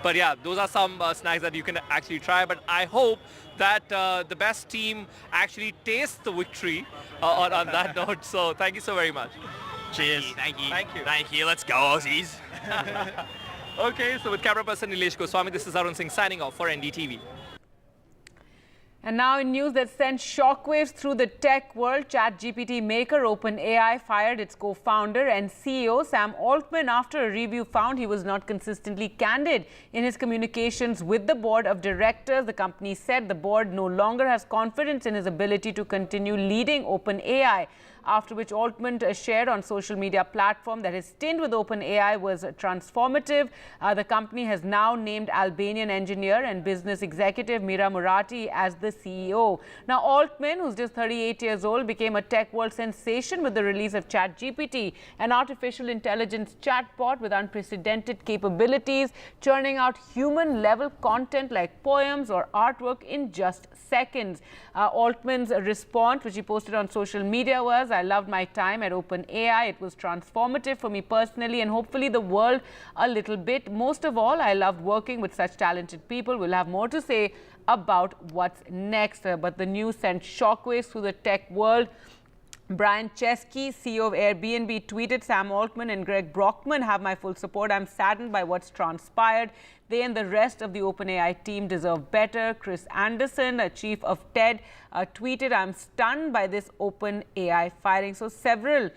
But yeah, those are some snacks that you can actually try. But I hope that the best team actually tastes the victory on that note. So thank you so very much. Cheers. Thank you. Thank you. Thank you. Let's go, Aussies. Okay, so with camera person Nilesh Goswami, this is Arun Singh signing off for NDTV. And now in news that sent shockwaves through the tech world, ChatGPT maker OpenAI fired its co-founder and CEO Sam Altman after a review found he was not consistently candid in his communications with the board of directors. The company said the board no longer has confidence in his ability to continue leading OpenAI. After which Altman shared on social media platform that his stint with OpenAI was transformative. The company has now named Albanian engineer and business executive Mira Murati as the CEO. Now Altman, who's just 38 years old, became a tech world sensation with the release of ChatGPT, an artificial intelligence chatbot with unprecedented capabilities, churning out human-level content like poems or artwork in just seconds. Altman's response, which he posted on social media, was, "I loved my time at OpenAI. It was transformative for me personally and hopefully the world a little bit. Most of all, I loved working with such talented people." We'll have more to say about what's next. But the news sent shockwaves through the tech world. Brian Chesky, CEO of Airbnb, tweeted, "Sam Altman and Greg Brockman have my full support. I'm saddened by what's transpired. They and the rest of the OpenAI team deserve better." Chris Anderson, chief of TED, tweeted, "I'm stunned by this OpenAI firing." So several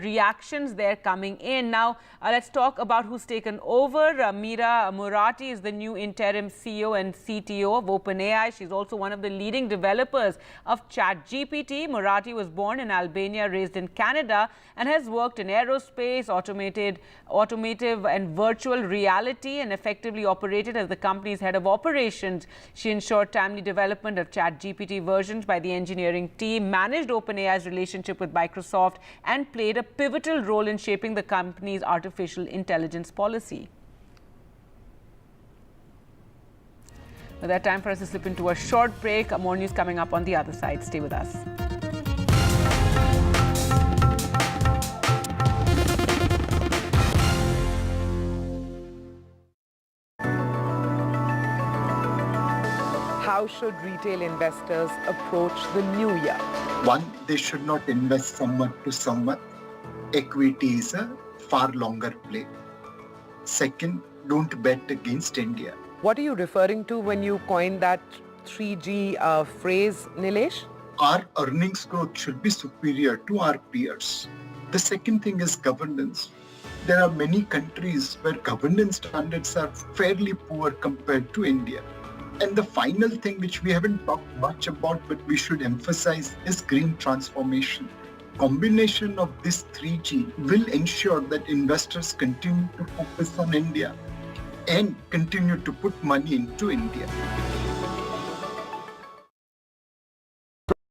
reactions there coming in. Now, let's talk about who's taken over. Mira Murati is the new interim CEO and CTO of OpenAI. She's also one of the leading developers of ChatGPT. Murati was born in Albania, raised in Canada, and has worked in aerospace, automotive and virtual reality, and effectively operated as the company's head of operations. She ensured timely development of ChatGPT versions by the engineering team, managed OpenAI's relationship with Microsoft, and played a pivotal role in shaping the company's artificial intelligence policy. With that, time for us to slip into a short break. More news coming up on the other side. Stay with us. How should retail investors approach the new year? One, they should not invest somewhat to somewhat. Equity is a far longer play. Second, don't bet against India. What are you referring to when you coined that 3G phrase, Nilesh? Our earnings growth should be superior to our peers. The second thing is governance. There are many countries where governance standards are fairly poor compared to India. And the final thing, which we haven't talked much about but we should emphasize, is green transformation. Combination of this 3G will ensure that investors continue to focus on India and continue to put money into India.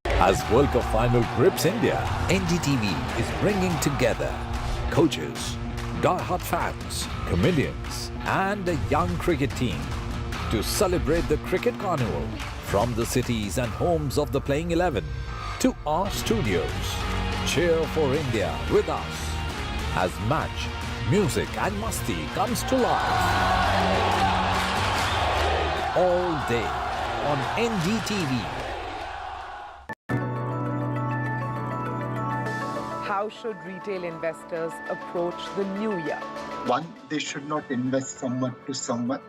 As World Cup final grips India, NDTV is bringing together coaches, die-hard fans, comedians, and a young cricket team to celebrate the cricket carnival from the cities and homes of the playing 11 to our studios. Cheer for India with us as match, music and masti comes to life all day on NDTV. How should retail investors approach the new year? One, they should not invest somewhat to somewhat.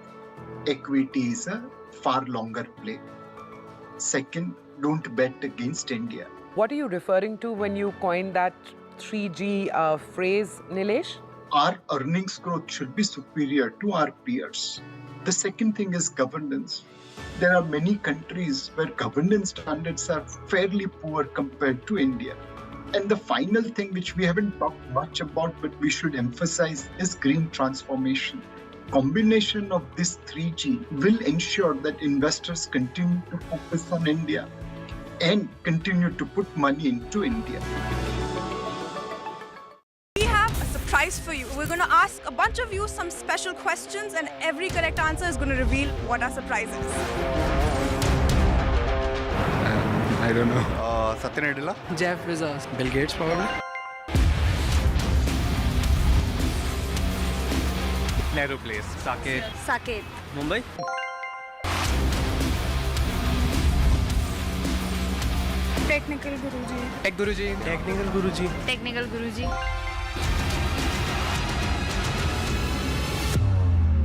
Equity is a far longer play. Second, don't bet against India. What are you referring to when you coined that 3G phrase, Nilesh? Our earnings growth should be superior to our peers. The second thing is governance. There are many countries where governance standards are fairly poor compared to India. And the final thing, which we haven't talked much about but we should emphasize, is green transformation. Combination of this 3G will ensure that investors continue to focus on India and continue to put money into India. We have a surprise for you. We're going to ask a bunch of you some special questions and every correct answer is going to reveal what our surprise is. I don't know. Satya Nadella? Jeff Bezos. Bill Gates probably. Nehru Place. Saket. Saket. Mumbai. Technical Guruji. Tech Guruji. Technical Guruji. Technical Guruji.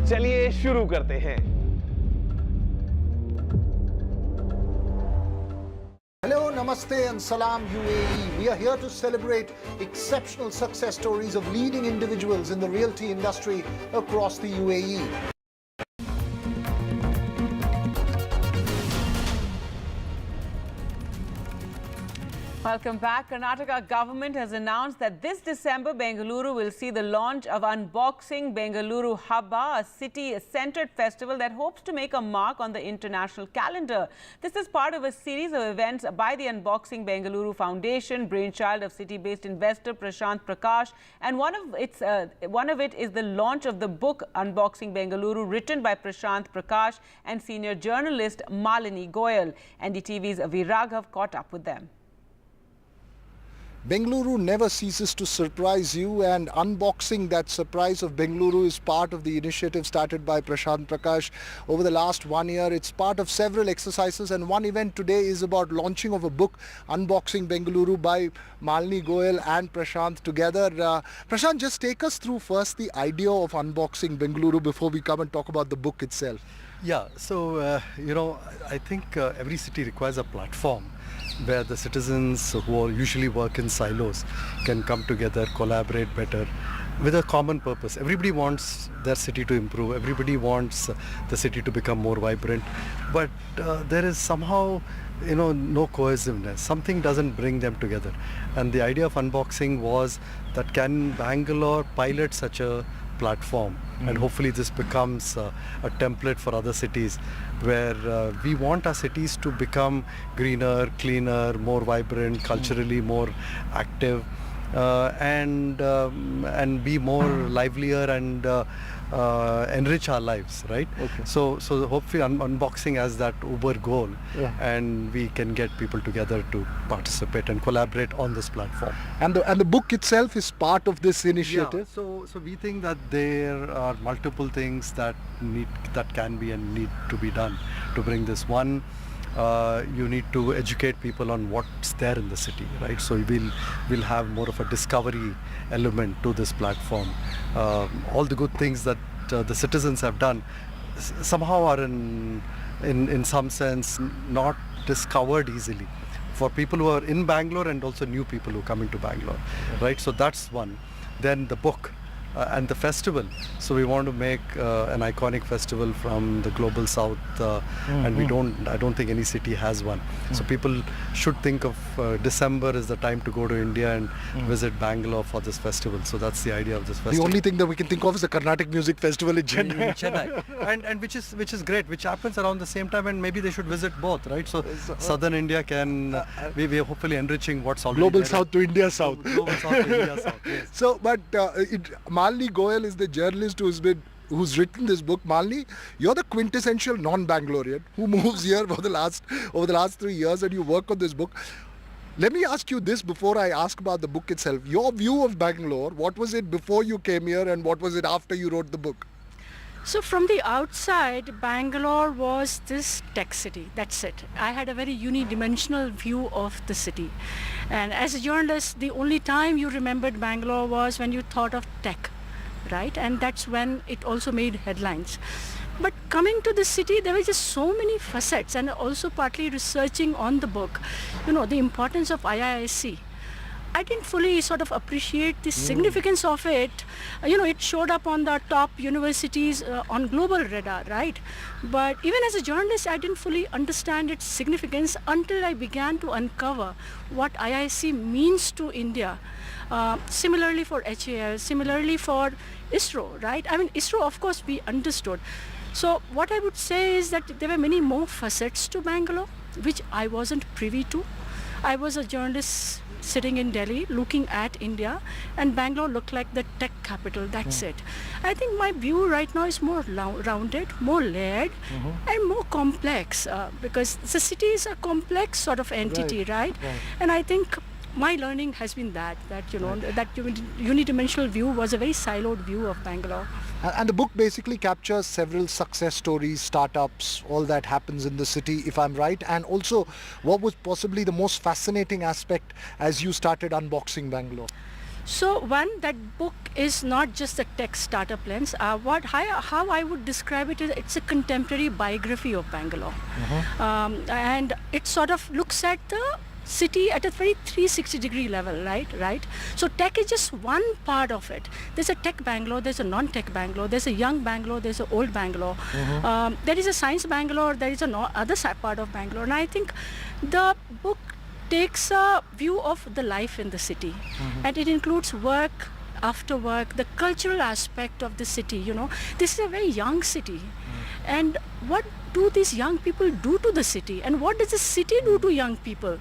चलिए शुरू करते हैं। Hello, Namaste and Salam UAE. We are here to celebrate exceptional success stories of leading individuals in the realty industry across the UAE. Welcome back. Karnataka government has announced that this December, Bengaluru will see the launch of Unboxing Bengaluru Habba, a city-centered festival that hopes to make a mark on the international calendar. This is part of a series of events by the Unboxing Bengaluru Foundation, brainchild of city-based investor Prashant Prakash, and one of it is the launch of the book Unboxing Bengaluru, written by Prashant Prakash and senior journalist Malini Goyal. NDTV's Viraghav caught up with them. Bengaluru never ceases to surprise you, and unboxing that surprise of Bengaluru is part of the initiative started by Prashant Prakash over the last 1 year. It's part of several exercises, and one event today is about launching of a book, Unboxing Bengaluru, by Malini Goyal and Prashant together. Prashant, just take us through first the idea of Unboxing Bengaluru before we come and talk about the book itself. Yeah, so, I think every city requires a platform where the citizens who usually work in silos can come together, collaborate better with a common purpose. Everybody wants their city to improve. Everybody wants the city to become more vibrant. But there is somehow, no cohesiveness. Something doesn't bring them together. And the idea of unboxing was that can Bangalore pilot such a platform, and hopefully this becomes a template for other cities where we want our cities to become greener, cleaner, more vibrant, culturally more active, and be more livelier and enrich our lives, right? Okay. So hopefully unboxing has that uber goal, and we can get people together to participate and collaborate on this platform. And the book itself is part of this initiative. Yeah, so we think that there are multiple things that can be and need to be done to bring this. One, you need to educate people on what's there in the city, right? So we'll have more of a discovery element to this platform. All the good things that the citizens have done somehow are in some sense not discovered easily for people who are in Bangalore and also new people who come into Bangalore, right? So that's one. Then the book. And the festival. So we want to make an iconic festival from the global south, and I don't think any city has one. So people should think of December as the time to go to India and visit Bangalore for this festival. So that's the idea of this festival. The only thing that we can think of is the Carnatic Music Festival in Chennai. and which is great, which happens around the same time, and maybe they should visit both, right? So southern India can we are hopefully enriching what's already global there. South to India South. Global South to India South. Yes. So, but Malini Goyal is the journalist who's written this book. Malini, you're the quintessential non-Bangalorean who moves here over the last 3 years, and you work on this book. Let me ask you this before I ask about the book itself. Your view of Bangalore, what was it before you came here and what was it after you wrote the book? So from the outside, Bangalore was this tech city. That's it. I had a very unidimensional view of the city. And as a journalist, the only time you remembered Bangalore was when you thought of tech, right? And that's when it also made headlines. But coming to the city, there were just so many facets, and also partly researching on the book, the importance of IISc. I didn't fully sort of appreciate the significance of it. It showed up on the top universities on global radar, right? But even as a journalist, I didn't fully understand its significance until I began to uncover what IISc means to India. Similarly for HAL, similarly for ISRO, right? I mean, ISRO, of course, we understood. So what I would say is that there were many more facets to Bangalore, which I wasn't privy to. I was a journalist sitting in Delhi looking at India, and Bangalore looked like the tech capital. That's it. I think my view right now is more rounded, more layered, and more complex, because the city is a complex sort of entity, right? And I think my learning has been that that unidimensional view was a very siloed view of Bangalore. And the book basically captures several success stories, startups, all that happens in the city, if I'm right. And also, what was possibly the most fascinating aspect as you started unboxing Bangalore? So one, that book is not just a tech startup lens. How I would describe it is it's a contemporary biography of Bangalore. And it sort of looks at the city at a very 360-degree level, right? So tech is just one part of it. There's a tech Bangalore, there's a non-tech Bangalore, there's a young Bangalore, there's an old Bangalore. There is a science Bangalore, there is other part of Bangalore. And I think the book takes a view of the life in the city. And it includes work, after work, the cultural aspect of the city. This is a very young city. And what do these young people do to the city, and what does the city do to young people?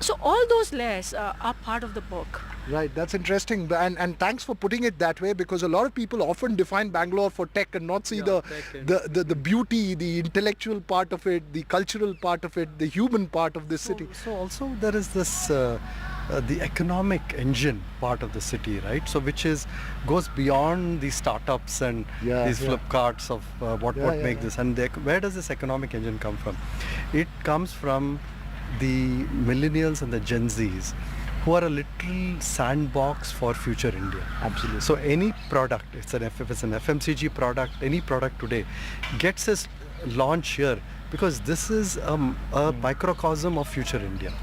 So all those layers are part of the book. Right, that's interesting, and thanks for putting it that way, because a lot of people often define Bangalore for tech and not see the beauty, the intellectual part of it, the cultural part of it, the human part of this city. So also there is this the economic engine part of the city, right? So which goes beyond the startups and these Flipkarts of what make this. And where does this economic engine come from? It comes from the millennials and the Gen Zs, who are a literal sandbox for future India. Absolutely. So any product, if it's an FMCG product, any product today gets its launch here, because this is a microcosm of future India.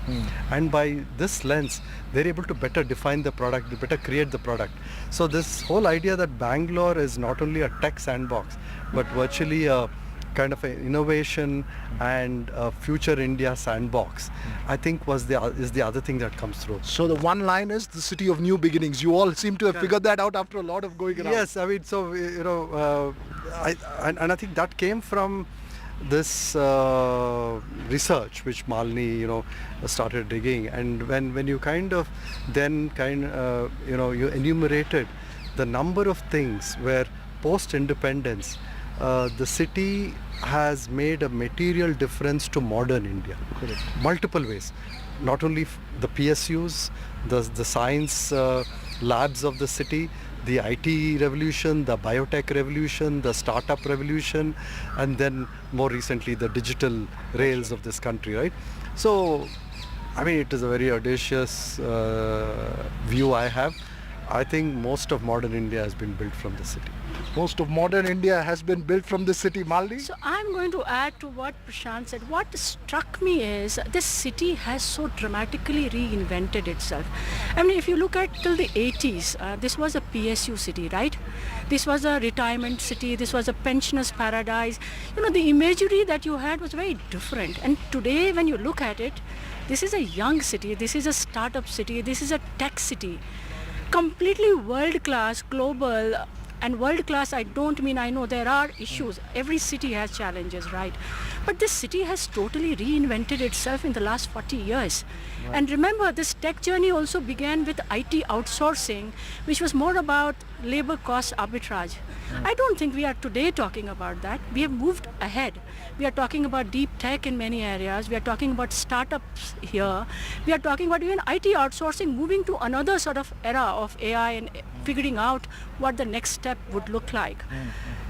And by this lens, they're able to better define the product, better create the product. So this whole idea that Bangalore is not only a tech sandbox, but virtually a kind of an innovation and a future India sandbox, I think is the other thing that comes through. So the one line is the city of new beginnings. You all seem to have figured that out after a lot of going around. Yes, I mean, so I think that came from this research which Malini started digging, and when you you enumerated the number of things where post independence the city has made a material difference to modern India. Correct. Multiple ways. Not only the PSUs, the science labs of the city, the IT revolution, the biotech revolution, the startup revolution, and then more recently the digital rails of this country, right? So, I mean, it is a very audacious view I have. I think most of modern India has been built from the city. Most of modern India has been built from the city, Malini? So I'm going to add to what Prashant said. What struck me is this city has so dramatically reinvented itself. I mean, if you look at till the 80s, this was a PSU city, right? This was a retirement city. This was a pensioners' paradise. The imagery that you had was very different. And today, when you look at it, this is a young city. This is a startup city. This is a tech city. Completely world-class, global. And world-class, I don't mean, I know there are issues. Every city has challenges, right? But this city has totally reinvented itself in the last 40 years. Right. And remember, this tech journey also began with IT outsourcing, which was more about labor cost arbitrage. I don't think we are today talking about that. We have moved ahead. We are talking about deep tech in many areas. We are talking about startups here. We are talking about even IT outsourcing, moving to another sort of era of AI and figuring out what the next step would look like.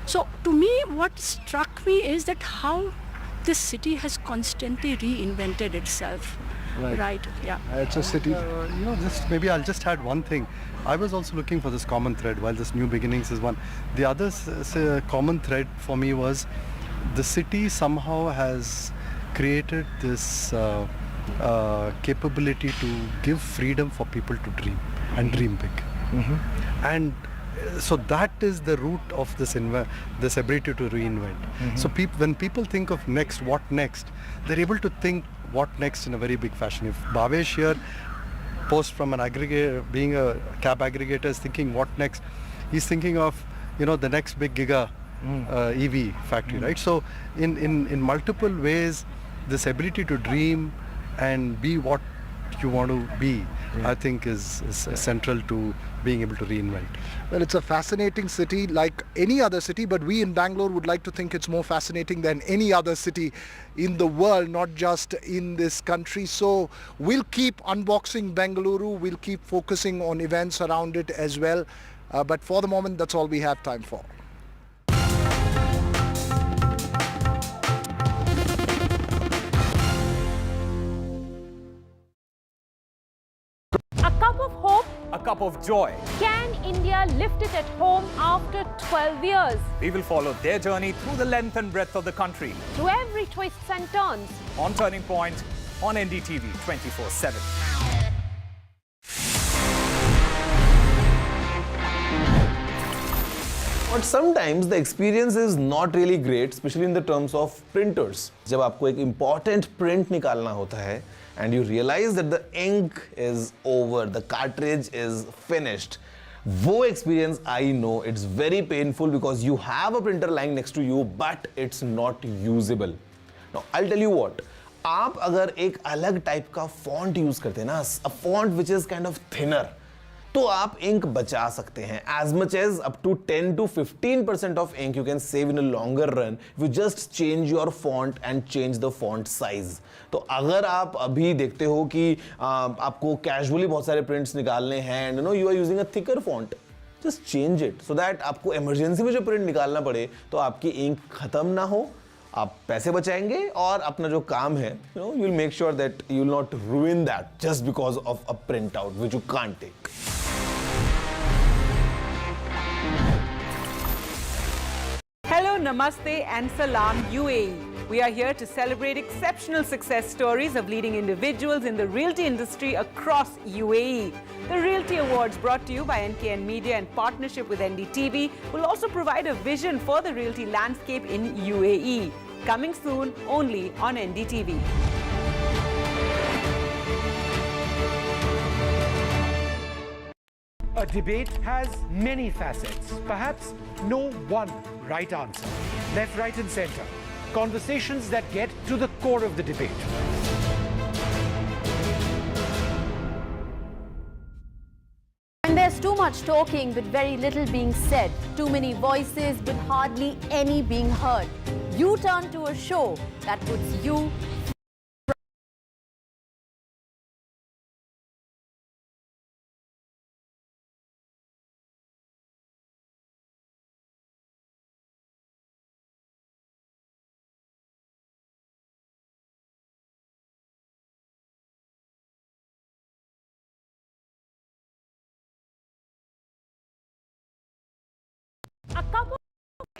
So to me, what struck me is that how this city has constantly reinvented itself. Right. Yeah. It's a city. Maybe I'll just add one thing. I was also looking for this common thread, while this new beginnings is one. The other common thread for me was the city somehow has created this capability to give freedom for people to dream and dream big. And so that is the root of this ability to reinvent. So when people think of next, what next, they're able to think what next in a very big fashion. If Bhavesh here post from an aggregator, being a cab aggregator, is thinking what next, he's thinking of the next big giga EV factory, right? So in multiple ways, this ability to dream and be what you want to be I think is central to being able to reinvent. Well, it's a fascinating city like any other city, but we in Bangalore would like to think it's more fascinating than any other city in the world, not just in this country. So we'll keep unboxing Bengaluru, we'll keep focusing on events around it as well. But for the moment, that's all we have time for. A cup of hope. A cup of joy. Can India lift it at home after 12 years? We will follow their journey through the length and breadth of the country. Through every twists and turns. On Turning Point, on NDTV 24/7. But sometimes the experience is not really great, especially in the terms of printers. जब आपको एक important print निकालना होता है and you realize that the ink is over, the cartridge is finished. वो experience I know it's very painful because you have a printer lying next to you but it's not usable. Now I'll tell you what. आप अगर एक अलग type का font use करते हैं ना, a font which is kind of thinner, तो आप इंक बचा सकते हैं as much as up to 10 to 15% of ink you can save in a longer run if you just change your font and change the font size. तो अगर आप अभी देखते हो कि आपको casually बहुत सारे prints निकालने हैं and you are using a thicker font, just change it so that आपको emergency में जो print निकालना पड़े तो आपकी इंक खत्म ना हो, आप पैसे बचाएंगे और अपना जो काम है you'll make sure that you'll not ruin that just because of a printout which you can't take. Hello, Namaste and Salam UAE. We are here to celebrate exceptional success stories of leading individuals in the realty industry across UAE. The Realty Awards, brought to you by NKN Media in partnership with NDTV, will also provide a vision for the realty landscape in UAE. Coming soon only on NDTV. A debate has many facets. Perhaps no one right answer. Left, right and center. Conversations that get to the core of the debate. And there's too much talking but very little being said. Too many voices but hardly any being heard. You turn to a show that puts you a cup of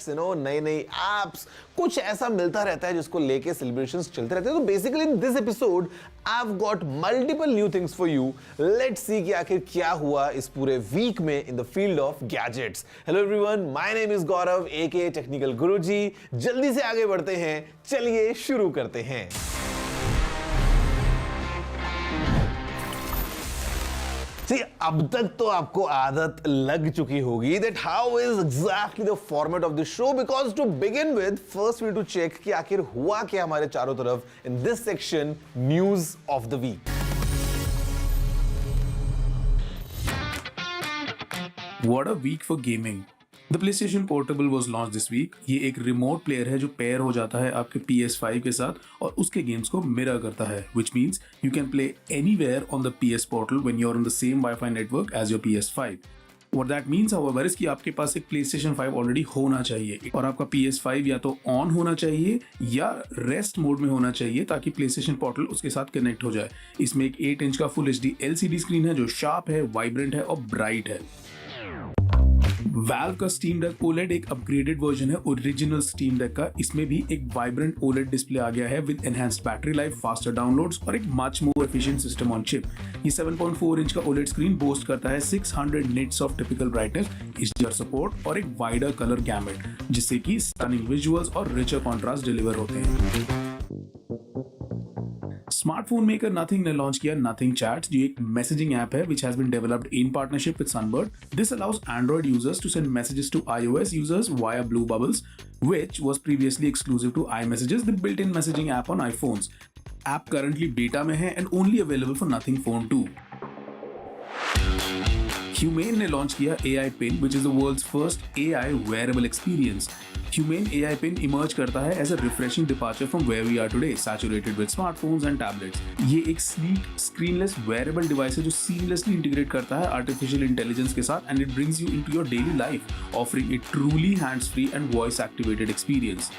नई नई apps कुछ ऐसा मिलता रहता है जिसको लेके celebrations चलते रहते हैं. तो basically in this episode I have got multiple new things for you. Let's see कि आखिर क्या हुआ इस पूरे वीक में in the field of gadgets. Hello everyone, my name is Gaurav एके टेक्निकल गुरुजी. जल्दी से आगे बढ़ते हैं, चलिए शुरू करते हैं. अब तक तो आपको आदत लग चुकी होगी that how is exactly the format of the show, because to begin with first we need to check कि आखिर हुआ क्या हमारे चारों तरफ in this section news of the week. What a week for gaming. The PlayStation Portable was launched this week. ये एक remote player है जो पेयर हो जाता है आपके PS5 के साथ और उसके गेम्स को मिरर करता है, which means you can play anywhere on the PS Portal when you're on the same Wi-Fi network as your PS5. What that means, however, is कि आपके पास एक PlayStation 5 ऑलरेडी होना चाहिए और आपका PS5 या तो ऑन होना चाहिए या रेस्ट मोड में होना चाहिए ताकि PlayStation Portal उसके साथ कनेक्ट हो जाए. इसमें एक 8 इंच का फुल HD LCD स्क्रीन है जो शार्प है, वाइब्रेंट है और ब्राइट है. Valve का Steam Deck OLED एक अपग्रेडेड वर्जन है ओरिजिनल Steam Deck का. इसमें भी एक वाइब्रेंट OLED डिस्प्ले आ गया है with enhanced battery life, faster downloads और एक much more efficient system on chip. ये 7.4 इंच का OLED स्क्रीन बोस्ट करता है 600 nits of typical brightness, HDR support और एक वाइडर कलर गैमेट जिससे कि स्टनिंग विजुअल्स और रिचर कॉन्ट्रास्ट डिलीवर होते हैं. स्मार्टफोन मेकर नथिंग ने लॉन्च किया नथिंग चैट्स, जो एक मैसेजिंग ऐप है which has been developed in partnership with Sunbird. This allows Android users to send messages to iOS users via Blue Bubbles, which was previously exclusive to iMessages, the built-in messaging app on iPhones. App currently beta में है and only available for Nothing Phone 2. Humane ने launch किया AI Pin, which is the world's first AI wearable experience. Humane AI Pin emerge करता है as a refreshing departure from where we are today, saturated with smartphones and tablets. ये एक sleek, screenless wearable device है जो seamlessly integrate करता है artificial intelligence के साथ, and it brings you into your daily life, offering a truly hands-free and voice-activated experience.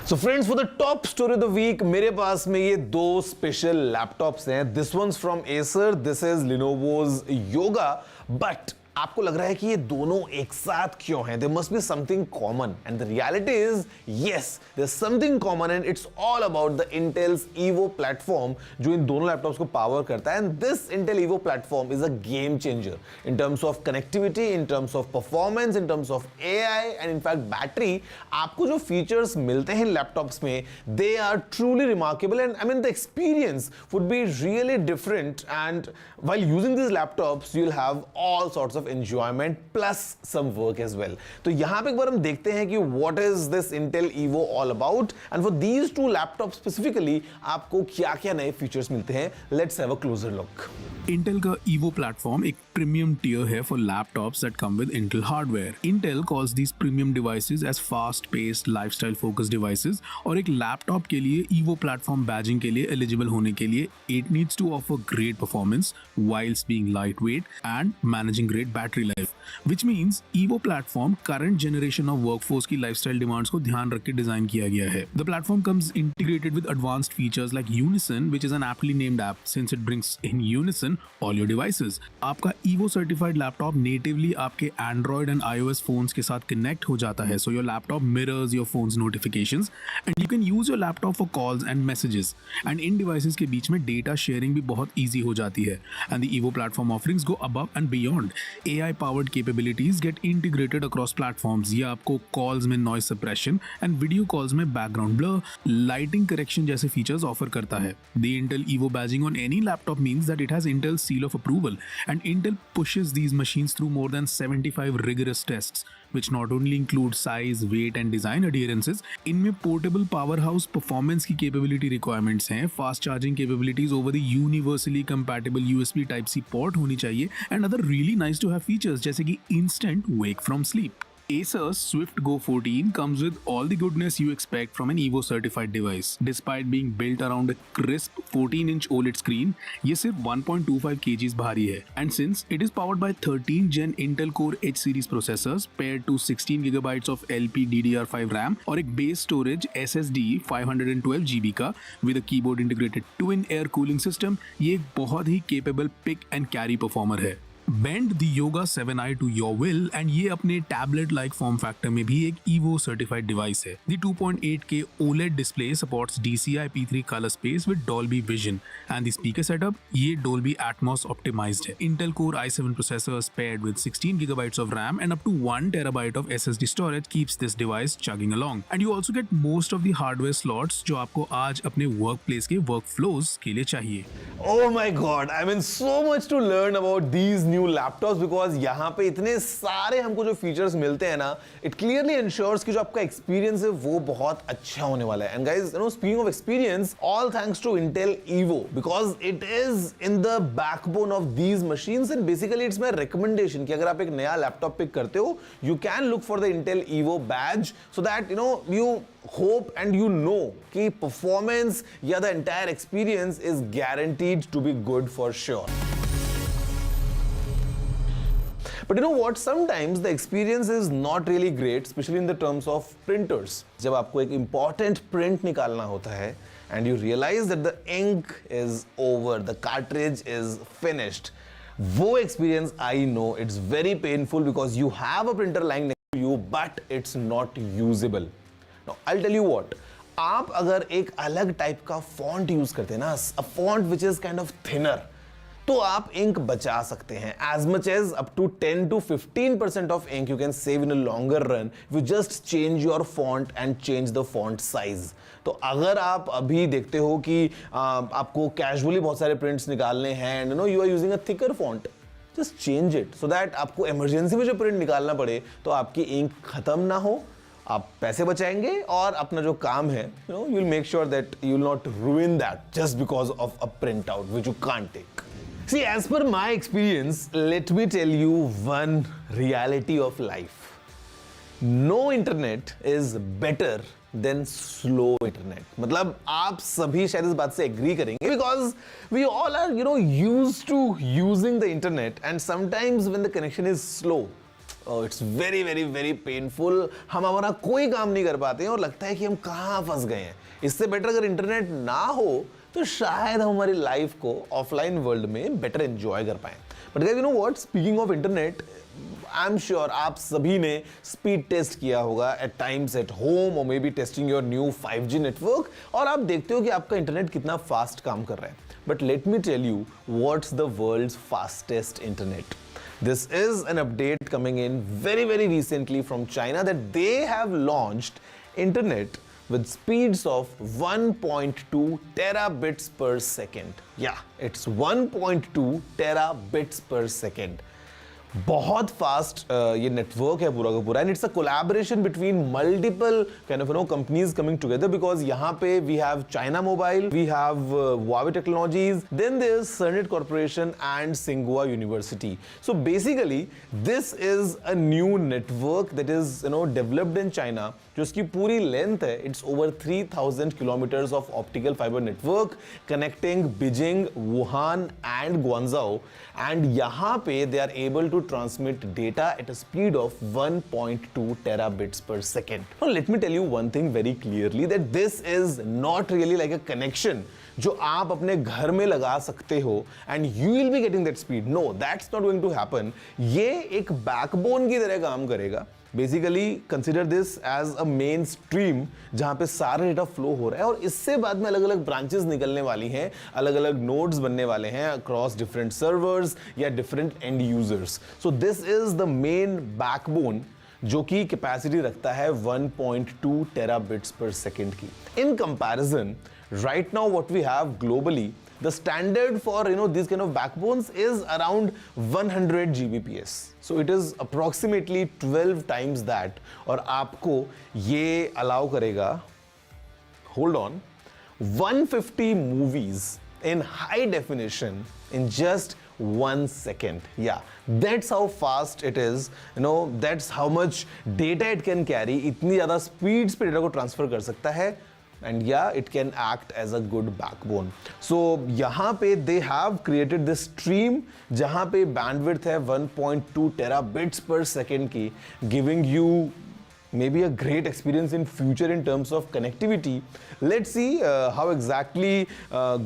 So friends, for the top story of the week, मेरे पास में ये दो special laptops हैं. This one's from Acer, this is Lenovo's Yoga, but आपको लग रहा है कि ये दोनों एक साथ क्यों हैं? There must be something common, and the reality is, yes, there's something common, and it's all about the Intel's Evo platform, जो इन दोनों लैपटॉप्स को पावर करता है. And this Intel Evo platform is a game changer in terms of connectivity, in terms of performance, in terms of AI, and in fact battery. आपको जो features मिलते हैं laptops में, they are truly remarkable, and I mean the experience would be really different. And while using these laptops, you'll have all sorts of enjoyment plus some work as well. तो यहाँ पे एक बार हम देखते हैं कि what is this Intel Evo all about, and for these two laptops specifically आपको क्या-क्या नए features मिलते हैं. Let's have a closer look. Intel का Evo platform एक premium tier है for laptops that come with Intel hardware. Intel calls these premium devices as fast-paced, lifestyle-focused devices, और एक laptop के लिए Evo platform badging के लिए eligible होने के लिए it needs to offer great performance whilst being lightweight and managing great battery life, which means Evo platform current generation of workforce की lifestyle demands को ध्यान रख के डिजाइन किया गया है. The platform comes integrated with advanced features like Unison, which is an aptly named app since it brings in unison all your devices. आपका Evo certified laptop natively आपके Android and iOS phones के साथ connect हो जाता है, so your laptop mirrors your phone's notifications and you can use your laptop for calls and messages. And in devices के बीच में data sharing भी बहुत easy हो जाती है. And the Evo platform offerings go above and beyond. AI powered capabilities get integrated across platforms. ये आपको calls में noise suppression and video calls में background blur, lighting correction जैसे features offer करता है. The Intel Evo badging on any laptop means that it has Intel's seal of approval, and Intel pushes these machines through more than 75 rigorous tests, which not only include size, weight and design adherences. इनमें portable powerhouse performance की capability requirements हैं, fast charging capabilities over the universally compatible USB Type-C port होनी चाहिए, and other really nice to have features जैसे कि instant wake from sleep. Acer's Swift Go 14 comes with all the goodness you expect from an Evo certified device. Despite being built around a crisp 14-inch OLED screen, ये सिर्फ 1.25 kg भारी है. And since it is powered by 13th Gen Intel Core H series processors paired to 16 GB of LPDDR5 RAM और एक base storage SSD 512 GB का with a keyboard integrated twin air cooling system, ये एक बहुत ही capable pick and carry performer है. Bend the Yoga 7i to your will, and ये अपने tablet-like form factor में भी एक Evo certified device है. The 2.8K OLED display supports DCI-P3 color space with Dolby Vision, and the speaker setup ये Dolby Atmos optimized है. Intel Core i7 processors paired with 16 GB of RAM and up to 1 TB of SSD storage keeps this device chugging along. And you also get most of the hardware slots जो आपको आज अपने workplace के workflows के लिए चाहिए. Oh my God, I mean so much to learn about these new laptops because यहाँ पे इतने सारे हमको जो features मिलते हैं ना, it clearly ensures कि जो आपका experience है वो बहुत अच्छा होने वाला है. And guys, you know, speaking of experience, all thanks to Intel Evo because it is in the backbone of these machines and basically it's my recommendation कि अगर आप एक नया laptop pick करते हो, you can look for the Intel Evo badge so that you know you hope and you know कि performance या the entire experience is guaranteed to be good for sure. But you know what? Sometimes the experience is not really great, especially in the terms of printers. जब आपको एक important print निकालना होता है and you realize that the ink is over, the cartridge is finished. वो experience I know it's very painful because you have a printer lying next to you, but it's not usable. Now I'll tell you what. आप अगर एक अलग type का font use करते हैं ना, a font which is kind of thinner, तो आप इंक बचा सकते हैं. As much as up to 10 to 15% of ink you can save in a longer run if you just change your font and change the font size. तो अगर आप अभी देखते हो कि आपको कैजुअली बहुत सारे प्रिंट्स निकालने हैं and you know you are using a thicker font, just change it so that आपको इमरजेंसी में जो प्रिंट निकालना पड़े तो आपकी इंक खत्म ना हो, आप पैसे बचाएंगे और अपना जो काम है, you will make sure that you will not ruin that just because of a printout which you can't take. See, as per my experience, let me tell you one reality of life. No internet is better than slow internet. मतलब आप सभी शायद इस बात से agree करेंगे because we all are, used to using the internet and sometimes when the connection is slow, it's very very very painful. हम हमारा कोई काम नहीं कर पाते हैं और लगता है कि हम कहाँ फंस गए हैं. इससे बेटर अगर इंटरनेट ना हो तो शायद हम हमारी लाइफ को ऑफलाइन वर्ल्ड में बेटर एंजॉय कर पाएं. But guys, you know what, speaking of internet, I am sure आप सभी ने स्पीड टेस्ट किया होगा एट टाइम्स एट होम और may be testing your new 5G network और आप देखते हो कि आपका इंटरनेट कितना फास्ट काम कर रहा है. But let me tell you what's the world's fastest internet. This is an update coming in very very recently from China that they have launched internet with speeds of 1.2 terabits per second. Yeah, it's 1.2 terabits per second. बहुत fast ये network है पूरा का पूरा and it's a collaboration between multiple kind of companies coming together because यहाँ पे we have China mobile, we have Huawei technologies, then there is CERNET corporation and सिंगुआ university. So basically this is a new network that is developed in China, जो इसकी पूरी length है it's over 3000 kilometres of optical fibre network connecting Beijing, Wuhan and Guangzhou and यहाँ पे they are able to transmit data at a speed of 1.2 terabits per second. Now let me tell you one thing very clearly that this is not really like a connection जो आप अपने घर में लगा सकते हो and you will be getting that speed. No, that's not going to happen. ये एक backbone की तरह काम करेगा. Basically consider this as a main stream जहां पे सारा डेटा फ्लो हो रहा है और इससे बाद में अलग अलग ब्रांचेस निकलने वाली हैं, अलग अलग नोड्स बनने वाले हैं अक्रॉस डिफरेंट सर्वर्स या different and users. So this is the main backbone जो कि कैपेसिटी रखता है 1.2 टेराबिट्स पर सेकेंड की. In comparison right now what we have globally, the standard for these kind of backbones is around 100 Gbps. So it is approximately 12 times that और आपको ये allow करेगा, hold on, 150 movies in high definition in just 1 second. Yeah, that's how fast it is. That's how much data it can carry. इतनी ज़्यादा speeds पे data को transfer कर सकता है. And yeah, it can act as a good backbone. So यहाँ पे they have created this stream जहाँ पे bandwidth है 1.2 terabits per second की, giving you maybe a great experience in future in terms of connectivity. Let's see how exactly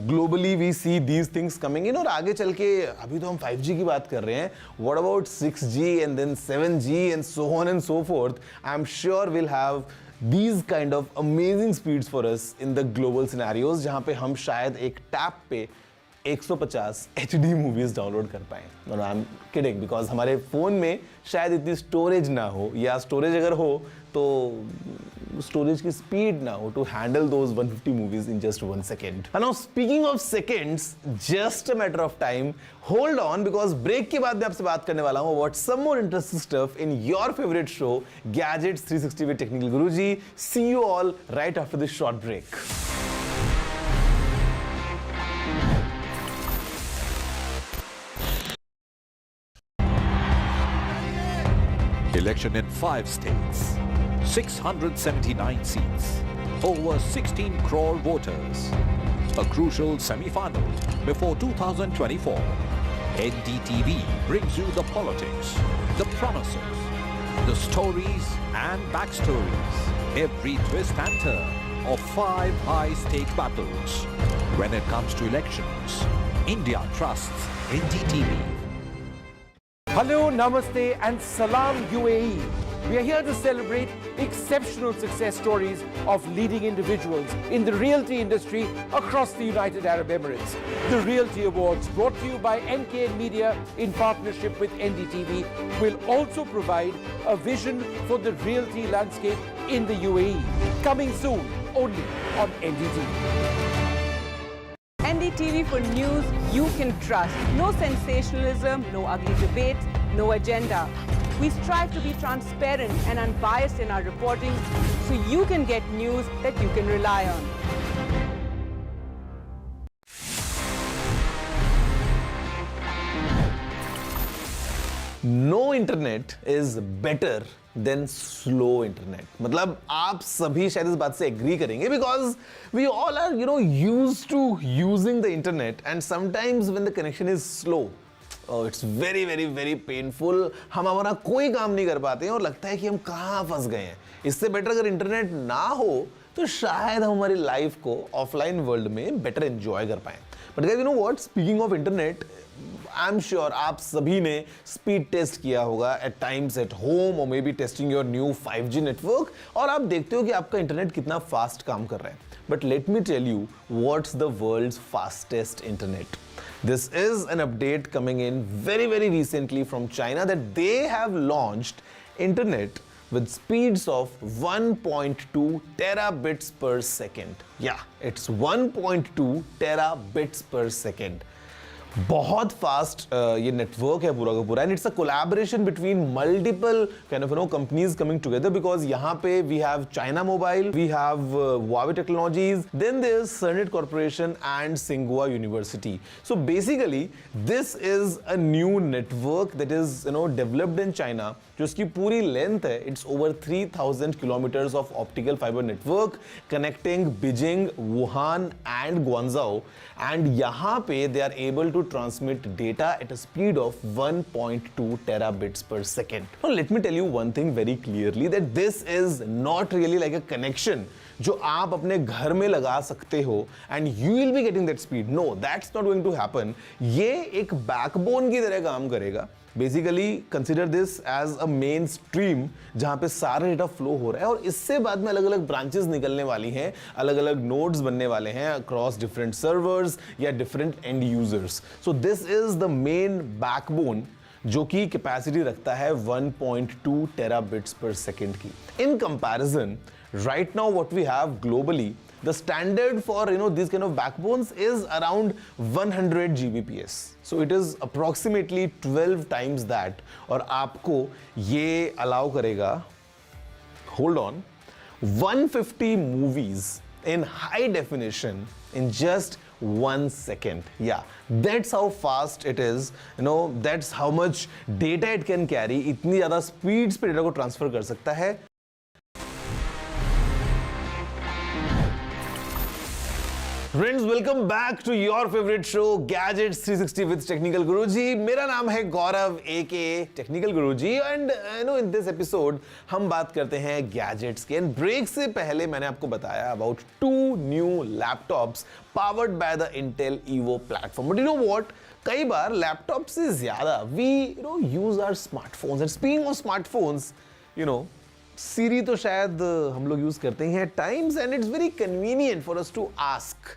globally we see these things coming in. और आगे चल के अभी तो हम 5G की बात कर रहे हैं. What about 6G and then 7G and so on and so forth? I'm sure we'll have these kind of amazing speeds for us in the global scenarios जहाँ पे हम शायद एक टैप पे 150 HD मूवीज डाउनलोड कर पाएं. No, I'm kidding because हमारे phone में शायद इतनी स्टोरेज ना हो या स्टोरेज अगर हो तो स्टोरेज की स्पीड ना हो to handle those 150 movies in just 1 second. And now speaking of seconds, just a matter of time. Hold on because break के बाद मैं आपसे बात करने वाला हूँ about some more interesting stuff in your favorite show Gadgets 360 with Technical Guruji. See you all right after this short break. Election in 5 states, 679 seats, over 16 crore voters. A crucial semi-final before 2024. NDTV brings you the politics, the promises, the stories and backstories, every twist and turn of 5 high-stake battles. When it comes to elections, India trusts NDTV. Hello, Namaste and Salam UAE. We are here to celebrate exceptional success stories of leading individuals in the realty industry across the United Arab Emirates. The Realty Awards, brought to you by NKN Media in partnership with NDTV, will also provide a vision for the realty landscape in the UAE. Coming soon, only on NDTV. NDTV for news you can trust. No sensationalism, no ugly debates, no agenda. We strive to be transparent and unbiased in our reporting so you can get news that you can rely on. No internet is better than slow internet. मतलब आप सभी शायद इस बात से agree करेंगे because we all are used to using the internet and sometimes when the connection is slow, oh, it's very very very painful. हम हमारा कोई काम नहीं कर पाते हैं और लगता है कि हम कहाँ फंस गए हैं. इससे बेटर अगर इंटरनेट ना हो तो शायद हम हमारी लाइफ को ऑफलाइन वर्ल्ड में बेटर एंजॉय कर पाएं. But guys, you know what, speaking of internet, I am sure आप सभी ने स्पीड टेस्ट किया होगा एट टाइम्स एट होम और may be testing your new 5G network और आप देखते हो कि आपका इंटरनेट कितना फास्ट काम कर रहा है. But let me tell you what's the world's fastest internet. This is an update coming in very very recently from China that they have launched internet with speeds of 1.2 terabits per second. Yeah, it's 1.2 terabits per second. बहुत fast ये network है पूरा का पूरा, and it's a collaboration between multiple kind of companies coming together because यहाँ पे we have China mobile, we have Huawei technologies, then there is CERNET corporation and सिंगुआ university. So basically this is a new network that is developed in China, जो इसकी पूरी length है it's over 3000 kilometres of optical fibre network connecting Beijing, Wuhan and Guangzhou, and यहाँ पे they are able to transmit data at a speed of 1.2 terabits per second. Now let me tell you one thing very clearly that this is not really like a connection जो आप अपने घर में लगा सकते हो and you will be getting that speed. No, that's not going to happen. ये एक बैकबोन की तरह काम करेगा. Basically consider this as a main stream जहां पे सारा डेटा फ्लो हो रहा है और इससे बाद में अलग अलग ब्रांचेस निकलने वाली हैं, अलग अलग नोड्स बनने वाले हैं अक्रॉस डिफरेंट सर्वर्स या different and users. So this is the main backbone जो कि कैपेसिटी रखता है 1.2 टेराबिट्स पर सेकेंड की. In comparison right now what we have globally, the standard for these kind of backbones is around 100 Gbps. So it is approximately 12 times that. और आपको ये allow करेगा, hold on, 150 movies in high definition in just 1 second. Yeah, that's how fast it is. That's how much data it can carry. इतनी ज़्यादा speeds पे data को transfer कर सकता है. Friends, welcome back to your favorite show Gadgets 360 with Technical Guruji. मेरा नाम है गौरव aka Technical Guruji and in this episode हम बात करते हैं gadgets के. And break से पहले मैंने आपको बताया about 2 new laptops powered by the Intel Evo platform. But you know what? कई बार लैपटॉप से ज़्यादा we use our smartphones. And speaking of smartphones, Siri तो शायद हम लोग यूज़ करते हैं at times and it's very convenient for us to ask.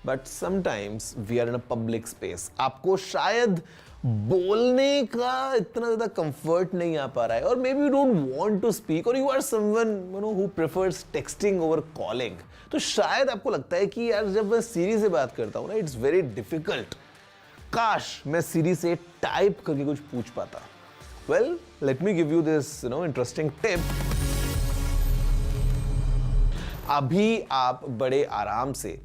But sometimes we are in a public space. आपको शायद बोलने का इतना ज़्यादा comfort नहीं आ पा रहा है, और maybe you don't want to speak, or you are someone who prefers texting over calling. तो शायद आपको लगता है कि यार जब मैं Siri से बात करता हूँ ना, it's very difficult. काश मैं Siri से टाइप करके कुछ पूछ पाता. Well, let me give you this interesting tip. अभी आप बड़े आराम से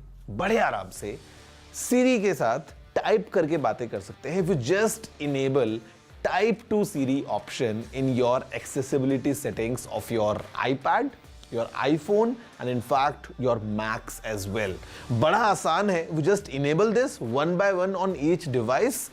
Siri के साथ टाइप करके बातें कर सकते हैं. If you just enable type to Siri option in your accessibility settings of your iPad, your iPhone and in fact your Macs as well. बड़ा आसान है. You just enable this one by one on each device.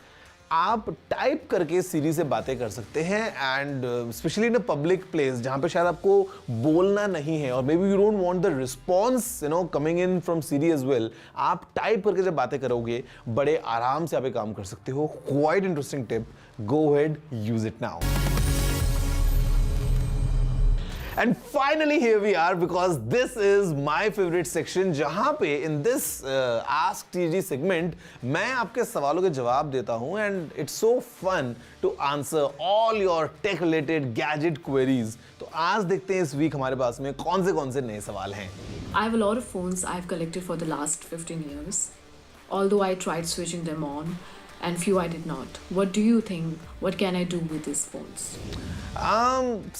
आप type करके Siri से बातें कर सकते हैं and specially in a public place जहां पे शायद आपको बोलना नहीं है और maybe you don't want the response coming in from Siri as well. आप टाइप करके जब बातें करोगे बड़े आराम से आप ये काम कर सकते हो. Quite interesting tip. Go ahead, use it now. And finally here we are because this is my favorite section जहां पे in this Ask TG segment मैं आपके सवालों के जवाब देता हूं and it's so fun to answer all your tech related gadget queries. तो आज देखते हैं इस वीक हमारे पास में कौन से नए सवाल हैं. I have a lot of phones I've collected for the last 15 years. Although I tried switching them on and few I did not. What do you think? What can I do with these phones?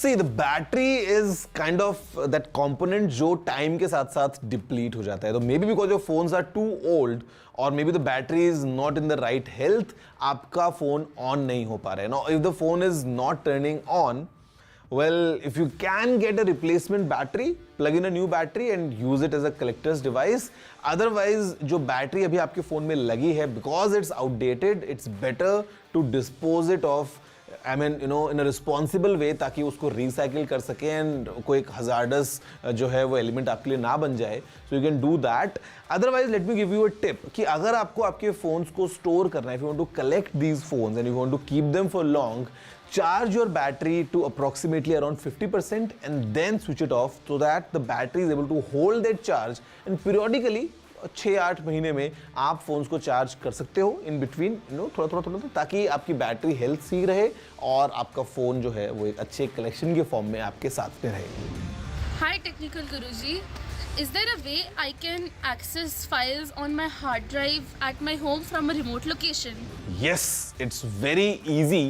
See, the battery is kind of that component जो time के साथ साथ deplete हो जाता है. तो maybe because your phones are too old or maybe the battery is not in the right health, आपका phone on नहीं हो पा रहा है. Now, if the phone is not turning on, well, if you can get a replacement battery, plug in a new battery and use it as a collector's device. Otherwise, जो battery अभी आपके phone में लगी है, because it's outdated, it's better to dispose it of, I mean, you know, in a responsible way, ताकि उसको recycle कर सके and कोई एक hazardous जो है वो element आपके लिए ना बन जाए. So you can do that. Otherwise, let me give you a tip कि अगर आपको आपके phones को store करना है, if you want to collect these phones and you want to keep them for long, charge your battery to approximately around 50% and then switch it off so that the battery is able to hold that charge and periodically 6-8 महीने में आप phones को charge कर सकते हो in between, थोड़ा ताकि आपकी बैटरी हेल्थ सही रहे और आपका फोन जो है वो एक अच्छे कलेक्शन के फॉर्म में आपके साथ में रहे. Hi Technical Guruji, is there a way I can access files on my hard drive at my home from a remote location? Yes, it's very easy.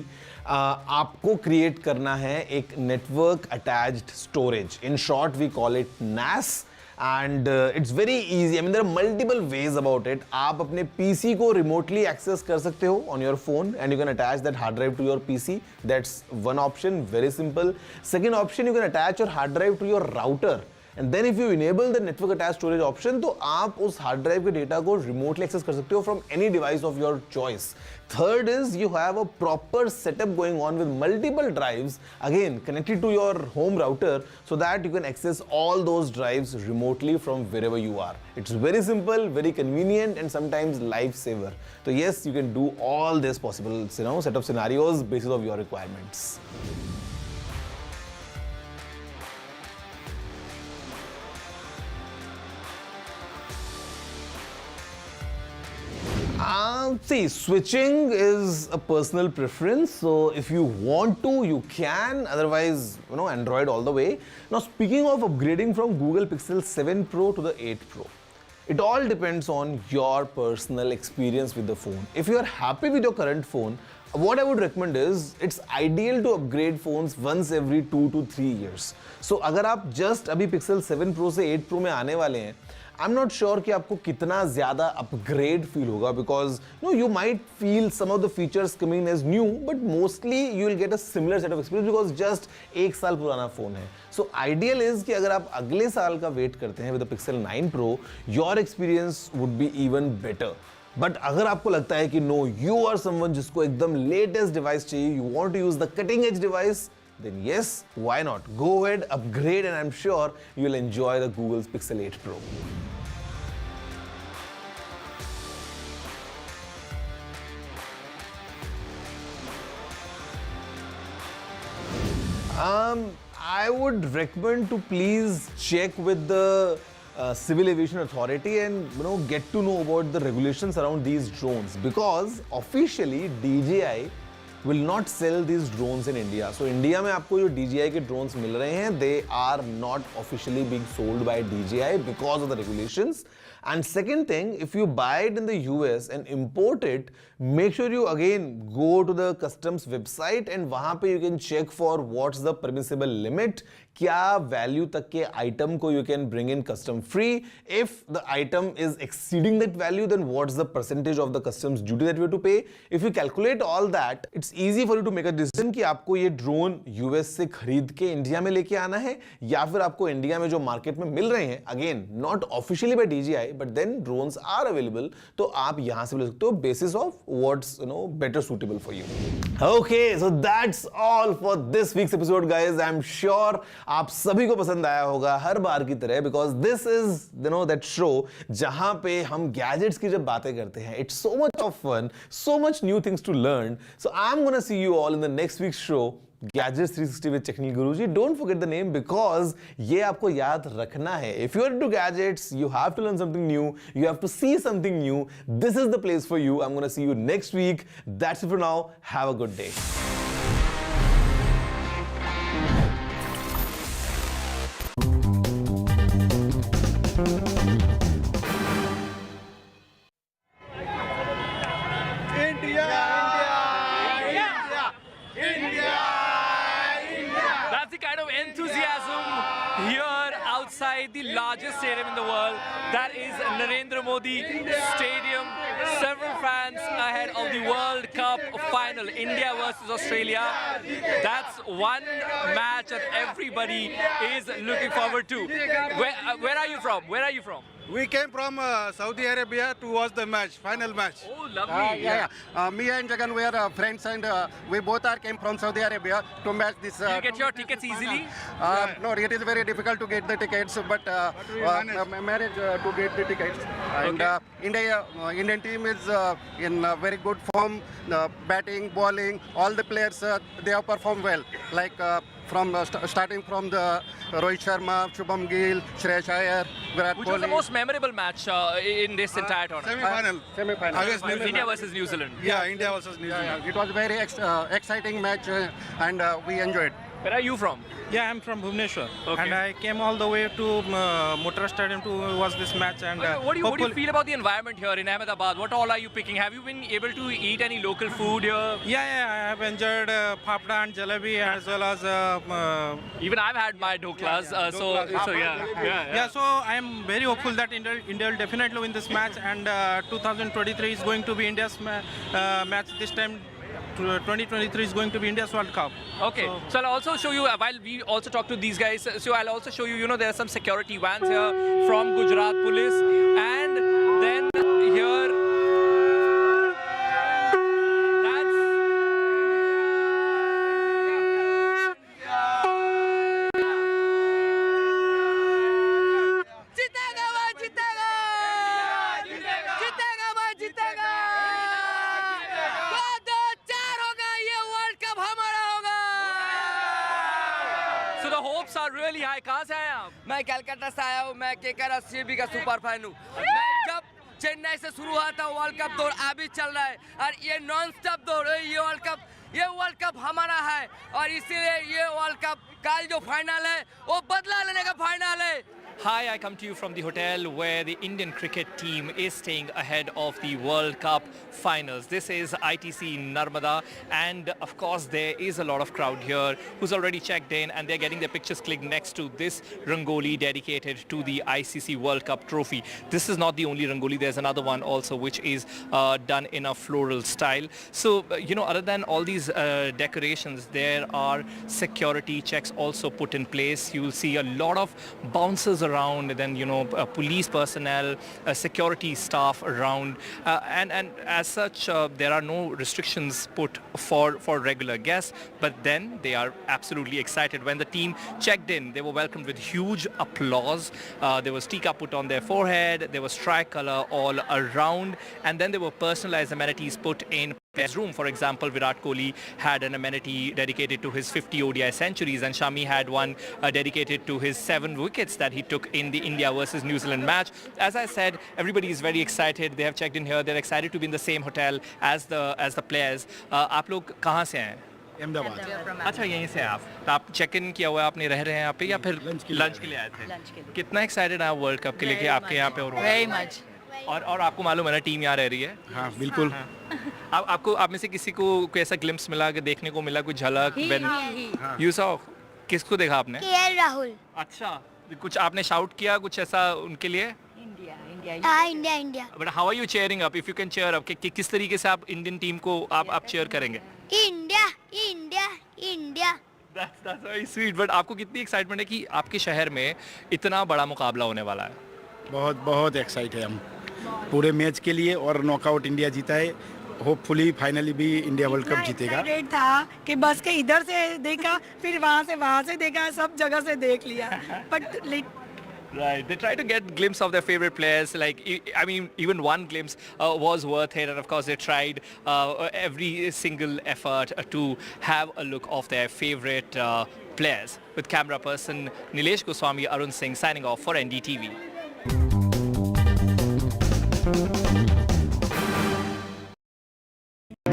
आपको क्रिएट करना है एक network attached storage. In short we call it NAS and it's very easy. I mean, there are multiple ways about it. आप अपने PC को remotely access कर सकते हो on your phone and you can attach that hard drive to your PC. That's one option, very simple. Second option, you can attach your hard drive to your router. And then if you enable the network attached storage option, तो आप उस hard drive के data को remotely access कर सकते हो from any device of your choice. Third is you have a proper setup going on with multiple drives, again connected to your home router so that you can access all those drives remotely from wherever you are. It's very simple, very convenient and sometimes lifesaver. So yes, you can do all this possible, set of scenarios basis of your requirements. See, switching is a personal preference. So if you want to, you can. Otherwise, Android all the way. Now, speaking of upgrading from Google Pixel 7 Pro to the 8 Pro, it all depends on your personal experience with the phone. If you are happy with your current phone, what I would recommend is it's ideal to upgrade phones once every 2 to 3 years. So अगर आप just अभी Pixel 7 Pro से 8 Pro में आने वाले हैं, I'm not sure कि आपको कितना ज़्यादा upgrade feel होगा because you might feel some of the features coming as new, but mostly you will get a similar set of experience because just 1 साल पुराना phone है. So ideal is कि अगर आप अगले साल का wait करते हैं with the Pixel 9 Pro, your experience would be even better. But अगर आपको लगता है कि no, you are someone जिसको एकदम latest device चाहिए, you want to use the cutting edge device, then yes, why not? Go ahead, upgrade, and I'm sure you'll enjoy the Google's Pixel 8 Pro. I would recommend to please check with the Civil Aviation Authority and get to know about the regulations around these drones because officially DJI will not sell these drones in India. So India में आपको जो DJI के drones मिल रहे हैं, they are not officially being sold by DJI because of the regulations. And second thing, if you buy it in the US and import it, make sure you again go to the customs website and वहाँ पे you can check for what's the permissible limit. क्या value तक के item को you can bring in custom free. If the item is exceeding that value, then what's the percentage of the customs duty that you have to pay. If you calculate all that, it's easy for you to make a decision कि आपको ये drone US से खरीद के India में लेके आना है या फिर आपको इंडिया में जो मार्केट में मिल रहे हैं, again not officially by DJI, but then drones are available, तो आप यहाँ से ले सकते हो basis of what's better suitable for you. Okay, so that's all for this week's episode, guys. I'm sure आप सभी को पसंद आया होगा हर बार की तरह because this is that show जहाँ पे हम gadgets की जब बातें करते हैं, it's so much of fun, so much new things to learn. So I'm gonna see you all in the next week's show, Gadgets 360 with Technical Guruji. Don't forget the name because ये आपको याद रखना है. If you're into gadgets, you have to learn something new. You have to see something new. This is the place for you. I'm gonna see you next week. That's it for now. Have a good day. India! enthusiasm here outside the largest stadium in the world. That is Narendra Modi Stadium. Several fans ahead of the World Cup final, India versus Australia. That's one match that everybody is looking forward to. Where are you from? Where are you from? We came from Saudi Arabia to watch the match, final match. Oh, lovely. Me and Jagan, we are friends, and we both came from Saudi Arabia to match this. Did you get your tickets easily? No, it is very difficult to get the tickets, but we managed to get the tickets. And Indian team is in very good form, batting, bowling, all the players, they have performed well. Like starting from the Rohit Sharma, Shubham Gill, Shreyash Iyer, Virat Kohli. Which was the most memorable match in this entire tournament? Semi-final. India versus New Zealand. Yeah, India versus New Zealand. It was a very exciting match, and we enjoyed. Where are you from? Yeah, I'm from Bhubaneswar, and I came all the way to Motra Stadium to watch this match. And what do you feel about the environment here in Ahmedabad? What all are you picking? Have you been able to eat any local food here? Yeah, I have enjoyed papda and jalebi, as well as even I've had my doklas. So I am very hopeful that India will definitely win this match, and 2023 is going to be India's match this time. 2023 is going to be India's World Cup. Okay, so I'll also show you, while we also talk to these guys, so I'll also show you, there are some security vans here from Gujarat Police, and then here, so the hopes are really high. कहाँ से आए आप? मैं कलकत्ता से आया हूँ। मैं केकर सीबी का सुपर फैन हूँ। मैं जब चेन्नई से शुरू हुआ था वर्ल्ड कप दौड़ अभी चल रहा है, और ये नॉन स्टॉप दौड़ है। ये वर्ल्ड कप हमारा है, और इसीलिए ये वर्ल्ड कप कल जो फाइनल है वो बदला लेने का फाइनल है। Hi, I come to you from the hotel where the Indian cricket team is staying ahead of the World Cup finals. This is ITC Narmada, and of course there is a lot of crowd here who's already checked in, and they're getting their pictures clicked next to this Rangoli dedicated to the ICC World Cup trophy. This is not the only Rangoli, there's another one also which is done in a floral style. So, other than all these decorations, there are security checks also put in place. You'll see a lot of bouncers around, then police personnel, security staff around, and as such there are no restrictions put for regular guests, but then they are absolutely excited. When the team checked in, they were welcomed with huge applause. There was tika put on their forehead, there was tricolor all around, and then there were personalized amenities put in his room. For example, Virat Kohli had an amenity dedicated to his 50 ODI centuries, and Shami had one dedicated to his 7 wickets that he took in the India versus New Zealand match. As I said, everybody is very excited. They have checked in here. They're excited to be in the same hotel as the players. आप लोग कहाँ से हैं? अहमदाबाद। अच्छा, यहीं से आप? तो आप चेक इन किया हुआ है, आपने रह रहे हैं यहाँ पे या फिर लंच के लिए आए थे? कितना एक्साइटेड हैं आप वर्ल्ड कप के लिए कि आपके यहाँ पे हो रहा है? Very much. और आपको मालूम है ना टीम यहाँ रह रही है? हाँ, बिल्कुल। आप में से किसी को कोई ऐसा ग्लिम्स मिला कि देखने को मिला, कुछ झलक? You saw? किसको देखा आपने? KL राहुल। अच्छा, कुछ आपने शाउट किया कुछ ऐसा उनके लिए? India. But how are you cheering up? If you can cheer up, किस तरीके से आप इंडियन टीम को आप cheer करेंगे? India. That's very sweet. But आपको कितनी एक्साइटमेंट है कि आपके शहर में इतना बड़ा मुकाबला होने वाला है? बहुत एक्साइट है हम पूरे मैच के लिए, और नॉकआउट इंडिया जीता है। होपफुली फाइनली भी इंडिया वर्ल्ड कप जीतेगा। एक्साइटेड था कि बस के इधर से देखा, फिर वहाँ से देखा, सब जगह से देख लिया। But Right, they try to get glimpse of their favorite players. Like, I mean, even one glimpse was worth it, and of course they tried every single effort to have a look of their favorite players. With camera person Nilesh Goswami, Arun Singh signing off for NDTV.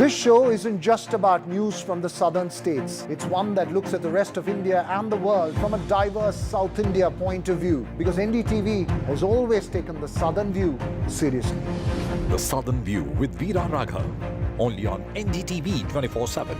This show isn't just about news from the southern states. It's one that looks at the rest of India and the world from a diverse South India point of view, because NDTV has always taken the southern view seriously. The Southern View with Veera Raghav, only on NDTV 24/7.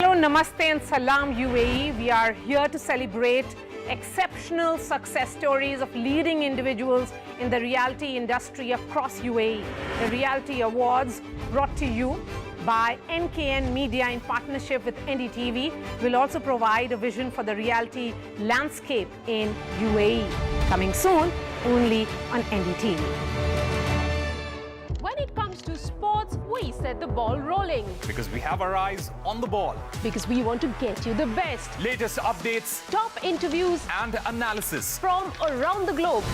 Hello, namaste and salam UAE. We are here to celebrate exceptional success stories of leading individuals in the reality industry across UAE. The Reality Awards, brought to you by NKN Media in partnership with NDTV, will also provide a vision for the reality landscape in UAE. Coming soon, only on NDTV. When it comes to sports, we set the ball rolling. Because we have our eyes on the ball. Because we want to get you the best. Latest updates, top interviews, and analysis from around the globe.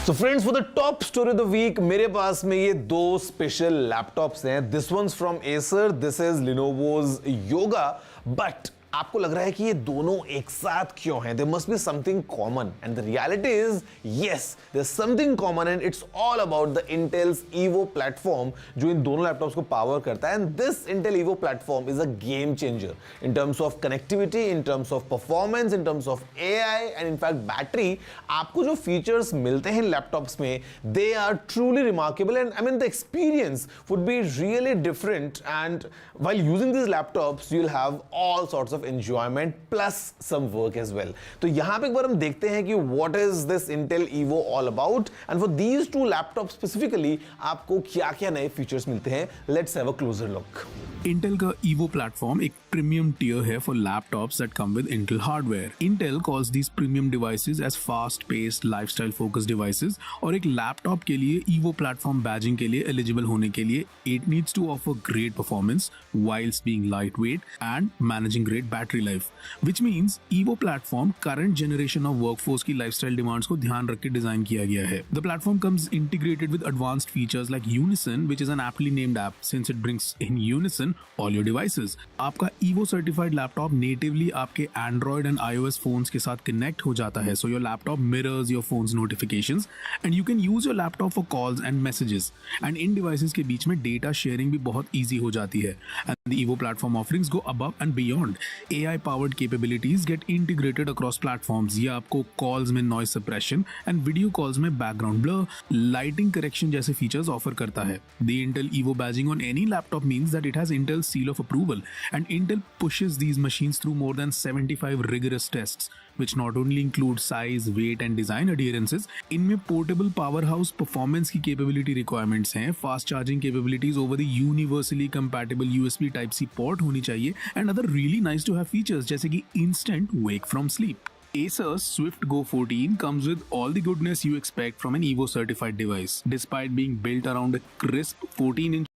So friends, for the top story of the week, मेरे पास में ये दो special laptops हैं. This one's from Acer, this is Lenovo's Yoga, but आपको लग रहा है कि ये दोनों एक साथ क्यों हैं? There must be something common, and the reality is, yes, there's something common, and it's all about the Intel's Evo platform, जो इन दोनों laptops को power करता है. And this Intel Evo platform is a game changer in terms of connectivity, in terms of performance, in terms of AI, and in fact battery. आपको जो features मिलते हैं laptops में, they are truly remarkable, and I mean the experience would be really different. And while using these laptops, you'll have all sorts of enjoyment plus some work as well. तो यहाँ पे एक बार हम देखते हैं कि what is this Intel Evo all about, and for these two laptops specifically आपको क्या-क्या नए features मिलते हैं. Let's have a closer look. Intel का Evo platform एक premium tier है for laptops that come with Intel hardware. Intel calls these premium devices as fast-paced, lifestyle-focused devices, और एक laptop के लिए Evo platform badging के लिए eligible होने के लिए it needs to offer great performance whilst being lightweight and managing great battery life, which means Evo platform current generation of workforce की lifestyle demands को ध्यान रख के डिजाइन किया गया है. The platform comes integrated with advanced features like Unison, which is an aptly named app since it brings in unison all your devices. आपका Evo certified laptop natively आपके Android and iOS phones के साथ connect हो जाता है, so your laptop mirrors your phone's notifications and you can use your laptop for calls and messages. And in devices के बीच में data sharing भी बहुत easy हो जाती है. And the Evo platform offerings go above and beyond. AI powered capabilities get integrated across platforms. ये आपको calls में noise suppression and video calls में background blur, lighting correction जैसे features offer करता है. The Intel Evo badging on any laptop means that it has Intel's seal of approval, and Intel pushes these machines through more than 75 rigorous tests, which not only include size, weight and design adherences. इनमें portable powerhouse performance की capability requirements हैं, fast charging capabilities over the universally compatible USB Type-C port होनी चाहिए, and other really nice to have features जैसे कि instant wake from sleep. Acer's Swift Go 14 comes with all the goodness you expect from an Evo certified device, despite being built around a crisp 14-inch.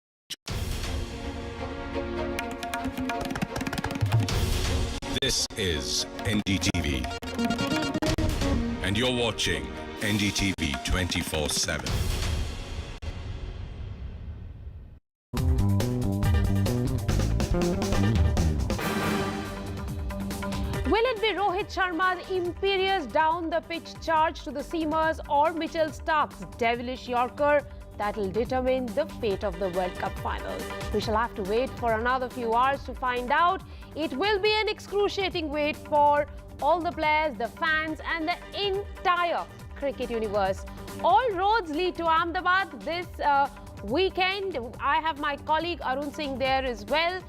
This is NDTV, and you're watching NDTV 24/7. Will it be Rohit Sharma's imperious down-the-pitch charge to the seamers or Mitchell Starc's devilish Yorker that will determine the fate of the World Cup final? We shall have to wait for another few hours to find out. It will be an excruciating wait for all the players, the fans and the entire cricket universe. All roads lead to Ahmedabad this weekend. I have my colleague Arun Singh there as well.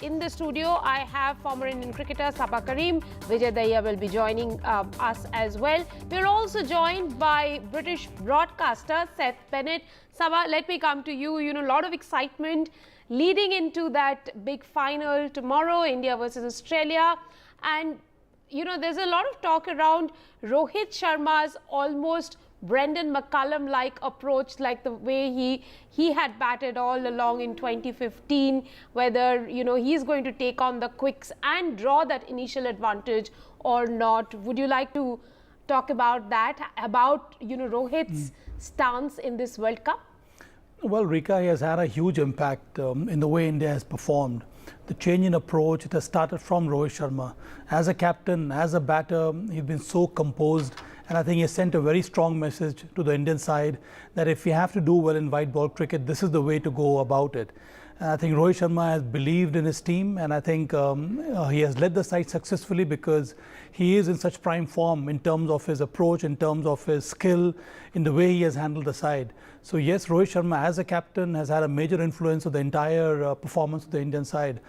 In the studio, I have former Indian cricketer Sabah Karim. Vijay Daya will be joining us as well. We're also joined by British broadcaster Seth Bennett. Sabah, let me come to you. You know, a lot of excitement leading into that big final tomorrow, India versus Australia. And, you know, there's a lot of talk around Rohit Sharma's almost Brendan McCullum-like approach, like the way he had batted all along in 2015, whether, you know, he's going to take on the quicks and draw that initial advantage or not. Would you like to talk about that, about, you know, Rohit's stance in this World Cup? Well, Rika, he has had a huge impact in the way India has performed. The change in approach, it has started from Rohit Sharma. As a captain, as a batter, he's been so composed. And I think he has sent a very strong message to the Indian side that if you have to do well in white ball cricket, this is the way to go about it. And I think Rohit Sharma has believed in his team, and I think he has led the side successfully because he is in such prime form in terms of his approach, in terms of his skill, in the way he has handled the side. So yes, Rohit Sharma as a captain has had a major influence of the entire performance of the Indian side.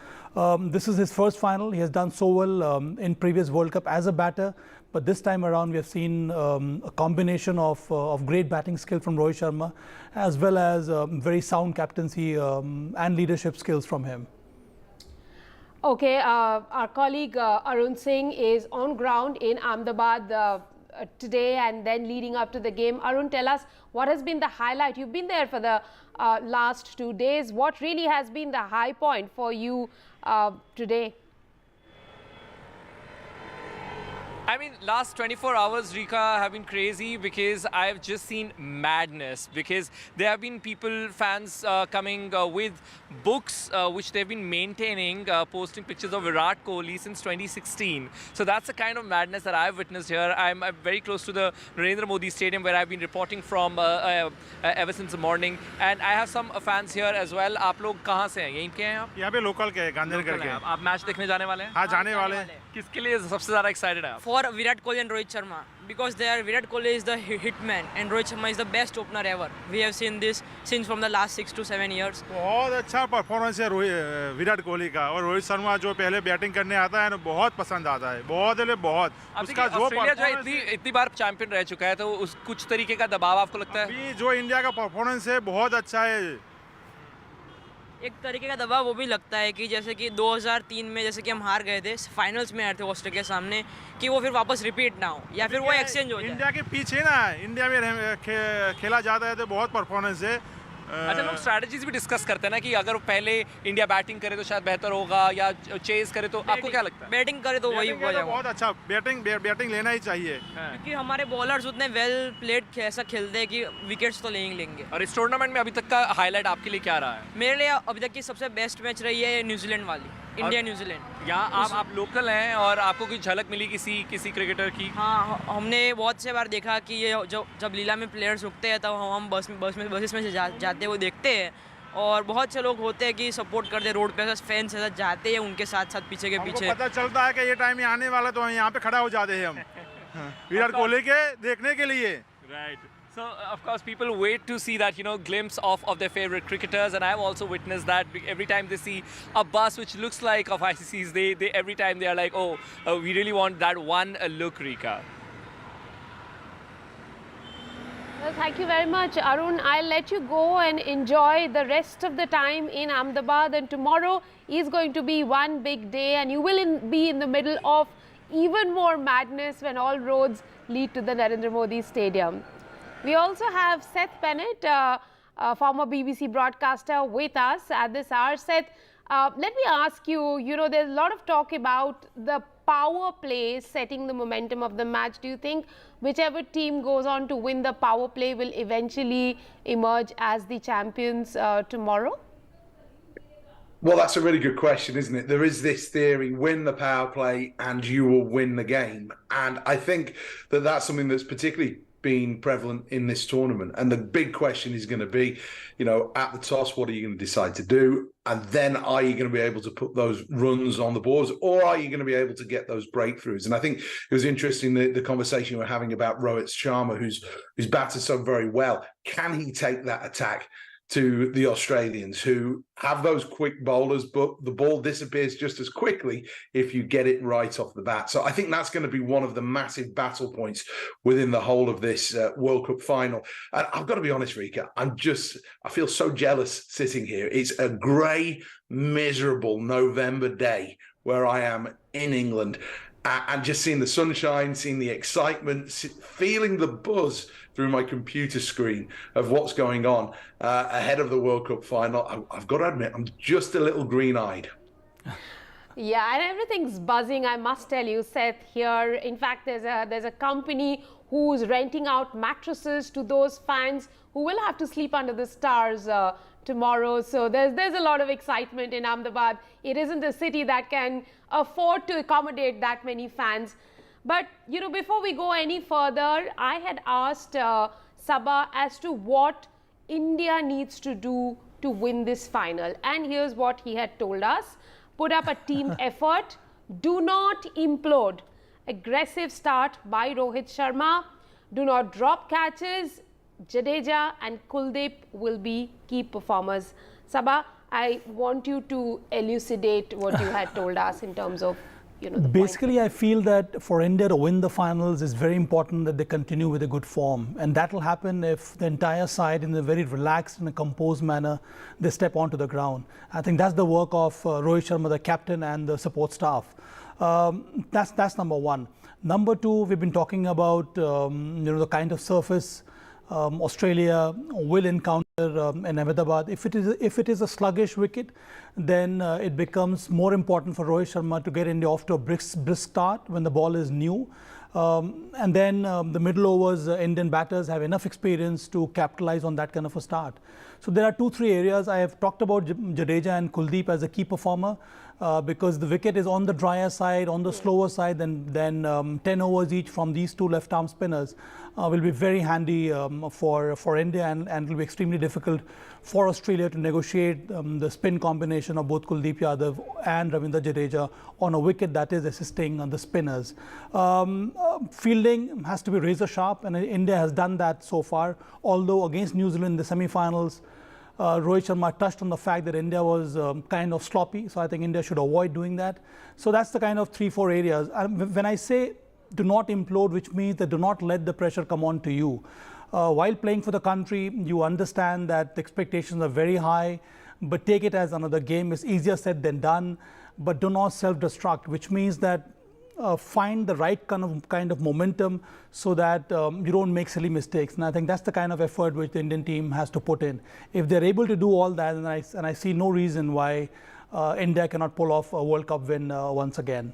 This is his first final. He has done so well in previous World Cup as a batter, but this time around we have seen a combination of great batting skill from Rohit Sharma as well as very sound captaincy and leadership skills from him. Okay, our colleague Arun Singh is on ground in Ahmedabad today and then leading up to the game. Arun, tell us what has been the highlight. You've been there for the last 2 days. What really has been the high point for you today? I mean, last 24 hours, Rika, have been crazy because I've just seen madness. Because there have been people, fans coming with books which they've been maintaining, posting pictures of Virat Kohli since 2016. So that's the kind of madness that I've witnessed here. I'm very close to the Narendra Modi Stadium where I've been reporting from ever since the morning. And I have some fans here as well. आप लोग कहाँ से हैं? यहीं के हैं आप? यहाँ पे लोकल के गांधीनगर के। आप मैच देखने जाने वाले हैं? हाँ, जाने वाले हैं। किसके लिए सबसे ज़्यादा एक्साइटेड हैं आप? For Virat Kohli and Rohit Sharma, because Virat Kohli is the hitman and Rohit Sharma is the best opener ever. We have seen this since from the last 6 to 7 years. बहुत अच्छा performance है विराट कोहली का और रोहित शर्मा जो पहले batting करने आता है ना बहुत पसंद आता है बहुत उसका जो ऑस्ट्रेलिया जो इतनी बार चैंपियन रह चुका है तो उस कुछ तरीके का दबाव आपको लगता है? अभी जो इंडिया का परफॉर्मेंस है बहुत अच्छा है। एक तरीके का दबाव वो भी लगता है कि जैसे कि 2003 में जैसे कि हम हार गए थे, फाइनल्स में आए थे ऑस्ट्रेलिया के सामने, कि वो फिर वापस रिपीट ना हो या फिर वो एक्सचेंज हो जाए। इंडिया के पीछे ना इंडिया में खेला जाता है तो बहुत परफॉर्मेंस है। अच्छा, लोग स्ट्रैटेजीज भी डिस्कस करते हैं ना कि अगर पहले इंडिया बैटिंग करे तो शायद बेहतर होगा या चेज करे तो आपको क्या लगता है? बैटिंग करे तो वही हो जाएगा। बहुत अच्छा बैटिंग लेना ही चाहिए क्योंकि हमारे बॉलर्स उतने वेल प्लेड ऐसा खेलते हैं कि विकेट्स तो लेंगे। और इस टूर्नामेंट में अभी तक का हाईलाइट आपके लिए क्या रहा है? मेरे लिए अभी तक की सबसे बेस्ट मैच रही है न्यूजीलैंड वाली, इंडिया न्यूजीलैंड। यहाँ आप लोकल हैं और आपको कोई झलक मिली किसी क्रिकेटर की? हाँ, हमने बहुत से बार देखा कि ये जब लीला में प्लेयर्स रुकते हैं तब हम बसेस में से जाते हुए देखते हैं और बहुत से लोग होते हैं कि सपोर्ट करते हैं, रोड पे फैंस ऐसा जाते हैं उनके साथ पीछे के पीछे। पता चलता है कि ये टाइम आने वाला तो यहाँ पे खड़ा हो जाते हैं हम विराट कोहली के देखने के लिए। Right. So, of course, people wait to see that, glimpse of their favorite cricketers. And I've also witnessed that every time they see a bus which looks like of ICC's, they every time they are like, we really want that one look, Rika. Well, thank you very much, Arun. I'll let you go and enjoy the rest of the time in Ahmedabad. And tomorrow is going to be one big day. And you will be in the middle of even more madness when all roads lead to the Narendra Modi Stadium. We also have Seth Bennett, a former BBC broadcaster, with us at this hour. Seth, let me ask you, there's a lot of talk about the power play setting the momentum of the match. Do you think whichever team goes on to win the power play will eventually emerge as the champions tomorrow? Well, that's a really good question, isn't it? There is this theory, win the power play and you will win the game. And I think that that's something that's particularly been prevalent in this tournament. And the big question is going to be, at the toss, what are you going to decide to do? And then are you going to be able to put those runs on the boards, or are you going to be able to get those breakthroughs? And I think it was interesting, the conversation we're having about Rohit Sharma, who's batted so very well. Can he take that attack to the Australians, who have those quick bowlers, but the ball disappears just as quickly if you get it right off the bat. So I think that's going to be one of the massive battle points within the whole of this World Cup final. And I've got to be honest, Rika, I feel so jealous sitting here. It's a grey, miserable November day where I am in England, and just seeing the sunshine, seeing the excitement, feeling the buzz through my computer screen of what's going on ahead of the World Cup final. I've got to admit, I'm just a little green-eyed. Yeah, and everything's buzzing, I must tell you, Seth, here. In fact, there's a company who's renting out mattresses to those fans who will have to sleep under the stars tomorrow. So there's a lot of excitement in Ahmedabad. It isn't a city that can afford to accommodate that many fans. But, before we go any further, I had asked Sabah as to what India needs to do to win this final. And here's what he had told us. Put up a team effort. Do not implode. Aggressive start by Rohit Sharma. Do not drop catches. Jadeja and Kuldeep will be key performers. Sabah, I want you to elucidate what you had told us in terms of, you know, the basically, I feel that for India to win the finals, it's very important that they continue with a good form. And that will happen if the entire side, in a very relaxed and a composed manner, they step onto the ground. I think that's the work of Rohit Sharma, the captain, and the support staff. That's number one. Number two, we've been talking about the kind of surface Australia will encounter in Ahmedabad. If it is a sluggish wicket, then it becomes more important for Rohit Sharma to get India off to a brisk start when the ball is new. And then the middle overs, Indian batters have enough experience to capitalize on that kind of a start. So there are 2-3 areas. I have talked about Jadeja and Kuldeep as a key performer because the wicket is on the drier side, on the slower side, then 10 overs each from these two left-arm spinners will be very handy for India, and it will be extremely difficult for Australia to negotiate the spin combination of both Kuldeep Yadav and Ravindra Jadeja on a wicket that is assisting on the spinners. Fielding has to be razor sharp, and India has done that so far, although against New Zealand in the semi-finals, Rohit Sharma touched on the fact that India was kind of sloppy, so I think India should avoid doing that. So that's the kind of 3-4 areas. When I say do not implode, which means that do not let the pressure come on to you. While playing for the country, you understand that the expectations are very high, but take it as another game. It's easier said than done, but do not self-destruct, which means that find the right kind of momentum so that you don't make silly mistakes. And I think that's the kind of effort which the Indian team has to put in. If they're able to do all that, and I see no reason why India cannot pull off a World Cup win once again.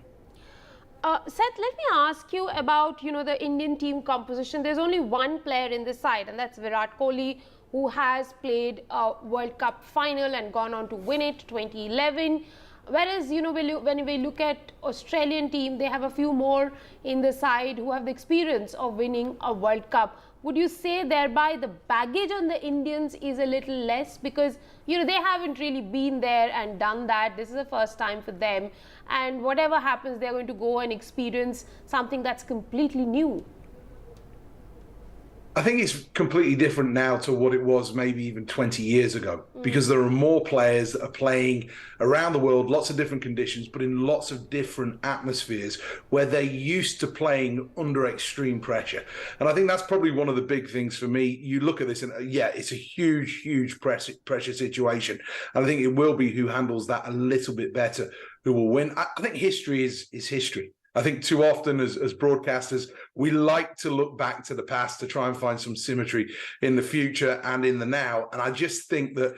Seth, let me ask you about, the Indian team composition. There's only one player in this side, and that's Virat Kohli, who has played a World Cup final and gone on to win it 2011. Whereas, when we look at Australian team, they have a few more in the side who have the experience of winning a World Cup. Would you say thereby the baggage on the Indians is a little less because, they haven't really been there and done that. This is the first time for them. And whatever happens, they're going to go and experience something that's completely new. I think it's completely different now to what it was maybe even 20 years ago, because there are more players that are playing around the world, lots of different conditions, but in lots of different atmospheres where they're used to playing under extreme pressure. And I think that's probably one of the big things for me. You look at this and it's a huge pressure situation. And I think it will be who handles that a little bit better who will win. I think history is history. I think too often as broadcasters, we like to look back to the past to try and find some symmetry in the future and in the now. And I just think that,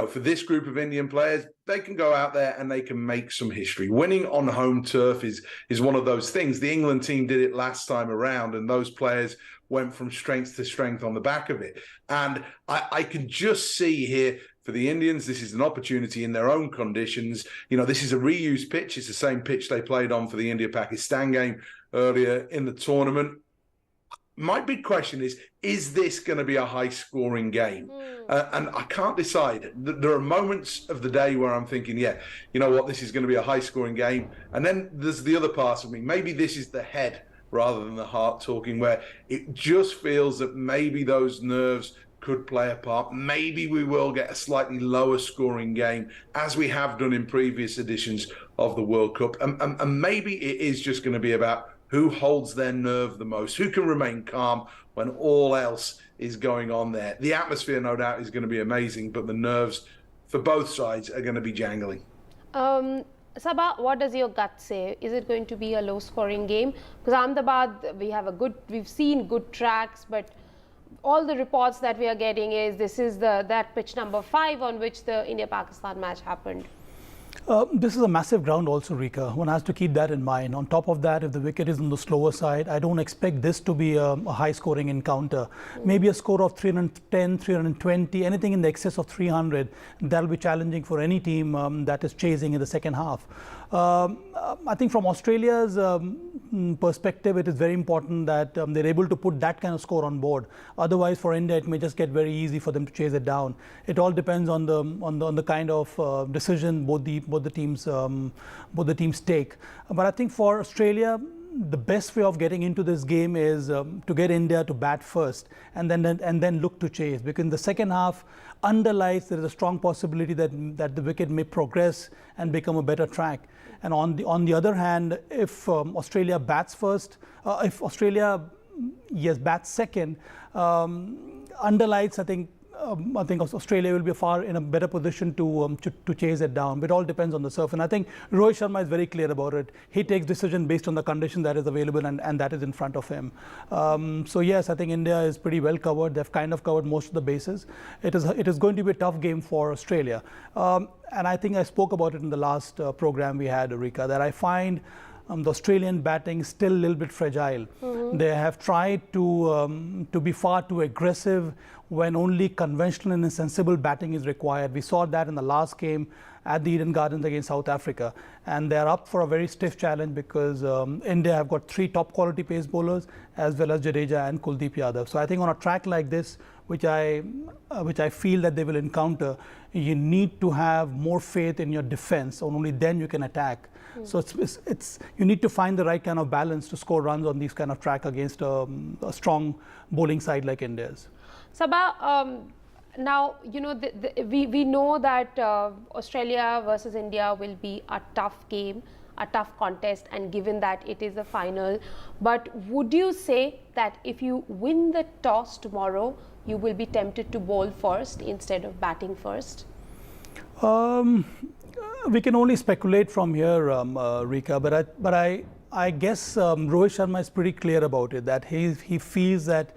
for this group of Indian players, they can go out there and they can make some history. Winning on home turf is one of those things. The England team did it last time around, and those players went from strength to strength on the back of it. And I can just see here, for the Indians, this is an opportunity in their own conditions. This is a reused pitch. It's the same pitch they played on for the India-Pakistan game earlier in the tournament. My big question is this going to be a high-scoring game? And I can't decide. There are moments of the day where I'm thinking, this is going to be a high-scoring game. And then there's the other part of me. Maybe this is the head rather than the heart talking, where it just feels that maybe those nerves could play a part. Maybe we will get a slightly lower scoring game, as we have done in previous editions of the World Cup. And maybe it is just going to be about who holds their nerve the most, who can remain calm when all else is going on there. The atmosphere, no doubt, is going to be amazing, but the nerves for both sides are going to be jangling. Sabah, what does your gut say? Is it going to be a low scoring game? Because Ahmedabad, we've seen good tracks, but all the reports that we are getting is this is that pitch number 5 on which the India-Pakistan match happened. This is a massive ground also, Rika. One has to keep that in mind. On top of that, if the wicket is on the slower side, I don't expect this to be a high-scoring encounter. Maybe a score of 310, 320, anything in the excess of 300, that'll be challenging for any team that is chasing in the second half. I think from Australia's perspective, it is very important that they're able to put that kind of score on board. Otherwise, for India, it may just get very easy for them to chase it down. It all depends on the kind of decision both the teams take. But I think for Australia, the best way of getting into this game is to get India to bat first and then look to chase, because in the second half, under lights, there is a strong possibility that the wicket may progress and become a better track. And on the other hand, if Australia bats first, if Australia bats second, under lights, I think Australia will be in a better position to chase it down. But it all depends on the surf. And I think Rohit Sharma is very clear about it. He takes decision based on the condition that is available and that is in front of him. So yes, I think India is pretty well covered. They've kind of covered most of the bases. It is going to be a tough game for Australia. And I think I spoke about it in the last program we had, Rika, that I find the Australian batting still a little bit fragile. They have tried to be far too aggressive when only conventional and sensible batting is required. We saw that in the last game at the Eden Gardens against South Africa. And they're up for a very stiff challenge because India have got 3 top quality pace bowlers as well as Jadeja and Kuldeep Yadav. So I think on a track like this, which I feel that they will encounter, you need to have more faith in your defense, and only then you can attack. So you need to find the right kind of balance to score runs on these kind of track against a strong bowling side like India's. Sabha, now, you know, we know that Australia versus India will be a tough game, a tough contest, and given that it is a final. But would you say that if you win the toss tomorrow, you will be tempted to bowl first instead of batting first? We can only speculate from here, Rika, but I guess Rohit Sharma is pretty clear about it, that he feels that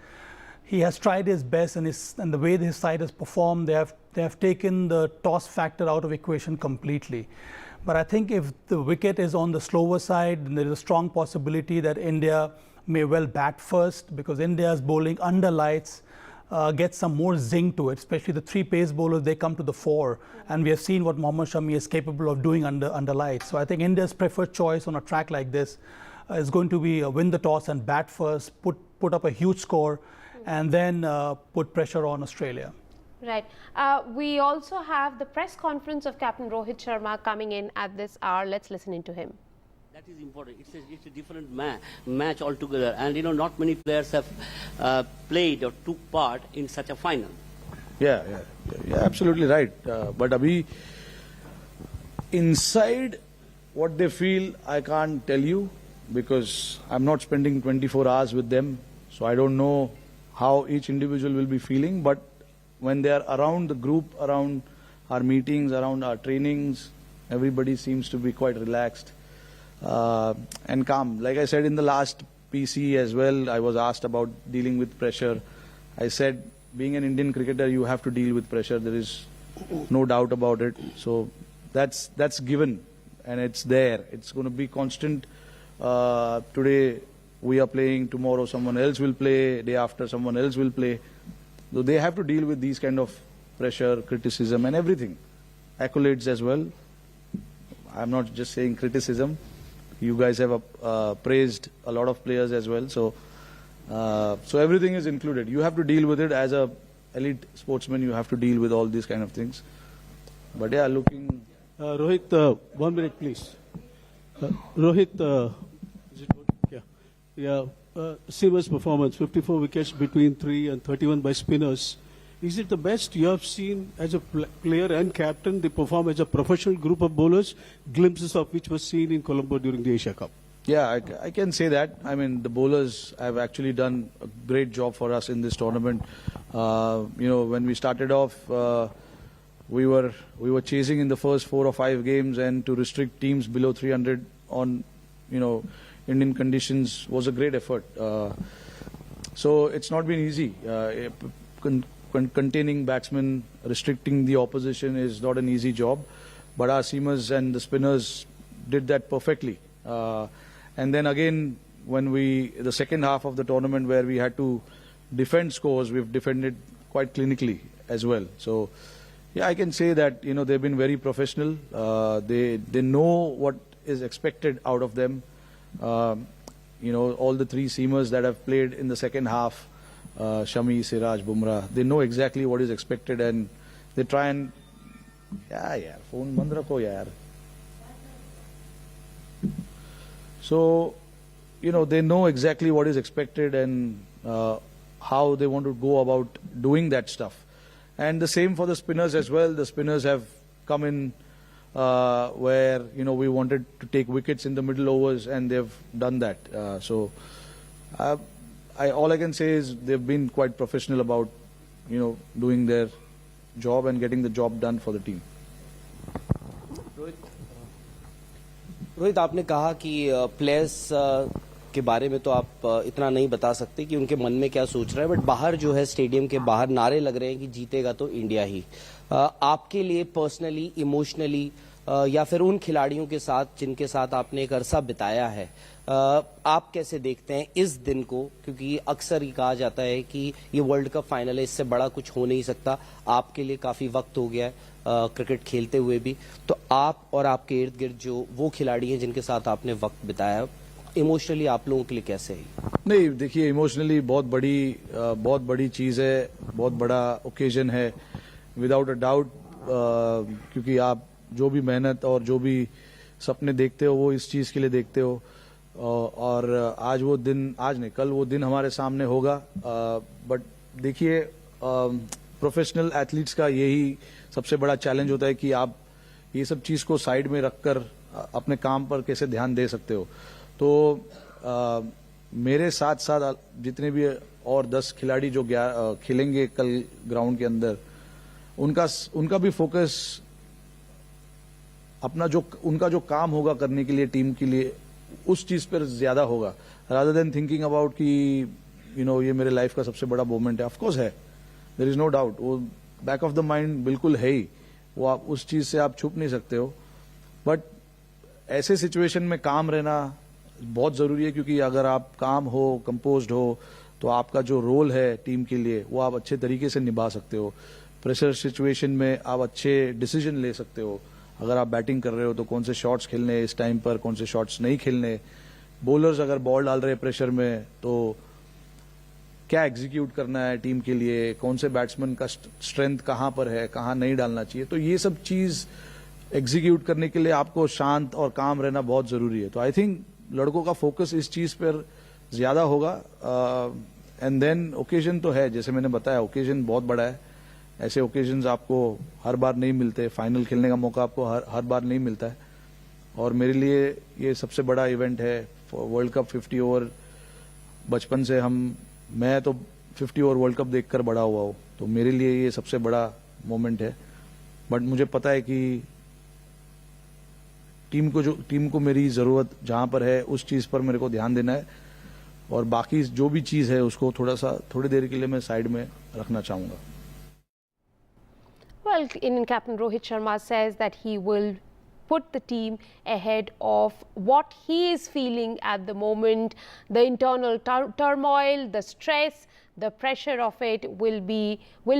he has tried his best, and the way his side has performed, they have taken the toss factor out of equation completely. But I think if the wicket is on the slower side, then there is a strong possibility that India may well bat first, because India's bowling under lights gets some more zing to it, especially the 3 pace bowlers, they come to the fore. And we have seen what Mohammad Shami is capable of doing under lights. So I think India's preferred choice on a track like this is going to be win the toss and bat first, put up a huge score, and then put pressure on Australia. Right. We also have the press conference of Captain Rohit Sharma coming in at this hour. Let's listen into him. That is important. It's a different match altogether, and you know, not many players have played or took part in such a final. Yeah, absolutely right. But Abhi, inside what they feel, I can't tell you, because I'm not spending 24 hours with them, so I don't know how each individual will be feeling. But when they are around the group, around our meetings, around our trainings, everybody seems to be quite relaxed and calm. Like I said in the last PC as well, I was asked about dealing with pressure. I said, being an Indian cricketer, you have to deal with pressure. There is no doubt about it. So that's given, and it's there. It's going to be constant. Today we are playing, tomorrow someone else will play, day after someone else will play. So they have to deal with these kind of pressure, criticism and everything. Accolades as well. I'm not just saying criticism. You guys have praised a lot of players as well. So everything is included. You have to deal with it as a elite sportsman. You have to deal with all these kind of things. But yeah, looking... Rohit, 1 minute please. Rohit, is it good? Yeah. Seamer's performance, 54 wickets between 3 and 31 by spinners. Is it the best you have seen as a player and captain? They perform as a professional group of bowlers, glimpses of which was seen in Colombo during the Asia Cup. Yeah, I can say that. I mean, the bowlers have actually done a great job for us in this tournament. You know, when we started off, we were chasing in the first 4 or 5 games, and to restrict teams below 300 on, you know, Indian conditions was a great effort. So it's not been easy. Containing batsmen, restricting the opposition is not an easy job. But our seamers and the spinners did that perfectly. And then again, when the second half of the tournament where we had to defend scores, we've defended quite clinically as well. So yeah, I can say that, you know, they've been very professional. They know what is expected out of them. You know, all the three seamers that have played in the second half, Shami, Siraj, Bumrah, they know exactly what is expected and they try and... Yeah, phone band rakho yaar. So, you know, they know exactly what is expected and how they want to go about doing that stuff. And the same for the spinners as well. The spinners have come in where, you know, we wanted to take wickets in the middle overs and they've done that. All I can say is they've been quite professional about, you know, doing their job and getting the job done for the team. Rohit, आपने कहा कि players के बारे में तो आप इतना नहीं बता सकते कि उनके मन में क्या सोच रहा है, बट बाहर जो है स्टेडियम के बाहर नारे लग रहे हैं कि जीतेगा तो इंडिया ही। आपके लिए पर्सनली, इमोशनली या फिर उन खिलाड़ियों के साथ जिनके साथ आपने एक अरसा बिताया है, आप कैसे देखते हैं इस दिन को? क्योंकि अक्सर ये कहा जाता है कि ये वर्ल्ड कप फाइनल है, इससे बड़ा कुछ हो नहीं सकता। आपके लिए काफी वक्त हो गया है क्रिकेट खेलते हुए भी, तो आप और आपके इर्द गिर्द जो वो खिलाड़ी हैं जिनके साथ आपने वक्त बिताया, इमोशनली आप लोगों के लिए कैसे है? नहीं, देखिए, इमोशनली बहुत बड़ी चीज़ है, बहुत बड़ा ओकेजन है, विदाउट अ डाउट। क्योंकि आप जो भी मेहनत और जो भी सपने देखते हो वो इस चीज़ के लिए देखते हो, और आज वो दिन, आज नहीं कल वो दिन हमारे सामने होगा। बट देखिए, प्रोफेशनल एथलीट्स का यही सबसे बड़ा चैलेंज होता है कि आप ये सब चीज़ को साइड में रखकर अपने काम पर कैसे ध्यान दे सकते हो। तो मेरे साथ साथ जितने भी और 10 खिलाड़ी जो खेलेंगे कल ग्राउंड के अंदर, उनका भी फोकस अपना उनका जो काम होगा करने के लिए टीम के लिए, उस चीज पर ज्यादा होगा, रादर देन थिंकिंग अबाउट कि यू नो ये मेरे लाइफ का सबसे बड़ा मोमेंट है। ऑफकोर्स है, देयर इज नो डाउट, वो बैक ऑफ द माइंड बिल्कुल है ही, वो आप उस चीज से आप छुप नहीं सकते हो। बट ऐसे सिचुएशन में काम रहना बहुत जरूरी है, क्योंकि अगर आप काम हो, कंपोज्ड हो, तो आपका जो रोल है टीम के लिए वो आप अच्छे तरीके से निभा सकते हो। प्रेशर सिचुएशन में आप अच्छे डिसीजन ले सकते हो। अगर आप बैटिंग कर रहे हो तो कौन से शॉट्स खेलने इस टाइम पर, कौन से शॉट्स नहीं खेलने। बॉलर्स अगर बॉल डाल रहे हैं प्रेशर में तो क्या एग्जीक्यूट करना है टीम के लिए, कौन से बैट्समैन का स्ट्रेंथ कहां पर है, कहां नहीं डालना चाहिए। तो ये सब चीज एग्जीक्यूट करने के लिए आपको शांत और काम रहना बहुत जरूरी है। तो आई थिंक लड़कों का फोकस इस चीज पर ज्यादा होगा। एंड देन ओकेजन तो है, जैसे मैंने बताया, ओकेजन बहुत बड़ा है। ऐसे ओकेजन्स आपको हर बार नहीं मिलते, फाइनल खेलने का मौका आपको हर बार नहीं मिलता है। और मेरे लिए ये सबसे बड़ा इवेंट है, वर्ल्ड कप 50 ओवर। बचपन से मैं तो 50 ओवर वर्ल्ड कप देखकर बड़ा हुआ हूँ, तो मेरे लिए ये सबसे बड़ा मोमेंट है। बट मुझे पता है कि टीम को मेरी जरूरत जहां पर है उस चीज पर मेरे को ध्यान देना है, और बाकी जो भी चीज है उसको थोड़ी देर के लिए मैं साइड में रखना चाहूंगा। Well, Indian captain Rohit Sharma says that he will put the team ahead of what he is feeling at the moment. The internal turmoil, the stress, the pressure of it will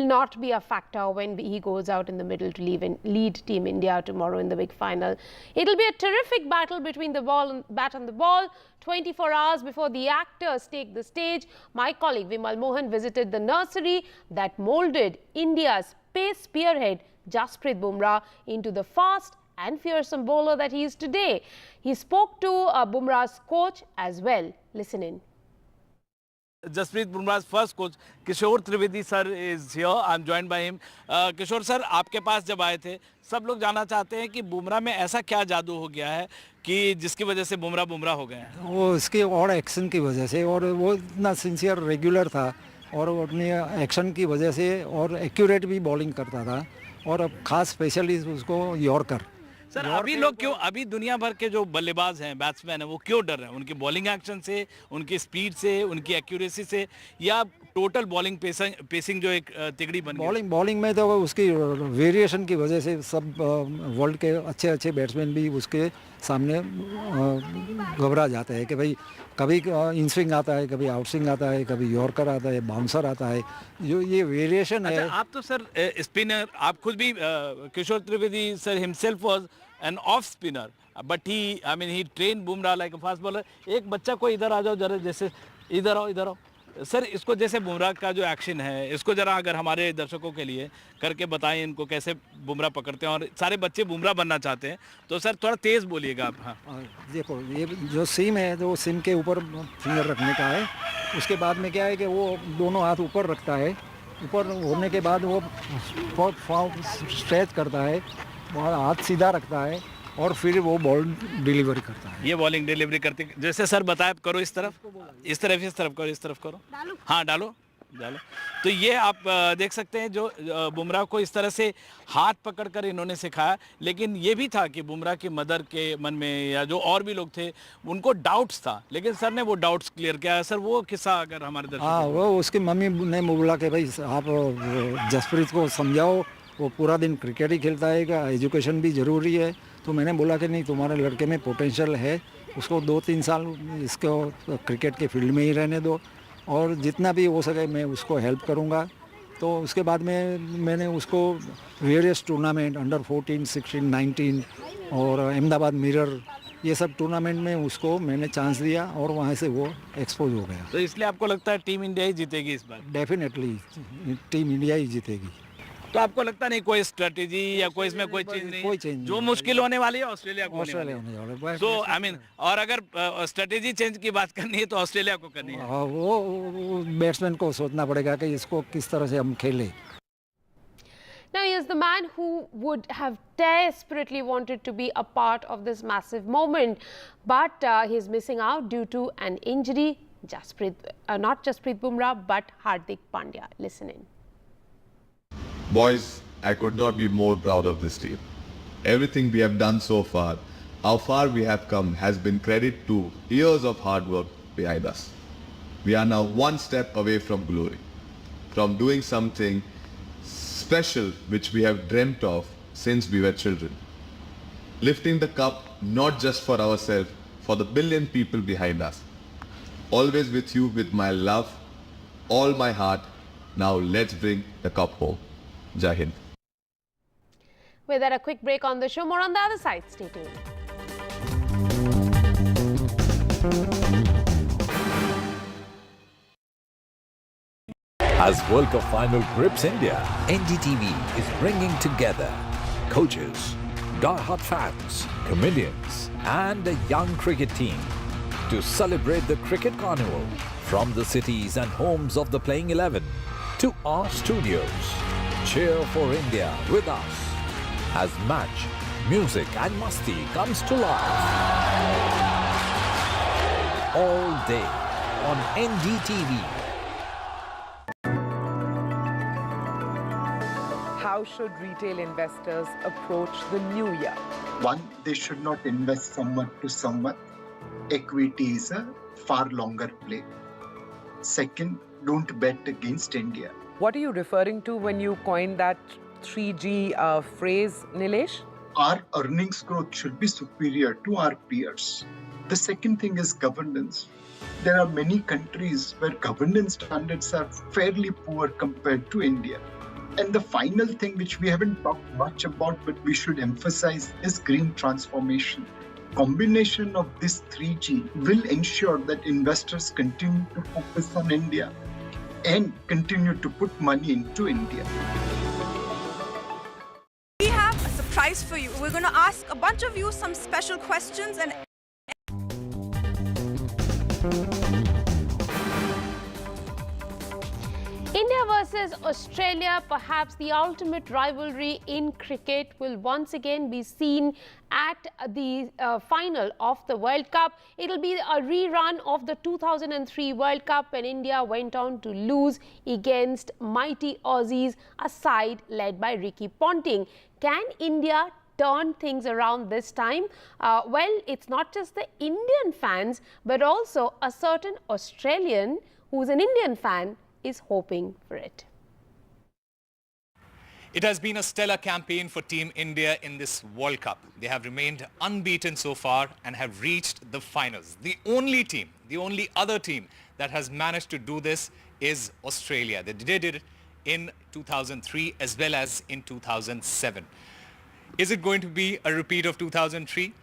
not be a factor when he goes out in the middle to lead Team India tomorrow in the big final. It will be a terrific battle between the bat and the ball. 24 hours before the actors take the stage, my colleague Vimal Mohan visited the nursery that molded India's pace spearhead Jasprit Bumrah into the fast and fearsome bowler that he is today. He spoke to Bumrah's coach as well. Listen in. Jasprit Bumrah's first coach, Kishore Trivedi sir, is here. I'm joined by him. Kishore sir, आपके पास जब आए थे, सब लोग जानना चाहते हैं कि बुमराह में ऐसा क्या जादू हो गया है कि जिसकी वजह से बुमराह हो गए हैं। वो उसके और एक्शन की वजह से, और वो इतना सिंसियर रेगुलर था, और वो अपने एक्शन की वजह से, और एक्यूरेट भी बॉलिंग करता था, और अब खास स्पेशलिस्ट उसको यॉर्कर। सर अभी दुनिया भर के जो बल्लेबाज हैं, बैट्समैन हैं, वो क्यों डर रहे हैं? उनकी बॉलिंग एक्शन से, उनकी स्पीड से, उनकी एक्यूरेसी से, या टोटल बॉलिंग पेसिंग जो एक तिगड़ी बन गई। बॉलिंग में तो उसकी वेरिएशन की वजह से सब वर्ल्ड के अच्छे बैट्समैन भी उसके सामने घबरा जाते हैं कि भाई कभी इन स्विंग आता है, कभी आउट स्विंग आता है, कभी यॉर्कर आता है, बाउंसर आता है, जो ये वेरिएशन है। आप तो सर स्पिनर, आप खुद भी Kishore Trivedi sir himself was an off spinner, but he train Bumrah like a fast bowler. एक बच्चा को इधर आ जाओ जरा, जैसे इधर आओ सर, इसको जैसे बुमराह का जो एक्शन है इसको जरा अगर हमारे दर्शकों के लिए करके बताएं, इनको कैसे बुमराह पकड़ते हैं, और सारे बच्चे बुमराह बनना चाहते हैं, तो सर थोड़ा तेज़ बोलिएगा आप। हाँ देखो, ये जो सीम है तो सीम के ऊपर फिंगर रखने का है। उसके बाद में क्या है कि वो दोनों हाथ ऊपर रखता है, ऊपर होने के बाद वो स्ट्रेच करता है, हाथ सीधा रखता है और फिर वो बॉल डिलीवरी करता है। ये बॉलिंग डिलीवरी करते, जैसे सर बताया करो, इस तरफ करो, इस तरफ करो, हाँ डालो। तो ये आप देख सकते हैं जो बुमराह को इस तरह से हाथ पकड़कर इन्होंने सिखाया, लेकिन ये भी था कि बुमराह की मदर के मन में या जो और भी लोग थे उनको डाउट्स था, लेकिन सर ने वो डाउट्स क्लियर किया। सर वो किस्सा अगर हमारे दर्शकों हाँ, वो उसकी मम्मी ने बोला कि भाई आप जसप्रीत को समझाओ, वो पूरा दिन क्रिकेट ही खेलता है, क्या एजुकेशन भी ज़रूरी है। तो मैंने बोला कि नहीं, तुम्हारे लड़के में पोटेंशियल है, उसको 2-3 साल इसको क्रिकेट के फील्ड में ही रहने दो और जितना भी हो सके मैं उसको हेल्प करूँगा। तो उसके बाद में मैंने उसको वेरियस टूर्नामेंट अंडर 14, 16, 19 और अहमदाबाद मिरर, ये सब टूर्नामेंट में उसको मैंने चांस दिया और वहाँ से वो एक्सपोज हो गया। तो इसलिए आपको लगता है टीम इंडिया ही जीतेगी इस बार? डेफिनेटली टीम इंडिया ही जीतेगी। तो आपको लगता नहीं कोई स्ट्रेटेजी या कोई इसमें कोई चीज नहीं? कोई चेंज जो मुश्किल होने वाली है ऑस्ट्रेलिया को होने वाली है। सो आई मीन, और अगर स्ट्रेटेजी चेंज की बात करनी है तो ऑस्ट्रेलिया को करनी है। वो बैट्समैन को सोचना पड़ेगा कि इसको किस तरह से हम खेलें। Now he is the man who would have desperately wanted to be a part of this massive moment, but he is missing out due to an injury. Not Jasprit Bumrah, but Hardik Pandya. Listen in. Boys, I could not be more proud of this team. Everything we have done so far, how far we have come, has been credit to years of hard work behind us. We are now one step away from glory, from doing something special which we have dreamt of since we were children. Lifting the cup not just for ourselves, for the billion people behind us. Always with you with my love, all my heart. Now let's bring the cup home. Jai Hind. We're at a quick break on the show. More on the other side. Stay tuned. As World Cup final grips India, NDTV is bringing together coaches, die-hard fans, comedians and a young cricket team to celebrate the cricket carnival from the cities and homes of the playing 11 to our studios. Cheer for India with us as match, music and masti comes to life all day on NDTV. How should retail investors approach the new year? One, they should not invest someone to someone. Equity is a far longer play. Second, don't bet against India. What are you referring to when you coined that 3G phrase, Nilesh? Our earnings growth should be superior to our peers. The second thing is governance. There are many countries where governance standards are fairly poor compared to India. And the final thing which we haven't talked much about but we should emphasize is green transformation. Combination of this 3G will ensure that investors continue to focus on India and continue to put money into India. We have a surprise for you. We're going to ask a bunch of you some special questions and India versus Australia, perhaps the ultimate rivalry in cricket, will once again be seen at the final of the World Cup. It'll be a rerun of the 2003 World Cup when India went on to lose against mighty Aussies, a side led by Ricky Ponting. Can India turn things around this time? Well, it's not just the Indian fans, but also a certain Australian who's an Indian fan is hoping for it. It has been a stellar campaign for Team India in this World Cup. They have remained unbeaten so far and have reached the finals. The only other team that has managed to do this is Australia. They did it in 2003 as well as in 2007. Is it going to be a repeat of 2003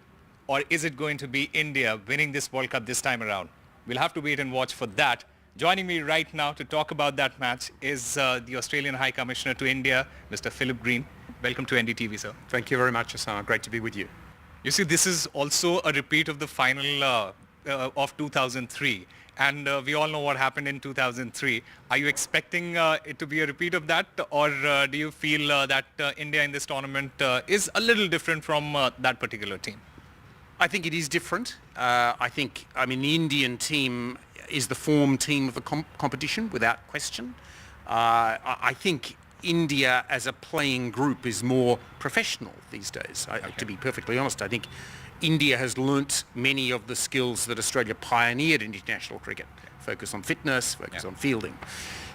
or is it going to be India winning this World Cup this time around? We'll have to wait and watch for that. Joining me right now to talk about that match is the Australian High Commissioner to India, Mr. Philip Green. Welcome to NDTV, sir. Thank you very much, Osama. Great to be with you. You see, this is also a repeat of the final of 2003. And we all know what happened in 2003. Are you expecting it to be a repeat of that? Or do you feel that India in this tournament is a little different from that particular team? I think it is different. I mean, the Indian team is the form team of the competition, without question. I think India as a playing group is more professional these days. To be perfectly honest, I think India has learnt many of the skills that Australia pioneered in international cricket. Focus on fitness, focus on fielding.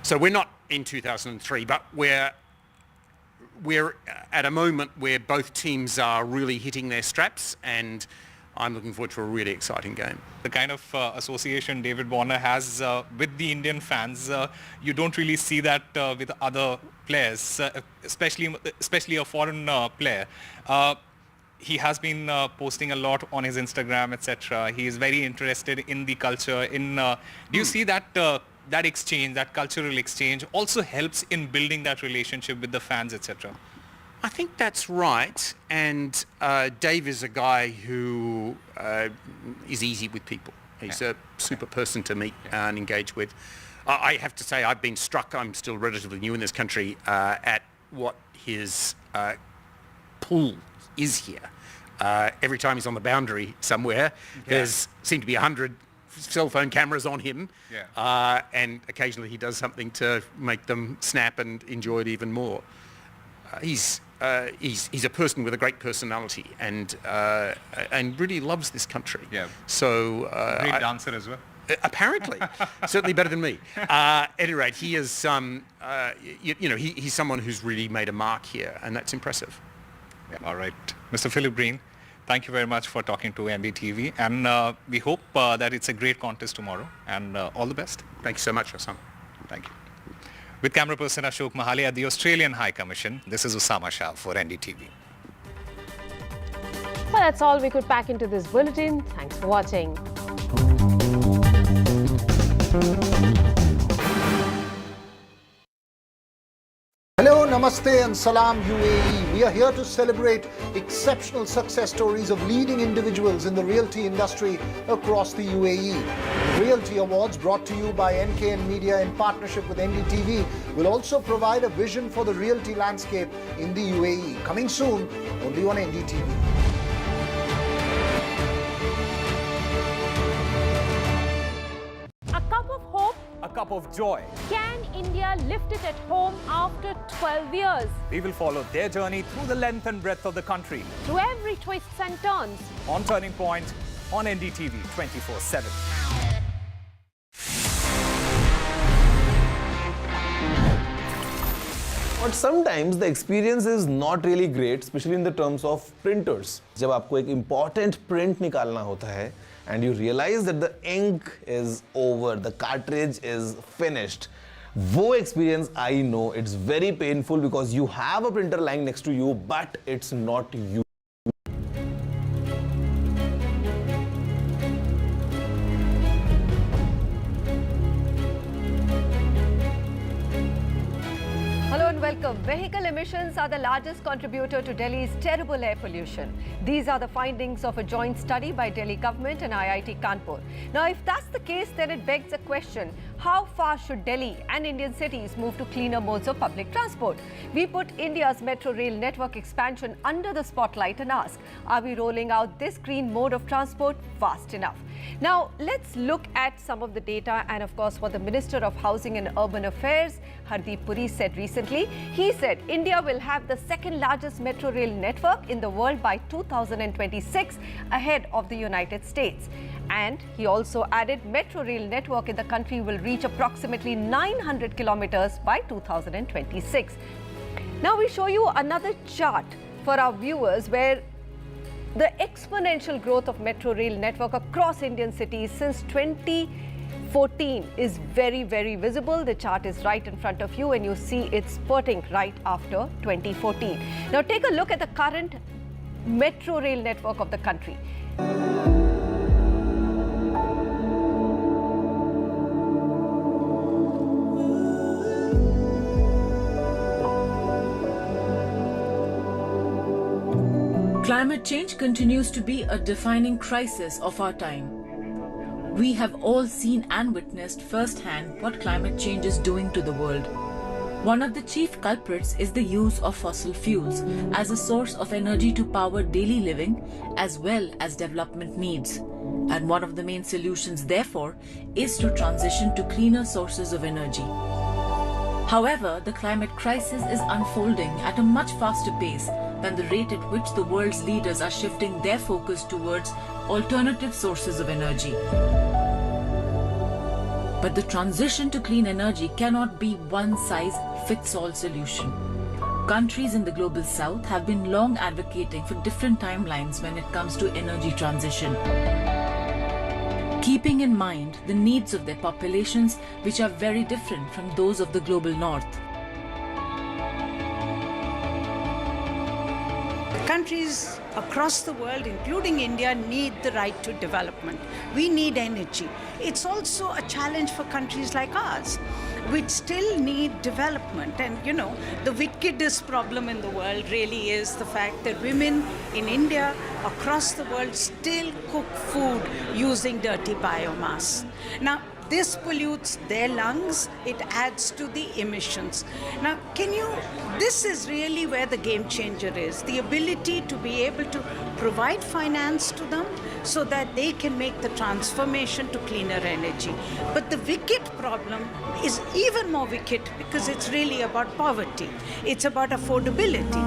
So we're not in 2003, but we're at a moment where both teams are really hitting their straps, and I'm looking forward to a really exciting game. The kind of association David Warner has with the Indian fans, you don't really see that with other players, especially a foreign player. He has been posting a lot on his Instagram, etc. He is very interested in the culture. Do you see that that exchange, that cultural exchange, also helps in building that relationship with the fans, etc.? I think that's right, and Dave is a guy who is easy with people. He's a super person to meet and engage with. I have to say I've been struck, I'm still relatively new in this country, at what his pull is here. Every time he's on the boundary somewhere, there's seem to be 100 cell phone cameras on him, and occasionally he does something to make them snap and enjoy it even more. He's a person with a great personality and really loves this country. Yeah. So great dancer as well. Apparently, certainly better than me. At any rate, he is he's someone who's really made a mark here, and that's impressive. Yeah. All right, Mr. Philip Green, thank you very much for talking to NDTV, and we hope that it's a great contest tomorrow, and all the best. Thank you so much, Osama. Thank you. With camera person Ashok Mahale at the Australian High Commission, this is Osama Shah for NDTV. Well, that's all we could pack into this bulletin. Thanks for watching. Hello, Namaste and Salam UAE. We are here to celebrate exceptional success stories of leading individuals in the realty industry across the UAE. The Realty Awards, brought to you by NKN Media in partnership with NDTV, will also provide a vision for the realty landscape in the UAE. Coming soon, only on NDTV. A cup of hope. A cup of joy. Can India lift it at home after 12 years? We will follow their journey through the length and breadth of the country. Through every twists and turns. On Turning Point, on NDTV 24/7. But sometimes the experience is not really great, especially in the terms of printers. जब आपको एक important print निकालना होता है, and you realize that the ink is over, the cartridge is finished. वो experience, I know, it's very painful because you have a printer lying next to you, but it's not you. Hello and welcome. Vehicle emissions are the largest contributor to Delhi's terrible air pollution. These are the findings of a joint study by Delhi government and IIT Kanpur. Now, if that's the case, then it begs a question. How far should Delhi and Indian cities move to cleaner modes of public transport? We put India's metro rail network expansion under the spotlight and ask, are we rolling out this green mode of transport fast enough? Now, let's look at some of the data and, of course, what the Minister of Housing and Urban Affairs, Hardeep Puri, said recently. He said India will have the second largest metro rail network in the world by 2026, ahead of the United States. And he also added metro rail network in the country will reach reach approximately 900 kilometers by 2026. Now we show you another chart for our viewers where the exponential growth of metro rail network across Indian cities since 2014 is very, very visible. The chart is right in front of you and you see it spurting right after 2014. Now take a look at the current metro rail network of the country. Climate change continues to be a defining crisis of our time. We have all seen and witnessed firsthand what climate change is doing to the world. One of the chief culprits is the use of fossil fuels as a source of energy to power daily living as well as development needs. And one of the main solutions, therefore, is to transition to cleaner sources of energy. However, the climate crisis is unfolding at a much faster pace than the rate at which the world's leaders are shifting their focus towards alternative sources of energy. But the transition to clean energy cannot be one-size-fits-all solution. Countries in the global south have been long advocating for different timelines when it comes to energy transition, keeping in mind the needs of their populations, which are very different from those of the global north. Countries across the world, including India, need the right to development. We need energy. It's also a challenge for countries like ours, which still need development. And you know, the wickedest problem in the world really is the fact that women in India, across the world, still cook food using dirty biomass. Now, this pollutes their lungs, it adds to the emissions. Now, this is really where the game changer is, the ability to be able to provide finance to them so that they can make the transformation to cleaner energy. But the wicked problem is even more wicked because it's really about poverty. It's about affordability.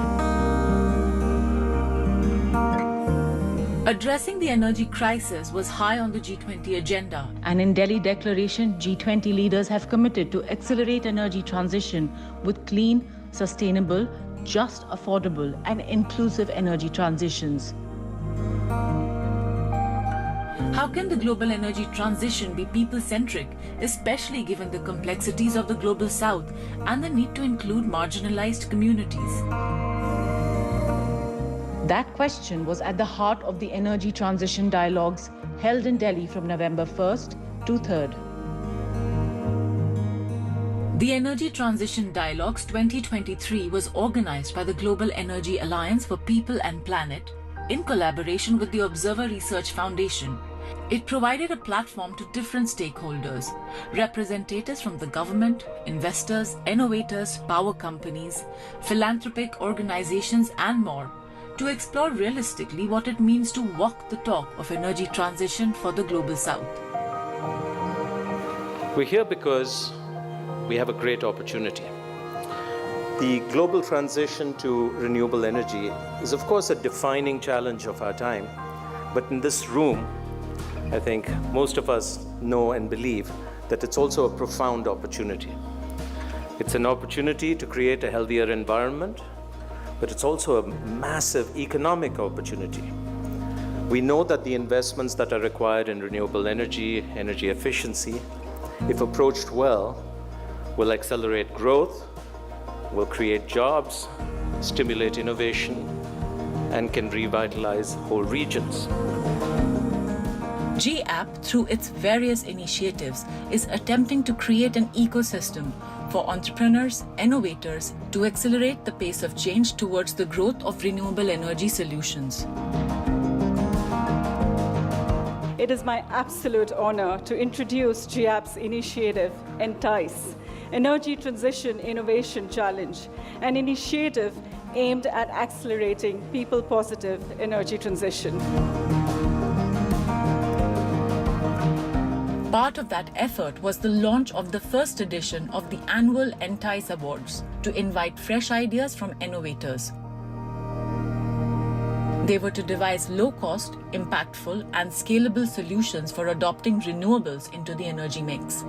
Addressing the energy crisis was high on the G20 agenda. And in Delhi Declaration, G20 leaders have committed to accelerate energy transition with clean, sustainable, just, affordable, and inclusive energy transitions. How can the global energy transition be people-centric, especially given the complexities of the global south and the need to include marginalized communities? That question was at the heart of the energy transition dialogues held in Delhi from November 1st to 3rd. The Energy Transition Dialogues 2023 was organized by the Global Energy Alliance for People and Planet in collaboration with the Observer Research Foundation. It provided a platform to different stakeholders, representatives from the government, investors, innovators, power companies, philanthropic organizations, and more, to explore realistically what it means to walk the talk of energy transition for the global south. We're here because we have a great opportunity. The global transition to renewable energy is, of course, a defining challenge of our time. But in this room, I think most of us know and believe that it's also a profound opportunity. It's an opportunity to create a healthier environment, but it's also a massive economic opportunity. We know that the investments that are required in renewable energy, energy efficiency, if approached well, will accelerate growth, will create jobs, stimulate innovation, and can revitalize whole regions. GAP, through its various initiatives, is attempting to create an ecosystem for entrepreneurs, innovators to accelerate the pace of change towards the growth of renewable energy solutions. It is my absolute honor to introduce GAP's initiative, Entice, Energy Transition Innovation Challenge, an initiative aimed at accelerating people-positive energy transition. Part of that effort was the launch of the first edition of the annual Entice Awards to invite fresh ideas from innovators. They were to devise low-cost, impactful, and scalable solutions for adopting renewables into the energy mix.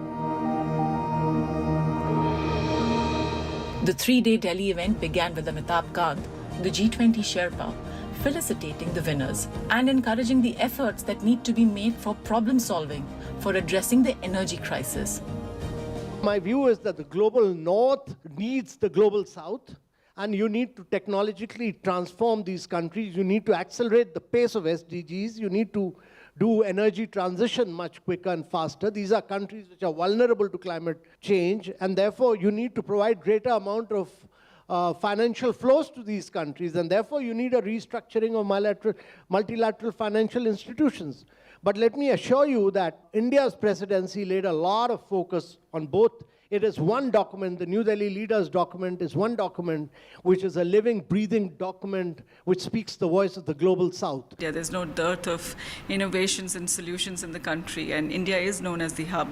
The 3-day Delhi event began with Amitabh Kant, the G20 Sherpa, felicitating the winners and encouraging the efforts that need to be made for problem solving, for addressing the energy crisis. My view is that the global north needs the global south, and you need to technologically transform these countries. You need to accelerate the pace of SDGs. You need to do energy transition much quicker and faster. These are countries which are vulnerable to climate change, and therefore you need to provide greater amount of financial flows to these countries, and therefore you need a restructuring of multilateral financial institutions. But let me assure you that India's presidency laid a lot of focus on both. It is one document, the New Delhi Leaders document is one document which is a living, breathing document which speaks the voice of the global south. Yeah, there's no dearth of innovations and solutions in the country, and India is known as the hub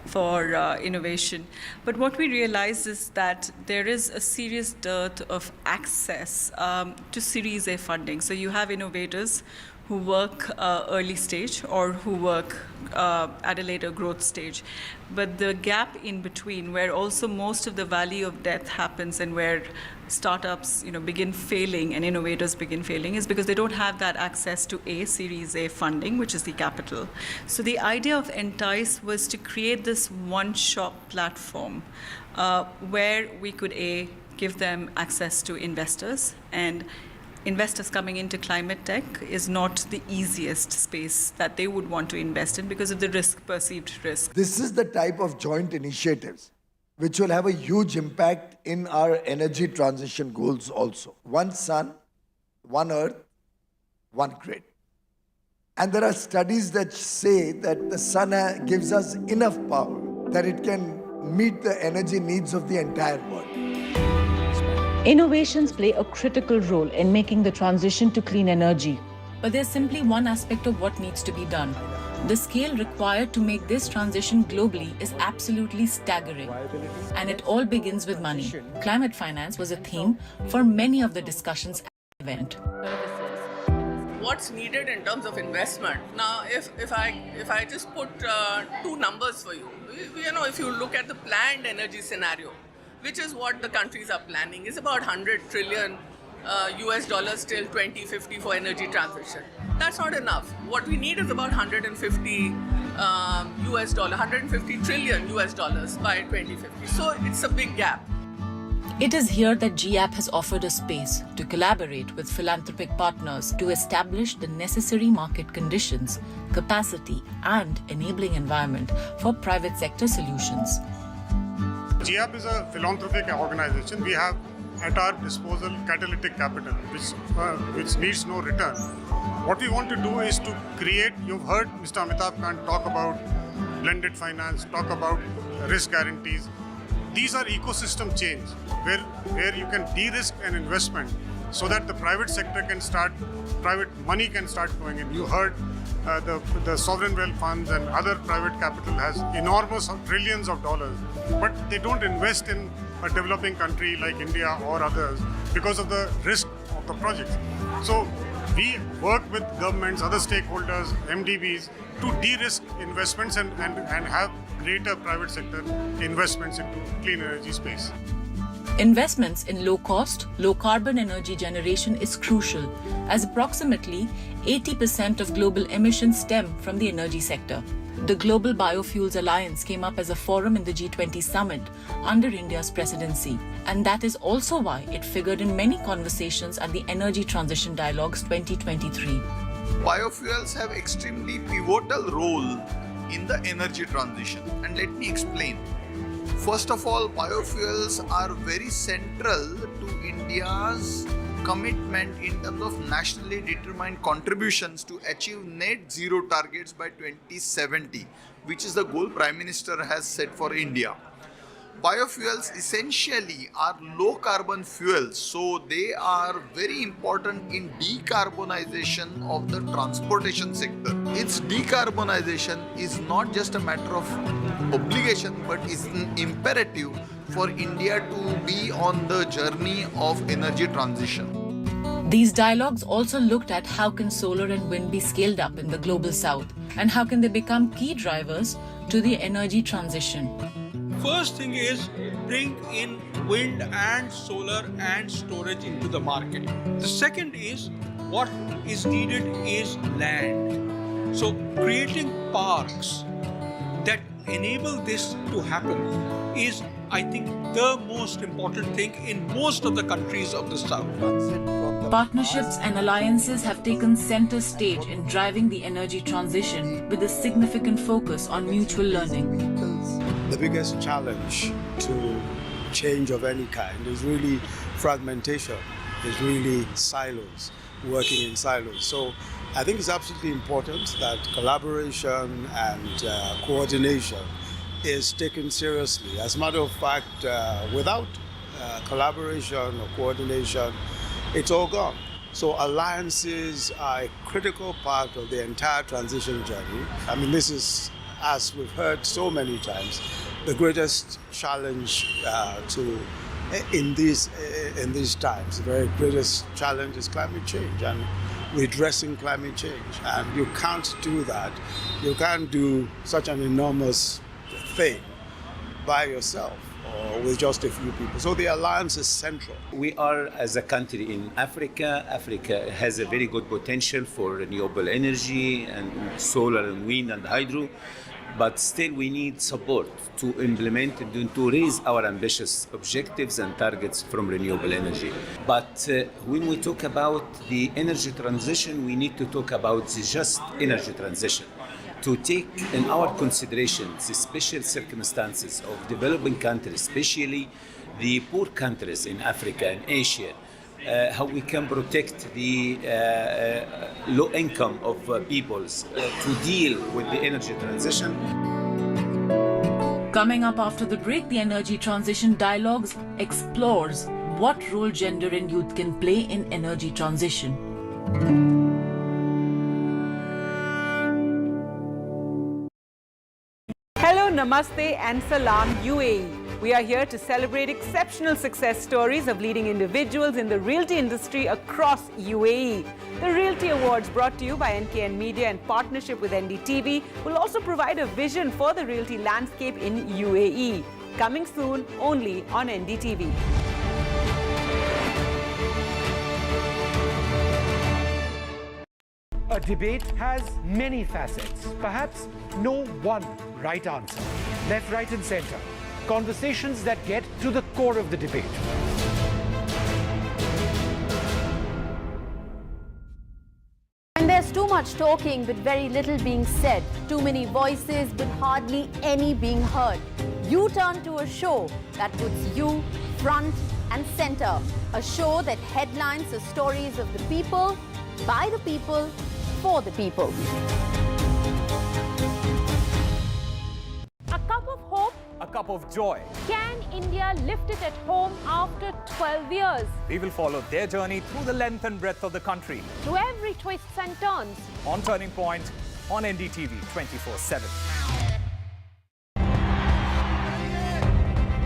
for innovation. But what we realize is that there is a serious dearth of access to Series A funding. So you have innovators who work early stage or who work at a later growth stage. But the gap in between, where also most of the valley of death happens and where startups begin failing and innovators begin failing, is because they don't have that access to Series A funding, which is the capital. So the idea of Entice was to create this one-shop platform where we could give them access to investors, and investors coming into climate tech is not the easiest space that they would want to invest in because of the perceived risk. This is the type of joint initiatives which will have a huge impact in our energy transition goals also. One sun, one earth, one grid. And there are studies that say that the sun gives us enough power that it can meet the energy needs of the entire world. Innovations play a critical role in making the transition to clean energy. But there's simply one aspect of what needs to be done. The scale required to make this transition globally is absolutely staggering. And it all begins with money. Climate finance was a theme for many of the discussions at the event. What's needed in terms of investment? Now, if I just put two numbers for you, if you look at the planned energy scenario, which is what the countries are planning, is about 100 trillion US dollars till 2050 for energy transition. That's not enough. What we need is about 150 trillion US dollars by 2050. So it's a big gap. It is here that GAP has offered a space to collaborate with philanthropic partners to establish the necessary market conditions, capacity, and enabling environment for private sector solutions. GAP is a philanthropic organization. We have at our disposal catalytic capital, which needs no return. What we want to do is to create, you've heard Mr. Amitabh Kant talk about blended finance, talk about risk guarantees. These are ecosystem change where you can de-risk an investment so that the private sector can start, private money can start going in. You heard the sovereign wealth funds and other private capital has enormous trillions of dollars, but they don't invest in a developing country like India or others because of the risk of the project. So we work with governments, other stakeholders, MDBs to de-risk investments and have greater private sector investments into clean energy space. Investments in low-cost, low-carbon energy generation is crucial, as approximately 80% of global emissions stem from the energy sector. The Global Biofuels Alliance came up as a forum in the G20 summit under India's presidency, and that is also why it figured in many conversations at the Energy Transition Dialogues 2023. Biofuels have extremely pivotal role in the energy transition, and let me explain. First of all, biofuels are very central to India's commitment in terms of nationally determined contributions to achieve net zero targets by 2070, which is the goal Prime Minister has set for India. Biofuels essentially are low carbon fuels, so they are very important in decarbonization of the transportation sector. Its decarbonization is not just a matter of obligation, but is an imperative for India to be on the journey of energy transition. These dialogues also looked at how can solar and wind be scaled up in the global south and how can they become key drivers to the energy transition. First thing is bring in wind and solar and storage into the market. The second is what is needed is land. So creating parks that enable this to happen is, I think, the most important thing in most of the countries of the South. Partnerships and alliances have taken center stage in driving the energy transition with a significant focus on mutual learning. The biggest challenge to change of any kind is really fragmentation, is really silos, working in silos. So I think it's absolutely important that collaboration and coordination is taken seriously. As a matter of fact, without collaboration or coordination, it's all gone. So alliances are a critical part of the entire transition journey. I mean, this is, as we've heard so many times, the greatest challenge in these times. The very greatest challenge is climate change and redressing climate change. And you can't do that. You can't do such an enormous thing by yourself or with just a few people. So the alliance is central. We are, as a country in Africa, Africa has a very good potential for renewable energy and solar and wind and hydro, but still we need support to implement and to raise our ambitious objectives and targets from renewable energy. But when we talk about the energy transition, we need to talk about the just energy transition, to take in our considerations the special circumstances of developing countries, especially the poor countries in Africa and Asia, how we can protect the low income of peoples to deal with the energy transition. Coming up after the break, the Energy Transition Dialogues explores what role gender and youth can play in energy transition. Hello, Namaste and Salam UAE. We are here to celebrate exceptional success stories of leading individuals in the realty industry across UAE. The Realty Awards, brought to you by NKN Media in partnership with NDTV, will also provide a vision for the realty landscape in UAE. Coming soon only on NDTV. A debate has many facets, perhaps no one right answer. Left, right and center. Conversations that get to the core of the debate. And there's too much talking but very little being said. Too many voices but hardly any being heard. You turn to a show that puts you front and center. A show that headlines the stories of the people, by the people, for the people. A cup of hope. A cup of joy. Can India lift it at home after 12 years? We will follow their journey through the length and breadth of the country. Through every twists and turns. On Turning Point, on NDTV 24/7.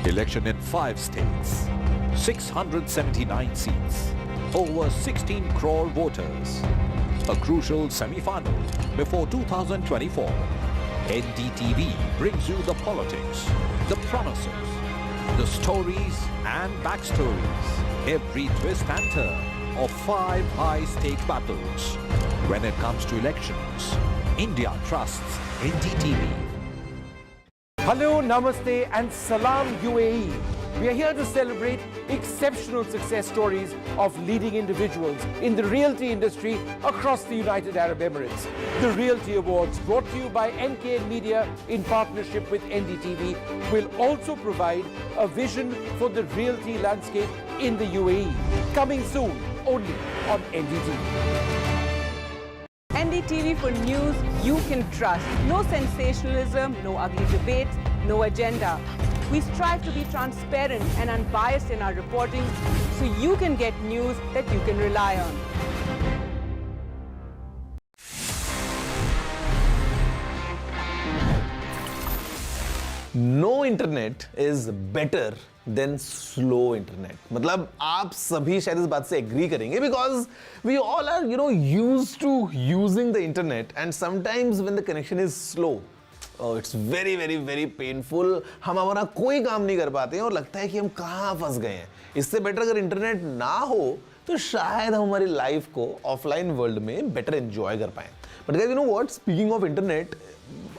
Election in 5 states, 679 seats, over 16 crore voters. A crucial semi-final before 2024. NDTV brings you the politics, the promises, the stories and backstories, every twist and turn of 5 high-stake battles. When it comes to elections, India trusts NDTV. Hello, Namaste and Salam UAE. We are here to celebrate exceptional success stories of leading individuals in the realty industry across the United Arab Emirates. The Realty Awards, brought to you by NKN Media in partnership with NDTV, will also provide a vision for the realty landscape in the UAE. Coming soon, only on NDTV. NDTV for news you can trust. No sensationalism, no ugly debates, no agenda. We strive to be transparent and unbiased in our reporting so you can get news that you can rely on. No internet is better than slow internet. मतलब आप सभी शायद इस बात से agree करेंगे because we all are, used to using the internet, and sometimes when the connection is slow, it's very very very painful. हम हमारा कोई काम नहीं कर पाते हैं और लगता है कि हम कहाँ फंस गए हैं। इससे बेटर अगर इंटरनेट ना हो तो शायद हम हमारी लाइफ को ऑफलाइन वर्ल्ड में बेटर एंजॉय कर पाएं। But guys, you know what, speaking of internet,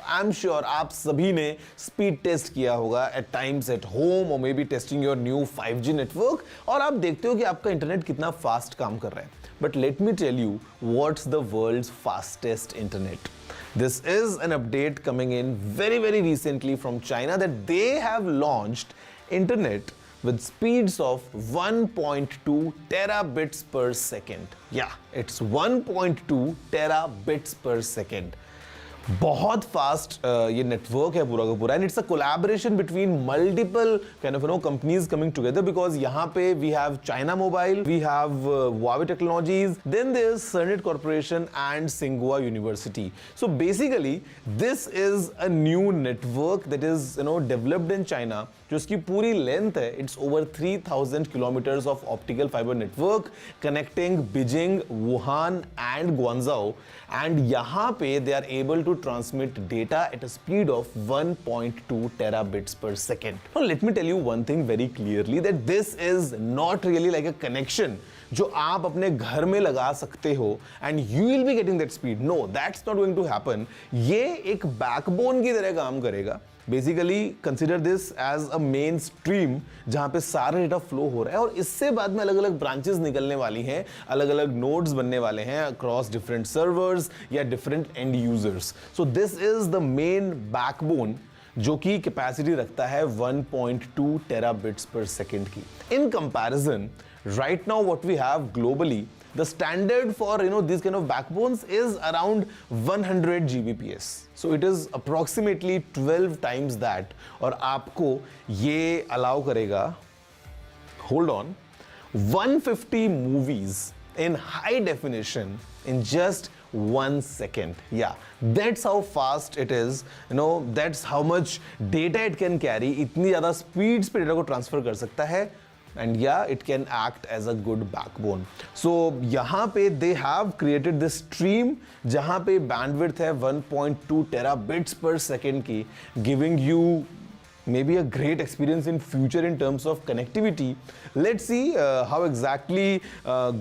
I am sure आप सभी ने स्पीड टेस्ट किया होगा एट टाइम्स एट होम और may be testing your new 5G network, और आप देखते हो कि आपका इंटरनेट कितना फास्ट काम कर रहा है। But let me tell you what's the world's fastest internet. This is an update coming in very very recently from China that they have launched internet with speeds of 1.2 terabits per second. Yeah, it's 1.2 terabits per second. बहुत fast ये network है पूरा का पूरा, and it's a collaboration between multiple kind of companies coming together, because यहाँ पे we have China mobile, we have Huawei technologies, then there is CERNET corporation and सिंगुआ university. So basically this is a new network that is developed in China, जो इसकी पूरी length है it's over 3000 kilometres of optical fibre network connecting Beijing, Wuhan and Guangzhou, and यहाँ पे they are able to transmit data at a speed of 1.2 terabits per second. Now let me tell you one thing very clearly, that this is not really like a connection जो आप अपने घर में लगा सकते हो and you will be getting that speed. No, that's not going to happen. ये एक बैकबोन की तरह काम करेगा. Basically consider this as a main stream जहां पे सारा डेटा फ्लो हो रहा है, और इससे बाद में अलग अलग ब्रांचेस निकलने वाली हैं, अलग अलग नोड्स बनने वाले हैं अक्रॉस डिफरेंट सर्वर्स या different and users. So this is the main backbone जो कि कैपेसिटी रखता है 1.2 टेराबिट्स पर सेकेंड की. In comparison right now what we have globally, the standard for these kind of backbones is around 100 Gbps. So it is approximately 12 times that, और आपको ये allow करेगा, hold on, 150 movies in high definition in just 1 second. Yeah, that's how fast it is. That's how much data it can carry. इतनी ज़्यादा speeds पे data को transfer कर सकता है. And yeah, it can act as a good backbone. So यहाँ पे they have created this stream जहाँ पे bandwidth है 1.2 terabits per second की, giving you maybe a great experience in future in terms of connectivity. Let's see how exactly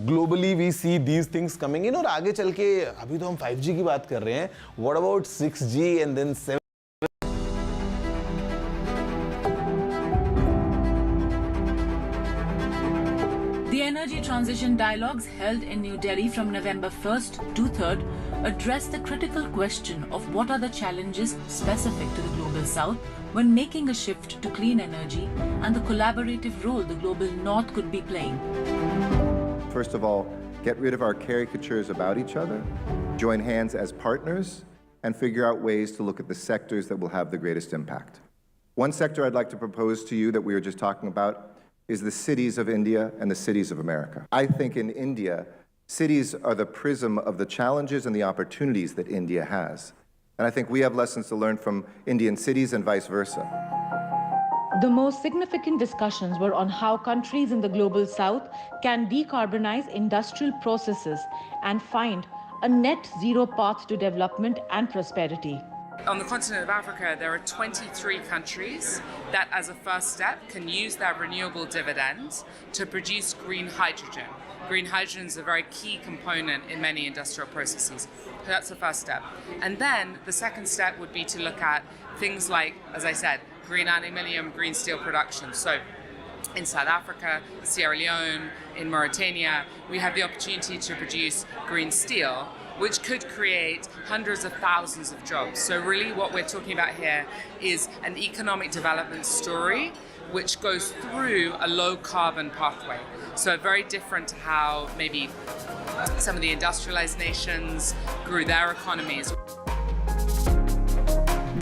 globally we see these things coming in. और आगे चल के अभी तो हम 5G की बात कर रहे हैं. What about 6G and then 7? The Energy Transition Dialogues held in New Delhi from November 1st to 3rd address the critical question of what are the challenges specific to the Global South when making a shift to clean energy and the collaborative role the Global North could be playing. First of all, get rid of our caricatures about each other, join hands as partners, and figure out ways to look at the sectors that will have the greatest impact. One sector I'd like to propose to you that we were just talking about is the cities of India and the cities of America. I think in India, cities are the prism of the challenges and the opportunities that India has. And I think we have lessons to learn from Indian cities and vice versa. The most significant discussions were on how countries in the Global South can decarbonize industrial processes and find a net zero path to development and prosperity. On the continent of Africa, there are 23 countries that, as a first step, can use their renewable dividends to produce green hydrogen. Green hydrogen is a very key component in many industrial processes. So that's the first step. And then the second step would be to look at things like, as I said, green aluminium, green steel production. So in South Africa, Sierra Leone, in Mauritania, we have the opportunity to produce green steel, which could create hundreds of thousands of jobs. So really what we're talking about here is an economic development story which goes through a low carbon pathway. So very different to how maybe some of the industrialized nations grew their economies.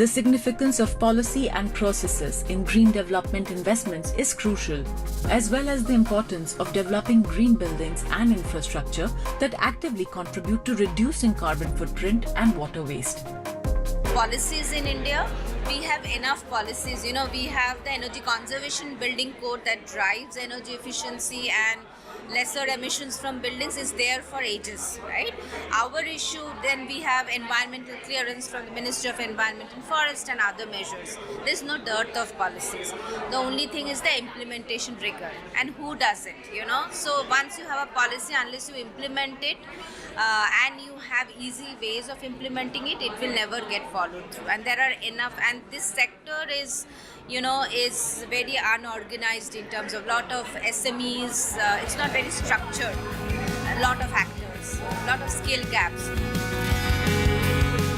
The significance of policy and processes in green development investments is crucial, as well as the importance of developing green buildings and infrastructure that actively contribute to reducing carbon footprint and water waste. Policies in India, we have enough policies. We have the Energy Conservation Building Code that drives energy efficiency and lesser emissions from buildings is there for ages, right? Our issue, then we have environmental clearance from the Ministry of Environment and Forest and other measures. There's no dearth of policies. The only thing is the implementation rigor. And who does it, you know? So once you have a policy, unless you implement it, and you have easy ways of implementing it, it will never get followed through. And there are enough, and this sector is, you know, is very unorganized in terms of lot of SMEs. It's not very structured. A lot of actors, a lot of skill gaps.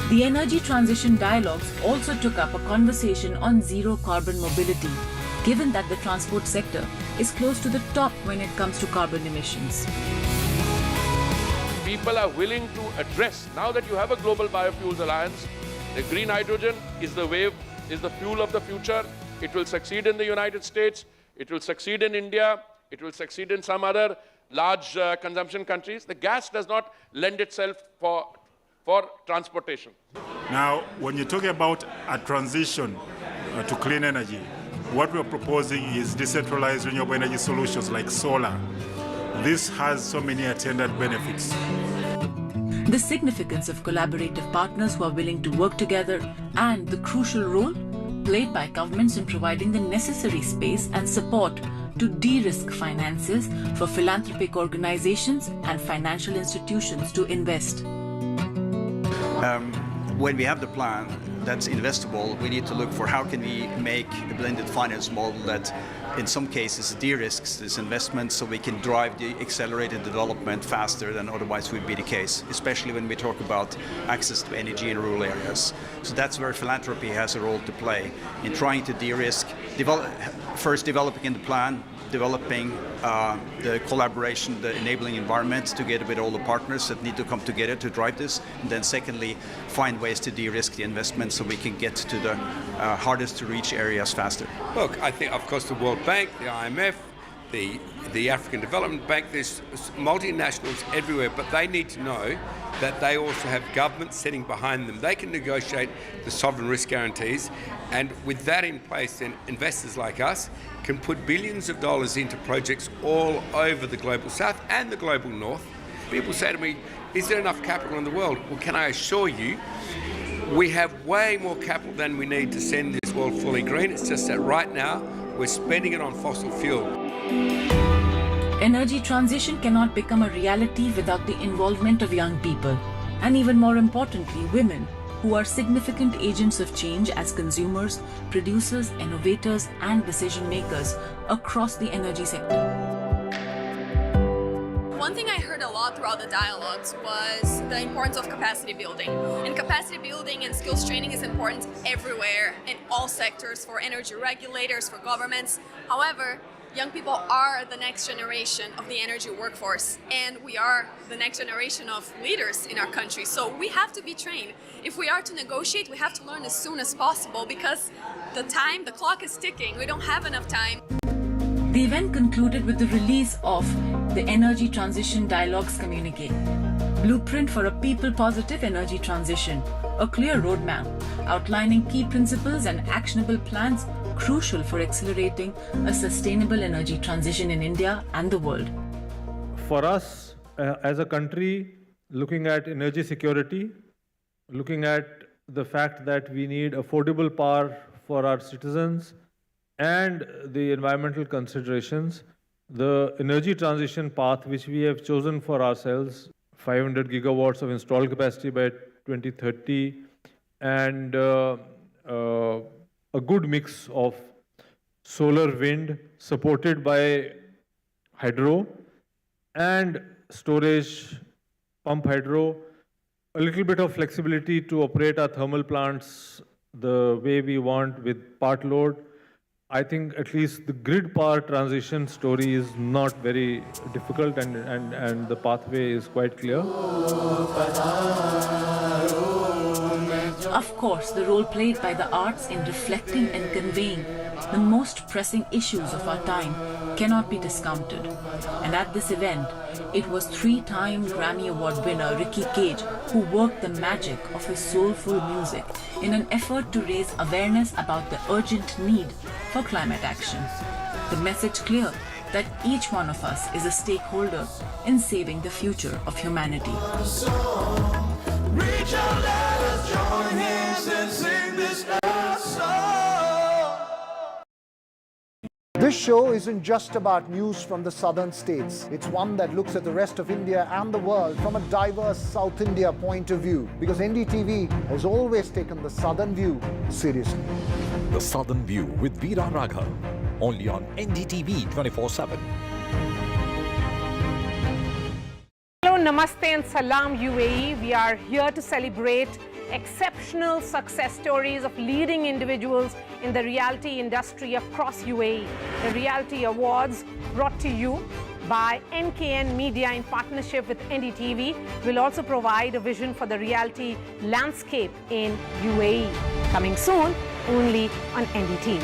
The Energy Transition Dialogues also took up a conversation on zero carbon mobility, given that the transport sector is close to the top when it comes to carbon emissions. People are willing to address, now that you have a global biofuels alliance, the green hydrogen is the wave, is the fuel of the future. It will succeed in the United States, it will succeed in India, it will succeed in some other large consumption countries. The gas does not lend itself for transportation. Now, when you talk about a transition to clean energy, what we're proposing is decentralized renewable energy solutions like solar. This has so many attendant benefits. The significance of collaborative partners who are willing to work together and the crucial role played by governments in providing the necessary space and support to de-risk finances for philanthropic organizations and financial institutions to invest. When we have the plan that's investable, we need to look for how can we make a blended finance model that in some cases de-risks this investment so we can drive the accelerated development faster than otherwise would be the case, especially when we talk about access to energy in rural areas. So that's where philanthropy has a role to play in trying to de-risk, first developing the plan, developing the collaboration, the enabling environment together with all the partners that need to come together to drive this. And then secondly, find ways to de-risk the investment so we can get to the hardest to reach areas faster. Look, I think, of course, the World Bank, the IMF, the African Development Bank, there's multinationals everywhere, but they need to know that they also have governments sitting behind them. They can negotiate the sovereign risk guarantees, and with that in place, then investors like us can put billions of dollars into projects all over the global south and the global north. People say to me, is there enough capital in the world? Well, can I assure you, we have way more capital than we need to send this world fully green. It's just that right now, we're spending it on fossil fuel. Energy transition cannot become a reality without the involvement of young people, and even more importantly, women, who are significant agents of change as consumers, producers, innovators, and decision makers across the energy sector. One thing I heard a lot throughout the dialogues was the importance of capacity building. And capacity building and skills training is important everywhere, in all sectors, for energy regulators, for governments. However, young people are the next generation of the energy workforce, and we are the next generation of leaders in our country. So we have to be trained. If we are to negotiate, we have to learn as soon as possible because the clock is ticking. We don't have enough time. The event concluded with the release of the Energy Transition Dialogues Communique, Blueprint for a People-Positive Energy Transition, a clear roadmap outlining key principles and actionable plans crucial for accelerating a sustainable energy transition in India and the world. For us, as a country, looking at energy security, looking at the fact that we need affordable power for our citizens, and the environmental considerations, the energy transition path which we have chosen for ourselves, 500 gigawatts of installed capacity by 2030, and a good mix of solar, wind, supported by hydro, and storage, pump hydro, a little bit of flexibility to operate our thermal plants the way we want with part load. I think at least the grid power transition story is not very difficult, and the pathway is quite clear. Of course, the role played by the arts in reflecting and conveying the most pressing issues of our time cannot be discounted. And at this event, it was 3-time Grammy Award winner Ricky Cage who worked the magic of his soulful music in an effort to raise awareness about the urgent need for climate action. The message clear: that each one of us is a stakeholder in saving the future of humanity. Reach out, let us join hands and sing this love song. This show isn't just about news from the southern states. It's one that looks at the rest of India and the world from a diverse South India point of view, because NDTV has always taken the southern view seriously. The Southern View with Veera Raghav, only on NDTV 24/7. Hello, Namaste and Salam UAE. We are here to celebrate exceptional success stories of leading individuals in the reality industry across UAE. The Reality Awards, brought to you by NKN Media in partnership with NDTV, will also provide a vision for the reality landscape in UAE. Coming soon, only on NDTV.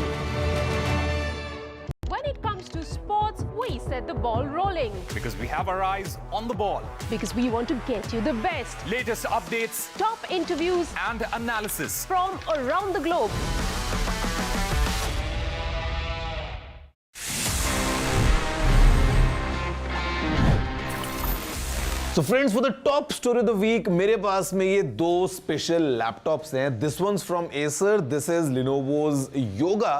When it comes to sports, we set the ball rolling. Because we have our eyes on the ball. Because we want to get you the best. Latest updates, Top interviews and analysis from around the globe. So friends, for the top story of the week, मेरे पास में ये दो special laptops हैं. This one's from Acer, this is Lenovo's Yoga,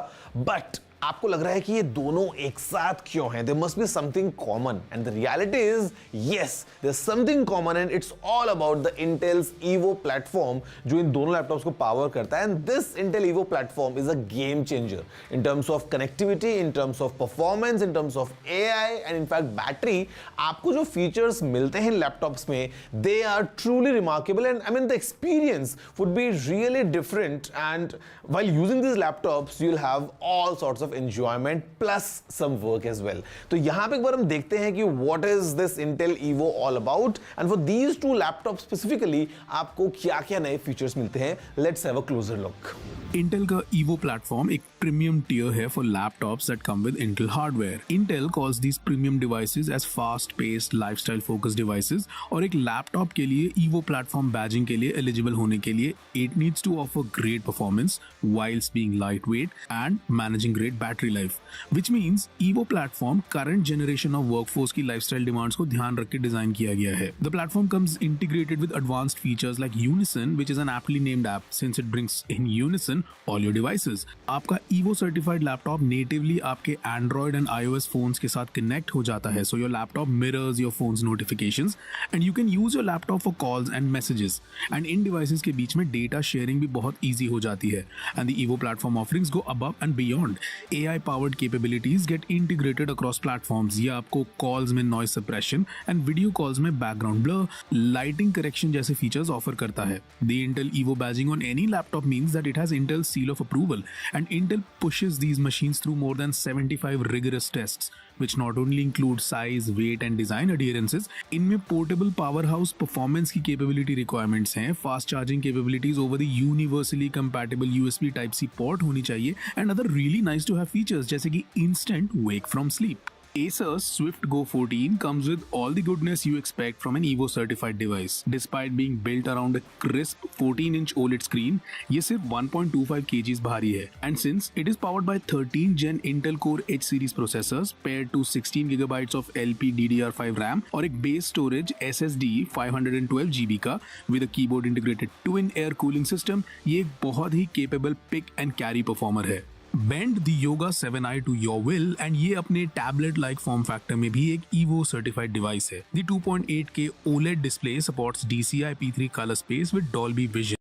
but आपको लग रहा है कि ये दोनों एक साथ क्यों हैं? There must be something common, and the reality is, yes, there's something common, and it's all about the Intel's Evo platform, जो इन दोनों लैपटॉप्स को पावर करता है. And this Intel Evo platform is a game changer in terms of connectivity, in terms of performance, in terms of AI, and in fact battery. आपको जो features मिलते हैं laptops में, they are truly remarkable, and I mean the experience would be really different. And while using these laptops, you'll have all sorts of enjoyment plus some work as well. तो यहाँ पे एक बार हम देखते हैं कि what is this Intel Evo all about, and for these two laptops specifically आपको क्या-क्या नए features मिलते हैं. Let's have a closer look. Intel का Evo platform एक premium tier है for laptops that come with Intel hardware. Intel calls these premium devices as fast-paced, lifestyle-focused devices, और एक laptop के लिए Evo platform badging के लिए eligible होने के लिए it needs to offer great performance whilst being lightweight and managing great battery life, which means Evo platform current generation of workforce की lifestyle demands को ध्यान रख के डिजाइन किया गया है. The platform comes integrated with advanced features like Unison, which is an aptly named app since it brings in unison all your devices. आपका Evo certified laptop natively आपके Android and iOS phones के साथ connect हो जाता है, so your laptop mirrors your phone's notifications and you can use your laptop for calls and messages. And in devices के बीच में data sharing भी बहुत easy हो जाती है. And the Evo platform offerings go above and beyond. AI-powered capabilities get integrated across platforms. ये आपको calls में noise suppression and video calls में background blur, lighting correction जैसे features offer करता है. The Intel Evo badging on any laptop means that it has Intel's seal of approval, and Intel pushes these machines through more than 75 rigorous tests, which not only include size, weight and design adherences. इनमें portable powerhouse performance की capability requirements हैं, fast charging capabilities over the universally compatible USB Type-C port होनी चाहिए, and other really nice to have features जैसे कि instant wake from sleep. Acer's Swift Go 14 comes with all the goodness you expect from an Evo certified device. Despite being built around a crisp 14-inch OLED screen, ये सिर्फ 1.25 kgs भारी है. And since it is powered by 13 Gen Intel Core H series processors paired to 16 GB of LPDDR5 RAM और एक base storage SSD 512 GB का with a keyboard integrated twin air cooling system, ये एक बहुत ही capable pick and carry performer है. Bend the Yoga 7i to your will and ये अपने tablet-like form factor में भी एक Evo certified device है. The 2.8K OLED display supports DCI P3 color space with Dolby Vision.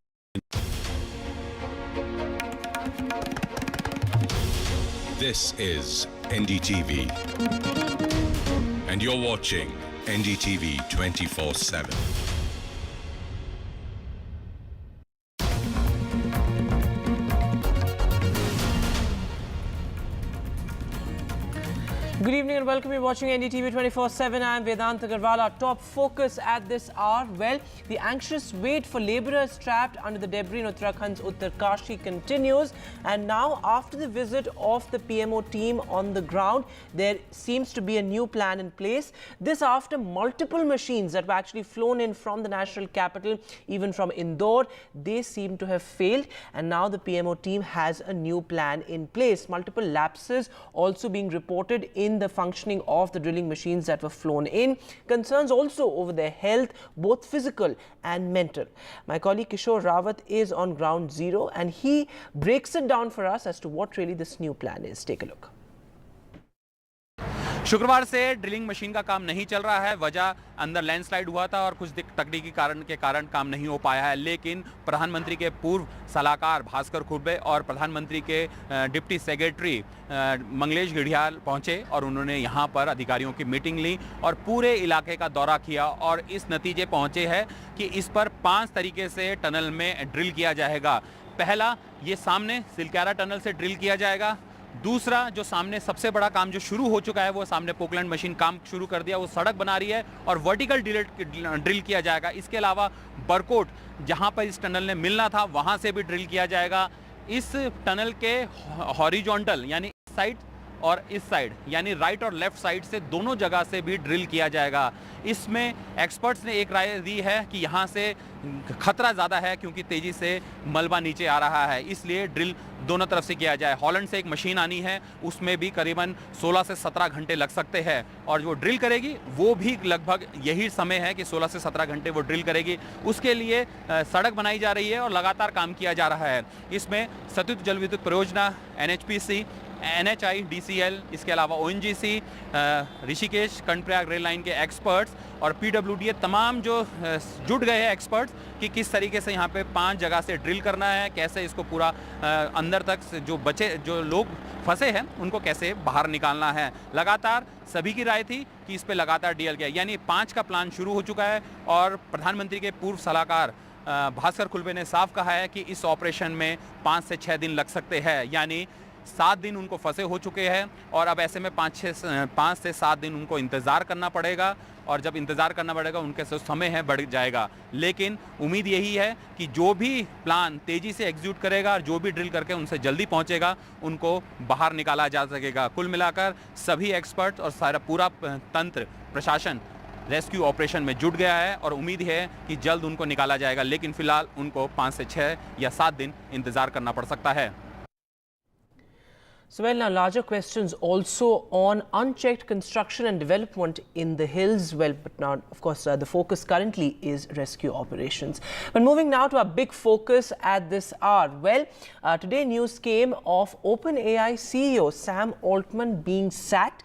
This is NDTV, and you're watching NDTV 24/7. Good evening and welcome. You're watching NDTV 24/7. I'm Vedant Agarwal. Our top focus at this hour, well, the anxious wait for labourers trapped under the debris in Uttarakhand's Uttarkashi continues. And now, after the visit of the PMO team on the ground, there seems to be a new plan in place. This after multiple machines that were actually flown in from the national capital, even from Indore, they seem to have failed. And now the PMO team has a new plan in place. Multiple lapses also being reported in in the functioning of the drilling machines that were flown in. Concerns also over their health, both physical and mental. My colleague Kishore Rawat is on ground zero and he breaks it down for us as to what really this new plan is. Take a look. शुक्रवार से drilling machine का काम नहीं चल रहा है। वजह अंदर लैंडस्लाइड हुआ था और कुछ तकनीकी कारण के कारण काम नहीं हो पाया है। लेकिन प्रधानमंत्री के पूर्व सलाहकार भास्कर खुर्बे और प्रधानमंत्री के डिप्टी सेक्रेटरी मंगलेश घड़ियाल पहुंचे और उन्होंने यहां पर अधिकारियों की मीटिंग ली और पूरे इलाके का दौरा किया और इस नतीजे पहुंचे हैं कि इस पर 5 तरीके से टनल में ड्रिल किया जाएगा। पहला, ये सामने सिलक्यारा टनल से ड्रिल किया जाएगा। दूसरा, जो सामने सबसे बड़ा काम जो शुरू हो चुका है, वो सामने पोकलैंड मशीन काम शुरू कर दिया, वो सड़क बना रही है और वर्टिकल ड्रिल किया जाएगा। इसके अलावा बरकोट, जहां पर इस टनल ने मिलना था, वहां से भी ड्रिल किया जाएगा। इस टनल के हॉरिजॉन्टल यानी इस साइड और इस साइड यानी राइट और लेफ्ट साइड से दोनों जगह से भी ड्रिल किया जाएगा। इसमें एक्सपर्ट्स ने एक राय दी है कि यहाँ से खतरा ज़्यादा है क्योंकि तेज़ी से मलबा नीचे आ रहा है, इसलिए ड्रिल दोनों तरफ से किया जाए। हॉलैंड से एक मशीन आनी है, उसमें भी करीबन 16 से 17 घंटे लग सकते हैं और जो ड्रिल करेगी वो भी लगभग यही समय है कि 16 से 17 घंटे वो ड्रिल करेगी। उसके लिए सड़क बनाई जा रही है और लगातार काम किया जा रहा है। इसमें सतत जल विद्युत परियोजना, NHPC, NHI, DCL, इसके अलावा ONGC, Rishikesh Karnaprayag rail line के एक्सपर्ट्स और PWD तमाम जो जुट गए हैं एक्सपर्ट्स कि किस तरीके से यहाँ पे 5 जगह से ड्रिल करना है, कैसे इसको पूरा अंदर तक जो लोग फंसे हैं उनको कैसे बाहर निकालना है। लगातार सभी की राय थी कि इस पे लगातार डील किया, यानी 5 का प्लान शुरू हो चुका है और प्रधानमंत्री के पूर्व सलाहकार भास्कर खुल्बे ने साफ कहा है कि इस ऑपरेशन में 5 से 6 दिन लग सकते हैं, यानी 7 दिन उनको फंसे हो चुके हैं और अब ऐसे में 5 से 7 दिन उनको इंतज़ार करना पड़ेगा और जब इंतज़ार करना पड़ेगा उनके समय है बढ़ जाएगा। लेकिन उम्मीद यही है कि जो भी प्लान तेज़ी से एग्जीक्यूट करेगा और जो भी ड्रिल करके उनसे जल्दी पहुंचेगा उनको बाहर निकाला जा सकेगा। कुल मिलाकर सभी एक्सपर्ट और सारा पूरा तंत्र प्रशासन रेस्क्यू ऑपरेशन में जुट गया है और उम्मीद है कि जल्द उनको निकाला जाएगा, लेकिन फिलहाल उनको 5 से 6 या 7 दिन इंतज़ार करना पड़ सकता है। So, well, now larger questions also on unchecked construction and development in the hills. Well, but now, of course, the focus currently is rescue operations. But moving now to our big focus at this hour. Well, today news came of OpenAI CEO Sam Altman being sacked.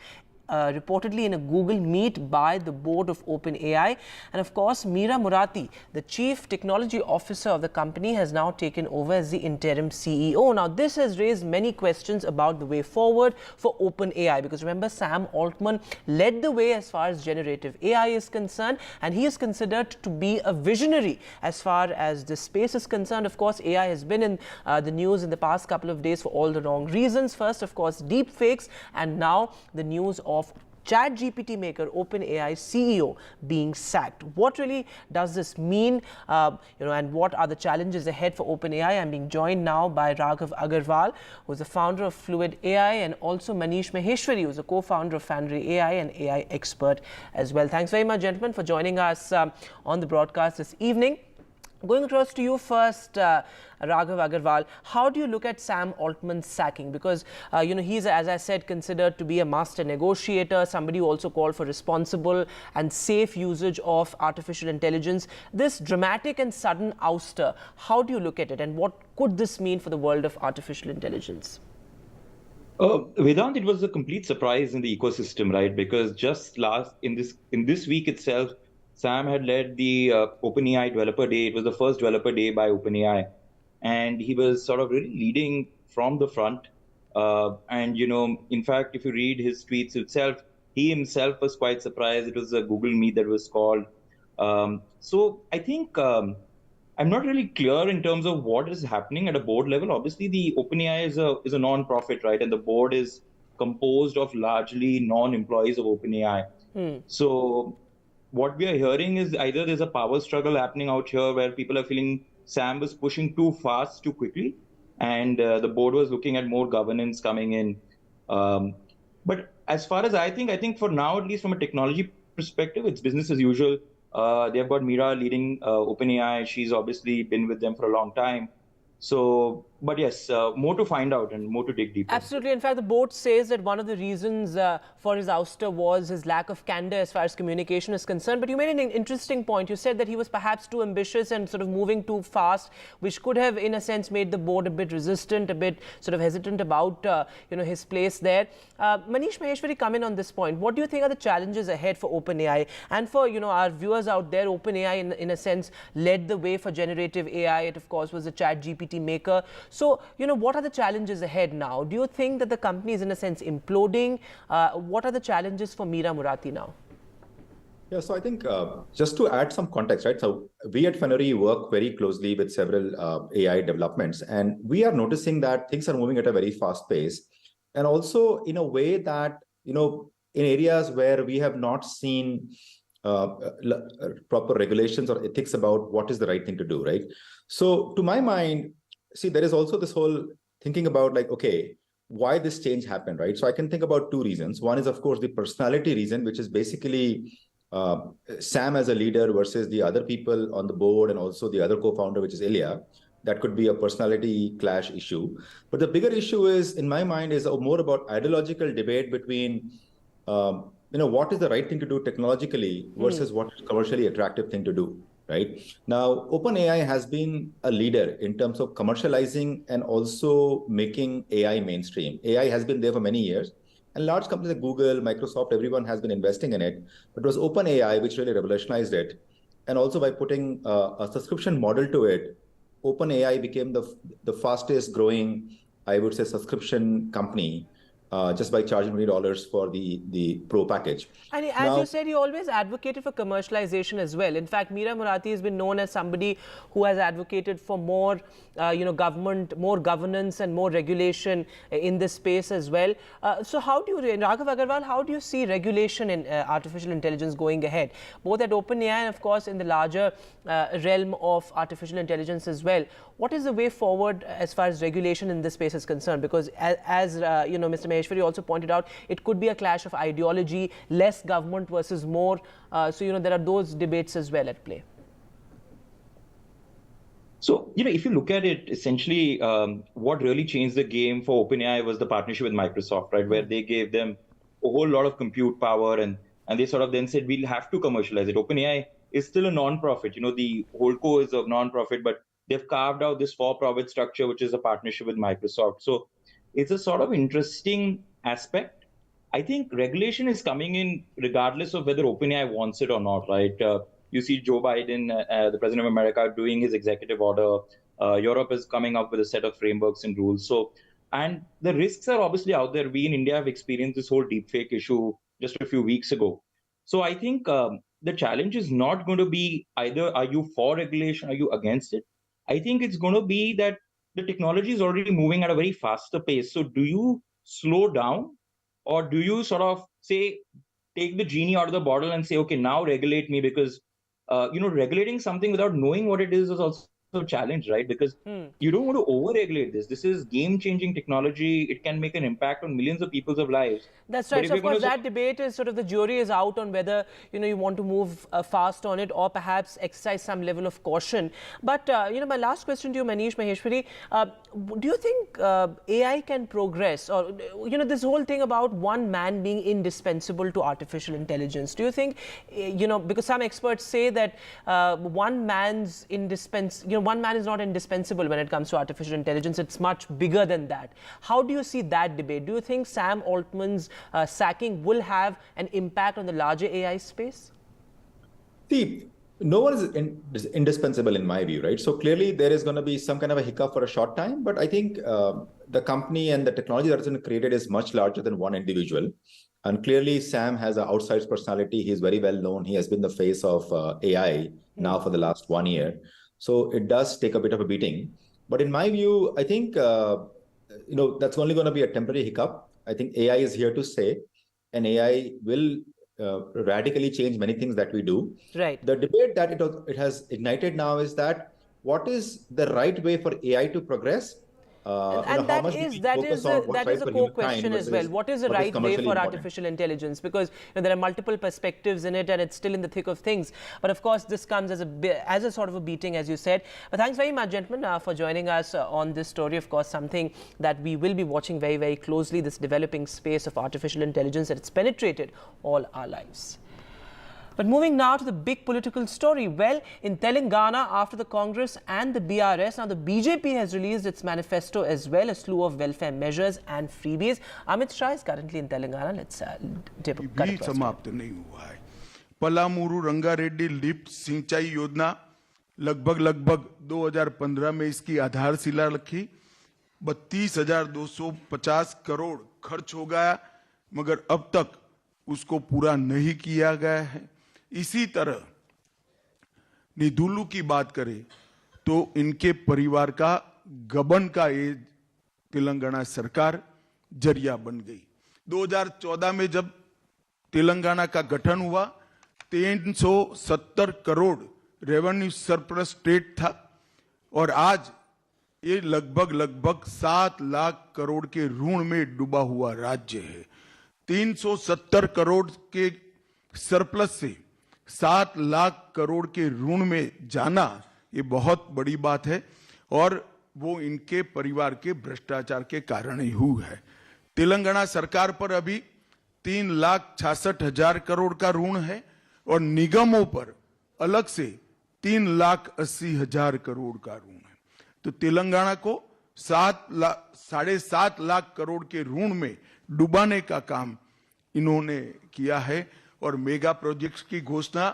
Reportedly in a Google Meet by the board of OpenAI. And of course, Meera Murati, the chief technology officer of the company, has now taken over as the interim CEO. Now, this has raised many questions about the way forward for OpenAI, because remember, Sam Altman led the way as far as generative AI is concerned, and he is considered to be a visionary as far as this space is concerned. Of course, AI has been in the news in the past couple of days for all the wrong reasons. First, of course, deep fakes, and now the news of ChatGPT maker OpenAI CEO being sacked. What really does this mean, and what are the challenges ahead for OpenAI? I'm being joined now by Raghav Agarwal, who's the founder of Fluid AI, and also Manish Maheshwari, who's a co-founder of Foundry AI and AI expert as well. Thanks very much, gentlemen, for joining us on the broadcast this evening. Going across to you first, Raghav Agarwal, how do you look at Sam Altman's sacking? Because, he's, as I said, considered to be a master negotiator, somebody who also called for responsible and safe usage of artificial intelligence. This dramatic and sudden ouster, how do you look at it, and what could this mean for the world of artificial intelligence? Vedant, it was a complete surprise in the ecosystem, right? Because just in this week itself, Sam had led the OpenAI Developer Day. It was the first Developer Day by OpenAI. And he was sort of really leading from the front. In fact, if you read his tweets itself, he himself was quite surprised. It was a Google Meet that was called. So I think I'm not really clear in terms of what is happening at a board level. Obviously, the OpenAI is a non-profit, right? And the board is composed of largely non-employees of OpenAI. So what we are hearing is either there's a power struggle happening out here where people are feeling Sam was pushing too fast, too quickly, and the board was looking at more governance coming in. But as far as I think for now, at least from a technology perspective, it's business as usual. They've got Meera leading OpenAI. She's obviously been with them for a long time. So But yes, more to find out and more to dig deeper. Absolutely. In fact, the board says that one of the reasons for his ouster was his lack of candor as far as communication is concerned. But you made an interesting point. You said that he was perhaps too ambitious and sort of moving too fast, which could have, in a sense, made the board a bit resistant, a bit sort of hesitant about, his place there. Manish Maheshwari, come in on this point. What do you think are the challenges ahead for OpenAI? And for, our viewers out there, OpenAI, in a sense, led the way for generative AI. It, of course, was a ChatGPT maker. So, what are the challenges ahead now? Do you think that the company is, in a sense, imploding? What are the challenges for Meera Murati now? Yeah, so I think just to add some context, right? So we at Fennery work very closely with several AI developments, and we are noticing that things are moving at a very fast pace. And also in a way that, in areas where we have not seen proper regulations or ethics about what is the right thing to do, right? So to my mind, see, there is also this whole thinking about like, okay, why this change happened, right? So I can think about two reasons. One is, of course, the personality reason, which is basically Sam as a leader versus the other people on the board and also the other co-founder, which is Ilya. That could be a personality clash issue. But the bigger issue is, in my mind, is more about ideological debate between, what is the right thing to do technologically versus what is commercially attractive thing to do. Right now, OpenAI has been a leader in terms of commercializing and also making AI mainstream. AI has been there for many years, and large companies like Google, Microsoft, everyone has been investing in it. But it was OpenAI which really revolutionized it. And also by putting a subscription model to it, OpenAI became the fastest growing, I would say, subscription company. Just by charging $20 for the pro package. And as you said, he always advocated for commercialization as well. In fact, Meera Murati has been known as somebody who has advocated for more, government, more governance and more regulation in this space as well. So how do you, Raghav Agarwal, how do you see regulation in artificial intelligence going ahead, both at OpenAI and, of course, in the larger realm of artificial intelligence as well? What is the way forward as far as regulation in this space is concerned? Because as Mr. Maheshwari also pointed out, it could be a clash of ideology, less government versus more. So, there are those debates as well at play. So, if you look at it, essentially, what really changed the game for OpenAI was the partnership with Microsoft, right? Where they gave them a whole lot of compute power and they sort of then said, we'll have to commercialize it. OpenAI is still a non-profit. The holdco is a non-profit, but they've carved out this for-profit structure, which is a partnership with Microsoft. So it's a sort of interesting aspect. I think regulation is coming in regardless of whether OpenAI wants it or not, right? You see Joe Biden, the president of America, doing his executive order. Europe is coming up with a set of frameworks and rules. So, and the risks are obviously out there. We in India have experienced this whole deepfake issue just a few weeks ago. So I think the challenge is not going to be either are you for regulation, are you against it? I think it's going to be that the technology is already moving at a very faster pace. So do you slow down, or do you sort of say, take the genie out of the bottle and say, okay, now regulate me? Because, regulating something without knowing what it is also a challenge, right? Because you don't want to over-regulate this. This is game-changing technology. It can make an impact on millions of people's lives. That's right. So, of course, that debate is sort of the jury is out on whether, you want to move fast on it or perhaps exercise some level of caution. But, my last question to you, Manish Maheshwari, do you think AI can progress? Or, this whole thing about one man being indispensable to artificial intelligence. Do you think, because some experts say that one man is not indispensable when it comes to artificial intelligence. It's much bigger than that. How do you see that debate? Do you think Sam Altman's sacking will have an impact on the larger AI space? See, no one is indispensable in my view, right? So clearly there is going to be some kind of a hiccup for a short time, but I think the company and the technology that has been created is much larger than one individual. And clearly Sam has an outsized personality. He's very well known. He has been the face of AI now for the last 1 year. So it does take a bit of a beating. But in my view, I think, that's only going to be a temporary hiccup. I think AI is here to stay, and AI will radically change many things that we do. Right. The debate that it has ignited now is that what is the right way for AI to progress And that is a core question as well. What is the right way for artificial intelligence? Because there are multiple perspectives in it, and it's still in the thick of things. But of course, this comes as a sort of a beating, as you said. But thanks very much, gentlemen, for joining us on this story. Of course, something that we will be watching very, very closely. This developing space of artificial intelligence, and it's penetrated all our lives. But moving now to the big political story. Well, in Telangana, after the Congress and the BRS, now the BJP has released its manifesto as well, a slew of welfare measures and freebies. Amit Shah is currently in Telangana. Let's dip समाप्त नहीं हुआ है. पलामूरू Rangareddy lift सिंचाई योजना लगभग 2015 में इसकी आधारशिला रखी. 32,250 करोड़ खर्च हो गया, मगर अब तक उसको पूरा नहीं किया गया है. इसी तरह निधुलू की बात करें तो इनके परिवार का गबन का ये तेलंगाना सरकार जरिया बन गई. 2014 में जब तेलंगाना का गठन हुआ, 370 करोड़ रेवेन्यू सरप्लस स्टेट था, और आज ये लगभग 7 लाख करोड़ के ऋण में डूबा हुआ राज्य है. 370 करोड़ के सरप्लस से 7 लाख करोड़ के ऋण में जाना ये बहुत बड़ी बात है, और वो इनके परिवार के भ्रष्टाचार के कारण ही हुआ है. तेलंगाना सरकार पर अभी 3,66,000 करोड़ का ऋण है, और निगमों पर अलग से 3,80,000 करोड़ का ऋण है. तो तेलंगाना को 7.5 लाख करोड़ के ऋण में डुबाने का काम इन्होंने किया है. और मेगा प्रोजेक्ट्स की घोषणा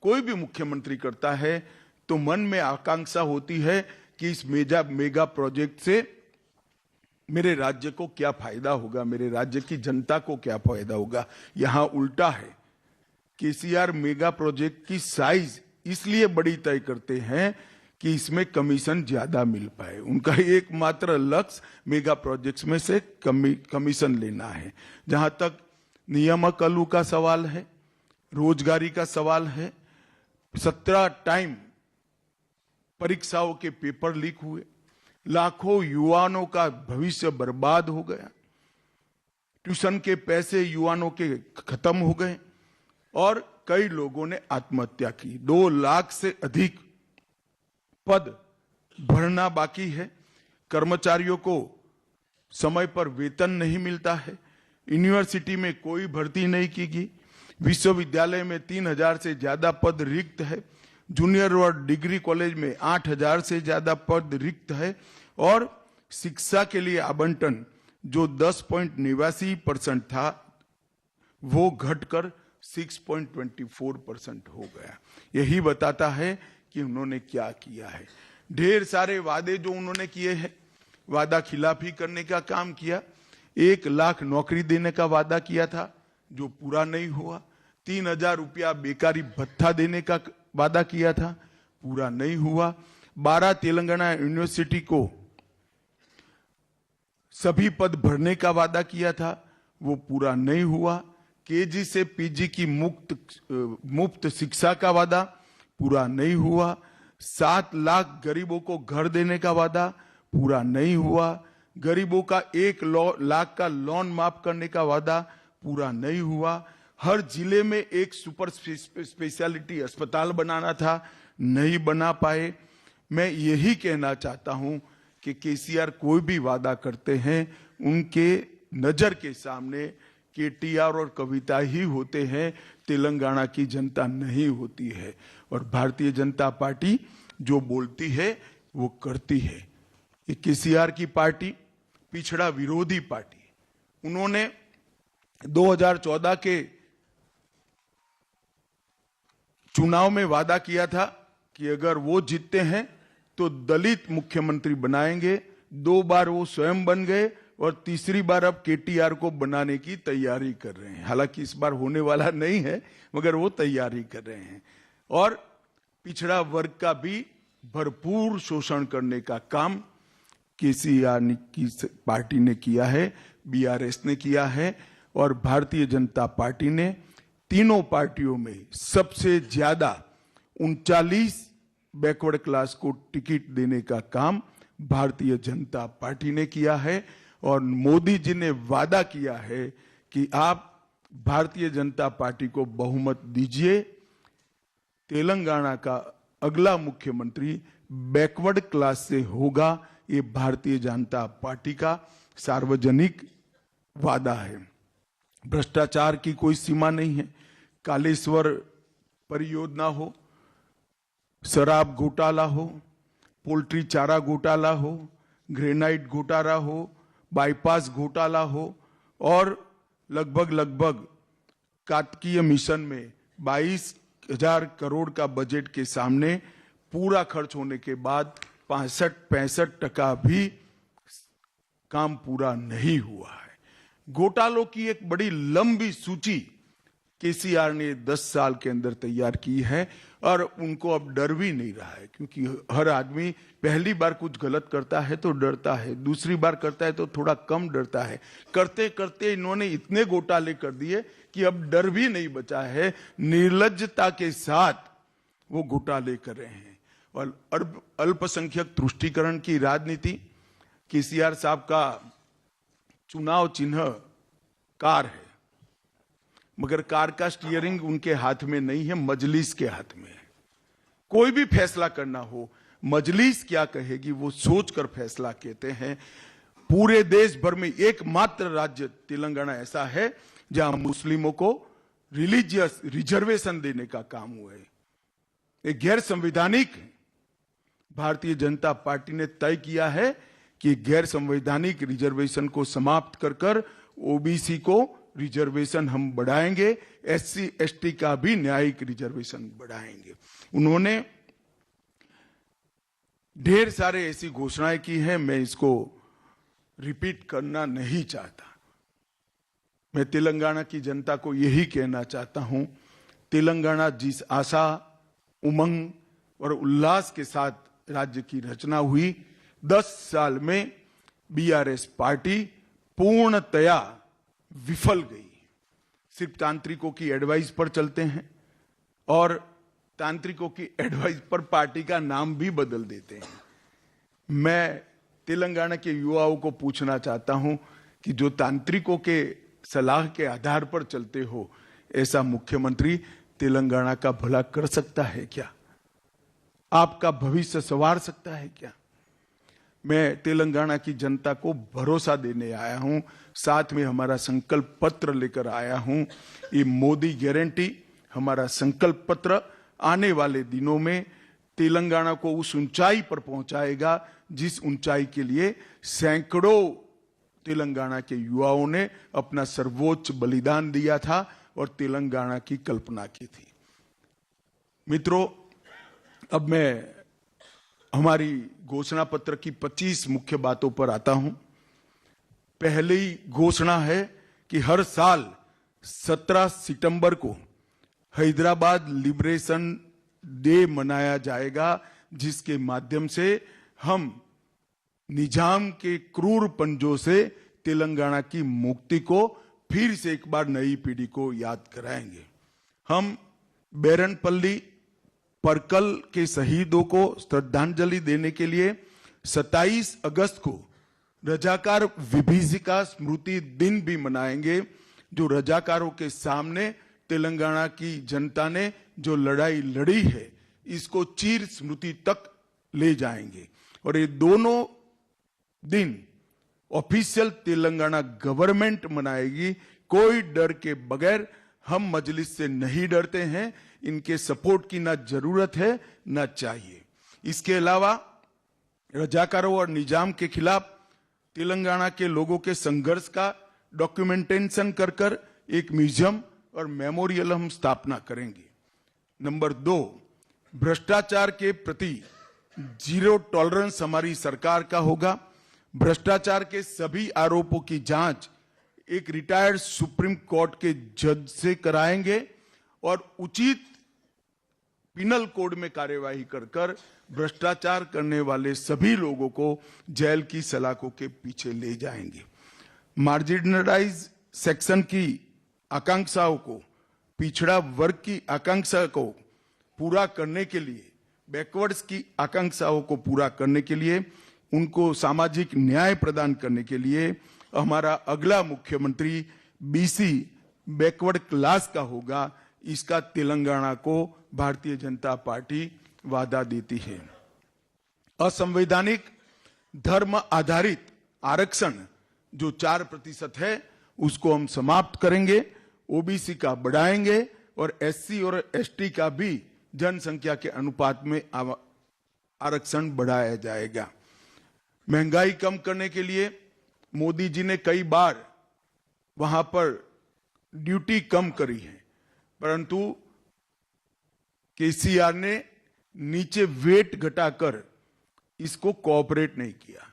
कोई भी मुख्यमंत्री करता है तो मन में आकांक्षा होती है कि इस मेगा प्रोजेक्ट से मेरे राज्य को क्या फायदा होगा, मेरे राज्य की जनता को क्या फायदा होगा. यहां उल्टा है. केसीआर मेगा प्रोजेक्ट की साइज इसलिए बड़ी तय करते हैं कि इसमें कमीशन ज्यादा मिल पाए. उनका एकमात्र लक्ष्य मेगा प्रोजेक्ट्स में से कमीशन लेना है. जहां तक नियामक आलू का सवाल है, रोजगारी का सवाल है, 17 टाइम परीक्षाओं के पेपर लीक हुए, लाखों युवाओं का भविष्य बर्बाद हो गया, ट्यूशन के पैसे युवाओं के खत्म हो गए, और कई लोगों ने आत्महत्या की. 2 लाख से अधिक पद भरना बाकी है. कर्मचारियों को समय पर वेतन नहीं मिलता है. यूनिवर्सिटी में कोई भर्ती नहीं की गई. विश्वविद्यालय में 3,000 से ज्यादा पद रिक्त है. जूनियर और डिग्री कॉलेज में 8,000 से ज्यादा पद रिक्त है. और शिक्षा के लिए आवंटन जो 10.89% था वो घटकर 6.24% हो गया. यही बताता है कि उन्होंने क्या किया है. ढेर सारे वादे जो उन्होंने किए हैं, वादा खिलाफी करने का काम किया. 1 लाख नौकरी देने का वादा किया था जो पूरा नहीं हुआ. 3,000 रुपया बेकारी भत्ता देने का वादा किया था, पूरा नहीं हुआ. 12 तेलंगाना यूनिवर्सिटी को सभी पद भरने का वादा किया था, वो पूरा नहीं हुआ. केजी से पीजी की मुफ्त शिक्षा का वादा पूरा नहीं हुआ. 7 लाख गरीबों को घर देने का वादा पूरा नहीं हुआ. गरीबों का 1 लाख का लोन माफ करने का वादा पूरा नहीं हुआ. हर जिले में एक सुपर स्पेशलिटी अस्पताल बनाना था, नहीं बना पाए. मैं यही कहना चाहता हूं कि केसीआर कोई भी वादा करते हैं, उनके नजर के सामने केटीआर और कविता ही होते हैं, तेलंगाना की जनता नहीं होती है. और भारतीय जनता पार्टी जो बोलती है वो करती है. ये केसीआर की पार्टी पिछड़ा विरोधी पार्टी. उन्होंने 2014 के चुनाव में वादा किया था कि अगर वो जीतते हैं तो दलित मुख्यमंत्री बनाएंगे. 2 बार वो स्वयं बन गए और तीसरी बार अब केटीआर को बनाने की तैयारी कर रहे हैं. हालांकि इस बार होने वाला नहीं है, मगर वो तैयारी कर रहे हैं. और पिछड़ा वर्ग का भी भरपूर शोषण करने का काम केसीआर की पार्टी ने किया है, बीआरएस ने किया है, और भारतीय जनता पार्टी ने तीनों पार्टियों में सबसे ज्यादा 39 बैकवर्ड क्लास को टिकट देने का काम भारतीय जनता पार्टी ने किया है और मोदी जी ने वादा किया है कि आप भारतीय जनता पार्टी को बहुमत दीजिए। तेलंगाना का अगला मुख्यमंत्री बैकवर्ड क्लास से होगा, ये भारतीय जनता पार्टी का सार्वजनिक वादा है। भ्रष्टाचार की कोई सीमा नहीं है। कालेश्वर परियोजना हो, शराब घोटाला हो, पोल्ट्री चारा घोटाला हो, ग्रेनाइट घोटाला हो, बाईपास घोटाला हो और लगभग कार्तिकीय मिशन में 22,000 करोड़ का बजट के सामने पूरा खर्च होने के बाद 65% भी काम पूरा नहीं हुआ है। घोटालों की एक बड़ी लंबी सूची केसीआर ने 10 साल के अंदर तैयार की है और उनको अब डर भी नहीं रहा है, क्योंकि हर आदमी पहली बार कुछ गलत करता है तो डरता है, दूसरी बार करता है तो थोड़ा कम डरता है। करते करते इन्होंने इतने घोटाले कर दिए कि अब डर भी नहीं बचा है। निर्लज्जता के साथ वो घोटाले कर रहे हैं। और अल्पसंख्यक तुष्टीकरण की राजनीति, केसीआर साहब का चुनाव चिन्ह कार है, मगर कार का स्टीयरिंग उनके हाथ में नहीं है, मजलिस के हाथ में है। कोई भी फैसला करना हो, मजलिस क्या कहेगी वो सोचकर फैसला कहते हैं। पूरे देश भर में एकमात्र राज्य तेलंगाना ऐसा है जहां मुस्लिमों को रिलीजियस रिजर्वेशन देने का काम हुआ है। एक गैर संवैधानिक, भारतीय जनता पार्टी ने तय किया है कि गैर संवैधानिक रिजर्वेशन को समाप्त कर ओबीसी को रिजर्वेशन हम बढ़ाएंगे, एससी एसटी का भी न्यायिक रिजर्वेशन बढ़ाएंगे। उन्होंने ढेर सारे ऐसी घोषणाएं की हैं, मैं इसको रिपीट करना नहीं चाहता। मैं तेलंगाना की जनता को यही कहना चाहता हूं, तेलंगाना जिस आशा, उमंग और उल्लास के साथ राज्य की रचना हुई, 10 साल में बीआरएस पार्टी पूर्णतया विफल गई। सिर्फ तांत्रिकों की एडवाइस पर चलते हैं और तांत्रिकों की एडवाइस पर पार्टी का नाम भी बदल देते हैं। मैं तेलंगाना के युवाओं को पूछना चाहता हूं कि जो तांत्रिकों के सलाह के आधार पर चलते हो, ऐसा मुख्यमंत्री तेलंगाना का भला कर सकता है क्या? आपका भविष्य संवार सकता है क्या? मैं तेलंगाना की जनता को भरोसा देने आया हूं, साथ में हमारा संकल्प पत्र लेकर आया हूं। ये मोदी गारंटी हमारा संकल्प पत्र आने वाले दिनों में तेलंगाना को उस ऊंचाई पर पहुंचाएगा जिस ऊंचाई के लिए सैकड़ों तेलंगाना के युवाओं ने अपना सर्वोच्च बलिदान दिया था और तेलंगाना की कल्पना की थी। मित्रों, अब मैं हमारी घोषणा पत्र की 25 मुख्य बातों पर आता हूं। पहली घोषणा है कि हर साल 17 सितंबर को हैदराबाद लिबरेशन डे मनाया जाएगा, जिसके माध्यम से हम निजाम के क्रूर पंजों से तेलंगाना की मुक्ति को फिर से एक बार नई पीढ़ी को याद कराएंगे। हम बेरनपल्ली परकल के शहीदों को श्रद्धांजलि देने के लिए 27 अगस्त को रजाकार विभीषिका स्मृति दिन भी मनाएंगे, जो रजाकारों के सामने तेलंगाना की जनता ने जो लड़ाई लड़ी है, इसको चीर स्मृति तक ले जाएंगे। और ये दोनों दिन ऑफिशियल तेलंगाना गवर्नमेंट मनाएगी, कोई डर के बगैर। हम मजलिस से नहीं डरते हैं, इनके सपोर्ट की ना जरूरत है ना चाहिए। इसके अलावा रजाकारों और निजाम के खिलाफ तेलंगाना के लोगों के संघर्ष का डॉक्यूमेंटेशन कर एक म्यूजियम और मेमोरियल हम स्थापना करेंगे। नंबर 2, भ्रष्टाचार के प्रति जीरो टॉलरेंस हमारी सरकार का होगा। भ्रष्टाचार के सभी आरोपों की जांच एक रिटायर्ड सुप्रीम कोर्ट के जज से कराएंगे और उचित पिनल कोड में कार्यवाही कर भ्रष्टाचार करने वाले सभी लोगों को जेल की सलाखों के पीछे ले जाएंगे। मार्जिनलाइज सेक्शन की आकांक्षाओं को, पिछड़ा वर्ग की आकांक्षा को पूरा करने के लिए, बैकवर्ड्स की आकांक्षाओं को पूरा करने के लिए उनको सामाजिक न्याय प्रदान करने के लिए हमारा अगला मुख्यमंत्री बीसी बैकवर्ड क्लास का होगा, इसका तेलंगाना को भारतीय जनता पार्टी वादा देती है। असंवैधानिक धर्म आधारित आरक्षण जो 4% है उसको हम समाप्त करेंगे, ओबीसी का बढ़ाएंगे और एससी और एसटी का भी जनसंख्या के अनुपात में आरक्षण बढ़ाया जाएगा। महंगाई कम करने के लिए मोदी जी ने कई बार वहां पर ड्यूटी कम करी है, परंतु केसीआर ने नीचे वेट घटाकर इसको कोऑपरेट नहीं किया।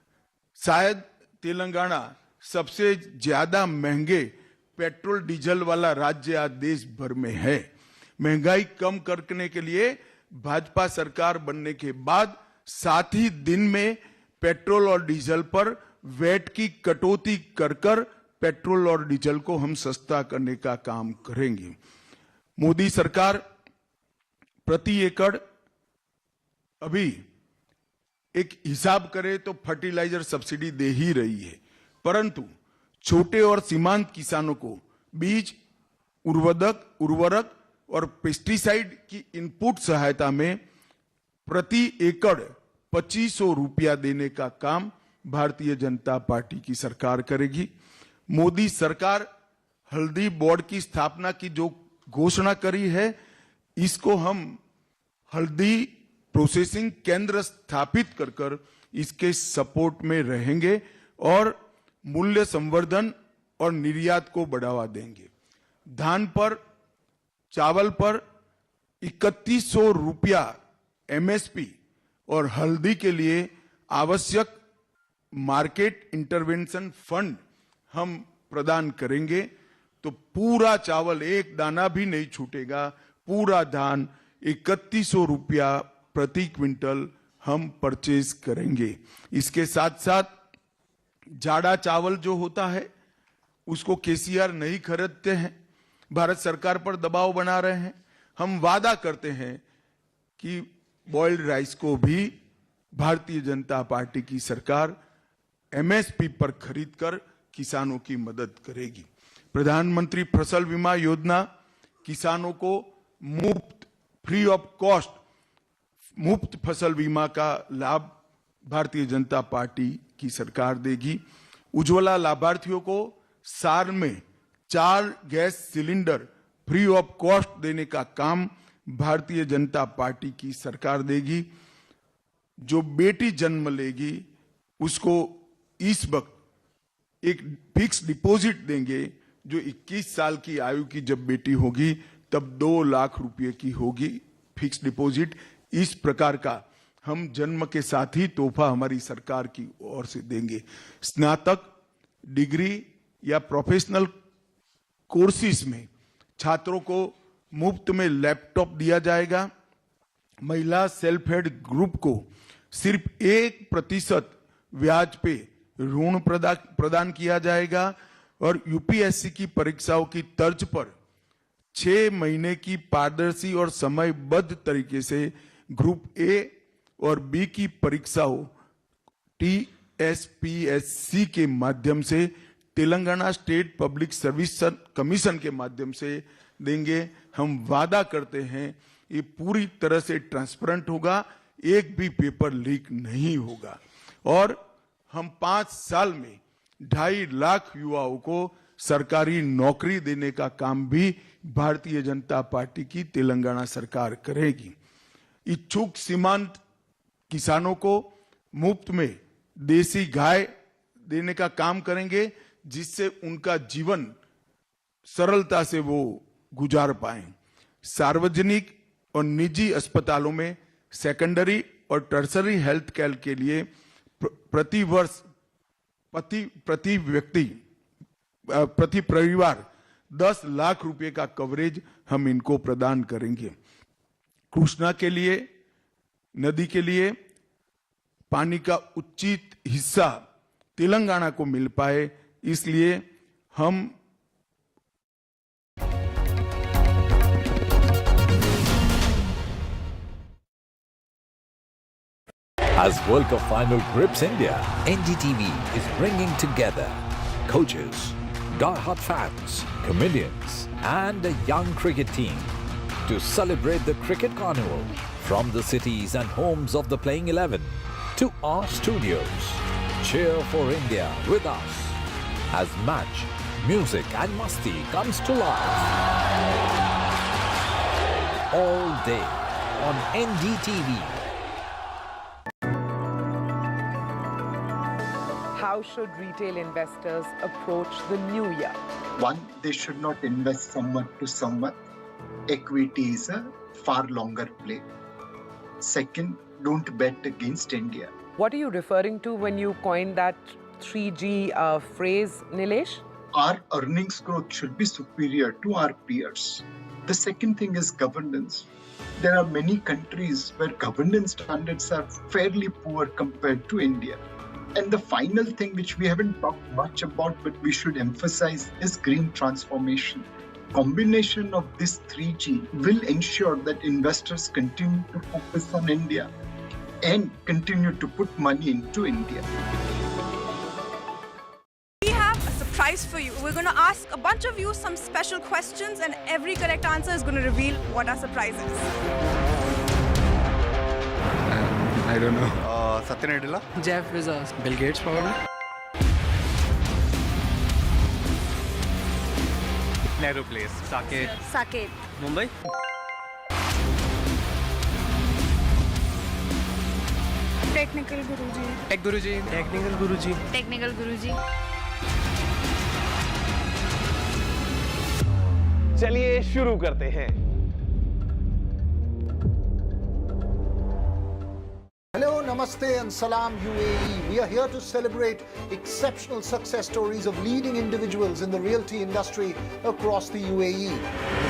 शायद तेलंगाना सबसे ज्यादा महंगे पेट्रोल डीजल वाला राज्य आज देश भर में है। महंगाई कम करने के लिए भाजपा सरकार बनने के बाद 7 ही दिन में पेट्रोल और डीजल पर वैट की कटौती कर पेट्रोल और डीजल को हम सस्ता करने का काम करेंगे। मोदी सरकार प्रति एकड़ अभी एक हिसाब करे तो फर्टिलाइजर सब्सिडी दे ही रही है, परंतु छोटे और सीमांत किसानों को बीज, उर्वरक और पेस्टिसाइड की इनपुट सहायता में प्रति एकड़ 2500 रुपया देने का काम भारतीय जनता पार्टी की सरकार करेगी। मोदी सरकार हल्दी बोर्ड की स्थापना की जो घोषणा करी है, इसको हम हल्दी प्रोसेसिंग केंद्र स्थापित कर इसके सपोर्ट में रहेंगे और मूल्य संवर्धन और निर्यात को बढ़ावा देंगे। धान पर, चावल पर 3100 रुपया एमएसपी और हल्दी के लिए आवश्यक मार्केट इंटरवेंशन फंड हम प्रदान करेंगे, तो पूरा चावल एक दाना भी नहीं छूटेगा, पूरा धान 3100 रुपया प्रति क्विंटल हम परचेज करेंगे। इसके साथ साथ जाड़ा चावल जो होता है उसको केसीआर नहीं खरीदते हैं, भारत सरकार पर दबाव बना रहे हैं। हम वादा करते हैं कि बॉइल्ड राइस को भी भारतीय जनता पार्टी की सरकार एमएसपी पर खरीदकर किसानों की मदद करेगी। प्रधानमंत्री फसल बीमा योजना किसानों को मुफ्त, फ्री ऑफ कॉस्ट मुफ्त फसल बीमा का लाभ भारतीय जनता पार्टी की सरकार देगी। उज्ज्वला लाभार्थियों को साल में 4 gas cylinder free of cost देने का काम भारतीय जनता पार्टी की सरकार देगी। जो बेटी जन्म लेगी उसको इस वक्त एक फिक्स डिपॉजिट देंगे, जो 21 साल की आयु की जब बेटी होगी तब 2 लाख रुपए की होगी फिक्स डिपॉजिट। इस प्रकार का हम जन्म के साथ ही तोहफा हमारी सरकार की ओर से देंगे। स्नातक डिग्री या प्रोफेशनल कोर्सेज में छात्रों को मुफ्त में लैपटॉप दिया जाएगा। महिला सेल्फ हेल्प ग्रुप को सिर्फ 1% ब्याज पे ऋण प्रदान किया जाएगा और यूपीएससी की परीक्षाओं की तर्ज पर 6 महीने की पारदर्शी और समयबद्ध तरीके से ग्रुप ए और बी की परीक्षाओं टीएसपीएससी के माध्यम से Telangana state public service commission के माध्यम से देंगे। हम वादा करते हैं ये पूरी तरह से ट्रांसपेरेंट होगा, एक भी पेपर लीक नहीं होगा और हम 5 साल में 2.5 लाख युवाओं को सरकारी नौकरी देने का काम भी भारतीय जनता पार्टी की तेलंगाना सरकार करेगी। इच्छुक सीमांत किसानों को मुफ्त में देसी गाय देने का काम करेंगे, जिससे उनका जीवन सरलता से वो गुजार पाएं। सार्वजनिक और निजी अस्पतालों में सेकेंडरी और टर्सरी हेल्थ केयर के लिए प्रति वर्ष प्रति परिवार 10 लाख रुपए का कवरेज हम इनको प्रदान करेंगे। कृष्णा के लिए, नदी के लिए पानी का उचित हिस्सा तेलंगाना को मिल पाए, इसलिए हम As World Cup final grips India, NDTV is bringing together coaches, die-hard fans, comedians, and a young cricket team to celebrate the cricket carnival from the cities and homes of the playing 11 to our studios. Cheer for India with us as match, music and masti comes to life all day on NDTV. How should retail investors approach the new year? One, they should not invest somewhat to somewhat. Equity is a far longer play. Second, don't bet against India. What are you referring to when you coined that 3G phrase, Nilesh? Our earnings growth should be superior to our peers. The second thing is governance. There are many countries where governance standards are fairly poor compared to India. And the final thing which we haven't talked much about but we should emphasize is green transformation. Combination of this 3G will ensure that investors continue to focus on India and continue to put money into India. We have a surprise for you. We're going to ask a bunch of you some special questions and every correct answer is going to reveal what our surprise is. I don't know. Satya Nadella? Jeff Bezos. Bill Gates probably. Nehru Place. Saket. Saket. Mumbai. Technical Guruji. Tech Guruji. Technical Guruji. Technical Guruji. चलिए शुरू करते हैं. Hello, Namaste and Salam UAE. We are here to celebrate exceptional success stories of leading individuals in the realty industry across the UAE.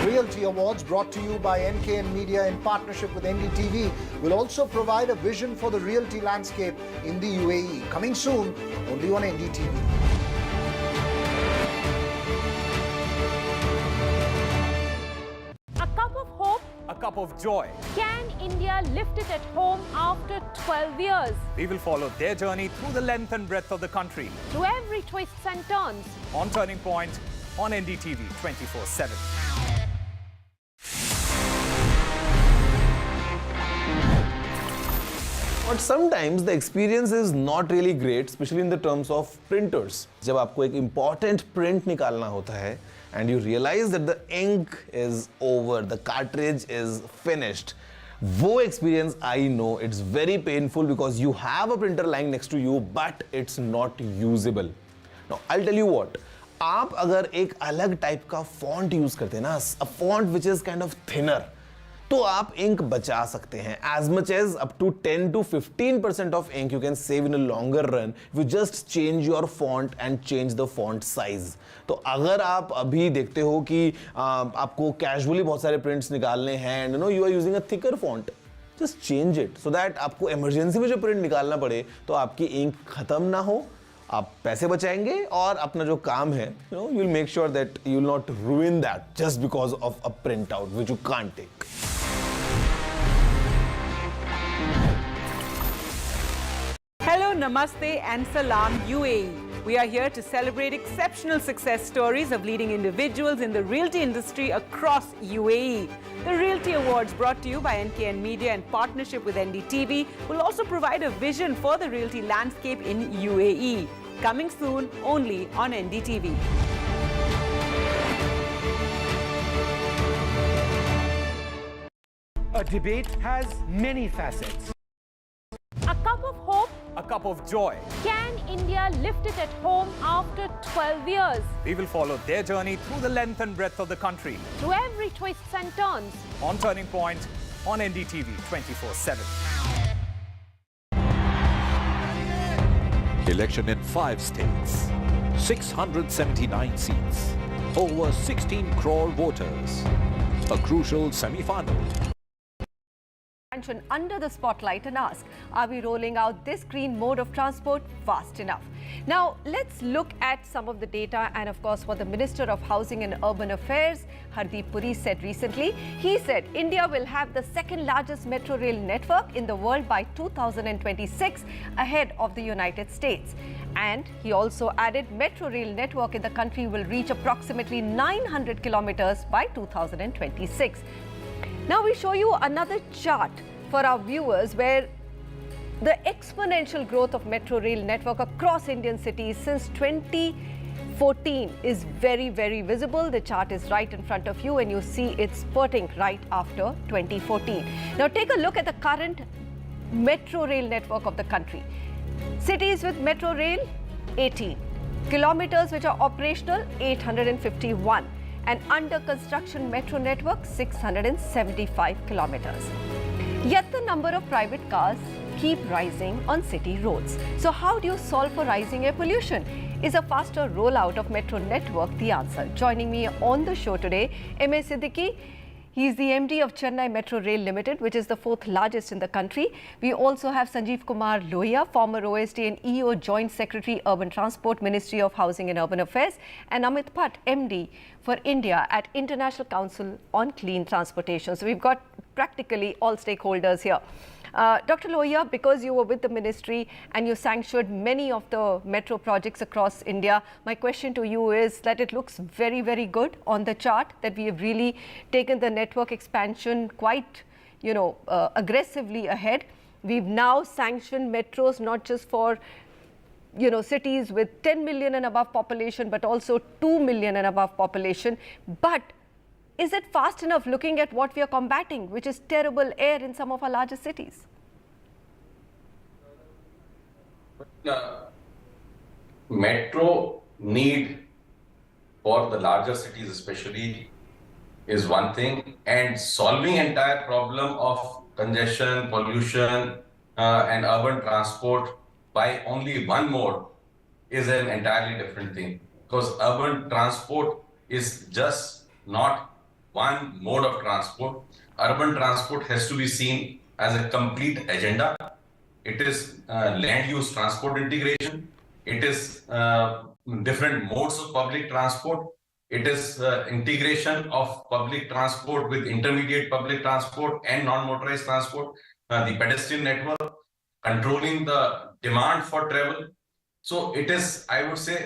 The Realty Awards, brought to you by NKN Media in partnership with NDTV, will also provide a vision for the realty landscape in the UAE. Coming soon, only on NDTV. A cup of hope. A cup of joy. Can India lift it at home after 12 years? We will follow their journey through the length and breadth of the country. Through every twists and turns. On Turning Point, on NDTV 24/7. But sometimes the experience is not really great, especially in the terms of printers. जब आपको एक important print निकालना होता है and you realize that the ink is over, the cartridge is finished. वो experience, I know, it's very painful because you have a printer lying next to you, but it's not usable. Now, I'll tell you what. आप अगर एक अलग type का font use करते हैं ना, a font which is kind of thinner, तो आप ink बचा सकते हैं. As much as up to 10 to 15% of ink you can save in a longer run if you just change your font and change the font size. तो अगर आप अभी देखते हो कि आपको casually बहुत सारे prints निकालने हैं and you are using a thicker font, just change it so that आपको emergency में जो print निकालना पड़े तो आपकी ink खत्म ना हो, आप पैसे बचाएंगे और अपना जो काम है you'll make sure that you'll not ruin that just because of a printout which you can't take. Hello, Namaste and Salam UAE. We are here to celebrate exceptional success stories of leading individuals in the realty industry across UAE. The Realty Awards, brought to you by NKN Media in partnership with NDTV, will also provide a vision for the realty landscape in UAE. Coming soon, only on NDTV. A debate has many facets. A cup of hope. A cup of joy. Can India lift it at home after 12 years? We will follow their journey through the length and breadth of the country. Through every twists and turns. On Turning Point, on NDTV 24/7. Election in 5 states, 679 seats, over 16 crore voters, a crucial semi-final. expansion under the spotlight and ask, are we rolling out this green mode of transport fast enough? Now, let's look at some of the data and, of course, what the Minister of Housing and Urban Affairs, Hardeep Puri, said recently. He said India will have the second largest metro rail network in the world by 2026, ahead of the United States. And he also added metro rail network in the country will reach approximately 900 kilometers by 2026. Now we show you another chart for our viewers where the exponential growth of metro rail network across Indian cities since 2014 is very, very visible. The chart is right in front of you and you see it spurting right after 2014. Now take a look at the current metro rail network of the country. Cities with metro rail, 18. Kilometers which are operational, 851. And under construction metro network, 675 kilometers. Yet the number of private cars keep rising on city roads. So how do you solve for rising air pollution? Is a faster rollout of metro network the answer? Joining me on the show today, M.A. Siddiqui. He is the MD of Chennai Metro Rail Limited, which is the 4th largest in the country. We also have Sanjeev Kumar Lohia, former OSD and EO Joint Secretary, Urban Transport, Ministry of Housing and Urban Affairs, and Amit Bhatt, MD for India at International Council on Clean Transportation. So we've got practically all stakeholders here. Dr. Lohia, because you were with the ministry and you sanctioned many of the metro projects across India, my question to you is that it looks very, very good on the chart that we have really taken the network expansion quite, aggressively ahead. We've now sanctioned metros not just for cities with 10 million and above population, but also 2 million and above population. But is it fast enough looking at what we are combating, which is terrible air in some of our largest cities? Metro need for the larger cities especially is one thing, and solving entire problem of congestion, pollution and urban transport by only one mode is an entirely different thing, because urban transport is just not one mode of transport. Urban transport has to be seen as a complete agenda. It is land use transport integration. It is different modes of public transport. It is integration of public transport with intermediate public transport and non-motorized transport, the pedestrian network, controlling the demand for travel. So it is, I would say,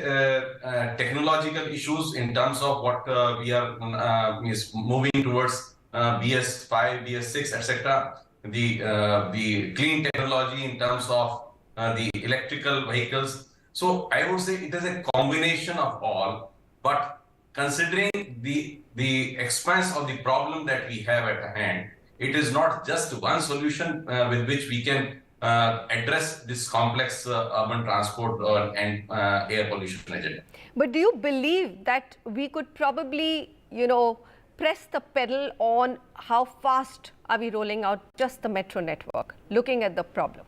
technological issues in terms of what we are is moving towards BS5, BS6, etc. The clean technology in terms of the electrical vehicles. So I would say it is a combination of all, but considering the expanse of the problem that we have at hand, it is not just one solution with which we can address this complex urban transport and air pollution agenda. But do you believe that we could probably, press the pedal on how fast are we rolling out just the metro network, looking at the problem?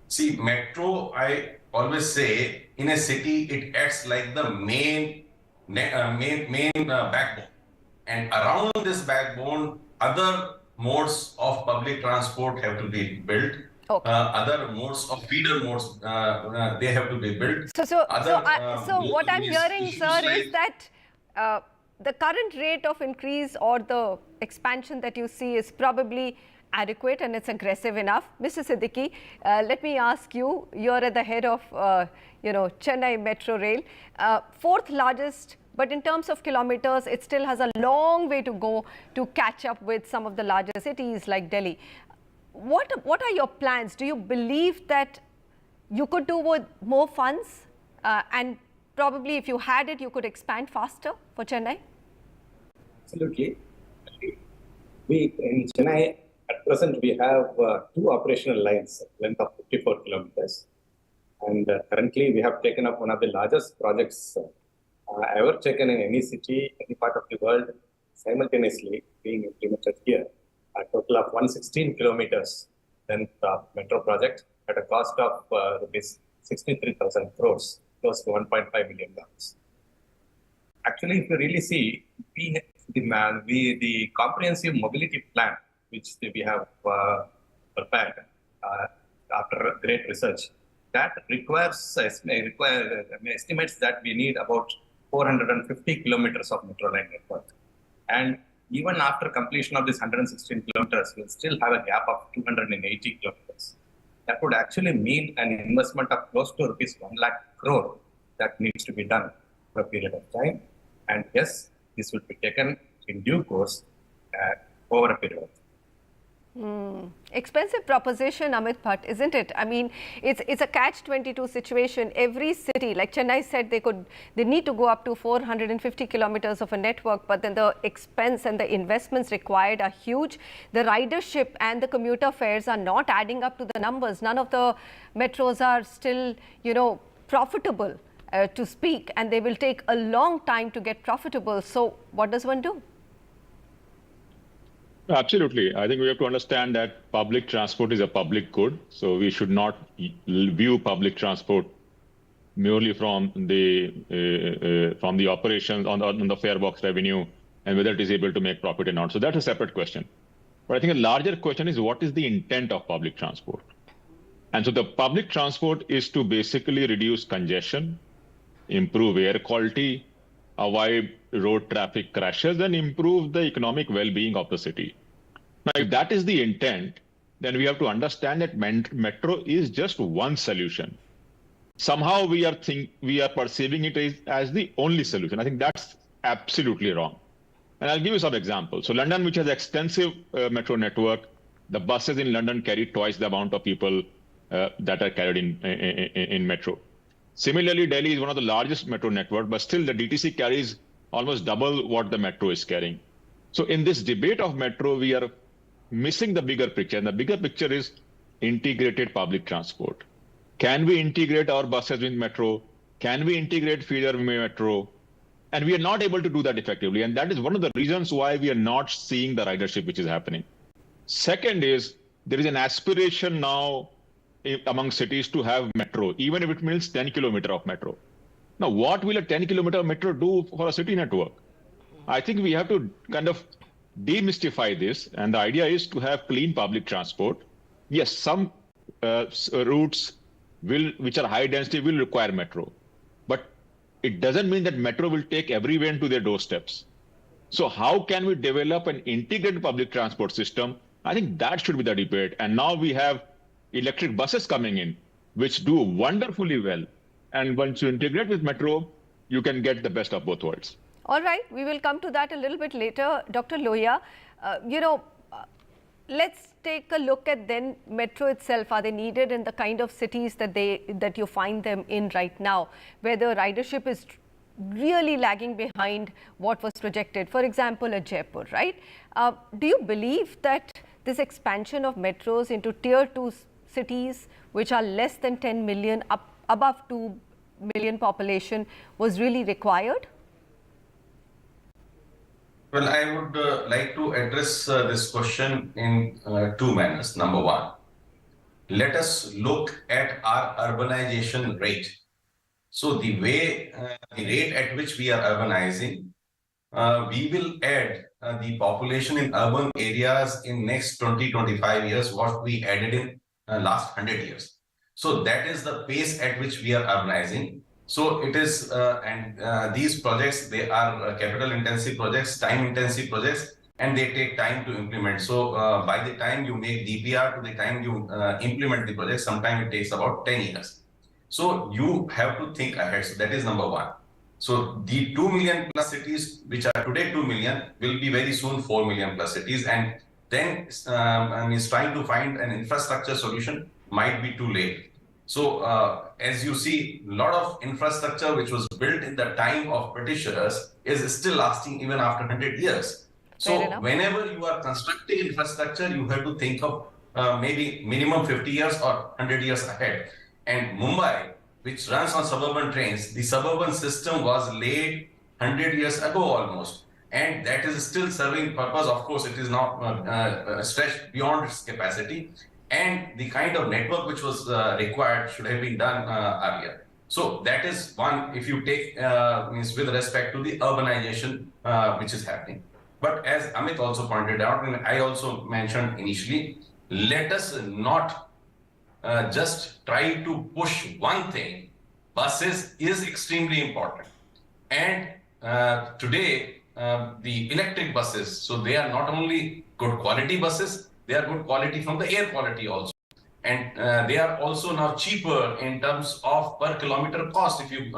See, metro, I always say, in a city, it acts like the main backbone. And around this backbone, other modes of public transport have to be built. Okay. Other modes of feeder modes, they have to be built. So what I'm hearing, sir, is that the current rate of increase or the expansion that you see is probably adequate and it's aggressive enough. Mr. Siddiqui, let me ask you, you're at the head of, Chennai Metro Rail, 4th largest. But in terms of kilometers, it still has a long way to go to catch up with some of the larger cities like Delhi. What are your plans? Do you believe that you could do with more funds and probably if you had it, you could expand faster for Chennai? Absolutely. In Chennai, at present, we have 2 operational lines, length of 54 kilometers. And currently, we have taken up one of the largest projects ever taken in any city, any part of the world, simultaneously being implemented here. A total of 116 kilometers length of metro project at a cost of rupees 63,000 crores, close to $1.5 million. Actually, if you really see, the comprehensive mobility plan which we have prepared after great research, that estimates that we need about 450 kilometers of metro line network. And even after completion of this 116 kilometers, we'll still have a gap of 280 kilometers. That would actually mean an investment of close to rupees 1 lakh crore that needs to be done for a period of time. And yes, this will be taken in due course over a period of time. Expensive proposition, Amit Bhatt, isn't it? I mean, it's a catch-22 situation. Every city, like Chennai said, they need to go up to 450 kilometers of a network, but then the expense and the investments required are huge. The ridership and the commuter fares are not adding up to the numbers. None of the metros are still, profitable to speak, and they will take a long time to get profitable. So what does one do? Absolutely. I think we have to understand that public transport is a public good. So we should not view public transport merely from the operations on the fare box revenue and whether it is able to make profit or not. So that's a separate question. But I think a larger question is, what is the intent of public transport? And so the public transport is to basically reduce congestion, improve air quality, avoid road traffic crashes, and improve the economic well-being of the city. Now, if that is the intent, then we have to understand that metro is just one solution. Somehow we are perceiving it as the only solution. I think that's absolutely wrong. And I'll give you some examples. So London, which has extensive metro network, the buses in London carry twice the amount of people that are carried in metro. Similarly, Delhi is one of the largest metro network, but still the DTC carries almost double what the metro is carrying. So in this debate of metro, we are missing the bigger picture. And the bigger picture is integrated public transport. Can we integrate our buses with metro? Can we integrate feeder with metro? And we are not able to do that effectively. And that is one of the reasons why we are not seeing the ridership which is happening. Second is, there is an aspiration now among cities to have metro, even if it means 10 kilometers of metro. Now, what will a 10-kilometer metro do for a city network? I think we have to kind of demystify this. And the idea is to have clean public transport. Yes, some routes which are high density will require metro. But it doesn't mean that metro will take everyone to their doorsteps. So how can we develop an integrated public transport system? I think that should be the debate. And now we have electric buses coming in, which do wonderfully well. And once you integrate with metro, you can get the best of both worlds. All right, we will come to that a little bit later. Dr. Lohia, let's take a look at then metro itself. Are they needed in the kind of cities that you find them in right now, where the ridership is really lagging behind what was projected? For example, at Jaipur, right? Do you believe that this expansion of metros into tier 2 cities, which are less than 10 million, above 2 million population, was really required? Well, I would like to address this question in two manners. Number one, let us look at our urbanization rate. So the way, the rate at which we are urbanizing, we will add the population in urban areas in next 20-25 years, what we added in last 100 years. So that is the pace at which we are urbanizing. So it is, these projects, they are capital intensive projects, time intensive projects, and they take time to implement. So by the time you make DPR to the time you implement the project, sometime it takes about 10 years. So you have to think ahead. So that is number one. So the 2 million plus cities, which are today 2 million, will be very soon 4 million plus cities. And then trying to find an infrastructure solution might be too late. So as you see, a lot of infrastructure which was built in the time of Britishers is still lasting even after 100 years. So whenever you are constructing infrastructure, you have to think of maybe minimum 50 years or 100 years ahead. And Mumbai, which runs on suburban trains, the suburban system was laid 100 years ago almost. And that is still serving purpose. Of course, it is not stretched beyond its capacity. And the kind of network which was required should have been done earlier. So that is one, if you take with respect to the urbanization which is happening. But as Amit also pointed out, and I also mentioned initially, let us not just try to push one thing. Buses is extremely important. And today, the electric buses, so they are not only good quality buses, they are good quality from the air quality also. And they are also now cheaper in terms of per kilometer cost. If you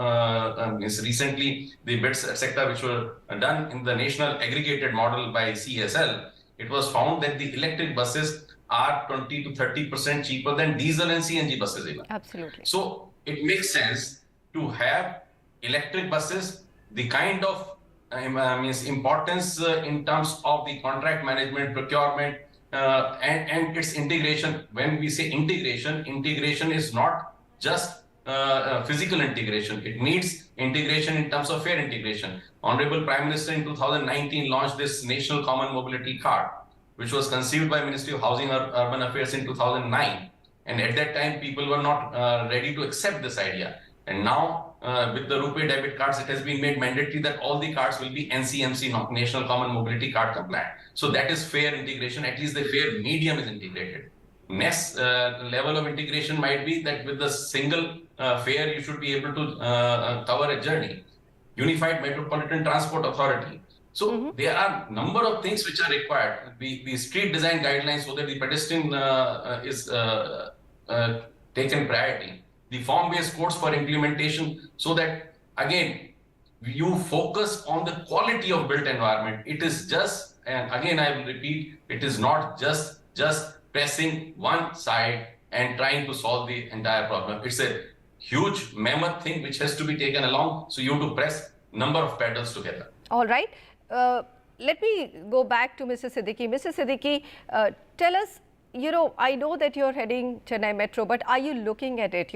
recently the bids, etc., which were done in the national aggregated model by CSL, it was found that the electric buses are 20 to 30% cheaper than diesel and CNG buses even. Absolutely. So it makes sense to have electric buses, the kind of importance in terms of the contract management, procurement, and its integration. When we say integration, integration is not just physical integration. It needs integration in terms of fare integration. Honorable Prime Minister in 2019 launched this National Common Mobility Card, which was conceived by Ministry of Housing and Urban Affairs in 2009. And at that time, people were not ready to accept this idea. And now, with the RuPay debit cards, it has been made mandatory that all the cards will be NCMC, National Common Mobility Card compliant. So that is fare integration, at least the fare medium is integrated. Next level of integration might be that with the single fare, you should be able to cover a journey. Unified Metropolitan Transport Authority. So there are a number of things which are required. The street design guidelines so that the pedestrian is taken priority. The form-based codes for implementation so that, again, you focus on the quality of built environment. It is just, and again, I will repeat, it is not just pressing one side and trying to solve the entire problem. It's a huge mammoth thing which has to be taken along. So you have to press number of pedals together. All right. Let me go back to Mr. Siddiqui. Mr. Siddiqui, tell us, I know that you're heading Chennai Metro, but are you looking at it?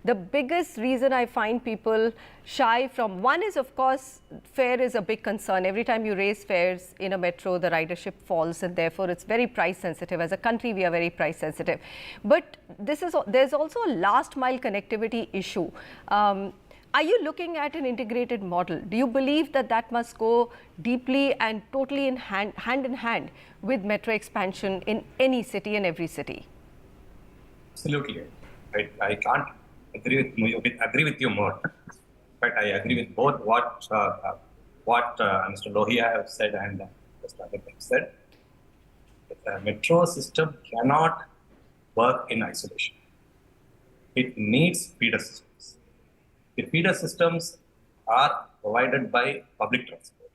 The biggest reason I find people shy from, one is, of course, fare is a big concern. Every time you raise fares in a metro, the ridership falls, and therefore it's very price sensitive. As a country, we are very price sensitive. But there's also a last mile connectivity issue. Are you looking at an integrated model? Do you believe that that must go deeply and totally hand in hand with metro expansion in any city and every city? Absolutely. I can't agree with you more. But I agree with both what Mr. Lohia has said and Mr. Amit have said. The metro system cannot work in isolation. It needs feeder systems. The feeder systems are provided by public transport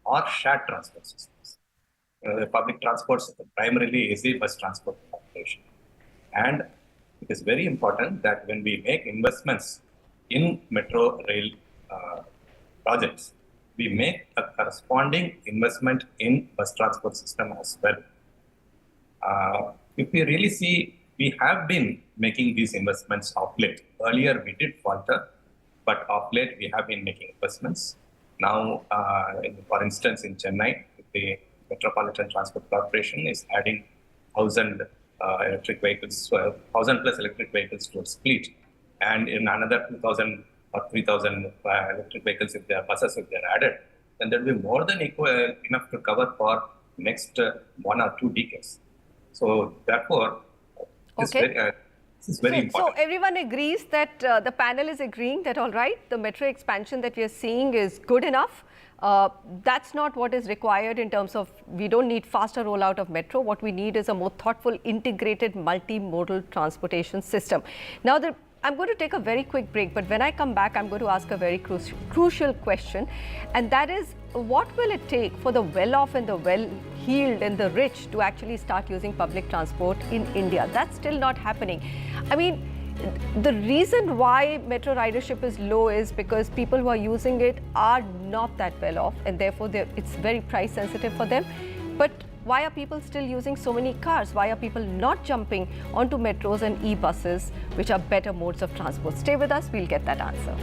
or shared transport systems. The public transport system primarily is the bus transport corporation. And it is very important that when we make investments in metro rail projects, we make a corresponding investment in bus transport system as well. If we really see, we have been making these investments of late. Earlier we did falter, but of late we have been making investments. Now, for instance, in Chennai, the Metropolitan Transport Corporation is adding 1,000 electric vehicles, 1,000 plus electric vehicles to its fleet, and in another 2,000 or 3,000 electric vehicles if they are buses, if they are added, then there will be more than enough to cover for next 1 or 2 decades. So therefore, this is very important. So everyone agrees that the panel is agreeing that, all right, the metro expansion that we are seeing is good enough. That's not what is required in terms of, we don't need faster rollout of metro. What we need is a more thoughtful, integrated, multimodal transportation system. Now, I'm going to take a very quick break, but when I come back, I'm going to ask a very crucial question, and that is, what will it take for the well-off and the well-heeled and the rich to actually start using public transport in India? That's still not happening. I mean, the reason why metro ridership is low is because people who are using it are not that well-off, and therefore it's very price sensitive for them. But why are people still using so many cars? Why are people not jumping onto metros and e-buses, which are better modes of transport? Stay with us, we'll get that answer.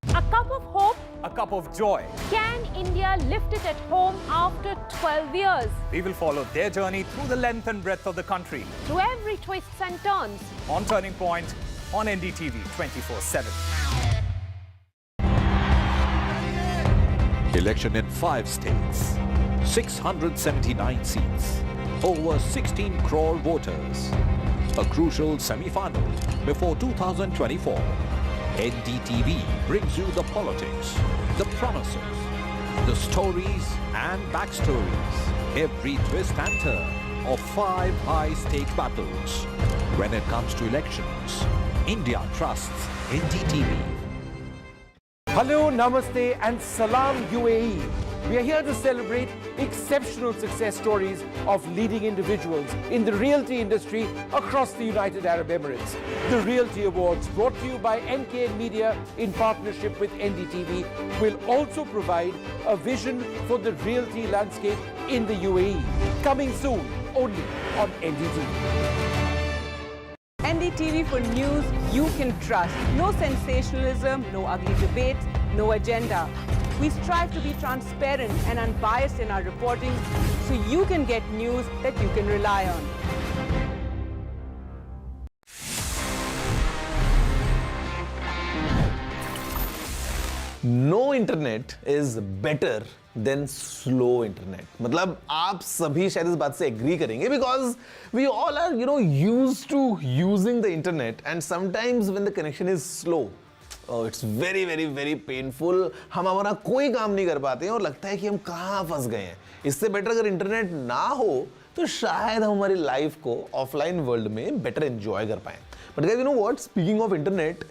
A cup of hope. A cup of joy. Can India lift it at home after 12 years? We will follow their journey through the length and breadth of the country. Through every twists and turns. On Turning Point, on NDTV 24/7. Election in 5 states, 679 seats, over 16 crore voters. A crucial semi-final before 2024. NDTV brings you the politics, the promises, the stories and backstories, every twist and turn of 5 high-stake battles. When it comes to elections, India trusts NDTV. Hello, Namaste and Salam UAE. We are here to celebrate exceptional success stories of leading individuals in the realty industry across the United Arab Emirates. The Realty Awards, brought to you by NKN Media in partnership with NDTV, will also provide a vision for the realty landscape in the UAE. Coming soon, only on NDTV. NDTV for news you can trust. No sensationalism, no ugly debates, no agenda. We strive to be transparent and unbiased in our reporting so you can get news that you can rely on. No internet is better than slow internet. मतलब आप सभी शायद इस बात से agree करेंगे because we all are used to using the internet and sometimes when the connection is slow, it's very very very painful. हम हमारा कोई काम नहीं कर पाते हैं और लगता है कि हम कहाँ फंस गए हैं. इससे बेटर अगर इंटरनेट ना हो तो शायद हम हमारी लाइफ को ऑफलाइन वर्ल्ड में बेटर एंजॉय कर पाएं. But guys, you know what, speaking of internet,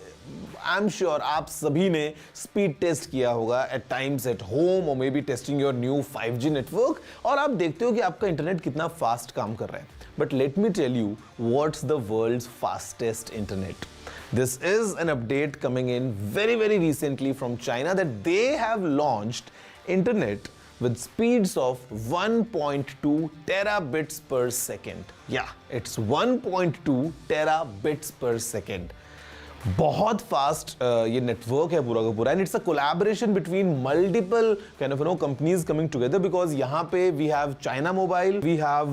I am sure आप सभी ने स्पीड टेस्ट किया होगा एट टाइम्स एट होम और may be testing your new 5G network और आप देखते हो कि आपका इंटरनेट कितना फास्ट काम कर रहा है. But let me tell you what's the world's fastest internet. This is an update coming in very very recently from China that they have launched internet with speeds of 1.2 terabits per second. Yeah, it's 1.2 terabits per second. बहुत fast ये network है पूरा का पूरा and it's a collaboration between multiple kind of companies coming together because यहाँ पे we have China mobile, we have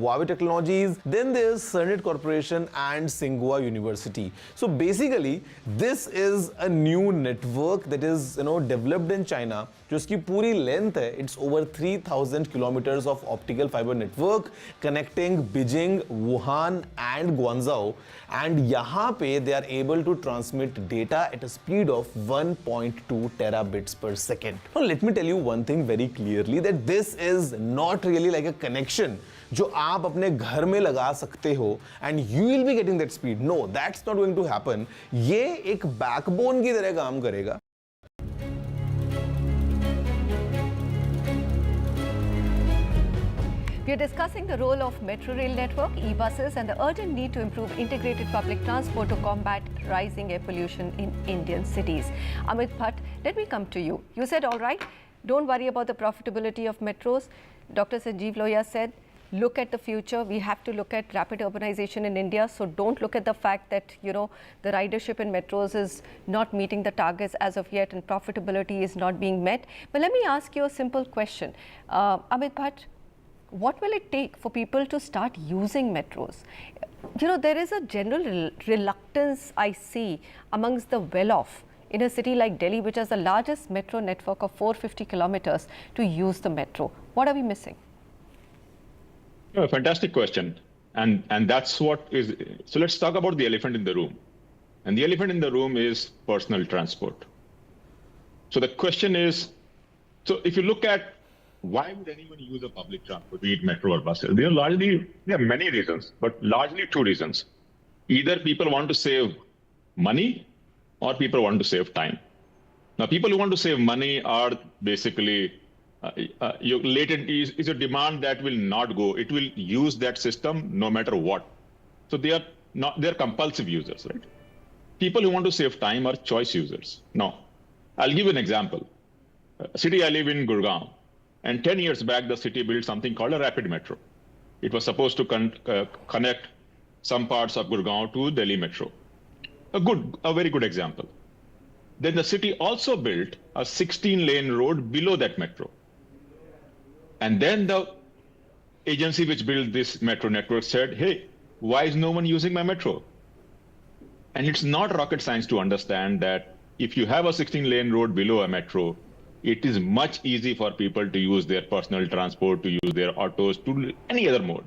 Huawei technologies, then there is CERNET corporation and सिंगुआ university. So basically this is a new network that is developed in China, जो इसकी पूरी length है it's over 3000 kilometres of optical fibre network connecting Beijing, Wuhan and Guangzhou. And यहाँ पे they are able to transmit data at a speed of 1.2 terabits per second. Now let me tell you one thing very clearly that this is not really like a connection जो आप अपने घर में लगा सकते हो and you will be getting that speed. No, that's not going to happen. ये एक backbone की तरह काम करेगा. We are discussing the role of metro rail network, e-buses and the urgent need to improve integrated public transport to combat rising air pollution in Indian cities. Amit Bhatt, let me come to you. You said, all right, don't worry about the profitability of metros. Dr. Sanjeev Lohia said, look at the future. We have to look at rapid urbanization in India. So don't look at the fact that, the ridership in metros is not meeting the targets as of yet and profitability is not being met. But let me ask you a simple question. Amit Bhatt, what will it take for people to start using metros? There is a general reluctance I see amongst the well-off in a city like Delhi, which has the largest metro network of 450 kilometers, to use the metro. What are we missing? Fantastic question. And that's what is, so let's talk about the elephant in the room. And the elephant in the room is personal transport. So the question is, so if you look at why would anyone use a public transport, be it metro or buses? There are many reasons, but largely 2 reasons. Either people want to save money or people want to save time. Now, people who want to save money are basically, your latent is a demand that will not go. It will use that system no matter what. So they're compulsive users, right? People who want to save time are choice users. Now, I'll give you an example. City I live in, Gurgaon. And 10 years back, the city built something called a rapid metro. It was supposed to connect some parts of Gurgaon to Delhi metro. A very good example. Then the city also built a 16-lane road below that metro. And then the agency which built this metro network said, hey, why is no one using my metro? And it's not rocket science to understand that if you have a 16-lane road below a metro, it is much easy for people to use their personal transport, to use their autos, to any other mode.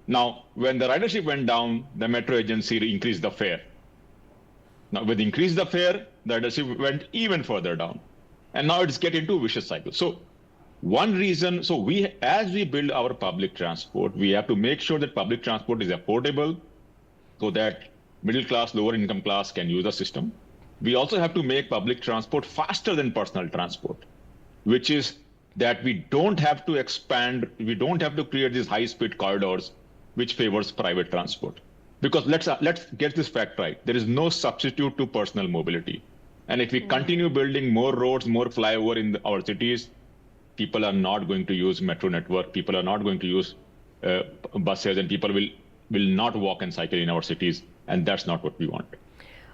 Now, when the ridership went down, the metro agency increased the fare. Now, with increased the fare, the ridership went even further down. And now it's getting into a vicious cycle. So one reason, so as we build our public transport, we have to make sure that public transport is affordable so that middle class, lower income class can use the system. We also have to make public transport faster than personal transport, which is that we don't have to expand, we don't have to create these high-speed corridors which favors private transport. Because let's get this fact right. There is no substitute to personal mobility. And if we continue building more roads, more flyover in our cities, people are not going to use metro network. People are not going to use buses, and people will not walk and cycle in our cities. And that's not what we want.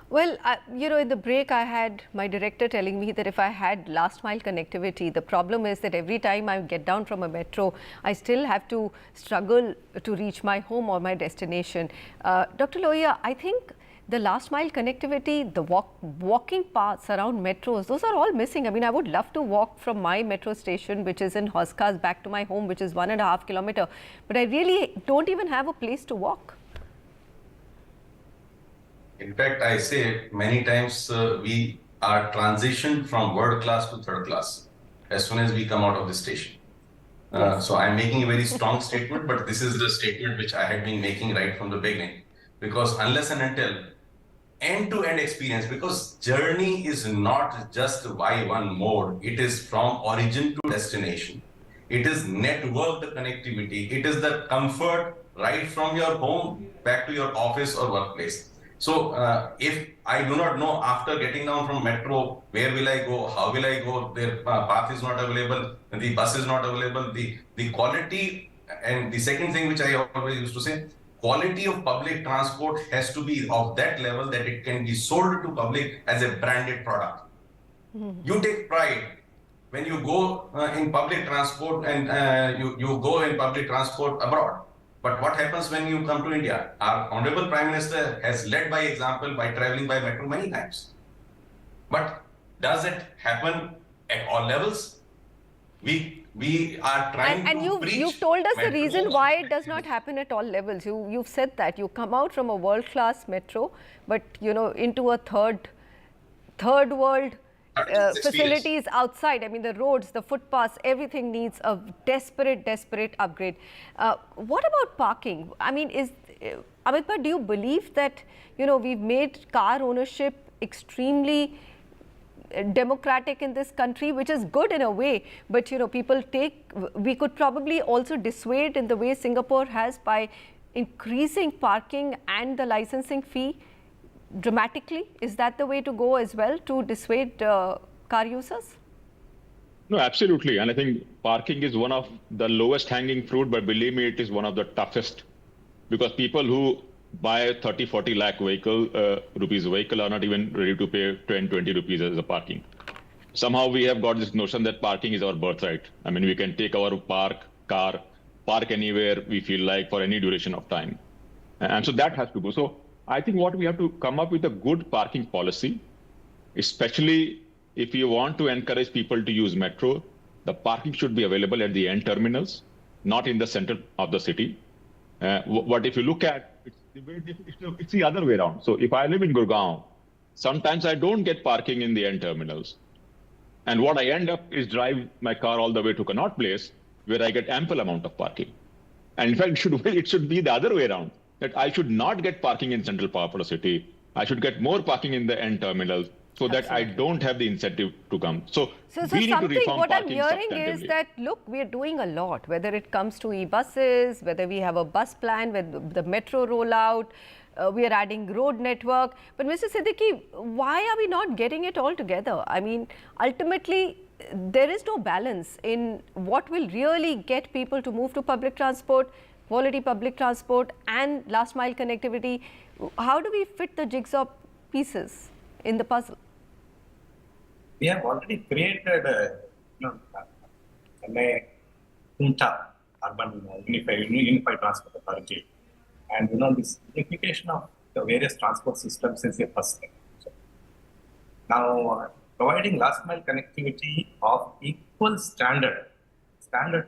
Well, in the break, I had my director telling me that if I had last mile connectivity, the problem is that every time I get down from a metro, I still have to struggle to reach my home or my destination. Dr. Lohia, I think the last mile connectivity, the walking paths around metros, those are all missing. I mean, I would love to walk from my metro station, which is in Hoskas, back to my home, which is 1.5 kilometers. But I really don't even have a place to walk. In fact, I say many times we are transitioned from world class to third class as soon as we come out of the station. So I'm making a very strong statement, but this is the statement which I had been making right from the beginning. Because unless and until end-to-end experience, because journey is not just by one mode, it is from origin to destination. It is networked connectivity. It is the comfort right from your home back to your office or workplace. So if I do not know after getting down from metro, where will I go, how will I go, their path is not available, the bus is not available, the quality, and the second thing which I always used to say, quality of public transport has to be of that level that it can be sold to public as a branded product. You take pride when you go in public transport and you go in public transport abroad. But what happens when you come to India? Our Honorable Prime Minister has led by example by traveling by metro many times. But does it happen at all levels? We are trying and you've told us the reason why it does not happen at all levels. You've said that you come out from a world-class metro, but into a third world facilities outside. I mean, the roads, the footpaths, everything needs a desperate upgrade. What about parking? I mean, Amitbha, do you believe that we've made car ownership extremely democratic in this country, which is good in a way, but we could probably also dissuade in the way Singapore has by increasing parking and the licensing fee dramatically? Is that the way to go as well to dissuade car users? No, absolutely. And I think parking is one of the lowest hanging fruit, but believe me, it is one of the toughest, because people who buy a 30-40 lakh rupees vehicle are not even ready to pay 10-20 rupees as a parking. Somehow we have got this notion that parking is our birthright. I mean, we can take our car, park anywhere we feel like for any duration of time. And so that has to go. So I think what we have to come up with a good parking policy, especially if you want to encourage people to use metro, the parking should be available at the end terminals, not in the center of the city. What if you look at, it's the other way around. So if I live in Gurgaon, sometimes I don't get parking in the end terminals. And what I end up is drive my car all the way to Connaught Place, where I get ample amount of parking. And in fact, it should be the other way around, that I should not get parking in central part of the city. I should get more parking in the end terminals, so that I don't have the incentive to come. So we need to reform what I'm parking hearing is that, look, we are doing a lot, whether it comes to e-buses, whether we have a bus plan with the metro rollout, we are adding road network. But Mr. Siddiqui, why are we not getting it all together? I mean, ultimately, there is no balance in what will really get people to move to public transport, quality public transport and last mile connectivity. How do we fit the jigsaw pieces in the puzzle? We have already created a Urban Unified Transport Authority, and the simplification of the various transport systems since the first step. Now, providing last mile connectivity of equal standard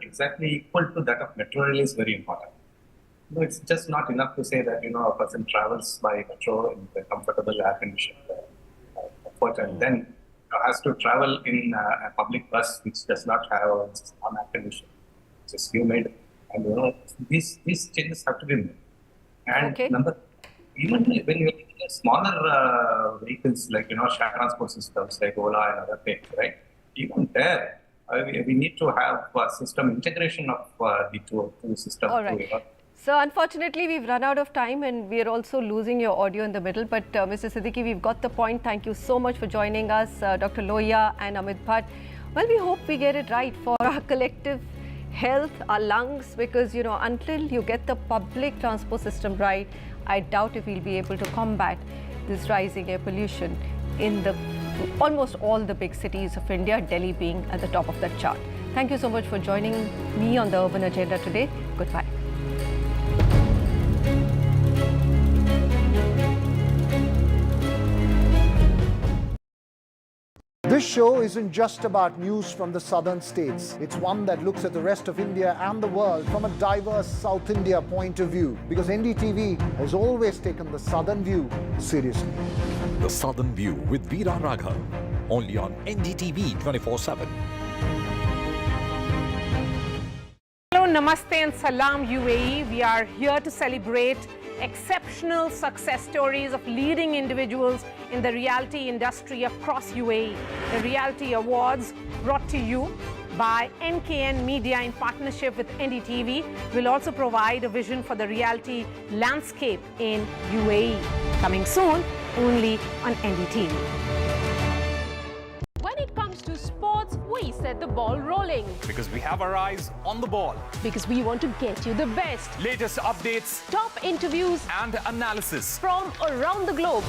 exactly equal to that of metro rail is very important. It's just not enough to say that a person travels by metro in the comfortable air-conditioned comfort and then has to travel in a public bus which does not have air conditioning, which is humid, and these changes have to be made. And even when you're looking at smaller vehicles like shared transport systems like Ola and other things, right? Even there, we need to have system integration of the two systems. All right. So unfortunately, we've run out of time and we are also losing your audio in the middle. But Mr. Siddiqui, we've got the point. Thank you so much for joining us, Dr. Lohia and Amit Bhatt. Well, we hope we get it right for our collective health, our lungs, because, until you get the public transport system right, I doubt if we'll be able to combat this rising air pollution in almost all the big cities of India, Delhi being at the top of that chart. Thank you so much for joining me on the Urban Agenda today. Goodbye. This show isn't just about news from the southern states. It's one that looks at the rest of India and the world from a diverse South India point of view, because NDTV has always taken the southern view seriously. The Southern View with Veera Raghav, only on NDTV 24/7. Hello, Namaste and Salam UAE. We are here to celebrate exceptional success stories of leading individuals in the reality industry across UAE. The Reality Awards, brought to you by NKN Media in partnership with NDTV, will also provide a vision for the reality landscape in UAE. Coming soon, only on NDTV. When it comes to sports, we set the ball rolling. Because we have our eyes on the ball. Because we want to get you the best. Latest updates, top interviews, and analysis from around the globe.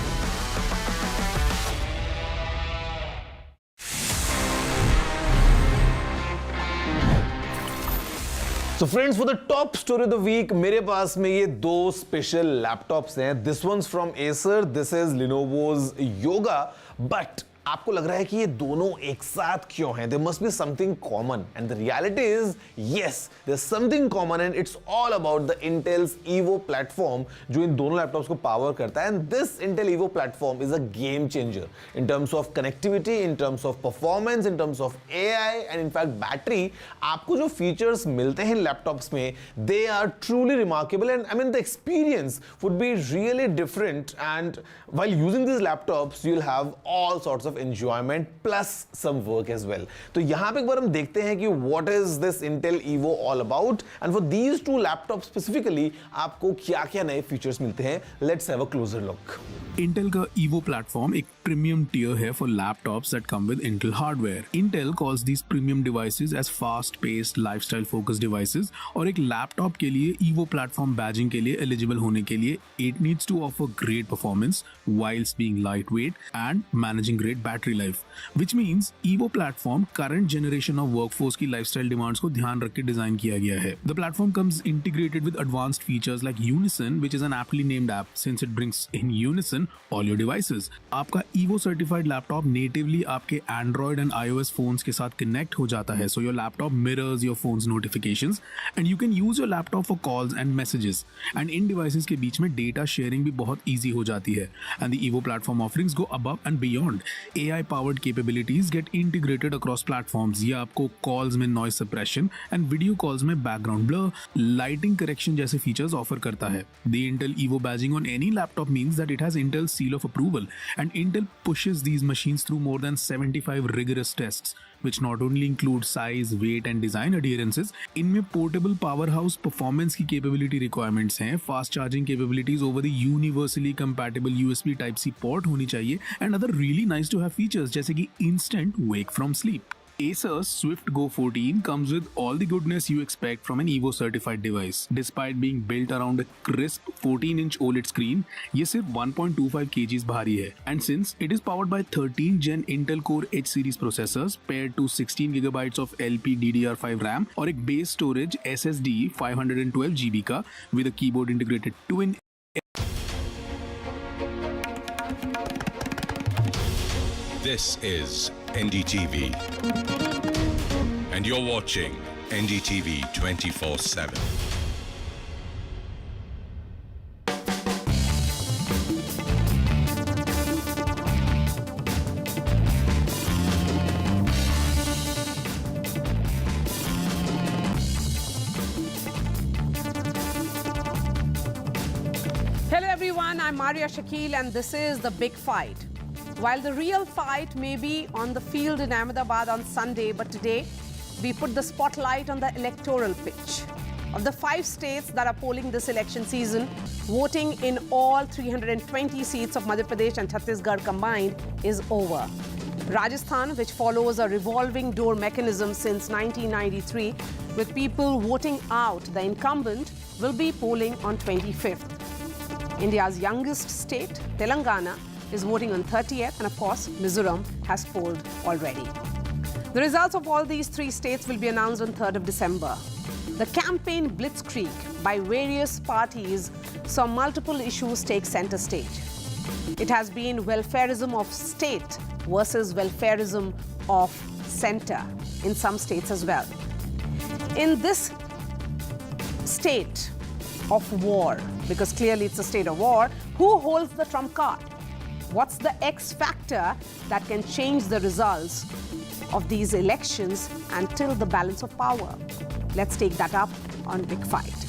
So friends, for the top story of the week, मेरे पास में ये दो special laptops हैं. This one's from Acer, this is Lenovo's Yoga, but आपको लग रहा है कि ये दोनों एक साथ क्यों हैं? There must be something common, and the reality is, yes, there's something common, and it's all about the Intel's Evo platform, जो इन दोनों लैपटॉप्स को पावर करता है. And this Intel Evo platform is a game changer in terms of connectivity, in terms of performance, in terms of AI, and in fact battery. आपको जो features मिलते हैं इन laptops में, they are truly remarkable, and I mean the experience would be really different. And while using these laptops, you'll have all sorts of enjoyment plus some work as well. तो यहाँ पे एक बार हम देखते हैं कि what is this Intel Evo all about, and for these two laptops specifically आपको क्या-क्या नए features मिलते हैं. Let's have a closer look. Intel का Evo platform एक premium tier है for laptops that come with Intel hardware. Intel calls these premium devices as fast-paced, lifestyle-focused devices, और एक laptop के लिए Evo platform badging के लिए eligible होने के लिए it needs to offer great performance whilst being lightweight and managing great battery life, which means Evo platform current generation of workforce की lifestyle demands को ध्यान रख के डिजाइन किया गया है. The platform comes integrated with advanced features like Unison, which is an aptly named app since it brings in unison all your devices. आपका Evo certified laptop natively आपके Android and iOS phones के साथ connect हो जाता है, so your laptop mirrors your phone's notifications and you can use your laptop for calls and messages. And in devices के बीच में data sharing भी बहुत easy हो जाती है. And the Evo platform offerings go above and beyond. AI-powered capabilities get integrated across platforms. ये आपको calls में noise suppression and video calls में background blur, lighting correction जैसे features offer करता है. The Intel Evo badging on any laptop means that it has Intel's seal of approval, and Intel pushes these machines through more than 75 rigorous tests, which not only include size, weight and design adherences. इनमें portable powerhouse performance की capability requirements हैं, fast charging capabilities over the universally compatible USB Type-C port होनी चाहिए, and other really nice to have features जैसे कि instant wake from sleep. Acer's Swift Go 14 comes with all the goodness you expect from an Evo certified device. Despite being built around a crisp 14-inch OLED screen, ये सिर्फ 1.25 kg भारी है. And since it is powered by 13th Gen Intel Core H series processors paired to 16 GB of LPDDR5 RAM और एक base storage SSD 512 GB का with a keyboard integrated twin. This is NDTV. And you're watching NDTV 24/7. Hello everyone, I'm Maria Shakil and this is The Big Fight. While the real fight may be on the field in Ahmedabad on Sunday, but today we put the spotlight on the electoral pitch. Of the 5 states that are polling this election season, voting in all 320 seats of Madhya Pradesh and Chhattisgarh combined is over. Rajasthan, which follows a revolving door mechanism since 1993, with people voting out the incumbent, will be polling on 25th. India's youngest state, Telangana, is voting on 30th, and of course, Mizoram has polled already. The results of all these 3 states will be announced on 3rd of December. The campaign blitzkrieg by various parties saw multiple issues take center stage. It has been welfarism of state versus welfarism of center in some states as well. In this state of war, because clearly it's a state of war, who holds the trump card? What's the X factor that can change the results of these elections until the balance of power? Let's take that up on Big Fight.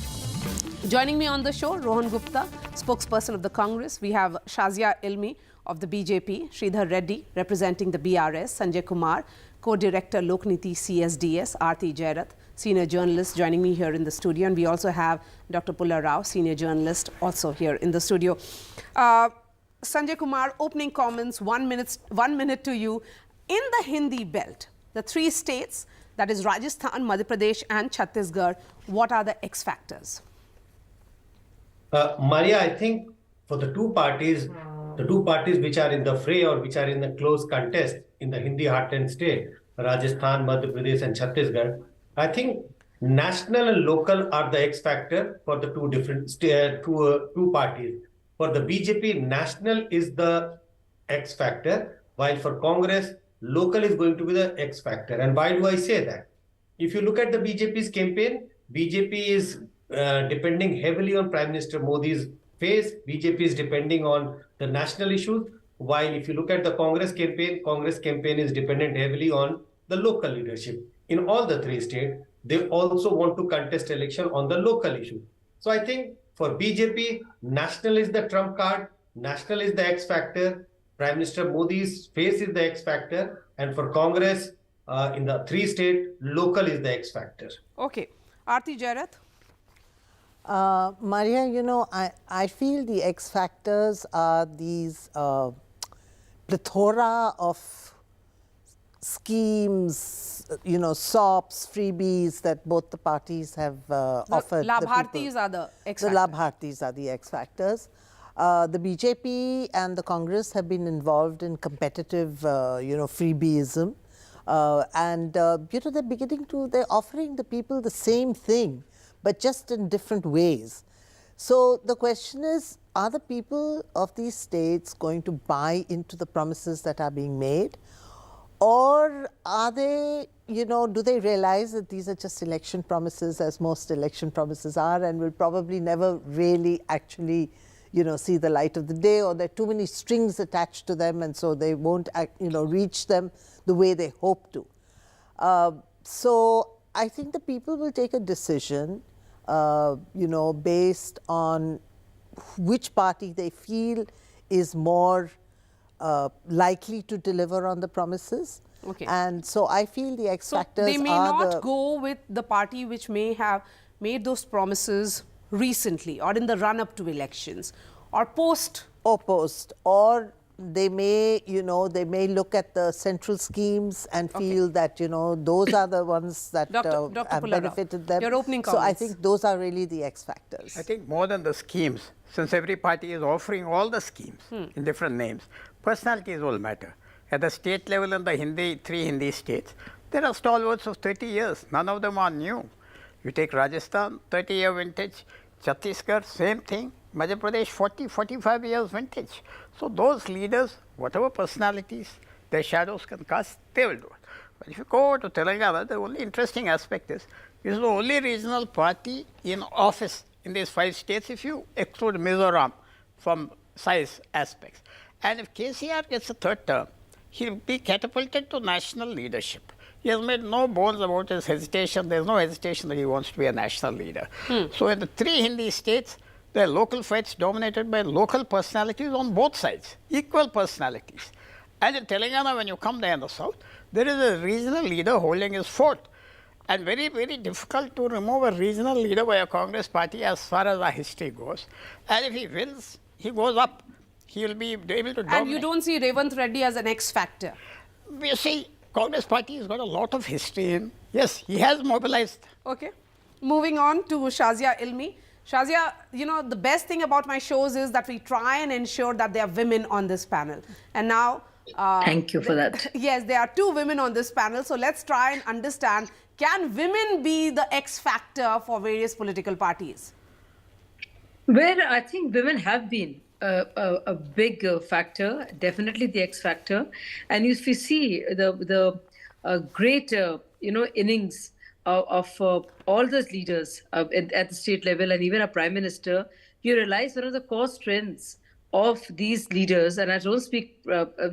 Joining me on the show, Rohan Gupta, spokesperson of the Congress. We have Shazia Ilmi of the BJP, Sridhar Reddy representing the BRS, Sanjay Kumar, co-director Lokniti CSDS, Aarti Jairath, senior journalist joining me here in the studio. And we also have Dr. Pulla Rao, senior journalist, also here in the studio. Sanjay Kumar, opening comments, 1 minute to you. In the Hindi belt, the 3 states, that is Rajasthan, Madhya Pradesh and Chhattisgarh, what are the X factors? Maria, I think for the two parties which are in the fray or which are in the close contest in the Hindi heartland state, Rajasthan, Madhya Pradesh and Chhattisgarh, I think national and local are the X factor for the two parties. For the BJP, national is the X factor, while for Congress, local is going to be the X factor. And why do I say that? If you look at the BJP's campaign, BJP is depending heavily on Prime Minister Modi's face. BJP is depending on the national issues, while if you look at the Congress campaign is dependent heavily on the local leadership. In all the 3 states, they also want to contest election on the local issue. So I think for BJP, national is the trump card, national is the X factor, Prime Minister Modi's face is the X factor, and for Congress, in the 3 states, local is the X factor. Okay. Aarti Jairath? Maria, you know, I feel the X factors are these plethora of schemes, you know, SOPs, freebies that both the parties have offered. Labhartis are the X factors. The Labhartis are the X factors. The BJP and the Congress have been involved in competitive, you know, freebieism. And, you know, they're offering the people the same thing, but just in different ways. So the question is, are the people of these states going to buy into the promises that are being made? Or are they, you know, do they realize that these are just election promises, as most election promises are, and will probably never really actually, you know, see the light of the day, or there are too many strings attached to them, and so they won't, you know, reach them the way they hope to. So I think the people will take a decision, you know, based on which party they feel is more likely to deliver on the promises. Okay. And so I feel the X factors they may not go with the party which may have made those promises recently or in the run-up to elections or post. Or they may, you know, they may look at the central schemes and feel that, you know, those are the ones that have benefited them. Your opening comments. So I think those are really the X factors. I think more than the schemes, since every party is offering all the schemes in different names, personalities will matter. At the state level in the 3 Hindi states, there are stalwarts of 30 years. None of them are new. You take Rajasthan, 30-year vintage. Chhattisgarh, same thing. Madhya Pradesh, 40, 45 years vintage. So those leaders, whatever personalities, their shadows can cast, they will do it. But if you go to Telangana, the only interesting aspect is it's the only regional party in office in these 5 states if you exclude Mizoram from size aspects. And if KCR gets a 3rd term, he'll be catapulted to national leadership. He has made no bones about his hesitation. There's no hesitation that he wants to be a national leader. So in the 3 Hindi states, there are local fights dominated by local personalities on both sides, equal personalities. And in Telangana, when you come there in the south, there is a regional leader holding his fort. And very, very difficult to remove a regional leader by a Congress party as far as our history goes. And if he wins, he goes up. He will be able to dominate. And you don't see Revant Reddy as an X factor? You see, Congress party has got a lot of history in. Yes, he has mobilized. Okay. Moving on to Shazia Ilmi. Shazia, you know, the best thing about my shows is that we try and ensure that there are women on this panel. And now... thank you for that. Yes, there are 2 women on this panel. So let's try and understand, can women be the X factor for various political parties? Well, I think women have been a big factor, definitely the X factor. And if you see the great, innings of all those leaders at the state level and even a prime minister, you realize one of the core strengths of these leaders, and I don't speak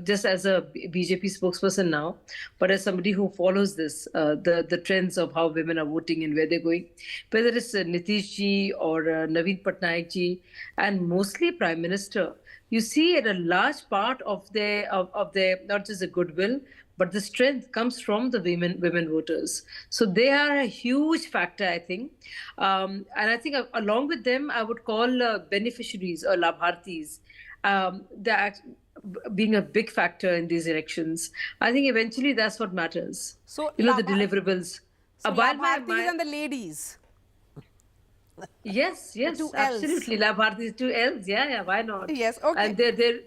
just as a BJP spokesperson now, but as somebody who follows this, the trends of how women are voting and where they're going, whether it's Nitish ji or Naveen Patnaik ji, and mostly Prime Minister, you see at a large part of their not just the goodwill, but the strength comes from the women voters. So they are a huge factor, I think. And I think along with them, I would call beneficiaries or labhartis, that being a big factor in these elections. I think eventually that's what matters. So the deliverables. So labhartis and the ladies. Yes, absolutely. Labhartis, 2 L's, yeah, why not? Yes, okay. And they're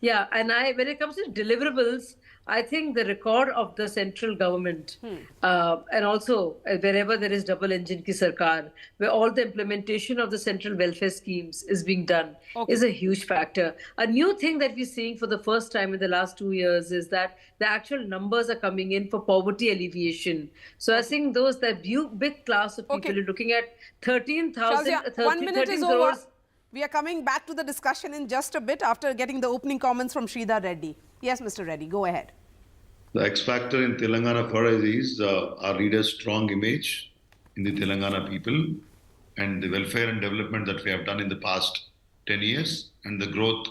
yeah, and when it comes to deliverables, I think the record of the central government and also wherever there is double engine ki sarkar, where all the implementation of the central welfare schemes is being done is a huge factor. A new thing that we're seeing for the first time in the last 2 years is that the actual numbers are coming in for poverty alleviation. So I think that big class of people are looking at 13,000, 1 minute is over. crores. We are coming back to the discussion in just a bit after getting the opening comments from Sridhar Reddy. Yes, Mr. Reddy, go ahead. The X factor in Telangana for us is our leader's strong image in the Telangana people and the welfare and development that we have done in the past 10 years and the growth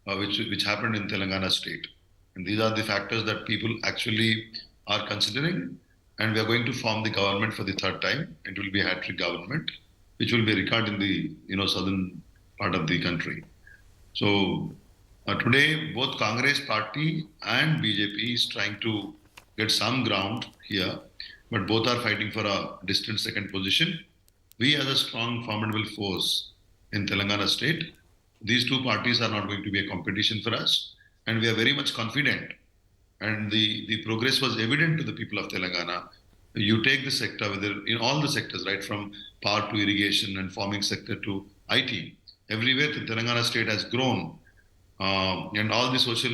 which happened in Telangana state. And these are the factors that people actually are considering. And we are going to form the government for the 3rd time. It will be a hat-trick government, which will be recorded in the southern part of the country. So today, both Congress party and BJP is trying to get some ground here, but both are fighting for a distant 2nd position. We as a strong, formidable force in Telangana state, these 2 parties are not going to be a competition for us, and we are very much confident. And the progress was evident to the people of Telangana. You take the sector, whether in all the sectors, right from power to irrigation and farming sector to IT, everywhere the Telangana state has grown. And all the social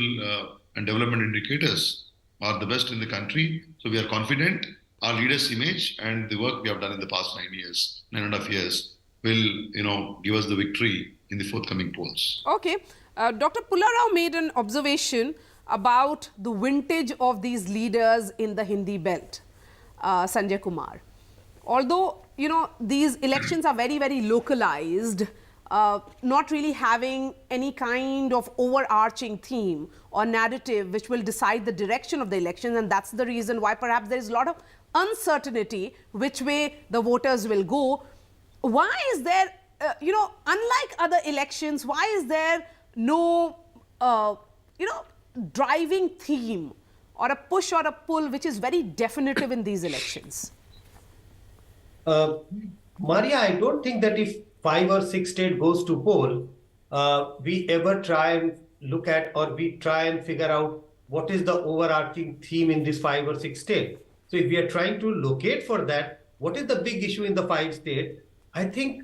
and development indicators are the best in the country. So we are confident our leader's image and the work we have done in the past 9.5 years will, give us the victory in the forthcoming polls. Okay. Dr. Pullarao made an observation about the vintage of these leaders in the Hindi belt, Sanjay Kumar. Although, these elections are very, very localized, not really having any kind of overarching theme or narrative which will decide the direction of the elections, and that's the reason why perhaps there is a lot of uncertainty which way the voters will go. Why is there, unlike other elections, why is there no, driving theme or a push or a pull which is very definitive in these elections? Maria, I don't think that if 5 or 6 states goes to poll, we ever try and look at or we try and figure out what is the overarching theme in this 5 or 6 states. So if we are trying to locate for that, what is the big issue in the 5 states, I think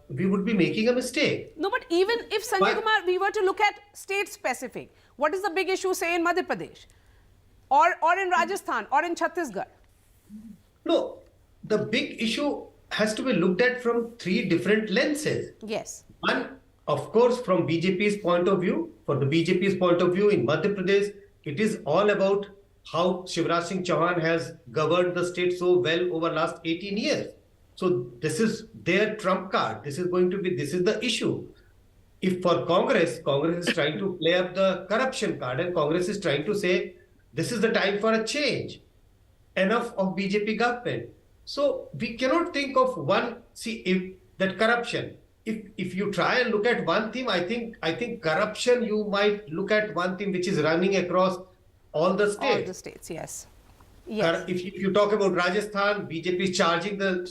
we would be making a mistake. No, but even if Sanjay Kumar, we were to look at state specific, What is the big issue, say, in Madhya Pradesh or in Rajasthan or in Chhattisgarh? No, the big issue has to be looked at from three different lenses. Yes. One, of course, from BJP's point of view, for the BJP's point of view in Madhya Pradesh, it is all about how Shivraj Singh Chauhan has governed the state so well over last 18 years. So this is their trump card. This is the issue. If for Congress is trying to play up the corruption card, and Congress is trying to say, this is the time for a change. Enough of BJP government. So we cannot think of that corruption. If you try and look at one theme, I think corruption, you might look at one theme which is running across all the states. All the states, yes. Yes. If you talk about Rajasthan, BJP is charging the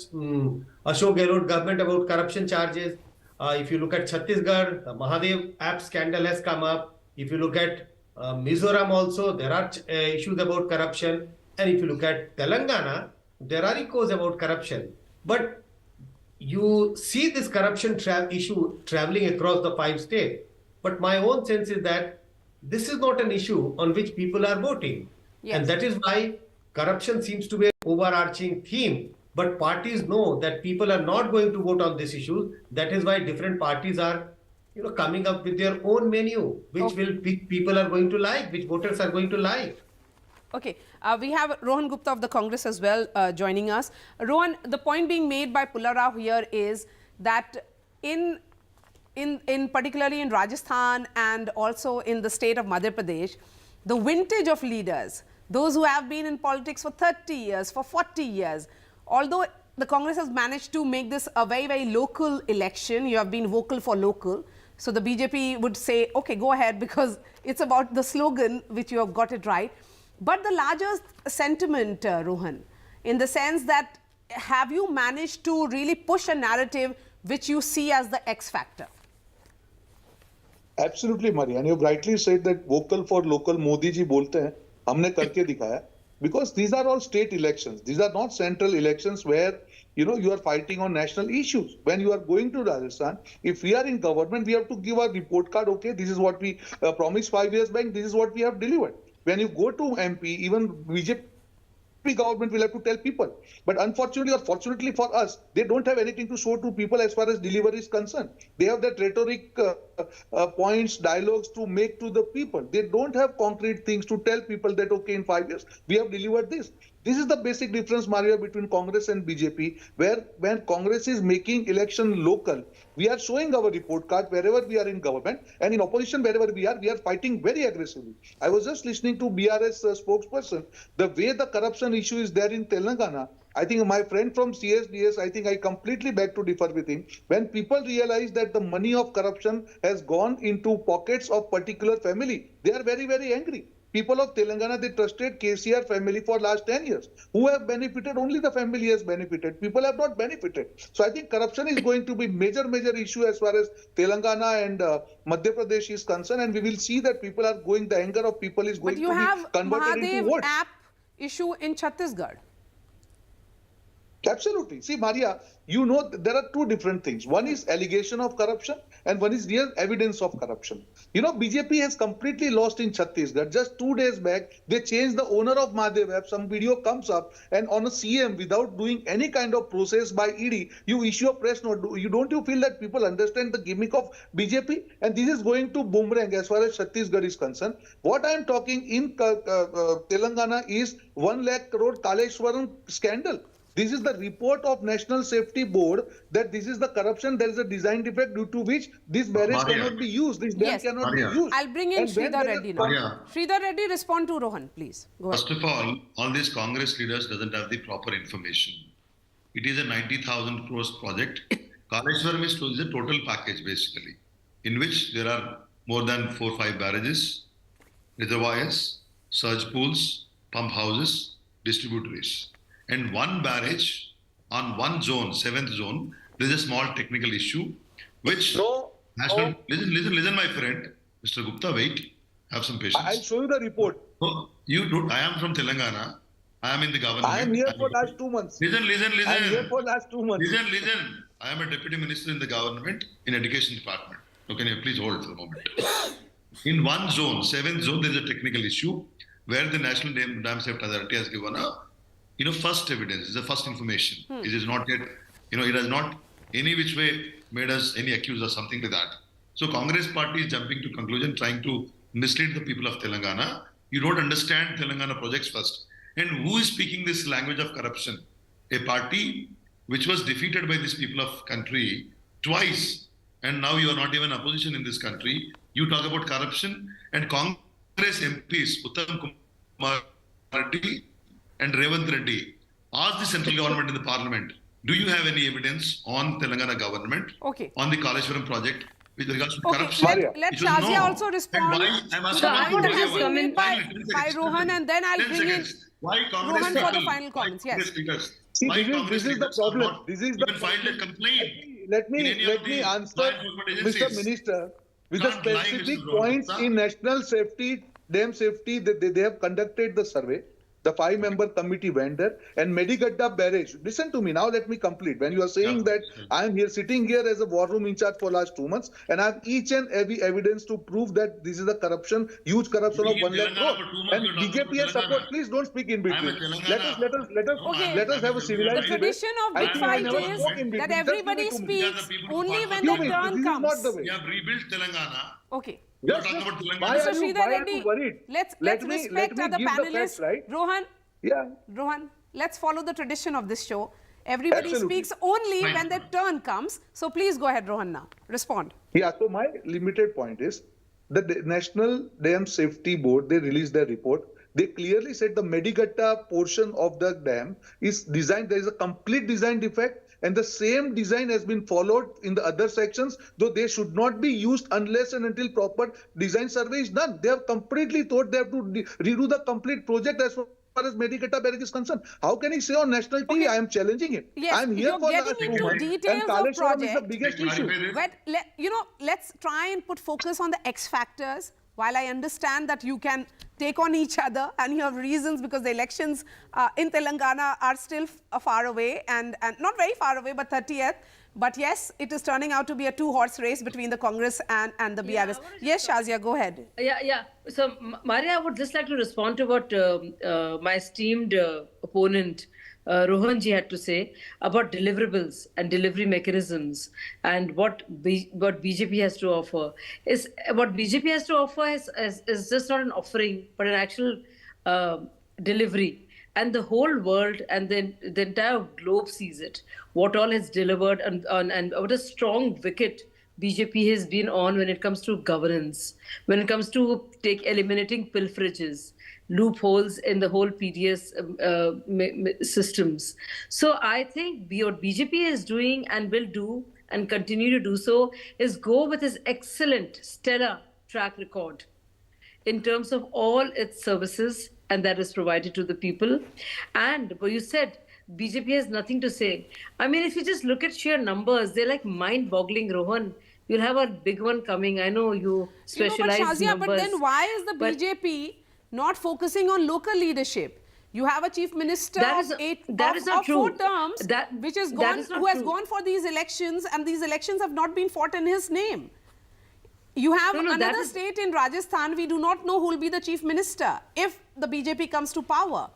Ashok Gehlot government about corruption charges. If you look at Chhattisgarh, the Mahadev app scandal has come up. If you look at Mizoram also, there are issues about corruption. And if you look at Telangana, there are echoes about corruption. But you see this corruption issue traveling across the 5 states. But my own sense is that this is not an issue on which people are voting. Yes. And that is why corruption seems to be an overarching theme. But parties know that people are not going to vote on this issue. That is why different parties are coming up with their own menu, which people are going to like, which voters are going to like. Okay, we have Rohan Gupta of the Congress as well joining us. Rohan, the point being made by Pulla Rao here is that in particularly in Rajasthan and also in the state of Madhya Pradesh, the vintage of leaders, those who have been in politics for 30 years, for 40 years, although the Congress has managed to make this a very, very local election, you have been vocal for local. So the BJP would say, okay, go ahead, because it's about the slogan, which you have got it right. But the larger sentiment, Rohan, in the sense that have you managed to really push a narrative which you see as the X factor? Absolutely, Maria. And you've rightly said that vocal for local, Modi ji bolte hain, humne karke dikhaya. Because these are all state elections. These are not central elections where, you are fighting on national issues. When you are going to Rajasthan, if we are in government, we have to give a report card. Okay, this is what we promised 5 years back. This is what we have delivered. When you go to MP, even BJP government will have to tell people. But unfortunately or fortunately for us, they don't have anything to show to people as far as delivery is concerned. They have that rhetoric points, dialogues to make to the people. They don't have concrete things to tell people that, okay, in 5 years, we have delivered this. This is the basic difference, Maria, between Congress and BJP, where when Congress is making election local, we are showing our report card wherever we are in government, and in opposition wherever we are fighting very aggressively. I was just listening to BRS spokesperson, the way the corruption issue is there in Telangana. I think my friend from CSDS, I think I completely beg to differ with him. When people realize that the money of corruption has gone into pockets of particular family, they are very, very angry. People of Telangana, they trusted KCR family for last 10 years. Who have benefited? Only the family has benefited. People have not benefited. So I think corruption is going to be major issue as far as Telangana and Madhya Pradesh is concerned. And we will see that people are going, the anger of people is going to be converted into votes. But you have Mahadev app issue in Chhattisgarh. Absolutely. See, Maria, there are two different things. One is allegation of corruption and one is real evidence of corruption. BJP has completely lost in Chhattisgarh. Just 2 days back, they changed the owner of Mahadev app. Some video comes up and on a CM, without doing any kind of process by ED, you issue a press note. Don't you feel that people understand the gimmick of BJP? And this is going to boomerang as far as Chhattisgarh is concerned. What I am talking in Telangana is 1 lakh crore Kaleshwaram scandal. This is the report of National Safety Board that this is the corruption. There is a design defect due to which this barrage cannot be used. This dam cannot be used. I'll bring in Sridhar Reddy now. Sridhar Reddy, respond to Rohan, please. Go First of all these Congress leaders doesn't have the proper information. It is a 90,000 crores project. Kaleshwaram is a total package basically, in which there are more than 4 or 5 barrages, reservoirs, surge pools, pump houses, distributaries. And one barrage on one zone, 7th zone, there is a small technical issue, which listen, my friend, Mr. Gupta, wait, have some patience. I'll show you the report. I am from Telangana. I am in the government. I am here for last 2 months. Listen. I am here for last 2 months. Listen. I am a deputy minister in the government in education department. So can you please hold for a moment? In one zone, 7th zone, there is a technical issue where the National Dam Safety Authority has given a, first evidence, is the first information. It is not yet, it has not any which way made us any accused or something like that. So Congress party is jumping to conclusion, trying to mislead the people of Telangana. You don't understand Telangana projects first. And who is speaking this language of corruption? A party which was defeated by these people of country twice, and now you are not even opposition in this country. You talk about corruption, and Congress MPs, Uttam Kumar Reddy and Revant Reddy, asked the central government in the parliament, do you have any evidence on Telangana government on the Kaleshwaram project with regards to corruption? Let Shazia also respond. I'm asking So I want to you have come in by Rohan, and then I'll bring in why Congress Rohan for the final comments. Yes. See, this is the problem. This is the filed a complaint. Let me answer, Mr. Minister, with the specific points in national safety, dam safety, they have conducted the survey. The 5-member committee went there, and Medigadda barrage. Listen to me now. Let me complete. When you are saying that I am here sitting here as a war room in charge for last 2 months, and I have each and every evidence to prove that this is a corruption, huge corruption of 1 lakh crore. And BJP has support. Please don't speak in between. Let us have a civilized The tradition of big fight is that everybody speaks only when the turn comes. We have rebuilt Telangana. Okay. Yes, Mr. Sridhar Reddy, let's respect other panelists. Right? Rohan, Rohan, let's follow the tradition of this show. Everybody speaks only when their turn comes. So please go ahead, Rohan, now. Respond. Yeah, so my limited point is that the National Dam Safety Board, they released their report. They clearly said the Medigatta portion of the dam is designed, there is a complete design defect, and the same design has been followed in the other sections, though they should not be used unless and until proper design survey is done. They have completely thought they have to redo the complete project as far as Medigatta barrage is concerned. How can he say on national TV? I am challenging him. Yes, I am here for getting into and details of Kaleshwaram is the project. biggest issue. But let's try and put focus on the X factors. While I understand that you can take on each other and you have reasons because the elections in Telangana are still far away and not very far away, but 30th. But yes, it is turning out to be a 2-horse race between the Congress and the BRS. Yes, Shazia, go ahead. Yeah. So, Maria, I would just like to respond to what my esteemed opponent, Rohan ji, had to say about deliverables and delivery mechanisms and what BJP has to offer. What BJP has to offer is just not an offering, but an actual delivery. And the whole world and the entire globe sees it. What all has delivered and what a strong wicket BJP has been on when it comes to governance, when it comes to eliminating pilferages, loopholes in the whole PDS systems. So I think what BJP is doing and will do and continue to do so is go with his excellent, stellar track record in terms of all its services and that is provided to the people. And what you said, BJP has nothing to say. I mean, if you just look at sheer numbers, they're like mind-boggling, Rohan. You'll have a big one coming. I know you specialize but Shazia, numbers. But then why is the BJP not focusing on local leadership? You have a chief minister of 4 terms who has gone for these elections, and these elections have not been fought in his name. You have another state in Rajasthan, we do not know who will be the chief minister if the BJP comes to power.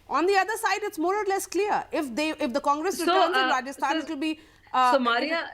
On the other side, it's more or less clear. If the Congress returns in Rajasthan, it will be... so, Maria...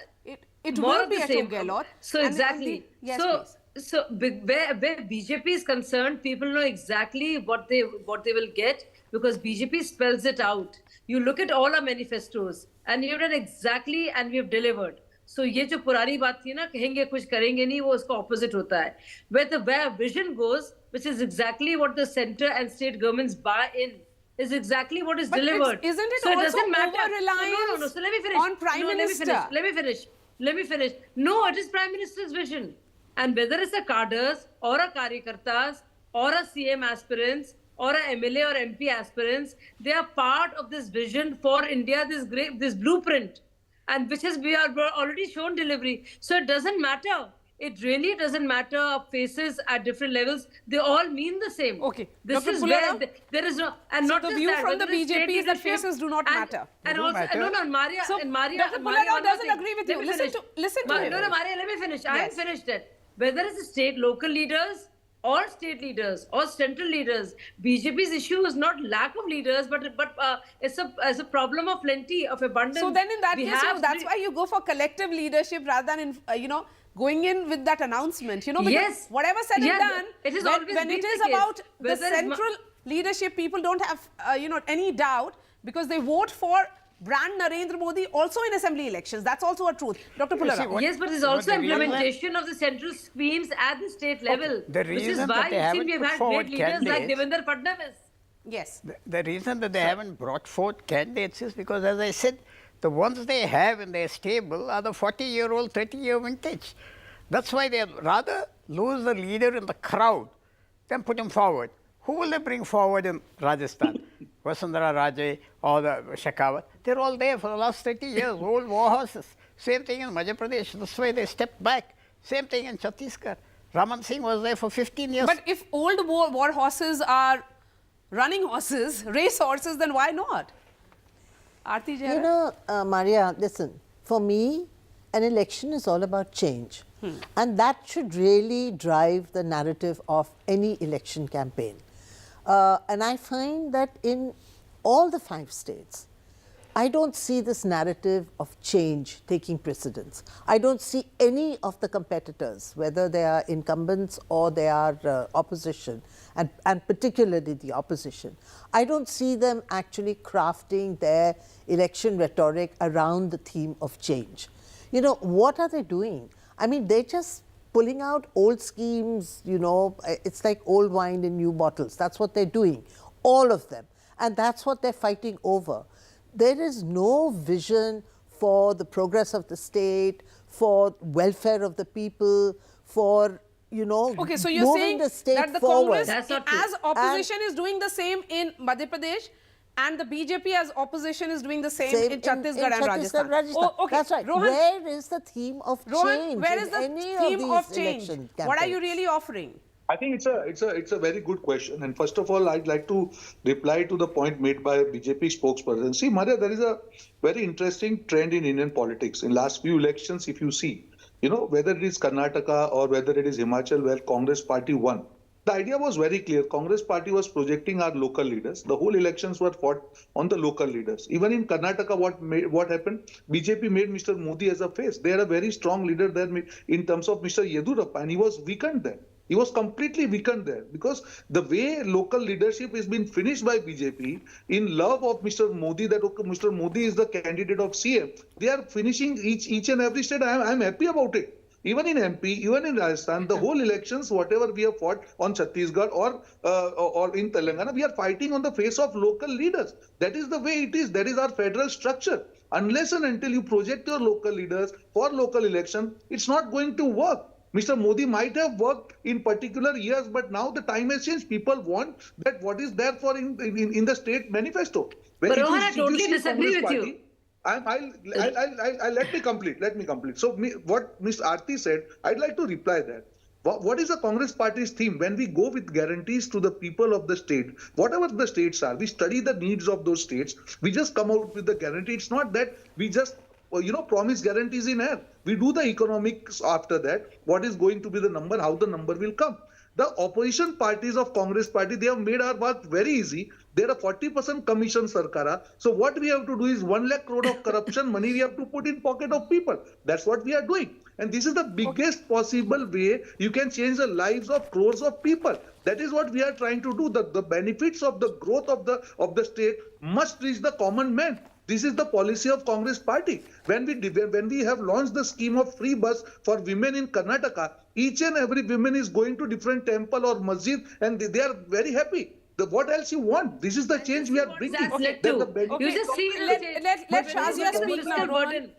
It will be Ashok Gehlot. So exactly. So where BJP is concerned, people know exactly what they will get because BJP spells it out. You look at all our manifestos and you've done exactly and we've delivered. So ये जो पुरानी बात थी ना कहेंगे कुछ करेंगे नहीं वो उसका opposite होता है. Where vision goes, which is exactly what the centre and state governments buy in, is exactly what is delivered. Isn't it so also it doesn't matter. Over-reliance No. So let me finish. on Prime Minister? Let me finish. No, it is Prime Minister's vision. And whether it's a cadres or a karyakartas or a CM aspirants or a MLA or MP aspirants, they are part of this vision for India, this blueprint, and which we are already shown delivery. So it doesn't matter. It really doesn't matter faces at different levels. They all mean the same. Okay. This Dr. is Pullara, where there is no... And so not the just view that, from the BJP is that leadership faces do not matter. And also, no, Maria, so and Maria... Dr. Pullara doesn't agree with you. Listen to him. No, Maria, let me finish. I haven't finished it. whether it's state, local leaders, or state leaders, or central leaders. BJP's issue is not lack of leaders, but it's a problem of plenty, of abundance. So then in that case, that's why you go for collective leadership rather than, going in with that announcement, because yes, whatever said and done, it is when it is about the central leadership, people don't have, any doubt, because they vote for brand Narendra Modi also in assembly elections. That's also a truth. Dr. Pullara. Yes, but there's also implementation of the central schemes at the state level. The which is reason why that they haven't we've put had forward great leaders like candidates- Devendra Fadnavis. Yes. The reason that they haven't brought forth candidates is because, as I said, the ones they have in their stable are the 40-year-old, 30-year vintage. That's why they rather lose the leader in the crowd than put him forward. Who will they bring forward in Rajasthan? Vasundhara Raje or the Shekhawat? They're all there for the last 30 years, old war horses. Same thing in Madhya Pradesh. That's why they stepped back. Same thing in Chhattisgarh. Raman Singh was there for 15 years. But if old war horses are running horses, race horses, then why not? Aarti Jairam? Maria, listen, for me, an election is all about change. And that should really drive the narrative of any election campaign. And I find that in all the 5 states, I don't see this narrative of change taking precedence. I don't see any of the competitors, whether they are incumbents or they are opposition, and particularly the opposition. I don't see them actually crafting their election rhetoric around the theme of change. What are they doing? I mean, they're just pulling out old schemes, it's like old wine in new bottles. That's what they're doing, all of them. And that's what they're fighting over. There is no vision for the progress of the state, for welfare of the people, for, Okay, so you're moving saying the state that the forward. Congress, as opposition, is doing the same in Madhya Pradesh, and the BJP as opposition is doing the same in Chhattisgarh and Rajasthan. Oh, okay. That's right. Rohan, where is the theme of change? where is the any theme of these change? election What are you campaigns? really offering? I think it's a very good question. And first of all, I'd like to reply to the point made by BJP spokesperson. See, Maria, there is a very interesting trend in Indian politics. In last few elections, if you see, whether it is Karnataka or whether it is Himachal, where Congress party won, the idea was very clear. Congress party was projecting our local leaders. The whole elections were fought on the local leaders. Even in Karnataka, what happened? BJP made Mr. Modi as a face. They had a very strong leader there in terms of Mr. Yedurappa, and he was weakened there. He was completely weakened there because the way local leadership has been finished by BJP in love of Mr. Modi, that okay, Mr. Modi is the candidate of CM. They are finishing each and every state. I'm happy about it. Even in MP, even in Rajasthan, the whole elections, whatever we have fought on Chhattisgarh or in Telangana, we are fighting on the face of local leaders. That is the way it is. That is our federal structure. Unless and until you project your local leaders for local election, it's not going to work. Mr. Modi might have worked in particular years, but now the time has changed. People want that what is there for in the state manifesto. But Rohan, I totally disagree with you. Let me complete. So what Ms. Aarti said, I'd like to reply that. What is the Congress party's theme? When we go with guarantees to the people of the state, whatever the states are, we study the needs of those states. We just come out with the guarantee. It's not that we just promise guarantees in air. We do the economics after that. What is going to be the number? How the number will come? The opposition parties of Congress party, they have made our work very easy. They're a 40% commission sarkara. So what we have to do is 1 lakh crore of corruption money we have to put in pocket of people. That's what we are doing. And this is the biggest possible way you can change the lives of crores of people. That is what we are trying to do. The benefits of the growth of the state must reach the common man. This is the policy of Congress party. When we have launched the scheme of free bus for women in Karnataka, each and every woman is going to different temple or masjid and they are very happy. What else you want? This is the change we are bringing. You just see, let Shazia speak now, Rohan.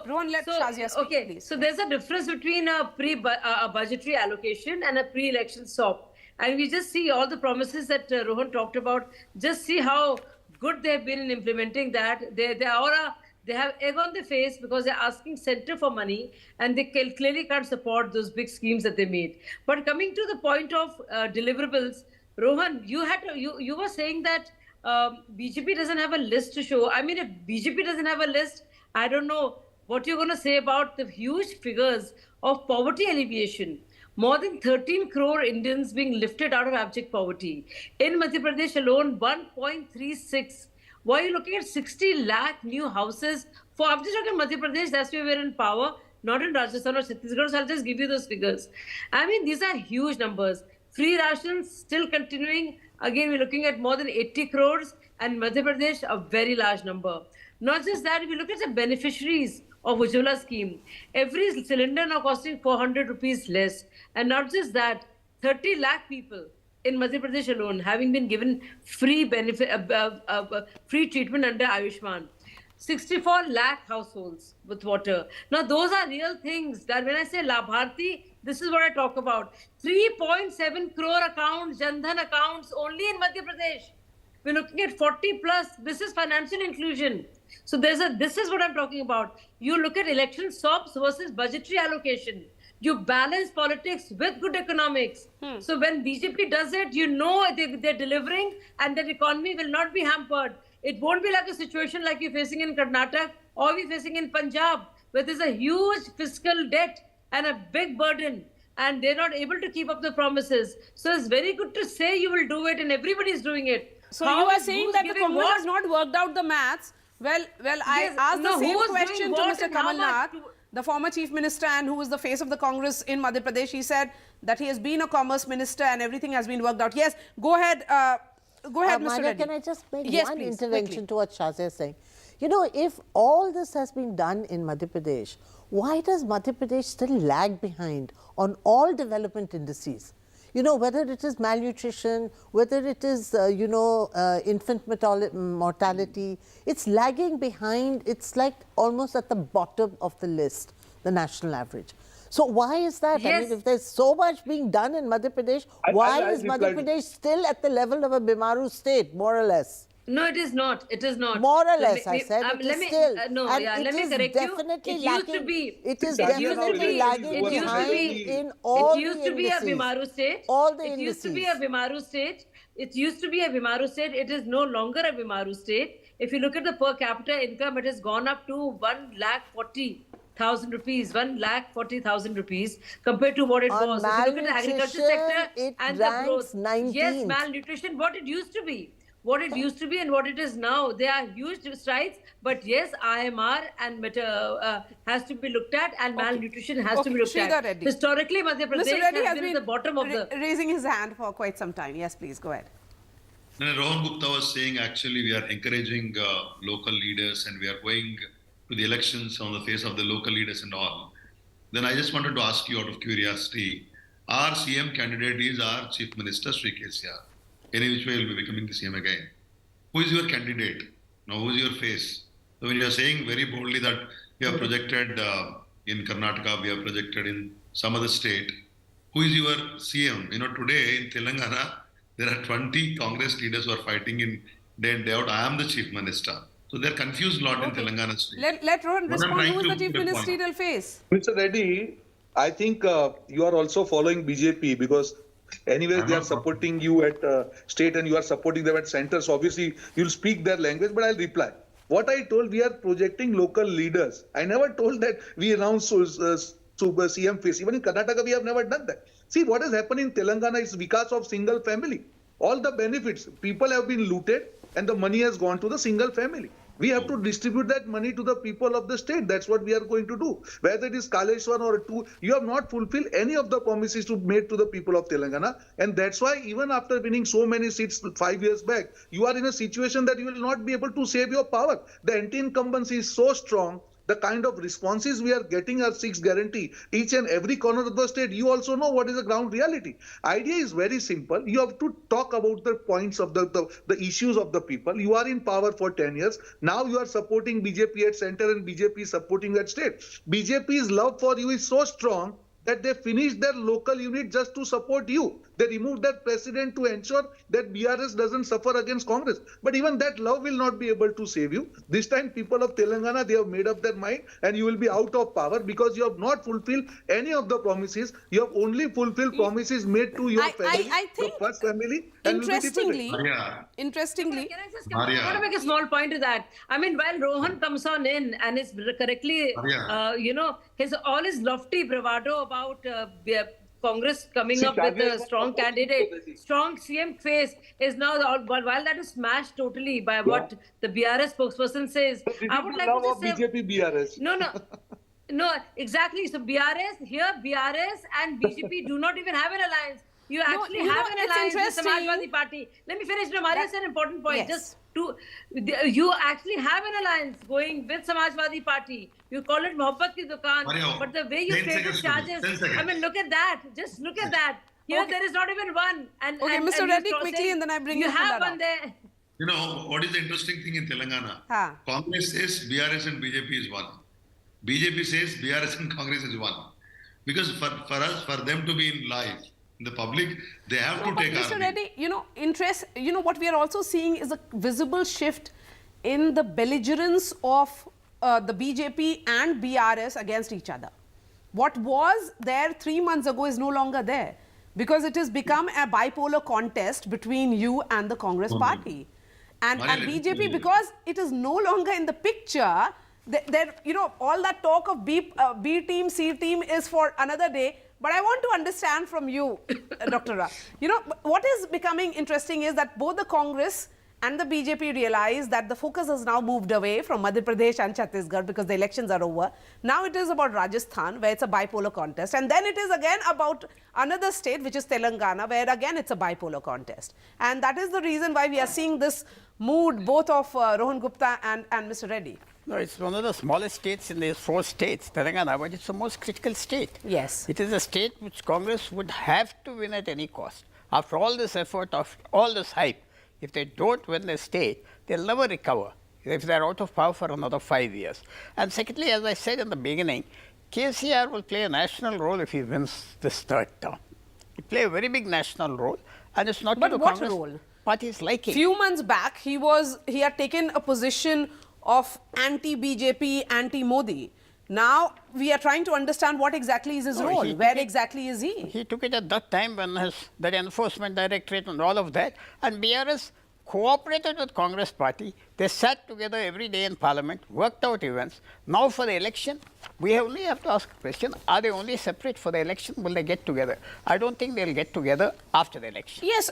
Rohan, let Shazia speak, please. So there's a difference between a budgetary allocation and a pre-election SOP. And we just see all the promises that Rohan talked about. Just see how good they've been in implementing that. They have egg on their face because they're asking center for money and they clearly can't support those big schemes that they made. But coming to the point of deliverables, Rohan, you were saying that BJP doesn't have a list to show. I mean, if BJP doesn't have a list, I don't know what you're going to say about the huge figures of poverty alleviation, more than 13 crore Indians being lifted out of abject poverty. In Madhya Pradesh alone, 1.36. Why are you looking at 60 lakh new houses? I'm just talking Madhya Pradesh, that's where we're in power, not in Rajasthan or Chhattisgarh, so I'll just give you those figures. I mean, these are huge numbers. Free rations still continuing. Again, we're looking at more than 80 crores, and Madhya Pradesh, a very large number. Not just that, if you look at the beneficiaries of Ujjwala scheme, every cylinder now costing 400 rupees less. And not just that, 30 lakh people in Madhya Pradesh alone having been given free benefit, free treatment under Ayushman. 64 lakh households with water. Now, those are real things that when I say Labharti, this is what I talk about. 3.7 crore accounts, Jan Dhan accounts only in Madhya Pradesh. We're looking at 40 plus. This is financial inclusion. So this is what I'm talking about. You look at election stops versus budgetary allocation. You balance politics with good economics. So when BJP does it, you know they're delivering and that economy will not be hampered. It won't be like a situation like you're facing in Karnataka or we're facing in Punjab, where there's a huge fiscal debt and a big burden, and they're not able to keep up the promises. So it's very good to say you will do it, and everybody's doing it. So you are saying that the Congress has not worked out the maths. Well, I asked the same question to Mr. Kamal Nath, the former chief minister and who is the face of the Congress in Madhya Pradesh. He said that he has been a commerce minister and everything has been worked out. Yes, go ahead. Go ahead, Mr. Reddy. Can I just make yes, one please, intervention quickly. to what Shazia is saying? You know, if all this has been done in Madhya Pradesh, why does Madhya Pradesh still lag behind on all development indices? You know, whether it is malnutrition, whether it is, infant mortality, it's lagging behind. It's like almost at the bottom of the list, the national average. So why is that? Yes. I mean, if there's so much being done in Madhya Pradesh, why is Madhya Pradesh still at the level of a Bimaru state, more or less? No, it is not. It is not. More or less, I said. It is still. Let me correct you. Definitely It lacking. used to be. It is definitely lagging behind in all the indices. It used to be a Bimaru state. All the indices. It used to be a Bimaru state. It used to be a Bimaru state. It is no longer a Bimaru state. If you look at the per capita income, it has gone up to 1,40,000 rupees, 1,40,000 rupees compared to what it was. If you look at the agriculture sector and the growth. 19th. Yes, malnutrition, what it used to be. What it used to be and what it is now, they are huge strides. But yes, IMR and has to be looked at, and malnutrition has to be looked at. Reddy. Historically, Madhya Pradesh has been at the bottom of the... raising his hand for quite some time. Yes, please, go ahead. Rohan Gupta was saying actually we are encouraging local leaders and we are going to the elections on the face of the local leaders and all. Then I just wanted to ask you out of curiosity, our CM candidate is our Chief Minister Sri KCR. Any which way will be becoming the CM again. Who is your candidate? Now, who is your face? So when you are saying very boldly that we have projected in Karnataka, we have projected in some other state, who is your CM? You know, today in Telangana, there are 20 Congress leaders who are fighting in day and day out. I am the Chief Minister. So they're confused a lot in Telangana state. Let Rohan respond. Who is the Chief Ministerial face? Mr. Reddy, I think you are also following BJP because anyways, they are supporting you at state and you are supporting them at center. So obviously, you'll speak their language, but I'll reply. What I told, we are projecting local leaders. I never told that we announced CM face. Even in Karnataka, we have never done that. See, what has happened in Telangana is vikas of single family. All the benefits, people have been looted and the money has gone to the single family. We have to distribute that money to the people of the state. That's what we are going to do. Whether it is Kaleshwar or two, you have not fulfilled any of the promises made to the people of Telangana. And that's why even after winning so many seats 5 years back, you are in a situation that you will not be able to save your power. The anti-incumbency is so strong. The kind of responses we are getting are 6 guarantee. Each and every corner of the state, you also know what is the ground reality. Idea is very simple. You have to talk about the points of the issues of the people. You are in power for 10 years. Now you are supporting BJP at center and BJP is supporting at state. BJP's love for you is so strong that they finished their local unit just to support you. They removed that precedent to ensure that BRS doesn't suffer against Congress. But even that love will not be able to save you. This time, people of Telangana, they have made up their mind and you will be out of power because you have not fulfilled any of the promises. You have only fulfilled promises made to your family, your first family. Interestingly, can I want to make a small point to that. I mean, while Rohan comes on in and is correctly, all his lofty bravado about Congress coming up with a strong candidate, strong CM face is now, while that is smashed totally by what the BRS spokesperson says. I would like to just say, BJP BRS. No, exactly. So BRS and BJP do not even have an alliance. You actually have an alliance with Samajwadi Party. Let me finish. No, Maria said an important point. Yes. You actually have an alliance going with Samajwadi Party. You call it Mohabbat ki Dukaan, but the way you take the charges, I mean, look at that. Just look at that. Here, there is not even one. And Mr. Reddy, quickly, and then I bring you have one there. You know, what is the interesting thing in Telangana? Congress says BRS and BJP is one. BJP says BRS and Congress is one. Because for them to be in live, in the public, they have to take Mr. Reddy, what we are also seeing is a visible shift in the belligerence of the BJP and BRS against each other. What was there 3 months ago is no longer there, because it has become a bipolar contest between you and the Congress party. And BJP, because it is no longer in the picture, all that talk of B team, C team is for another day. But I want to understand from you, Dr. Ra, what is becoming interesting is that both the Congress and the BJP realize that the focus has now moved away from Madhya Pradesh and Chhattisgarh because the elections are over. Now it is about Rajasthan, where it's a bipolar contest. And then it is again about another state, which is Telangana, where again it's a bipolar contest. And that is the reason why we are seeing this mood both of Rohan Gupta and Mr. Reddy. No, it's one of the smallest states in these 4 states, Telangana, but it's the most critical state. Yes. It is a state which Congress would have to win at any cost. After all this effort, of all this hype, if they don't win the state, they'll never recover if they're out of power for another 5 years. And secondly, as I said in the beginning, KCR will play a national role if he wins this 3rd term. He'll play a very big national role, and it's not to the Congress party's liking. Few months back, he had taken a position of anti-BJP, anti-Modi. Now, we are trying to understand what exactly is his role. Where exactly is he? He took it at that time when that enforcement directorate and all of that. And BRS cooperated with Congress party. They sat together every day in parliament, worked out events. Now for the election, we only have to ask a question. Are they only separate for the election? Will they get together? I don't think they'll get together after the election. Yes,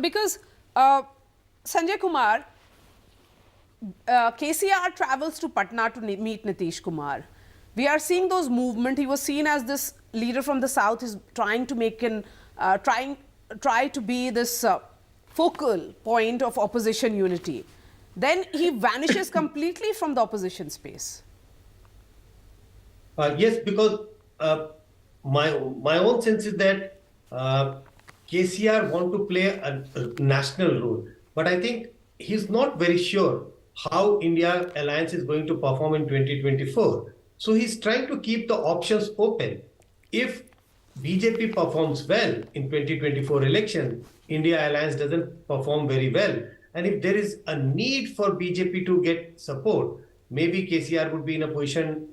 because Sanjay Kumar, KCR travels to Patna to meet Nitish Kumar. We are seeing those movements. He was seen as this leader from the south is trying to make try to be this focal point of opposition unity. Then he vanishes completely from the opposition space. Yes, because my own sense is that KCR want to play a national role, but I think he's not very sure how India alliance is going to perform in 2024. So he's trying to keep the options open. If BJP performs well in 2024 election, India alliance doesn't perform very well. And if there is a need for BJP to get support, maybe KCR would be in a position,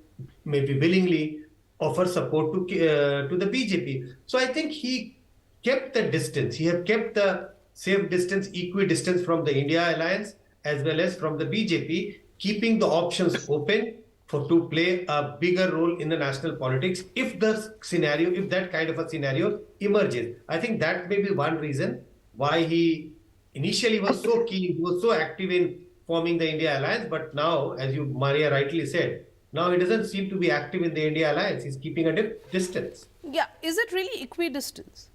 maybe willingly offer support to the BJP. So I think he kept the distance. He have kept the safe distance, equidistance from the India alliance as well as from the BJP, keeping the options open to play a bigger role in the national politics if that kind of a scenario emerges. I think that may be one reason why he initially was so keen, he was so active in forming the India alliance, but now, as you, Maria, rightly said, now he doesn't seem to be active in the India alliance. He's keeping a distance. Yeah, is it really equidistance?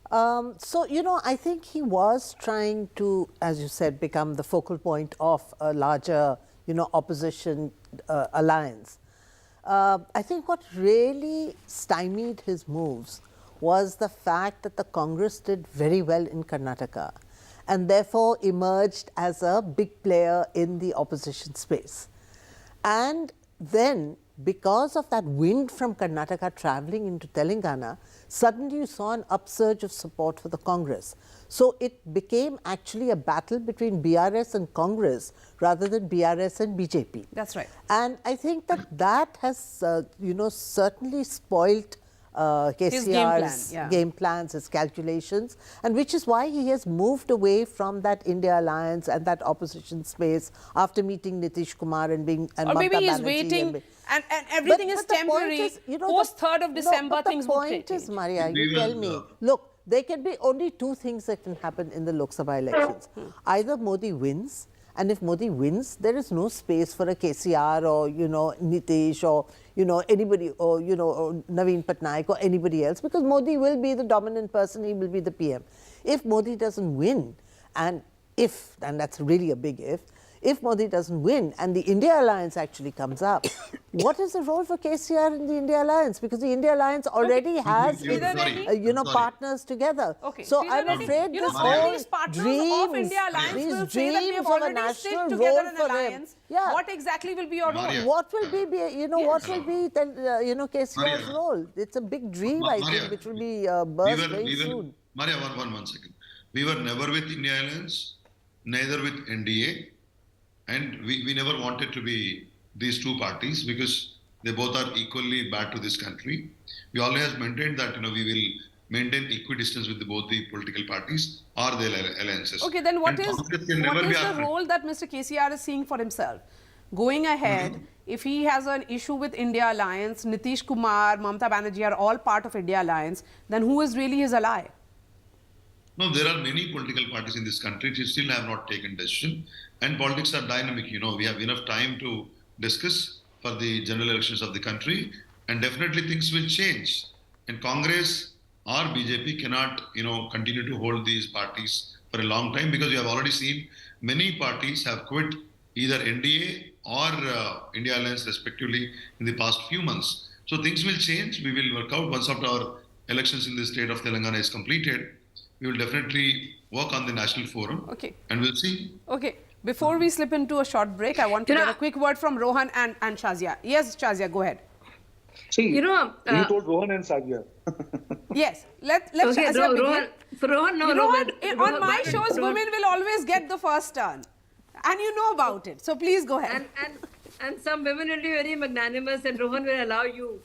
I think he was trying to, as you said, become the focal point of a larger, opposition alliance. I think what really stymied his moves was the fact that the Congress did very well in Karnataka and therefore emerged as a big player in the opposition space. And then, because of that wind from Karnataka traveling into Telangana, suddenly you saw an upsurge of support for the Congress. So it became actually a battle between BRS and Congress rather than BRS and BJP. That's right. And I think that has, certainly spoilt KCR's game plans, his calculations, and which is why he has moved away from that India alliance and that opposition space after meeting Nitish Kumar and being or maybe he's waiting and everything is temporary. Post 3rd of December, things will change. The point is, Maria, you tell me, look, there can be only two things that can happen in the Lok Sabha elections. Either Modi wins, and if Modi wins, there is no space for a KCR or, Nitish or, anybody or, or Naveen Patnaik or anybody else, because Modi will be the dominant person, he will be the PM. If Modi doesn't win, and that's really a big if Modi doesn't win and the India alliance actually comes up, what is the role for KCR in the India alliance? Because the India alliance already has its, partners together. So I'm afraid this whole dreams of a national role for them. What exactly will be your role? What will be, what will be, KCR's role? It's a big dream, I think, which will be burst very soon. Maria, one second. We were never with India alliance, neither with NDA. And we never wanted to be these two parties because they both are equally bad to this country. We always maintained that we will maintain equidistance with both the political parties or their alliances. Okay, then what is the role that Mr. KCR is seeing for himself? Going ahead, if he has an issue with India alliance, Nitish Kumar, Mamata Banerjee are all part of India alliance, then who is really his ally? No, there are many political parties in this country which still have not taken decision. And politics are dynamic, we have enough time to discuss for the general elections of the country, and definitely things will change. And Congress or BJP cannot, continue to hold these parties for a long time, because we have already seen many parties have quit either NDA or India Alliance respectively in the past few months. So things will change. We will work out once after our elections in the state of Telangana is completed. We will definitely work on the national forum. And we'll see. Before we slip into a short break, I want to get a quick word from Rohan and Shazia. Yes, Shazia, go ahead. See, you told Rohan and Shazia. Yes, let's Shazia begin. Rohan, on my shows, women will always get the first turn. And you know about it. So please go ahead. And some women will be very magnanimous and Rohan will allow you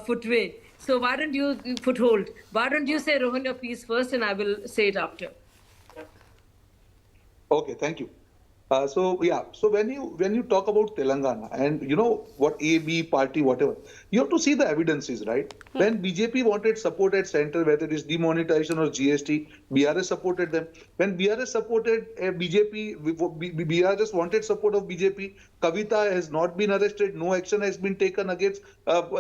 footway. So why don't you foothold? Why don't you say, Rohan, your piece first and I will say it after. Okay, thank you. So when you talk about Telangana and what A, B party, whatever, you have to see the evidences, right? When BJP wanted support at center, whether it is demonetization or GST, BRS supported them. When BRS supported BJP, BRS wanted support of BJP. Kavita has not been arrested. No action has been taken against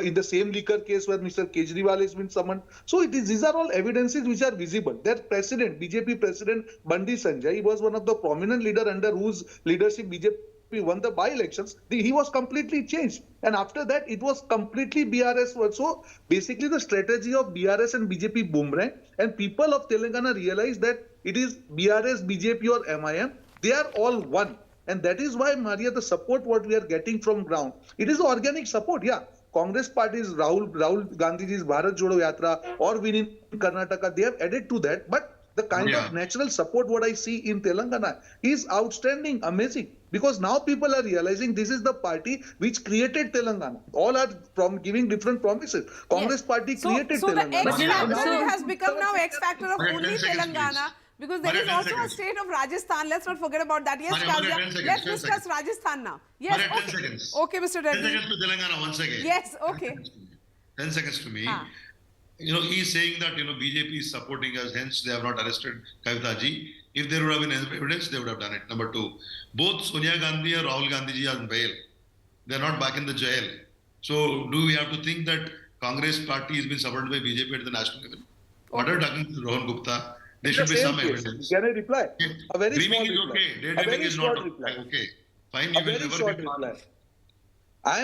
in the same liquor case where Mr. Kejriwal has been summoned. So these are all evidences which are visible. That president, BJP president Bandi Sanjay, he was one of the prominent leader under whose leadership BJP won the by-elections. He was completely changed. And after that, it was completely BRS. So basically the strategy of BRS and BJP boomerang, and people of Telangana realize that it is BRS, BJP or MIM. They are all one. And that is why, Maria, the support what we are getting from ground, it is organic support. Congress parties, Rahul Gandhiji's Bharat Jodo Yatra or win in Karnataka, they have added to that. But the kind of natural support what I see in Telangana is outstanding, amazing. Because now people are realizing this is the party which created Telangana. All are giving different promises. Congress party created Telangana. So the X Factor has become now X Factor of only Telangana. Because there is also a state of Rajasthan. Let's not forget about that. Yes, Shazia, let's discuss Rajasthan now. Yes, okay. 10 seconds. Okay, Mr. Reddy. 10 seconds to Telangana once again. Yes, okay. 10 seconds to me. He is saying that, BJP is supporting us, hence they have not arrested Kavita ji. If there would have been evidence, they would have done it. Number two, both Sonia Gandhi and Rahul Gandhi ji are on bail. They are not back in the jail. So do we have to think that Congress party has been supported by BJP at the national level? What are talking to Rohan Gupta? There should be some evidence. Can I reply? A very Dreaming small is reply. okay. Daydreaming is not okay. Fine, you will never be reply. I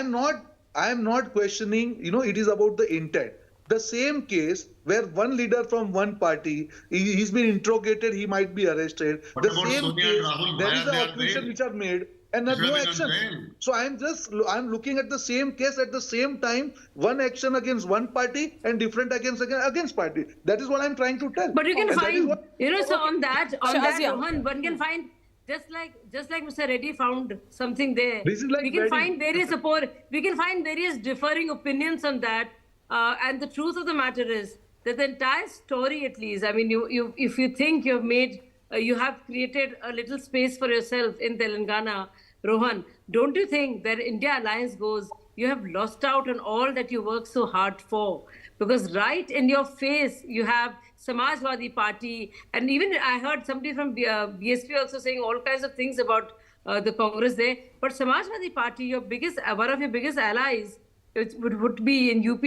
am not questioning, it is about the intent. The same case where one leader from one party, he's been interrogated, he might be arrested. What the about same Sonia case, and Rahul? there Why is are an they on accusation bail? which are made and there's no action. So I'm looking at the same case at the same time, one action against one party and different against party. That is what I'm trying to tell. But you can find, so on that, Shazia. Rohan, one can find, just like Mr. Reddy found something there. This is like we can find various support. We can find various differing opinions on that. And the truth of the matter is that the entire story, at least, I mean, if you think you've made, you have created a little space for yourself in Telangana, Rohan, don't you think that India Alliance goes, you have lost out on all that you worked so hard for? Because right in your face, you have Samajwadi Party, and even I heard somebody from BSP also saying all kinds of things about the Congress there. But Samajwadi Party, one of your biggest allies, would be in UP.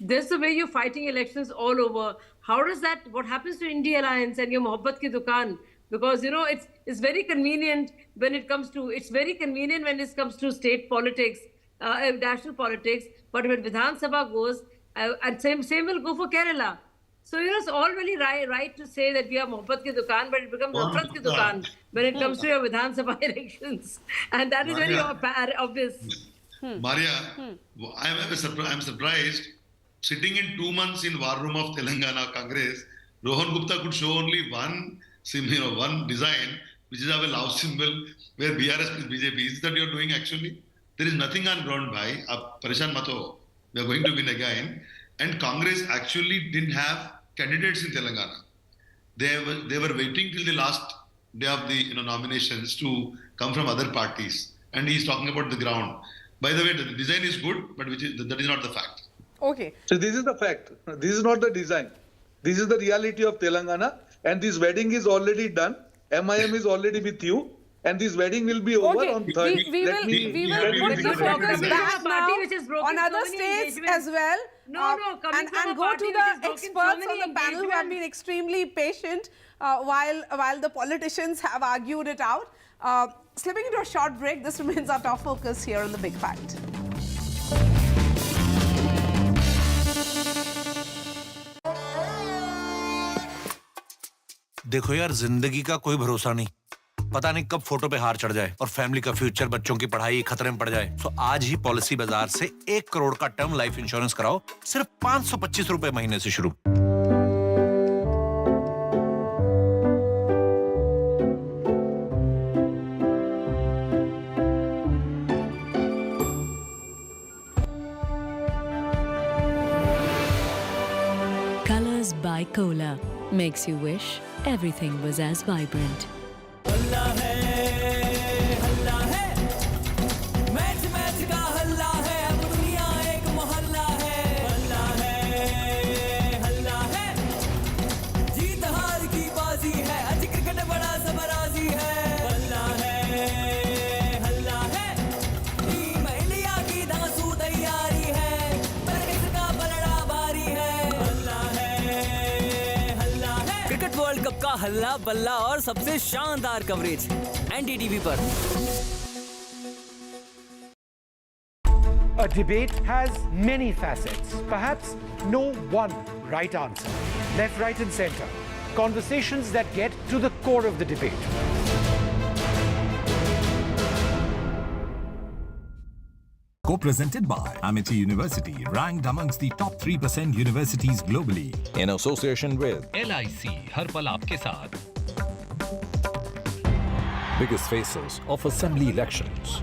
This is the way you're fighting elections all over. How does that, what happens to India Alliance and your Mohabbat ki Dukaan? Because, you know, it's very convenient when it comes to, state politics, national politics, but when Vidhan Sabha goes, and same will go for Kerala. So, you know, it's all really right to say that we have Mohabbat ki Dukaan, but it becomes Nafrat ki Dukaan when it comes to your Vidhan Sabha elections. And that is very obvious. Maria, I'm surprised. Sitting in 2 months in War Room of Telangana Congress, Rohan Gupta could show only one design, which is of a love symbol where BRS is BJP. Is that you're doing actually? There is nothing on ground, bhai. Ab pareshan mat ho. We are going to win again. And Congress actually didn't have candidates in Telangana. They were waiting till the last day of the nominations to come from other parties. And he's talking about the ground. By the way, the design is good, but that is not the fact. Okay. So this is the fact. This is not the design. This is the reality of Telangana. And this wedding is already done. MIM is already with you. And this wedding will be over on 3rd. We will put the focus back now on other states as well. And go to the experts on the panel who have been extremely patient while the politicians have argued it out. Slipping into a short break, this remains our top focus here on The Big Fight. देखो यार, जिंदगी का कोई भरोसा नहीं, पता नहीं कब फोटो पे हार चढ़ जाए और फैमिली का फ्यूचर, बच्चों की पढ़ाई खतरे में पड़ जाए। तो आज ही पॉलिसी बाजार से 1 करोड़ का टर्म लाइफ इंश्योरेंस कराओ, सिर्फ 525 रुपए महीने से शुरू। Colors by Cola makes you wish everything was as vibrant. World cup का हल्ला बल्ला और सबसे शानदार कवरेज NDTV पर। A debate has many facets, perhaps no one right answer. Left, right and center. Conversations that get to the core of the debate. Co-presented by Amity University, ranked amongst the top 3% universities globally. In association with LIC, हर पल आपके साथ. Biggest faces of assembly elections.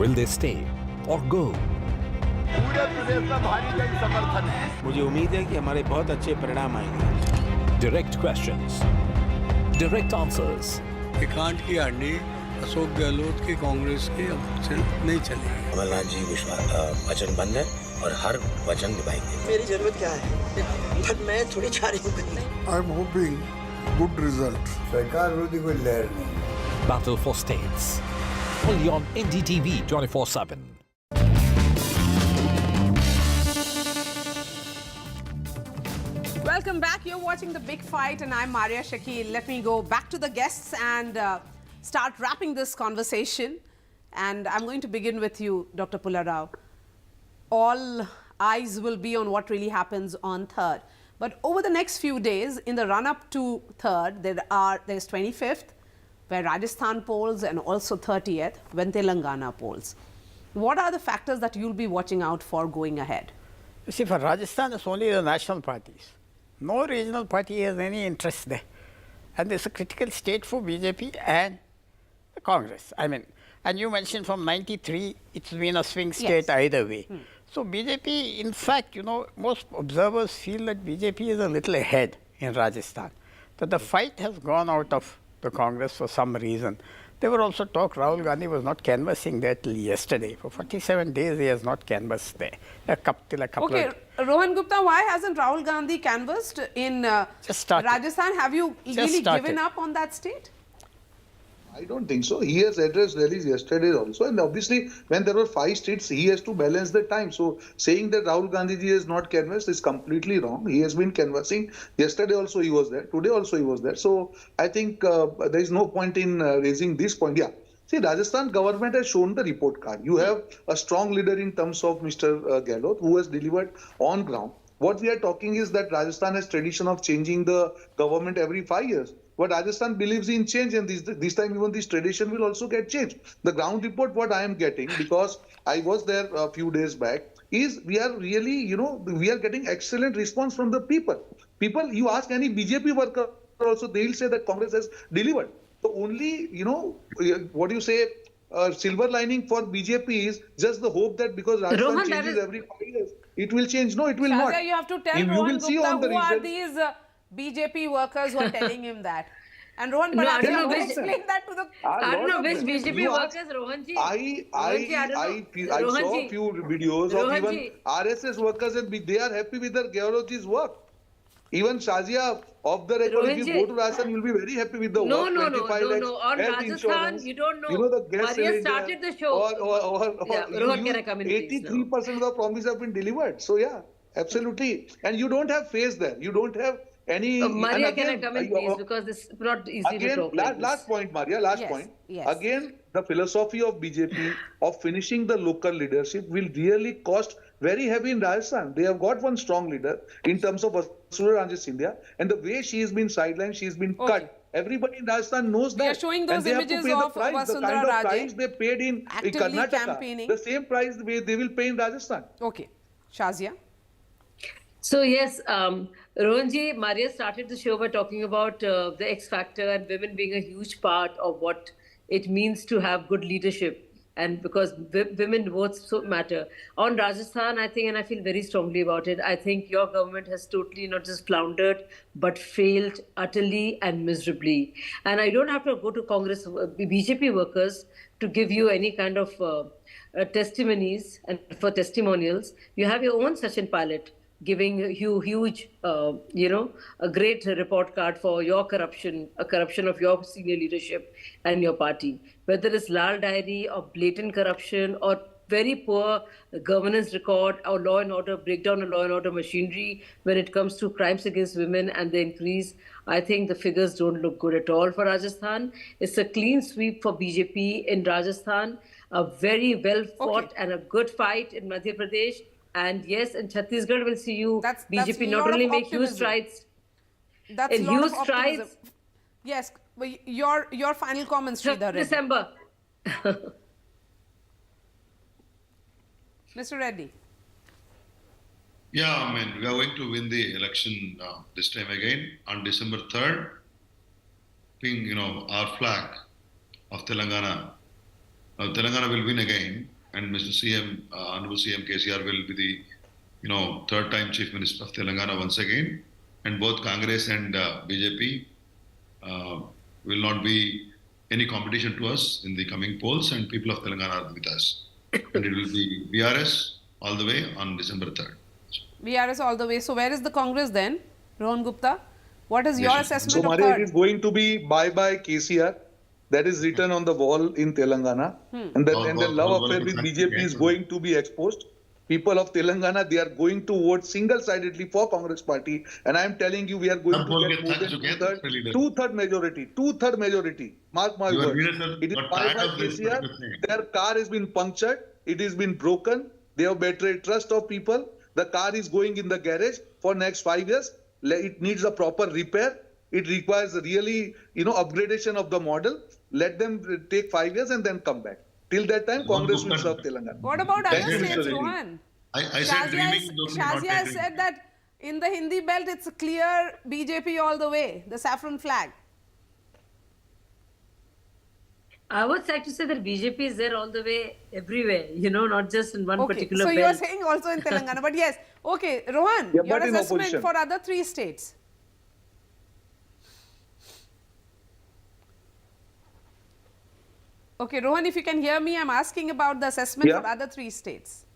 Will they stay or go? पूरे प्रदेश का भारी जन समर्थन है। मुझे उम्मीद है कि हमारे बहुत अच्छे परिणाम आएंगे। Direct questions, direct answers. एकांत की हड्डी अशोक गहलोत की कांग्रेस की नहीं चलेगी। कमलनाथ जी वचनबद्ध है और हर वचन निभाएंगे। मेरी जरूरत क्या है? बट मैं थोड़ी चाह रही हूँ कहीं। I am hoping good result. सरकार विरोधी कोई लहर नहीं। Battle for States. Only on NDTV 24/7. Welcome back. You're watching The Big Fight and I'm Maria Shakil. Let me go back to the guests and start wrapping this conversation. And I'm going to begin with you, Dr. Pullarao. All eyes will be on what really happens on 3rd. But over the next few days, in the run-up to 3rd, there's 25th, where Rajasthan polls, and also 30th, when Telangana polls. What are the factors that you'll be watching out for going ahead? You see, for Rajasthan, it's only the national parties. No regional party has any interest there. And it's a critical state for BJP and Congress. I mean, and you mentioned from 93, it's been a swing state either way. So BJP, in fact, most observers feel that BJP is a little ahead in Rajasthan. That the fight has gone out of the Congress for some reason. There were also talk Rahul Gandhi was not canvassing there till yesterday. For 47 days he has not canvassed there. Okay, Rohan Gupta, why hasn't Rahul Gandhi canvassed in Rajasthan? Have you really given up on that state? I don't think so. He has addressed rallies yesterday also, and obviously when there were 5 states, he has to balance the time. So saying that Rahul Gandhi ji has not canvassed is completely wrong. He has been canvassing. Yesterday also he was there. Today also he was there. So I think there is no point in raising this point. Yeah. See, Rajasthan government has shown the report card. You have a strong leader in terms of Mr. Gehlot, who has delivered on ground. What we are talking is that Rajasthan has tradition of changing the government every 5 years. But Rajasthan believes in change, and this time even this tradition will also get changed. The ground report, what I am getting, because I was there a few days back, is we are really, we are getting excellent response from the people. People, you ask any BJP worker also, they will say that Congress has delivered. The only, what do you say, silver lining for BJP is just the hope that because Rajasthan changes every 5 years, it will change. No, it will not. You have to tell Rohan Gupta who are these BJP workers who are telling him that. And Rohan, perhaps you have to explain that to the... I don't know which BJP workers, Rohanji. I saw a few videos of even RSS workers, and they are happy with their Gehlotji's work. Even Shazia, off the record, if you go to Rajasthan, you'll be very happy with the work. No. On Rajasthan, you don't know. The gas Maria started the show. Rohan, can I come in, 83% of the promises have been delivered. So yeah, absolutely. And you don't have face there. You don't have any... Maria, can I come in, please? Because this is not easy to talk like last point, Maria, last point. Yes. Again, the philosophy of BJP of finishing the local leadership will really cost very heavy in Rajasthan. They have got one strong leader in terms of Vasudha Raje Scindia, and the way she has been sidelined, she has been cut. Everybody in Rajasthan knows that. They are showing those images of Vasudha the kind of price they paid in Karnataka, campaigning. The same price they will pay in Rajasthan. Okay. Shazia? So yes, Rohanji, Maria started the show by talking about the X factor and women being a huge part of what it means to have good leadership. And because women votes so matter. On Rajasthan, I think, and I feel very strongly about it, I think your government has totally not just floundered, but failed utterly and miserably. And I don't have to go to Congress, BJP workers, to give you any kind of testimonies and for testimonials. You have your own Sachin pilot giving you huge, a great report card for your corruption, a corruption of your senior leadership and your party. Whether it's Lal Diary or blatant corruption or very poor governance record or law and order, breakdown of law and order machinery when it comes to crimes against women and the increase, I think the figures don't look good at all for Rajasthan. It's a clean sweep for BJP in Rajasthan, a very well fought and a good fight in Madhya Pradesh. And yes, in Chhattisgarh, we'll see you. BJP not only make huge strides. That's a lot of optimism. Yes, your final comments, Sridhar. December. Mr. Reddy. Yeah, I mean, we are going to win the election this time again on December 3rd. Being, our flag of Telangana. Telangana will win again. And Mr. CM, Honorable CM KCR will be the, third time Chief Minister of Telangana once again. And both Congress and BJP will not be any competition to us in the coming polls, and people of Telangana are with us. And it will be BRS all the way on December 3rd. BRS all the way. So where is the Congress then, Rohan Gupta? What is your assessment of third? It is going to be bye-bye KCR. That is written on the wall in Telangana. And the love affair with BJP is going to be exposed. People of Telangana, they are going to vote single-sidedly for Congress party. And I am telling you, we are going to get more than two-third majority. Two-third majority. Mark my words. It is bye-bye KCR. Their car has been punctured. It has been broken. They have betrayed trust of people. The car is going in the garage for next 5 years. It needs a proper repair. It requires really, upgradation of the model. Let them take 5 years and then come back. Till that time, Congress will serve Telangana. What about other states, Rohan? I said dreaming. Shazia has said that in the Hindi belt, it's a clear BJP all the way, the saffron flag. I would like to say that BJP is there all the way everywhere, not just in one particular so belt. you are saying also in Telangana, but yes. Okay, Rohan, Yeah, your but in assessment opposition. for other 3 states. Okay, Rohan, if you can hear me, I'm asking about the assessment for other 3 states.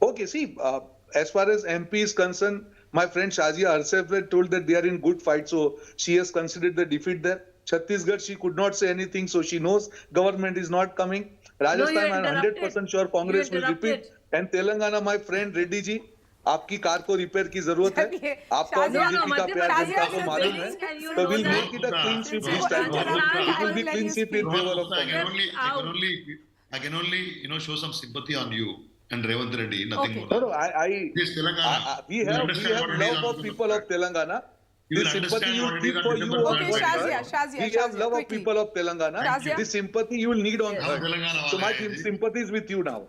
Okay, see, as far as MP is concerned, my friend Shazia herself had told that they are in good fight, so she has considered the defeat there. Chhattisgarh, she could not say anything, so she knows government is not coming. Rajasthan, I'm 100% sure Congress will repeat. And Telangana, my friend Reddy ji, आपकी car को repair की जरूरत है, आपका BJP का प्यार जनता को मालूम है, so we'll make it a clean sweep this time. It will be clean sweep in favor of Congress. I can only, show some sympathy on you and Revant Reddy, nothing more. No, This Telangana. we have love of people of Telangana. This sympathy you will keep for you. Okay, Shazia, we have love of people of Telangana. This sympathy you will need on her. So my sympathy is with you now.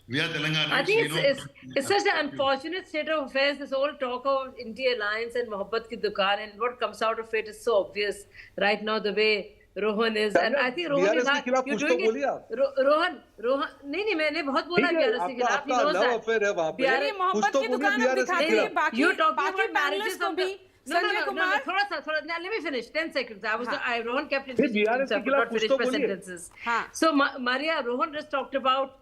We are Telangana. I think it's such an unfortunate state of affairs, this whole talk of India Alliance and Mohabbat ki Dukaan, and what comes out of it is so obvious right now, the way Rohan is. And I think Rohan is not, you're doing it. Rohan, नहीं, मैंने बहुत बोला BRS के खिलाफ. He knows that. BRS मोहब्बत की दुकान हम दिखाते हैं, बाकी marriages को भी. Sanjay Kumar. Let me finish. 10 seconds. Rohan kept interrupting himself, not finished my sentences. So, Maria, Rohan just talked about,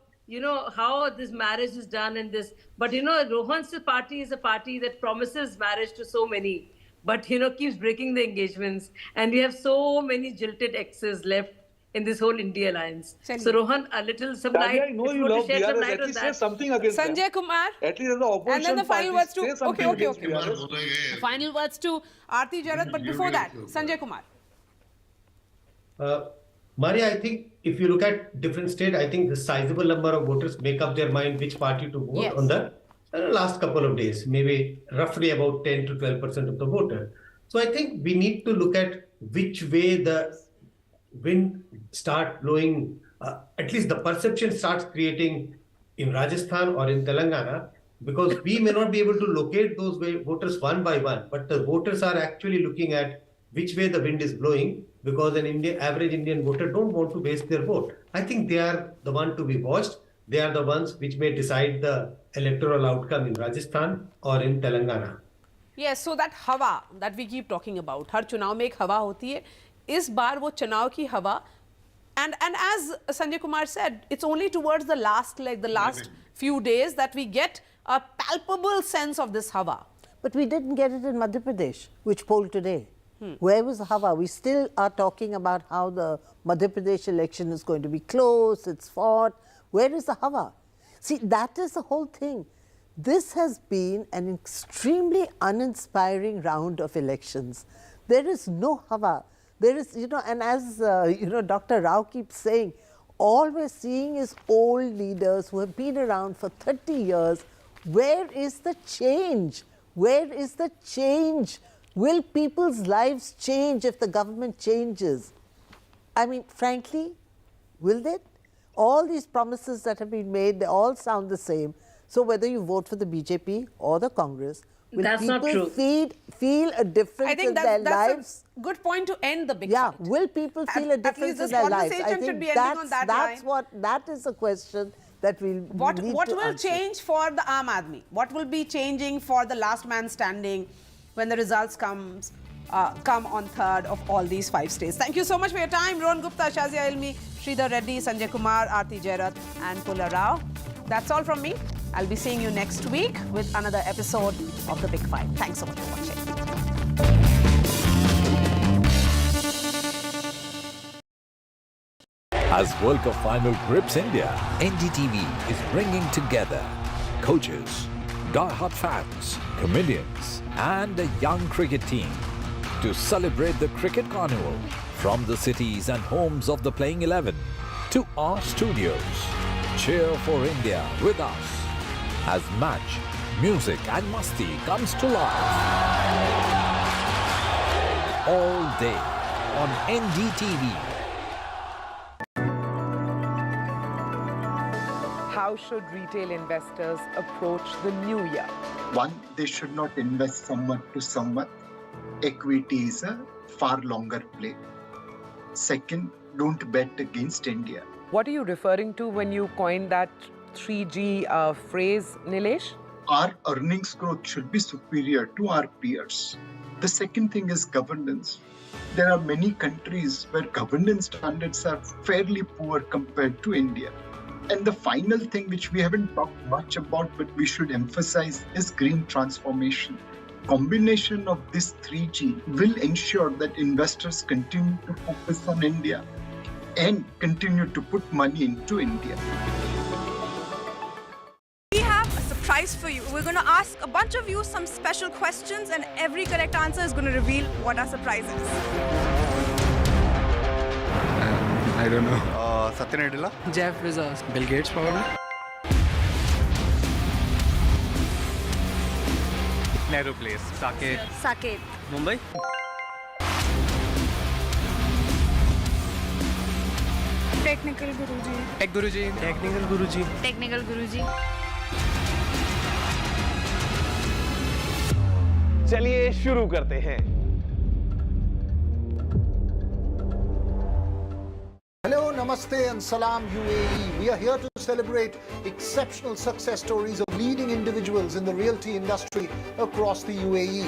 how this marriage is done and this. But, Rohan's party is a party that promises marriage to so many, but, keeps breaking the engagements. And we have so many jilted exes left in this whole India Alliance. So, Rohan, a little, some light. I know you love BRS. At least say something against Sanjay them. Kumar. At least as the opposition and then the final words to, okay. Final words to Aarti Jarat, but before that, Sanjay Kumar. Maria, I think if you look at different states, I think the sizable number of voters make up their mind which party to vote on the last couple of days, maybe roughly about 10 to 12% of the voter. So I think we need to look at which way the wind start blowing, at least the perception starts creating in Rajasthan or in Telangana, because we may not be able to locate those voters one by one, but the voters are actually looking at which way the wind is blowing, because an average Indian voter don't want to waste their vote. I think they are the one to be watched. They are the ones which may decide the electoral outcome in Rajasthan or in Telangana. Yes, so that hawa that we keep talking about, हर चुनाव में एक हवा होती है. इस बार वो चुनाव की हवा, and as Sanjay Kumar said, it's only towards the last few days that we get a palpable sense of this hawa. But we didn't get it in Madhya Pradesh, which polled today. Where was the hawa? We still are talking about how the Madhya Pradesh election is going to be close, it's fought. Where is the hawa? See, that is the whole thing. This has been an extremely uninspiring round of elections. There is no hawa. There is, and as, Dr. Rao keeps saying, all we're seeing is old leaders who have been around for 30 years. Where is the change? Where is the change? Will people's lives change if the government changes? I mean, frankly, will they? All these promises that have been made, they all sound the same. So whether you vote for the BJP or the Congress, will people feel a difference in their lives? A good point to end the big fight. fight. Will people feel a difference in their lives? I think that is a question that we'll need what to will answer. change for the Aam Aadmi? What will be changing for the last man standing when the results come on 3rd of all these 5 states? Thank you so much for your time. Rohan Gupta, Shazia Ilmi, Sridhar Reddy, Sanjay Kumar, Aarti Jarat and Pula Rao. That's all from me. I'll be seeing you next week with another episode of The Big Fight. Thanks so much for watching. As World Cup final grips India, NDTV is bringing together coaches, die-hard fans, comedians and a young cricket team to celebrate the cricket carnival from the cities and homes of the playing 11 to our studios. Cheer for India with us as match, music and masti comes to life all day on NDTV. How should retail investors approach the new year? One, they should not invest somewhat to somewhat. Equity is a far longer play. Second, don't bet against India. What are you referring to when you coined that 3G phrase, Nilesh? Our earnings growth should be superior to our peers. The second thing is governance. There are many countries where governance standards are fairly poor compared to India. And the final thing which we haven't talked much about but we should emphasize is green transformation. Combination of this 3G will ensure that investors continue to focus on India and continue to put money into India. We have a surprise for you. We're going to ask a bunch of you some special questions and every correct answer is going to reveal what our surprise is. I don't know. Satya Nadella? Jeff Bezos. Bill Gates probably. Nehru Place. Saket. Saket. Mumbai. Technical Guruji. Tech Guruji. Technical Guruji. Technical Guruji. चलिए शुरू करते हैं। Hello, Namaste and Salam UAE. We are here to celebrate exceptional success stories of leading individuals in the realty industry across the UAE.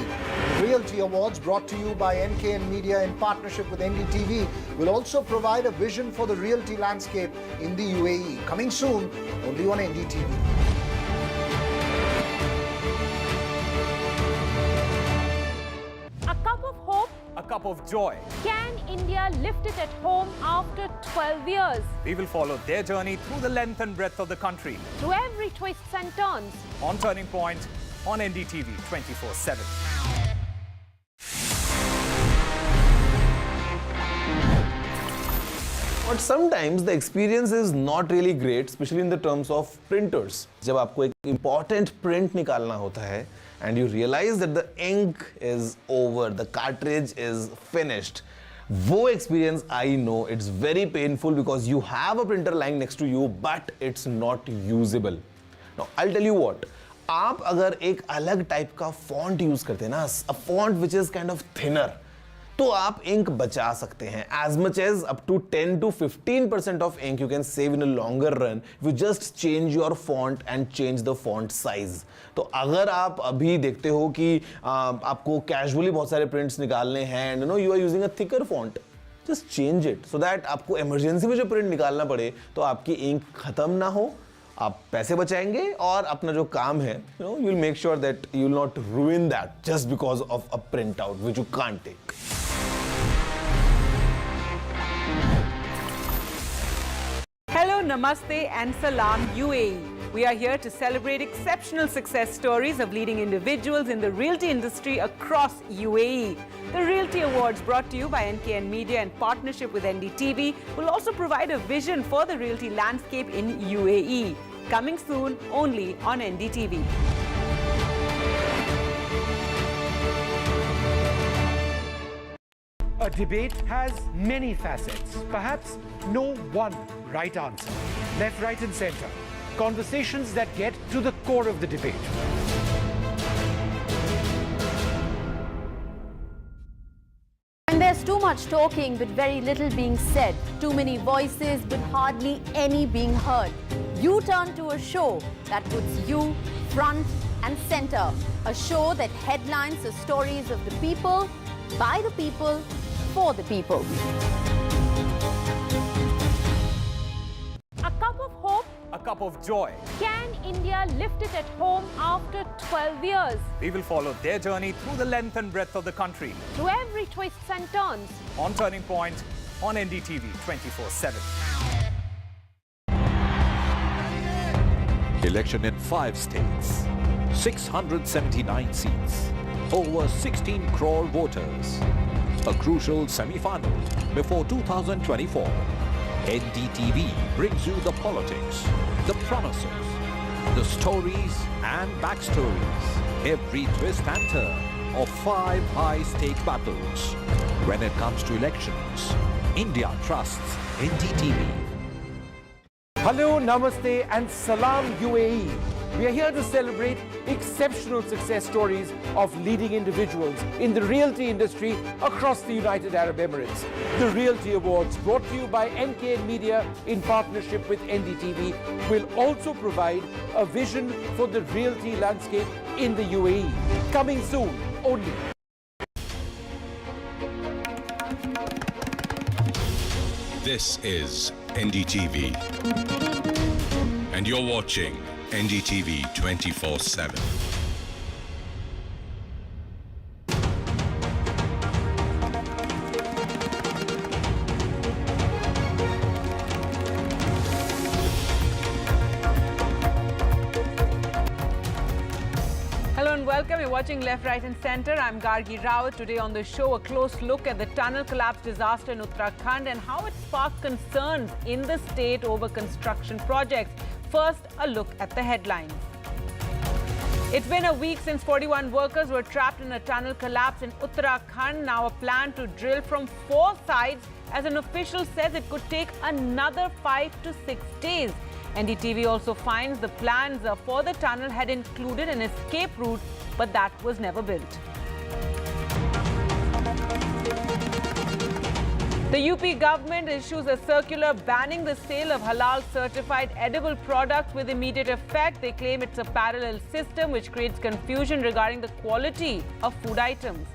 The Realty Awards, brought to you by NKN Media in partnership with NDTV, will also provide a vision for the realty landscape in the UAE. Coming soon, only on NDTV. A cup of hope. A cup of joy. Can India lift it at home after 12 years? We will follow their journey through the length and breadth of the country. Through every twists and turns. On Turning Point, on NDTV 24/7. But sometimes the experience is not really great, especially in the terms of printers. जब आपको एक important print निकालना होता है, and you realize that the ink is over, the cartridge is finished. वो experience, I know, it's very painful because you have a printer lying next to you, but it's not usable. Now, I'll tell you what. आप अगर एक अलग type का font use करते हैं ना, a font which is kind of thinner, तो आप इंक बचा सकते हैं. As much as up to 10 to 15% of ink you can save in a longer run if you just change your font and change the font size. तो अगर आप अभी देखते हो कि आपको कैजुअली बहुत सारे प्रिंट्स निकालने हैं and you know you are using a thicker font, just change it so that आपको इमरजेंसी में जो प्रिंट निकालना पड़े तो आपकी इंक खत्म ना हो, आप पैसे बचाएंगे और अपना जो काम है you will make sure that you will not ruin that just because of a printout which you can't take. Hello, Namaste and Salam UAE. We are here to celebrate exceptional success stories of leading individuals in the realty industry across UAE. The Realty Awards, brought to you by NKN Media in partnership with NDTV, will also provide a vision for the realty landscape in UAE. Coming soon, only on NDTV. A debate has many facets, perhaps no one right answer. Left, right and center. Conversations that get to the core of the debate. And there's too much talking but very little being said. Too many voices but hardly any being heard. You turn to a show that puts you front and center. A show that headlines the stories of the people, by the people, for the people. A cup of hope. A cup of joy. Can India lift it at home after 12 years? We will follow their journey through the length and breadth of the country. Through every twists and turns. On Turning Point, on NDTV 24/7. Election in 5 states, 679 seats, over 16 crore voters. A crucial semi-final before 2024. NDTV brings you the politics, the promises, the stories and backstories, every twist and turn of 5 high-stake battles. When it comes to elections, India trusts NDTV. Hello, Namaste and Salam UAE. We are here to celebrate exceptional success stories of leading individuals in the realty industry across the United Arab Emirates. The Realty Awards, brought to you by NKN Media in partnership with NDTV, will also provide a vision for the realty landscape in the UAE. Coming soon, only. This is NDTV, and you're watching NDTV 24/7. Hello and welcome. You're watching Left, Right and Centre. I'm Gargi Rawat. Today on the show, a close look at the tunnel collapse disaster in Uttarakhand and how it sparked concerns in the state over construction projects. First, a look at the headlines. It's been a week since 41 workers were trapped in a tunnel collapse in Uttarakhand. Now a plan to drill from 4 sides, as an official says it could take another 5 to 6 days. NDTV also finds the plans for the tunnel had included an escape route, but that was never built. The UP government issues a circular banning the sale of halal certified edible products with immediate effect. They claim it's a parallel system which creates confusion regarding the quality of food items.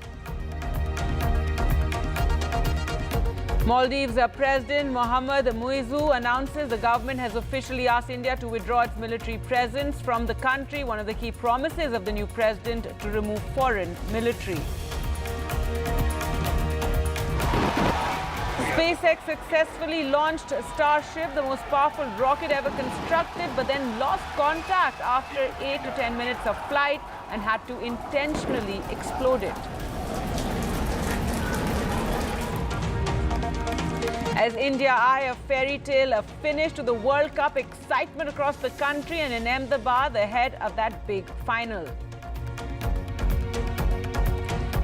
Maldives President Mohamed Muizzu announces the government has officially asked India to withdraw its military presence from the country, one of the key promises of the new president to remove foreign military. SpaceX successfully launched Starship, the most powerful rocket ever constructed, but then lost contact after 8 to 10 minutes of flight and had to intentionally explode it. As India eye a fairy tale, a finish to the World Cup, excitement across the country and in Ahmedabad ahead of that big final.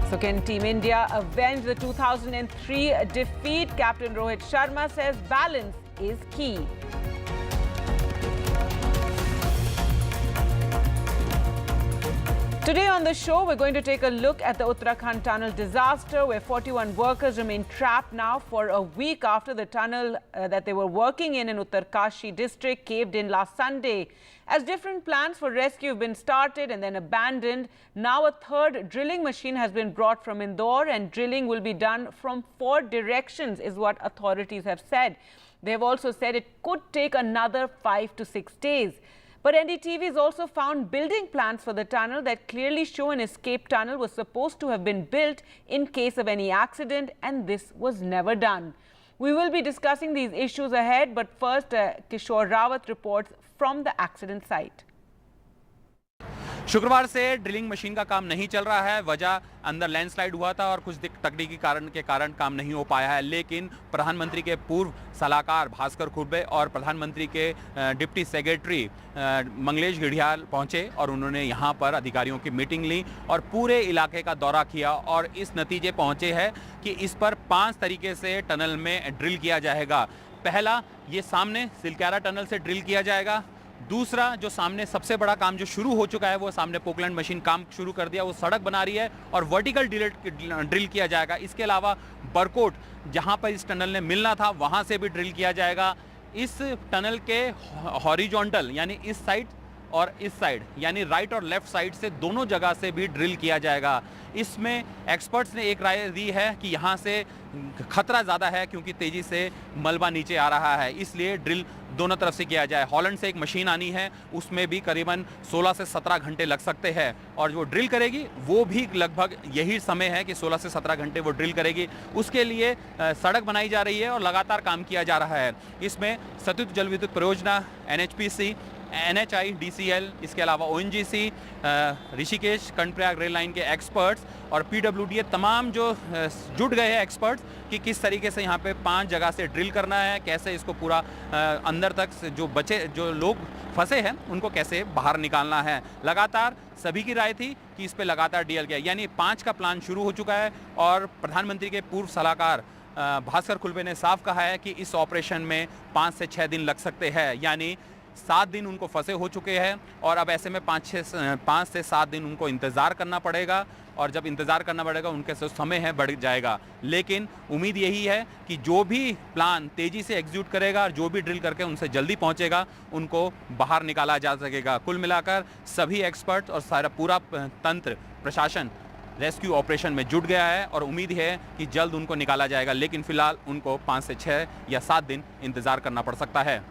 So can Team India avenge the 2003 defeat? Captain Rohit Sharma says balance is key. Today on the show, we're going to take a look at the Uttarakhand tunnel disaster, where 41 workers remain trapped now for a week after the tunnel that they were working in Uttarkashi district caved in last Sunday. As different plans for rescue have been started and then abandoned, now a third drilling machine has been brought from Indore, and drilling will be done from 4 directions, is what authorities have said. They have also said it could take another 5 to 6 days. But NDTV has also found building plans for the tunnel that clearly show an escape tunnel was supposed to have been built in case of any accident, and this was never done. We will be discussing these issues ahead, but first, Kishore Rawat reports from the accident site. शुक्रवार से drilling machine का काम नहीं चल रहा है। वजह अंदर लैंडस्लाइड हुआ था और कुछ तकनीकी कारण के कारण काम नहीं हो पाया है। लेकिन प्रधानमंत्री के पूर्व सलाहकार भास्कर खुर्बे और प्रधानमंत्री के डिप्टी सेक्रेटरी मंगलेश घड़ियाल पहुंचे और उन्होंने यहां पर अधिकारियों की मीटिंग ली और पूरे इलाके का दौरा किया और इस नतीजे पहुंचे हैं कि इस पर 5 तरीके से टनल में ड्रिल किया जाएगा। पहला, ये सामने सिलक्यारा टनल से ड्रिल किया जाएगा। दूसरा, जो सामने सबसे बड़ा काम जो शुरू हो चुका है, वो सामने पोकलैंड मशीन काम शुरू कर दिया, वो सड़क बना रही है और वर्टिकल ड्रिल किया जाएगा। इसके अलावा बरकोट, जहां पर इस टनल ने मिलना था, वहां से भी ड्रिल किया जाएगा। इस टनल के हॉरिजॉन्टल यानी इस साइड और इस साइड यानी राइट और लेफ्ट साइड से दोनों जगह से भी ड्रिल किया जाएगा। इसमें एक्सपर्ट्स ने एक राय दी है कि यहाँ से खतरा ज़्यादा है क्योंकि तेज़ी से मलबा नीचे आ रहा है, इसलिए ड्रिल दोनों तरफ से किया जाए। हॉलैंड से एक मशीन आनी है, उसमें भी करीबन 16 से 17 घंटे लग सकते हैं और जो ड्रिल करेगी वो भी लगभग यही समय है कि 16 से 17 घंटे वो ड्रिल करेगी। उसके लिए सड़क बनाई जा रही है और लगातार काम किया जा रहा है। इसमें सतत जल विद्युत परियोजना, NHPC, NHI, DCL, इसके अलावा ONGC, Rishikesh Karnaprayag rail line के एक्सपर्ट्स और PWD तमाम जो जुट गए हैं एक्सपर्ट्स कि किस तरीके से यहाँ पे 5 जगह से ड्रिल करना है, कैसे इसको पूरा अंदर तक जो लोग फंसे हैं उनको कैसे बाहर निकालना है। लगातार सभी की राय थी कि इस पे लगातार डील किया, यानी 5 का प्लान शुरू हो चुका है और प्रधानमंत्री के पूर्व सलाहकार भास्कर खुल्बे ने साफ कहा है कि इस ऑपरेशन में 5 से 6 दिन लग सकते हैं, यानी 7 दिन उनको फंसे हो चुके हैं और अब ऐसे में 5 से 7 दिन उनको इंतज़ार करना पड़ेगा और जब इंतज़ार करना पड़ेगा उनके समय है बढ़ जाएगा। लेकिन उम्मीद यही है कि जो भी प्लान तेज़ी से एग्जीक्यूट करेगा और जो भी ड्रिल करके उनसे जल्दी पहुंचेगा उनको बाहर निकाला जा सकेगा। कुल मिलाकर सभी एक्सपर्ट और सारा पूरा तंत्र प्रशासन रेस्क्यू ऑपरेशन में जुट गया है और उम्मीद है कि जल्द उनको निकाला जाएगा, लेकिन फिलहाल उनको 5 से 6 या 7 दिन इंतज़ार करना पड़ सकता है।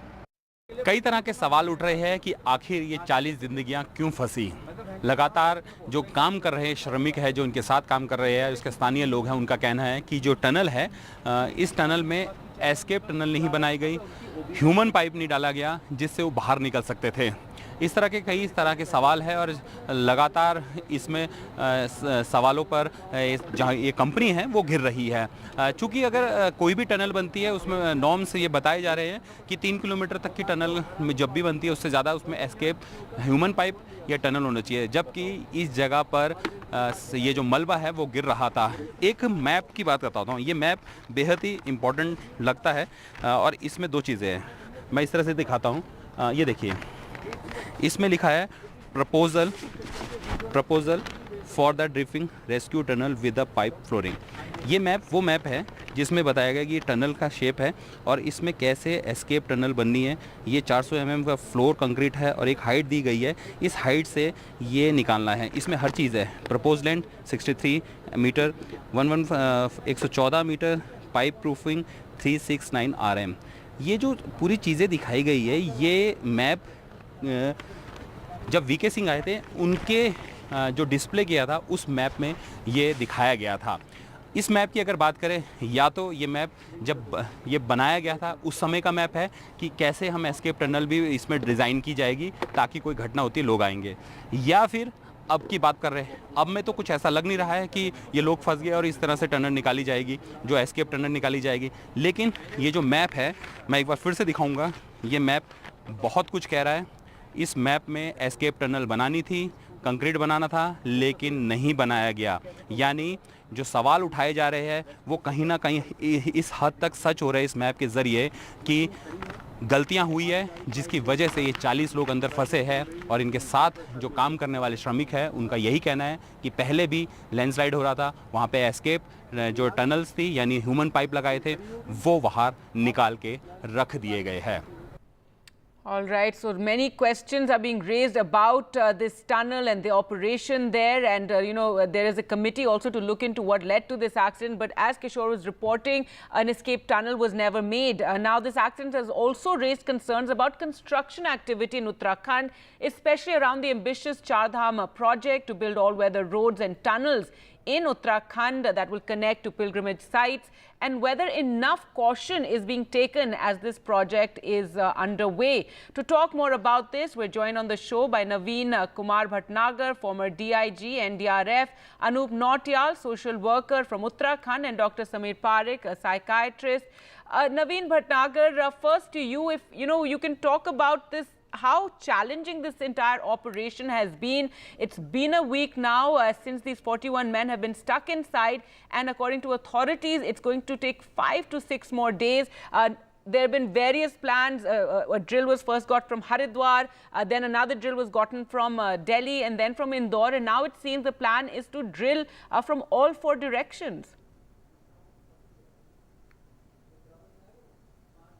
कई तरह के सवाल उठ रहे हैं कि आखिर ये 40 जिंदगियां क्यों फंसी। लगातार जो काम कर रहे श्रमिक है, जो उनके साथ काम कर रहे हैं, उसके स्थानीय लोग हैं, उनका कहना है कि जो टनल है इस टनल में एस्केप टनल नहीं बनाई गई, ह्यूमन पाइप नहीं डाला गया जिससे वो बाहर निकल सकते थे। इस तरह के कई तरह के सवाल है और लगातार इसमें सवालों पर जहाँ ये कंपनी है वो घिर रही है। चूँकि अगर कोई भी टनल बनती है उसमें नॉर्म्स ये बताए जा रहे हैं कि 3 किलोमीटर तक की टनल में जब भी बनती है उससे ज़्यादा उसमें एस्केप ह्यूमन पाइप या टनल होना चाहिए, जबकि इस जगह पर ये जो मलबा है वो गिर रहा था। एक मैप की बात करता हूँ, ये मैप बेहद ही इम्पोर्टेंट लगता है और इसमें 2 चीज़ें हैं, मैं इस तरह से दिखाता हूँ। ये देखिए, इसमें लिखा है proposal for the drifting rescue tunnel with the pipe flooring. ये मैप वो मैप है जिसमें बताया गया कि ये टनल का शेप है और इसमें कैसे एस्केप टनल बननी है। ये 400 mm का फ्लोर कंक्रीट है और एक हाइट दी गई है, इस हाइट से ये निकालना है। इसमें हर चीज़ है, propose length 63 metre, 114 metre, pipe proofing 369 RM। ये जो पूरी चीज़ें दिखाई गई है, ये मैप जब वीके सिंह आए थे उनके जो डिस्प्ले किया था उस मैप में ये दिखाया गया था। इस मैप की अगर बात करें, या तो ये मैप जब ये बनाया गया था उस समय का मैप है कि कैसे हम एस्केप टनल भी इसमें डिज़ाइन की जाएगी ताकि कोई घटना होती लोग आएंगे, या फिर अब की बात कर रहे हैं। अब में तो कुछ ऐसा लग नहीं रहा है कि ये लोग फंस गए और इस तरह से टनल निकाली जाएगी, जो एस्केप टनल निकाली जाएगी। लेकिन ये जो मैप है, मैं एक बार फिर से दिखाऊंगा, ये मैप बहुत कुछ कह रहा है। इस मैप में एस्केप टनल बनानी थी, कंक्रीट बनाना था, लेकिन नहीं बनाया गया। यानी जो सवाल उठाए जा रहे हैं वो कहीं ना कहीं इस हद तक सच हो रहे हैं इस मैप के ज़रिए कि गलतियां हुई है जिसकी वजह से ये 40 लोग अंदर फंसे हैं। और इनके साथ जो काम करने वाले श्रमिक हैं उनका यही कहना है कि पहले भी लैंडस्लाइड हो रहा था, वहाँ पे एस्केप जो टनल्स थी यानी ह्यूमन पाइप लगाए थे वो बाहर निकाल के रख दिए गए हैं। All right, so many questions are being raised about this tunnel and the operation there, and you know, there is a committee also to look into what led to this accident. But as Kishore was reporting, an escape tunnel was never made. Now this accident has also raised concerns about construction activity in Uttarakhand, especially around the ambitious Char Dham project to build all-weather roads and tunnels in Uttarakhand that will connect to pilgrimage sites, and whether enough caution is being taken as this project is underway. To talk more about this, we're joined on the show by Naveen Kumar Bhatnagar, former DIG, NDRF, Anup Nautiyal, social worker from Uttarakhand, and Dr. Sameer Parekh, a psychiatrist. Naveen Bhatnagar, first to you, if you can talk about this, how challenging this entire operation has been. It's been a week now since these 41 men have been stuck inside, and according to authorities, it's going to take 5 to 6 more days. There have been various plans. A drill was first got from Haridwar, then another drill was gotten from Delhi, and then from Indore, and now it seems the plan is to drill from all 4 directions.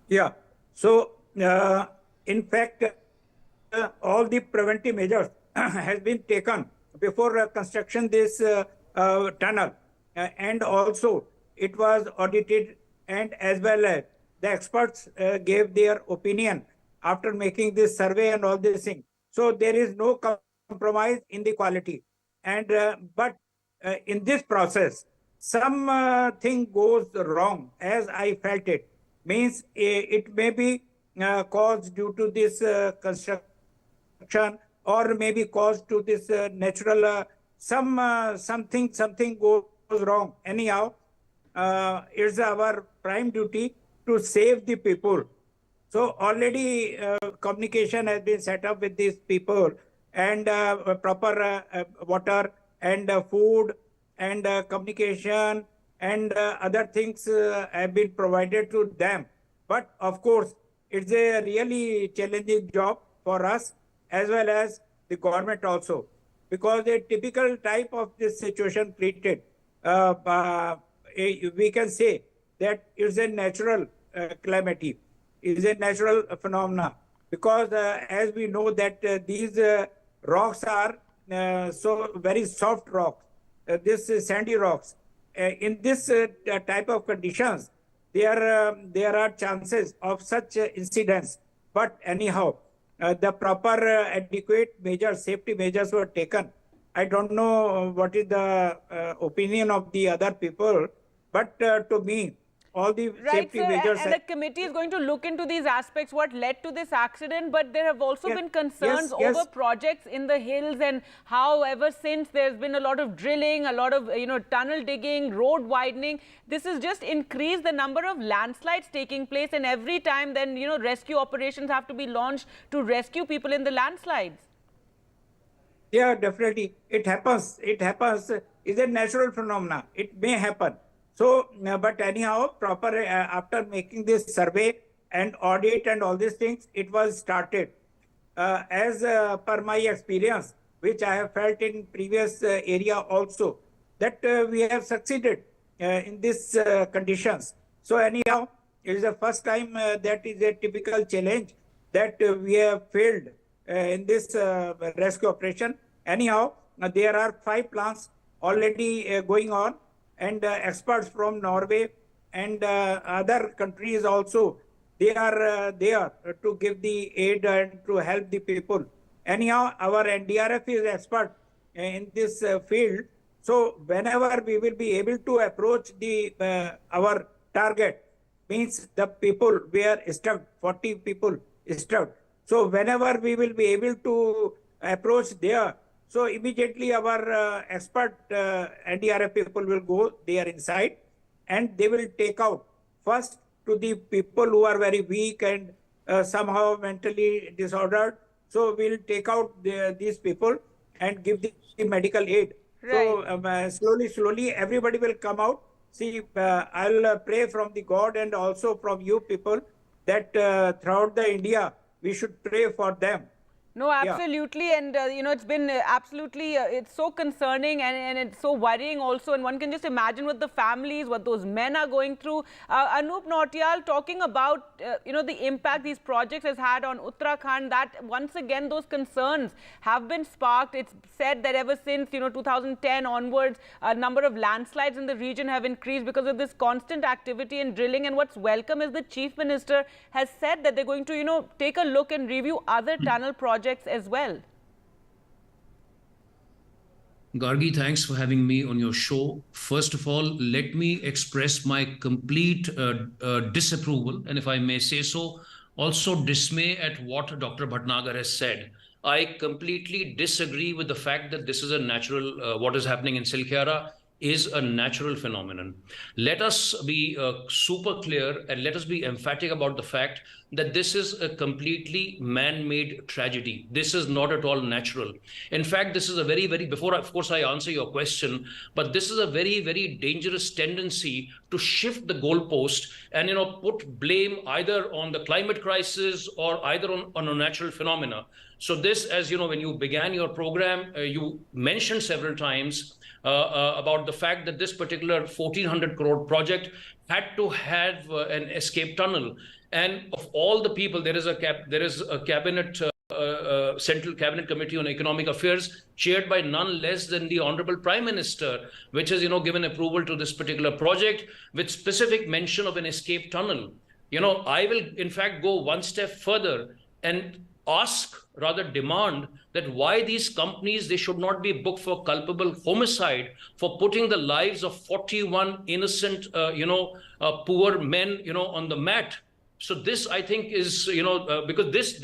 Yeah. So, in fact, all the preventive measures has been taken before construction this tunnel, and also it was audited, and as well as the experts gave their opinion after making this survey and all this thing. So there is no compromise in the quality, and but in this process, some thing goes wrong, as I felt it. Means it may be caused due to this construction, or maybe caused to this natural something goes wrong. Anyhow, it's our prime duty to save the people. So already communication has been set up with these people, and proper water and food and communication and other things have been provided to them. But of course, it's a really challenging job for us as well as the government also, because a typical type of this situation created, we can say that it's a natural calamity, is a natural phenomena, because as we know that these rocks are so very soft rocks, this sandy rocks. In this type of conditions, there are chances of such incidents. But anyhow, the proper adequate measures, safety measures were taken. I don't know what is the opinion of the other people, but to me, all the safety measures. And the committee is going to look into these aspects, what led to this accident, but there have also been concerns over projects in the hills, and how ever since there's been a lot of drilling, a lot of tunnel digging, road widening. This has just increased the number of landslides taking place, and every time then rescue operations have to be launched to rescue people in the landslides. Yeah, definitely. It happens. It happens. It's a natural phenomena. It may happen. So, but anyhow, proper after making this survey and audit and all these things, it was started. As per my experience, which I have felt in previous area also, that we have succeeded in these conditions. So anyhow, it is the first time that is a typical challenge that we have failed in this rescue operation. Anyhow, there are 5 plans already going on, and experts from Norway and other countries also, they are there to give the aid and to help the people. Anyhow, our NDRF is expert in this field. So whenever we will be able to approach the our target, means the people were stuck, 40 people stuck. So whenever we will be able to approach there, so immediately our expert NDRF people will go there inside, and they will take out first to the people who are very weak and somehow mentally disordered. So we'll take out these people and give the medical aid. Right. So slowly everybody will come out. See, I'll pray from the God and also from you people that throughout the India, we should pray for them. No, absolutely. And, it's been absolutely, it's so concerning and it's so worrying also. And one can just imagine what the families, what those men are going through. Anup Nautiyal, talking about, the impact these projects has had on Uttarakhand, that once again, those concerns have been sparked. It's said that ever since, 2010 onwards, a number of landslides in the region have increased because of this constant activity and drilling. And what's welcome is the Chief Minister has said that they're going to, take a look and review other tunnel projects as well. Gargi, thanks for having me on your show. First of all, let me express my complete disapproval, and if I may say so, also dismay at what Dr. Bhatnagar has said. I completely disagree with the fact that this is a natural, what is happening in Silkyara is a natural phenomenon. Let us be super clear and let us be emphatic about the fact that this is a completely man-made tragedy. This is not at all natural. In fact, this is a very, before of course I answer your question, but this is a very, very dangerous tendency to shift the goalpost and, put blame either on the climate crisis or either on a natural phenomena. So this, as when you began your program, you mentioned several times about the fact that this particular 1,400 crore project had to have an escape tunnel. And of all the people, there is a cabinet, Central Cabinet Committee on Economic Affairs chaired by none less than the Honorable Prime Minister, which has, given approval to this particular project with specific mention of an escape tunnel. I will in fact go one step further and ask, rather demand, that why these companies, they should not be booked for culpable homicide for putting the lives of 41 innocent, poor men, on the mat. So this, I think, is, because this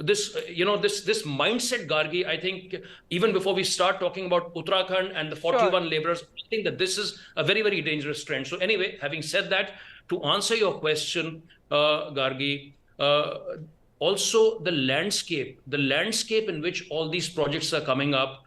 mindset, Gargi, I think, even before we start talking about Uttarakhand and the 41 laborers, I think that this is a very, very dangerous trend. So anyway, having said that, to answer your question, Gargi, also the landscape in which all these projects are coming up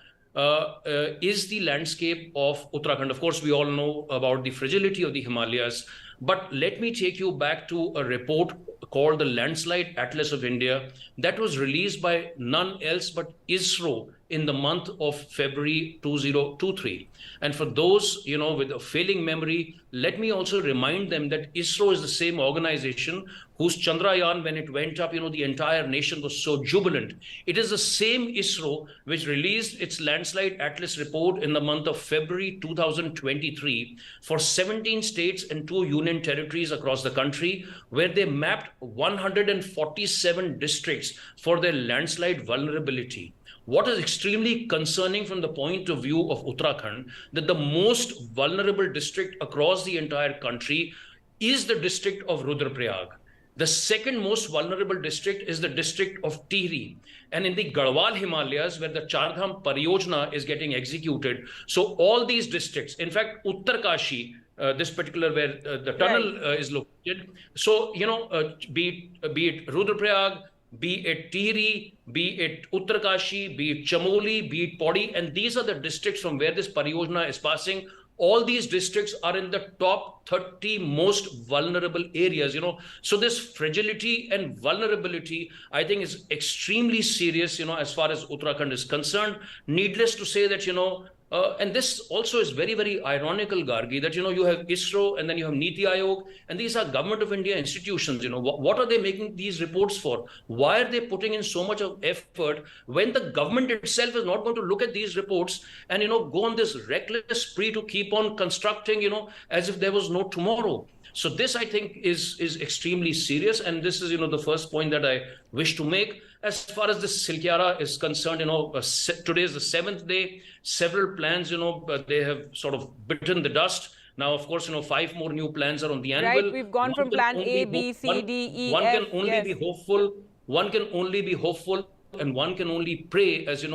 is the landscape of Uttarakhand. Of course, we all know about the fragility of the Himalayas, But let me take you back to a report called the Landslide Atlas of India that was released by none else but ISRO in the month of February 2023. And for those, with a failing memory, let me also remind them that ISRO is the same organization whose Chandrayaan, when it went up, the entire nation was so jubilant. It is the same ISRO which released its Landslide Atlas report in the month of February 2023 for 17 states and 2 union territories across the country, where they mapped 147 districts for their landslide vulnerability. What is extremely concerning from the point of view of Uttarakhand, that the most vulnerable district across the entire country is the district of Rudraprayag. The second most vulnerable district is the district of Tihri. And in the Garhwal Himalayas, where the Chardham Pariyojana is getting executed. So all these districts, in fact, Uttarkashi, this particular where the tunnel is located. So, be it Rudraprayag, be it Tihri, be it Uttarkashi, be it Chamoli, be it Pauri, and these are the districts from where this Pariyojana is passing. All these districts are in the top 30 most vulnerable areas, So this fragility and vulnerability, I think, is extremely serious, as far as Uttarakhand is concerned. Needless to say that, and this also is very, very ironical, Gargi, that, you have ISRO and then you have Niti Aayog, and these are government of India institutions. What are they making these reports for? Why are they putting in so much of effort when the government itself is not going to look at these reports and, go on this reckless spree to keep on constructing, as if there was no tomorrow? So this, I think, is extremely serious. And this is, the first point that I wish to make. As far as this Silkyara is concerned, today is the 7th day. Several plans, they have sort of bitten the dust. Now, of course, 5 more new plans are on the anvil. Right, we've gone from plan A, B, C, D, E, F. One can only be hopeful. One can only be hopeful. And one can only pray, as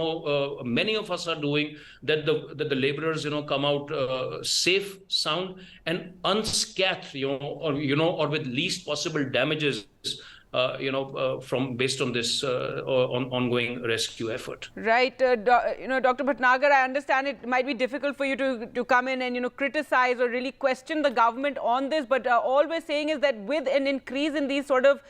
many of us are doing, that the laborers come out safe, sound, and unscathed, or with least possible damages, from based on this ongoing rescue effort. Right, Dr. Bhatnagar, I understand it might be difficult for you to come in and criticize or really question the government on this, but all we're saying is that with an increase in these sort of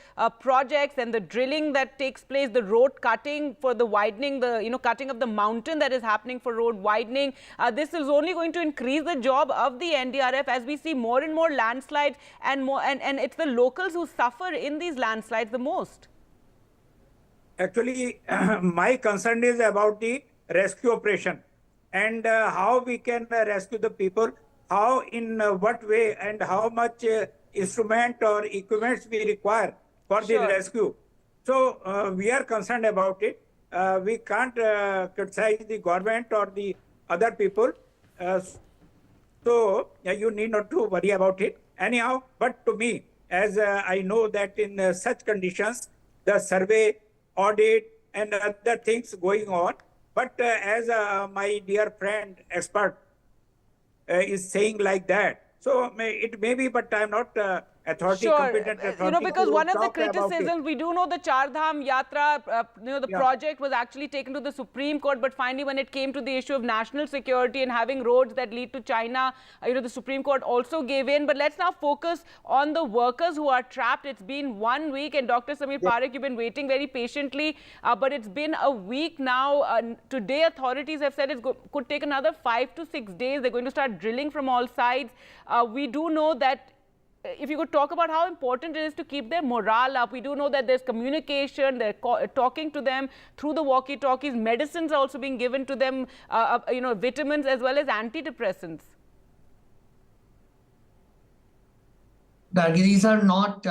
projects and the drilling that takes place, the road cutting for the widening, the cutting of the mountain that is happening for road widening, this is only going to increase the job of the NDRF as we see more and more landslides and it's the locals who suffer in these landslides the most. Actually, my concern is about the rescue operation and how we can rescue the people, how, in what way, and how much instrument or equipments we require for the rescue. So we are concerned about it. We can't criticize the government or the other people. So you need not to worry about it. Anyhow, but to me, as I know that in such conditions, the survey, audit, and other things going on. But as my dear friend, expert, is saying like that, so it may be, but I'm not competent authority. Because one of the criticisms, we do know the Chardham Yatra, the project was actually taken to the Supreme Court, but finally when it came to the issue of national security and having roads that lead to China, the Supreme Court also gave in. But let's now focus on the workers who are trapped. It's been 1 week, and Dr. Samir Parekh, you've been waiting very patiently, but it's been a week now. Today, authorities have said it could take another 5 to 6 days. They're going to start drilling from all sides. We do know that if you could talk about how important it is to keep their morale up. We do know that there's communication, they're talking to them through the walkie-talkies. Medicines are also being given to them, vitamins as well as antidepressants. These are not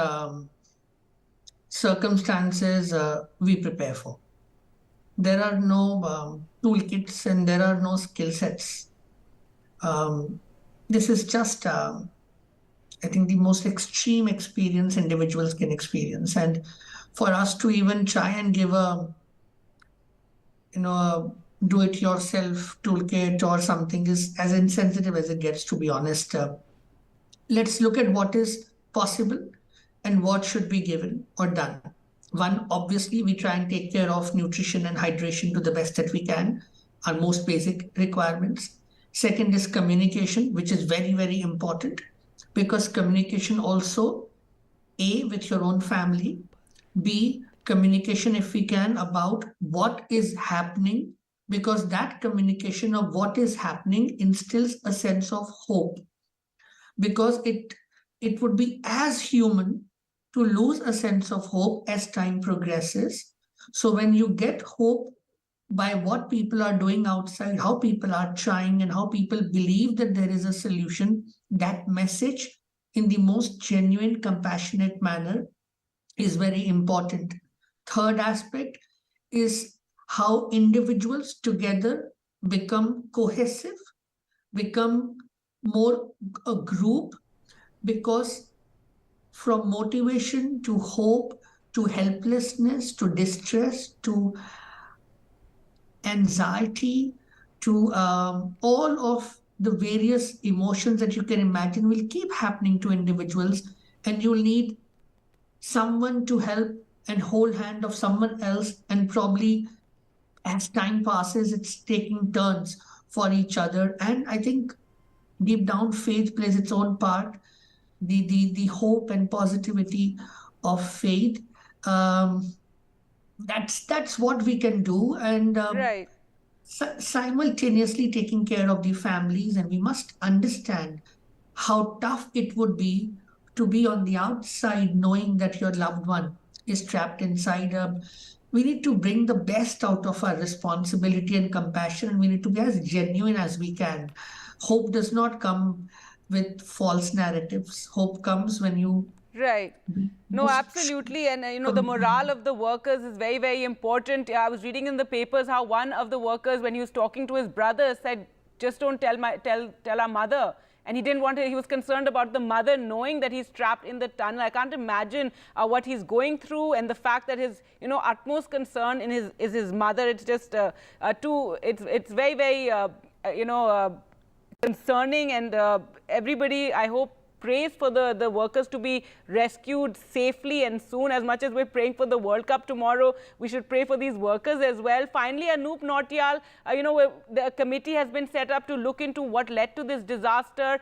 circumstances we prepare for. There are no toolkits and there are no skill sets. This is just I think the most extreme experience individuals can experience. And for us to even try and give a, do-it-yourself toolkit or something is as insensitive as it gets, to be honest. Let's look at what is possible and what should be given or done. One, obviously, we try and take care of nutrition and hydration to the best that we can, our most basic requirements. Second is communication, which is very, very important, because communication also, A, with your own family, B, communication if we can about what is happening, because that communication of what is happening instills a sense of hope, because it would be as human to lose a sense of hope as time progresses. So when you get hope by what people are doing outside, how people are trying, and how people believe that there is a solution, that message in the most genuine, compassionate manner is very important. Third aspect is how individuals together become cohesive, become more a group, because from motivation to hope to helplessness to distress to anxiety to all of the various emotions that you can imagine will keep happening to individuals, and you'll need someone to help and hold hand of someone else, and probably as time passes it's taking turns for each other. And I think deep down faith plays its own part, the hope and positivity of faith. That's what we can do, and right. Simultaneously taking care of the families. And we must understand how tough it would be to be on the outside knowing that your loved one is trapped inside. We need to bring the best out of our responsibility and compassion, and we need to be as genuine as we can. Hope does not come with false narratives. Hope comes when you Right. No, absolutely. And, the morale of the workers is very, very important. I was reading in the papers how one of the workers, when he was talking to his brother, said, just don't tell our mother. And he didn't want to, he was concerned about the mother knowing that he's trapped in the tunnel. I can't imagine what he's going through, and the fact that his, utmost concern is his mother. It's just it's very, very, concerning, and everybody, I hope, prays for the workers to be rescued safely and soon. As much as we're praying for the World Cup tomorrow, we should pray for these workers as well. Finally, Anoop Nautiyal, the committee has been set up to look into what led to this disaster,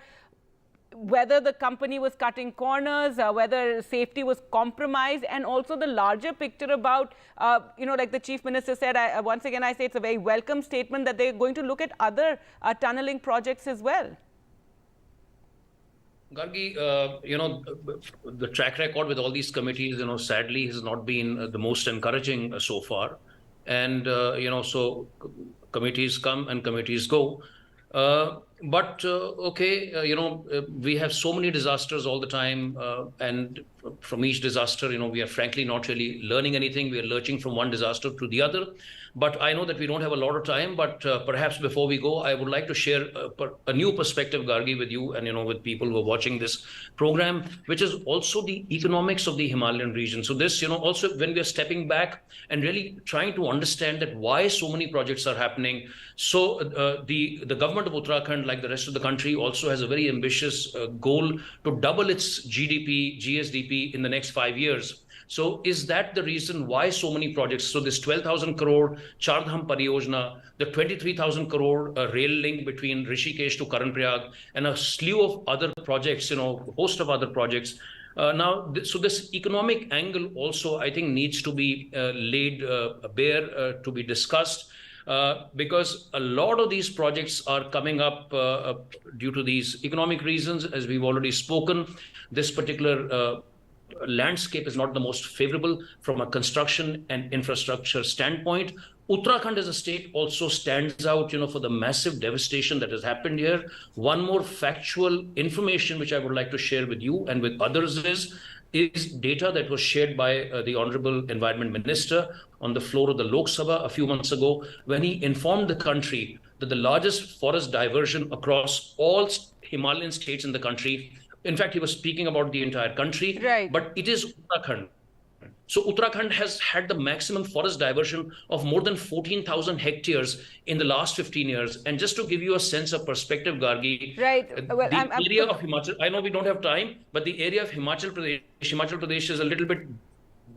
whether the company was cutting corners, whether safety was compromised, and also the larger picture about, like the Chief Minister said, once again I say it's a very welcome statement that they're going to look at other tunneling projects as well. Gargi, the track record with all these committees, sadly has not been the most encouraging so far. And, so committees come and committees go. But we have so many disasters all the time, and from each disaster, we are frankly not really learning anything. We are lurching from one disaster to the other. But I know that we don't have a lot of time, but perhaps before we go, I would like to share a new perspective, Gargi, with you and, with people who are watching this program, which is also the economics of the Himalayan region. So this, also when we are stepping back and really trying to understand that why so many projects are happening. So the government of Uttarakhand, like the rest of the country, also has a very ambitious goal to double its GSDP in the next 5 years. So is that the reason why so many projects? So this 12,000 crore Char Dham Pariyojana, the 23,000 crore rail link between Rishikesh to Karan and a slew of other projects, a host of other projects. So this economic angle also, I think, needs to be laid bare, to be discussed. Because a lot of these projects are coming up due to these economic reasons, as we've already spoken. This particular landscape is not the most favorable from a construction and infrastructure standpoint. Uttarakhand as a state also stands out, for the massive devastation that has happened here. One more factual information which I would like to share with you and with others is data that was shared by the Honorable Environment Minister on the floor of the Lok Sabha a few months ago, when he informed the country that the largest forest diversion across all Himalayan states in the country, in fact, he was speaking about the entire country, right, but it is Uttarakhand. So Uttarakhand has had the maximum forest diversion of more than 14,000 hectares in the last 15 years. And just to give you a sense of perspective, Gargi, right. Well, the area of Himachal, I know we don't have time, but the area of Himachal Pradesh is a little bit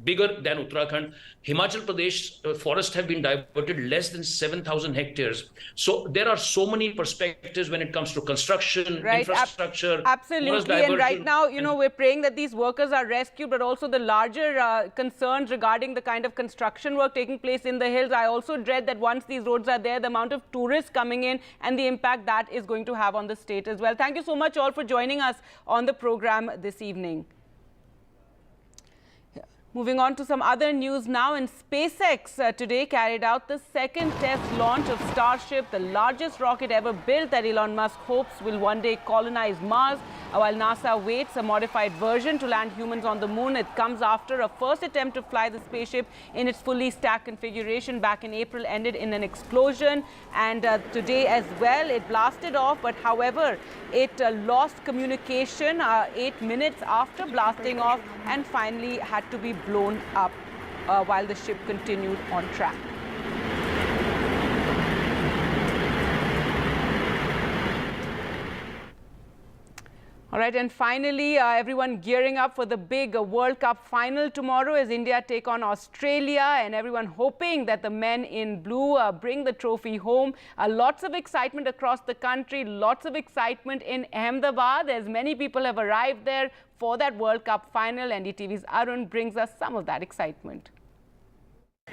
bigger than Uttarakhand. Himachal Pradesh forests have been diverted less than 7,000 hectares. So there are so many perspectives when it comes to construction, infrastructure. Absolutely. And right now, you know, we're praying that these workers are rescued, but also the larger concerns regarding the kind of construction work taking place in the hills. I also dread that once these roads are there, the amount of tourists coming in and the impact that is going to have on the state as well. Thank you so much all for joining us on the program this evening. Moving on to some other news now, and SpaceX today carried out the second test launch of Starship, the largest rocket ever built that Elon Musk hopes will one day colonize Mars. While NASA waits a modified version to land humans on the moon, it comes after a first attempt to fly the spaceship in its fully stacked configuration back in April ended in an explosion. And today as well, it blasted off, but however, it lost communication 8 minutes after blasting off and finally had to be blown up while the ship continued on track. All right, and finally, everyone gearing up for the big World Cup final tomorrow as India take on Australia, and everyone hoping that the men in blue bring the trophy home. Lots of excitement across the country, lots of excitement in Ahmedabad as many people have arrived there for that World Cup final. NDTV's Arun brings us some of that excitement.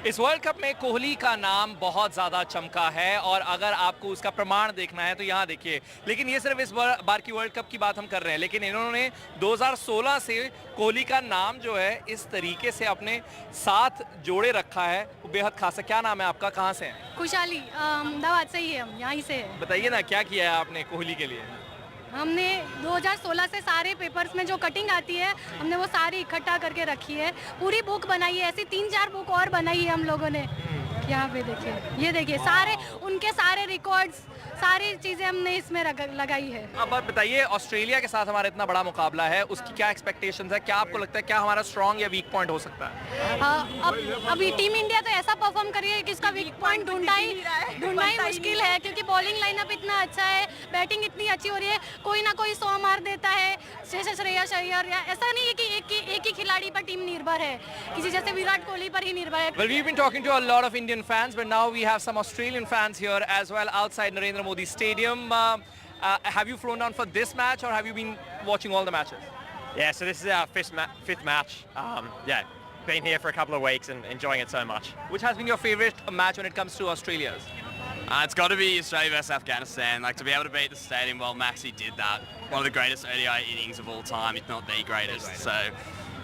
इस world cup में कोहली का नाम बहुत ज़्यादा चमका है और अगर आपको उसका प्रमाण देखना है तो यहाँ देखिए। लेकिन ये सिर्फ इस बार की वर्ल्ड कप की बात हम कर रहे हैं, लेकिन इन्होंने 2016 से कोहली का नाम जो है इस तरीके से अपने साथ जोड़े रखा है, वो बेहद खास है। क्या नाम है आपका, कहाँ से हैं? खुशहाली, अहमदाबाद से ही है, हम यहीं से हैं। बताइए ना क्या किया है आपने कोहली के लिए? हमने 2016 से सारे पेपर्स में जो कटिंग आती है हमने वो सारी इकट्ठा करके रखी है, पूरी बुक बनाई है, ऐसी 3-4 बुक और बनाई है हम लोगों ने। यहाँ पे देखिए, ये देखिए सारे उनके सारे रिकॉर्ड्स, सारी चीजें हमने इसमें लगाई है। अब बात बताइए, ऑस्ट्रेलिया के साथ हमारा इतना बड़ा मुकाबला है, उसकी क्या एक्सपेक्टेशंस है? क्या आपको लगता है क्या हमारा स्ट्रॉन्ग या वीक पॉइंट हो सकता है? अभी टीम इंडिया तो ऐसा परफॉर्म कर रही है कि इसका वीक पॉइंट ढूंढना ही मुश्किल है, क्योंकि बॉलिंग लाइनअप इतना अच्छा है, बैटिंग इतनी अच्छी हो रही है, कोई ना कोई 100 मार देता है। श्रेयस अय्यर, ऐसा नहीं है कि एक ही खिलाड़ी पर टीम निर्भर है, किसी जैसे विराट कोहली पर ही निर्भर है। Well, we've been talking to a lot of Indian fans, but now we have some Australian fans here as well outside Narendra Modi Stadium. Have you flown down for this match or have you been watching all the matches? Yeah, so this is our fifth match. Yeah, been here for a couple of weeks and enjoying it so much. Which has been your favorite match when it comes to Australia's? It's got to be Australia versus Afghanistan. Like, to be able to beat the stadium, well, Maxi did that. One of the greatest ODI innings of all time, if not the greatest. So,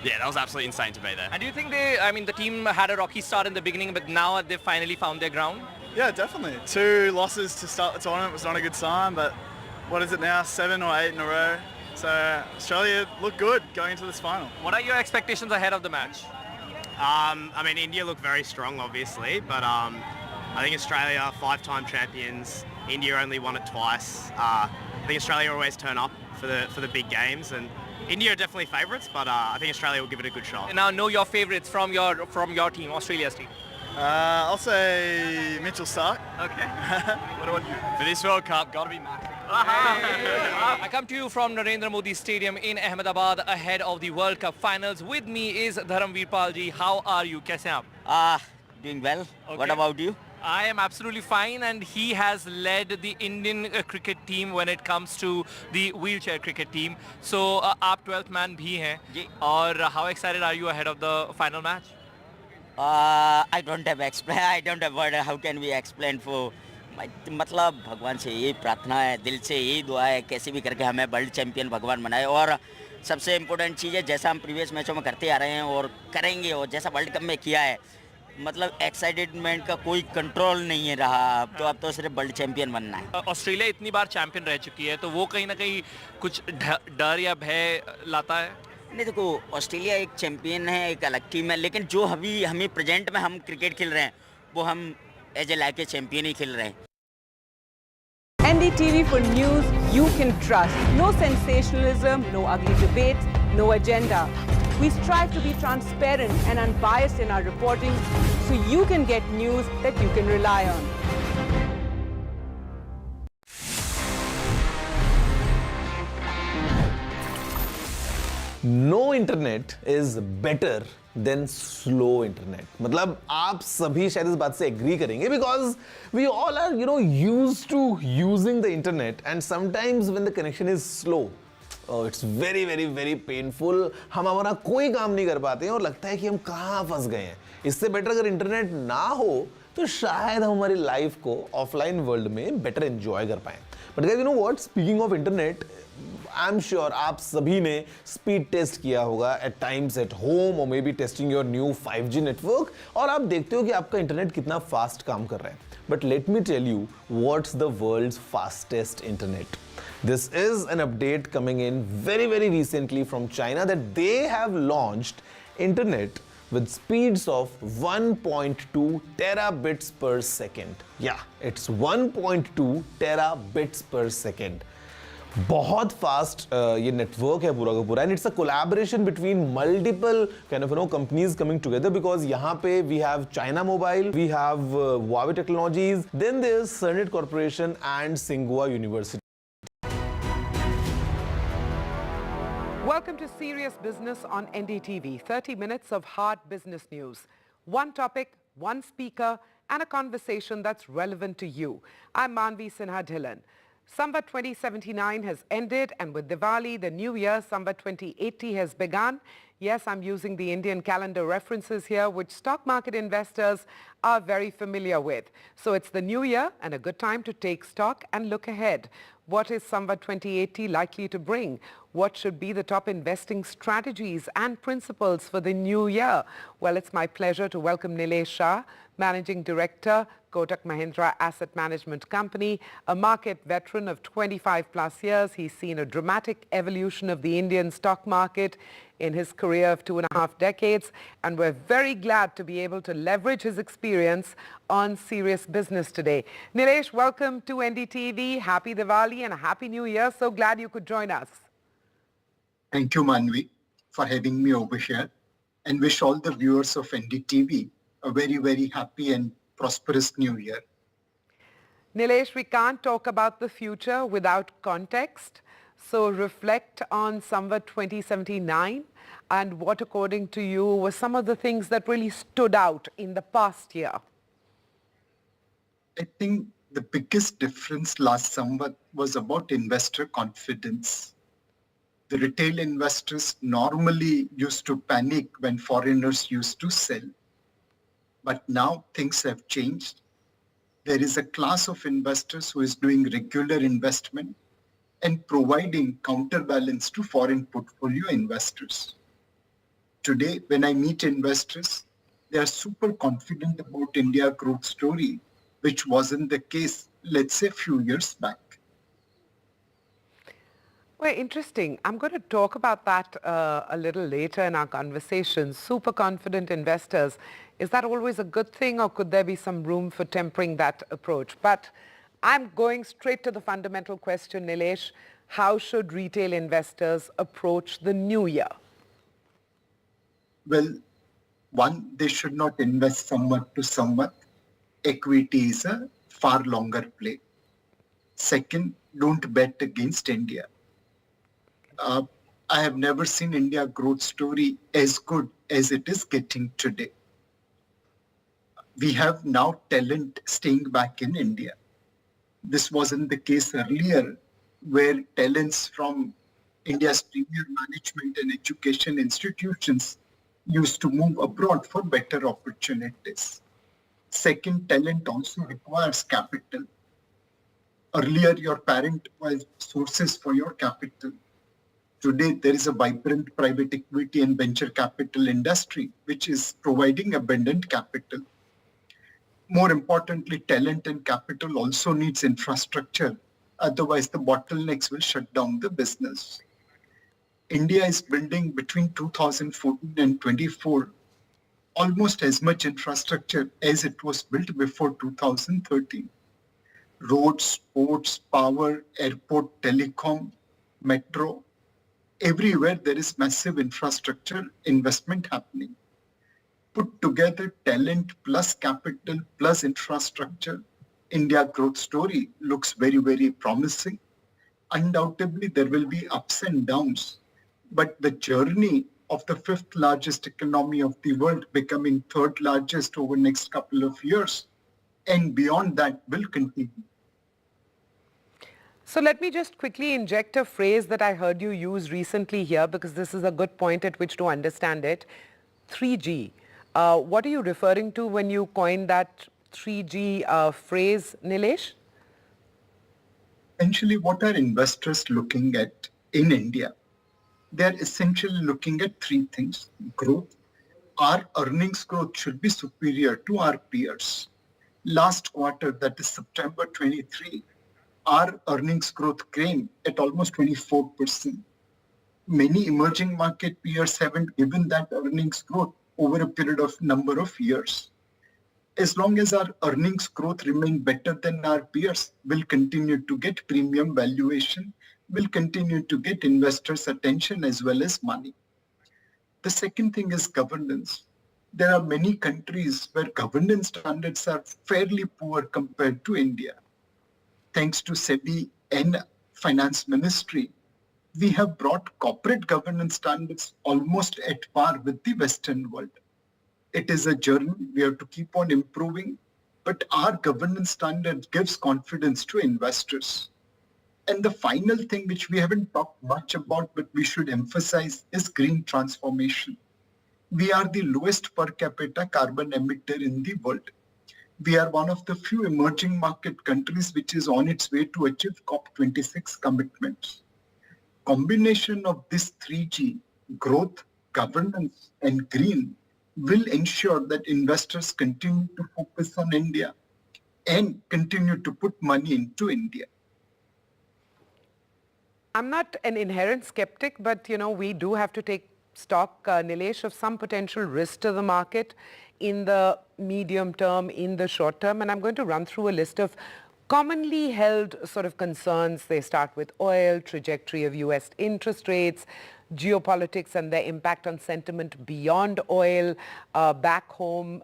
yeah, that was absolutely insane to be there. And do you think the team had a rocky start in the beginning, but now they've finally found their ground? Yeah, definitely. 2 losses to start the tournament was not a good sign, but what is it now, 7 or 8 in a row? So Australia looked good going into this final. What are your expectations ahead of the match? I mean, India look very strong, obviously, but I think Australia, 5-time champions. India only won it twice. I think Australia always turn up for the big games, and India are definitely favourites, but I think Australia will give it a good shot. And now know your favourites from your team, Australia's team. I'll say Mitchell Starc. Okay. What about you? For this World Cup, got to be Max. I come to you from Narendra Modi Stadium in Ahmedabad ahead of the World Cup finals. With me is Dharamveer Palji. How are you? Kaise hain aap? Doing well. Okay. What about you? I am absolutely fine, and he has led the Indian cricket team when it comes to the wheelchair cricket team. So, aap 12th man bhi hain. Aur how excited are you ahead of the final match? I don't have word. How can we explain for? मतलब भगवान से यही प्रार्थना है, दिल से यही दुआ है, कैसे भी करके हमें वर्ल्ड चैंपियन भगवान बनाए। और सबसे इम्पोर्टेंट चीज़ है, जैसा हम प्रीवियस मैचों में करते आ रहे हैं और करेंगे, और जैसा वर्ल्ड कप में किया है, मतलब एक्साइटेडमेंट का कोई कंट्रोल नहीं है रहा। अब तो सिर्फ वर्ल्ड चैंपियन बनना है। ऑस्ट्रेलिया इतनी बार चैंपियन रह चुकी है, तो वो कहीं ना कहीं कुछ डर या भय लाता है? नहीं, देखो, ऑस्ट्रेलिया एक चैंपियन है, एक अलग टीम है, लेकिन जो हमें प्रेजेंट में हम क्रिकेट खेल रहे हैं, वो हम as a like a champion ही खेल रहे हैं। NDTV for news you can trust. No sensationalism, no ugly debates, no agenda. We strive to be transparent and unbiased in our reporting so you can get news that you can rely on. no internet is better than slow internet. मतलब आप सभी शायद इस बात से agree करेंगे because we all are used to using the internet and sometimes when the connection is slow, oh, it's very very very painful. हम हमारा कोई काम नहीं कर पाते हैं और लगता है कि हम कहाँ फंस गए हैं. इससे बेटर अगर इंटरनेट ना हो तो शायद हम हमारी लाइफ को ऑफलाइन वर्ल्ड में बेटर एंजॉय कर पाएं. But guys, you know what, speaking of internet, I am sure आप सभी ने स्पीड टेस्ट किया होगा एट टाइम्स एट होम और may be testing your new 5G network और आप देखते हो कि आपका इंटरनेट कितना फास्ट काम कर रहा है. But let me tell you what's the world's fastest internet. This is an update coming in very very recently from China that they have launched internet with speeds of 1.2 terabits per second. Yeah, it's 1.2 terabits per second. बहुत fast ये network है पूरा का पूरा, and it's a collaboration between multiple kind of companies coming together because यहाँ पे we have China mobile, we have Huawei technologies, then there is CERNET corporation and सिंगुआ university. Welcome to Serious Business on NDTV. 30 minutes of hard business news. One topic, one speaker, and a conversation that's relevant to you. I'm Manvi Sinha Dhillon. Samvat 2079 has ended, and with Diwali, the new year, Samvat 2080 has begun. Yes, I'm using the Indian calendar references here, which stock market investors are very familiar with. So it's the new year and a good time to take stock and look ahead. What is Samvat 2080 likely to bring? What should be the top investing strategies and principles for the new year? Well, it's my pleasure to welcome Nilesh Shah, Managing Director, Kotak Mahindra Asset Management Company, a market veteran of 25 plus years. He's seen a dramatic evolution of the Indian stock market in his career of 2.5 decades, and we're very glad to be able to leverage his experience on Serious Business today. Nilesh, welcome to NDTV. Happy Diwali and a Happy New Year. So glad you could join us. Thank you, Manvi, for having me over here, and wish all the viewers of NDTV a very, very happy and prosperous new year. Nilesh, we can't talk about the future without context. So reflect on Samvat 2079 and what, according to you, were some of the things that really stood out in the past year? I think the biggest difference last Samvat was about investor confidence. The retail investors normally used to panic when foreigners used to sell. But now things have changed. There is a class of investors who is doing regular investment and providing counterbalance to foreign portfolio investors. Today, when I meet investors, they are super confident about India growth story, which wasn't the case, let's say, a few years back. Well, interesting. I'm going to talk about that a little later in our conversation. Super confident investors. Is that always a good thing, or could there be some room for tempering that approach? But I'm going straight to the fundamental question, Nilesh. How should retail investors approach the new year? Well, one, they should not invest somewhat to somewhat. Equity is a far longer play. Second, don't bet against India. I have never seen India growth story as good as it is getting today. We have now talent staying back in India. This wasn't the case earlier, where talents from India's premier management and education institutions used to move abroad for better opportunities. Second, talent also requires capital. Earlier, your parent was sources for your capital. Today, there is a vibrant private equity and venture capital industry, which is providing abundant capital. More importantly, talent and capital also needs infrastructure. Otherwise, the bottlenecks will shut down the business. India is building between 2014 and 24 almost as much infrastructure as it was built before 2013. Roads, ports, power, airport, telecom, metro. Everywhere there is massive infrastructure investment happening. Put together talent plus capital plus infrastructure, India growth story looks very, very promising. Undoubtedly, there will be ups and downs. But the journey of the fifth largest economy of the world becoming third largest over next couple of years and beyond that will continue. So let me just quickly inject a phrase that I heard you use recently here, because this is a good point at which to understand it. 3G. What are you referring to when you coined that 3G phrase, Nilesh? Essentially, what are investors looking at in India? They're essentially looking at three things. Growth. Our earnings growth should be superior to our peers. Last quarter, that is September 23, our earnings growth came at almost 24%. Many emerging market peers haven't given that earnings growth over a period of number of years. As long as our earnings growth remain better than our peers, we'll continue to get premium valuation, will continue to get investors' attention as well as money. The second thing is governance. There are many countries where governance standards are fairly poor compared to India. Thanks to SEBI and Finance Ministry, we have brought corporate governance standards almost at par with the Western world. It is a journey. We have to keep on improving, but our governance standard gives confidence to investors. And the final thing which we haven't talked much about, but we should emphasize, is green transformation. We are the lowest per capita carbon emitter in the world. We are one of the few emerging market countries which is on its way to achieve COP26 commitments. Combination of this 3G, growth, governance, and green, will ensure that investors continue to focus on India and continue to put money into India. I'm not an inherent skeptic, but we do have to take stock, Nilesh, of some potential risk to the market in the medium term, in the short term. And I'm going to run through a list of commonly held sort of concerns. They start with oil, trajectory of US interest rates, geopolitics and their impact on sentiment beyond oil, back home,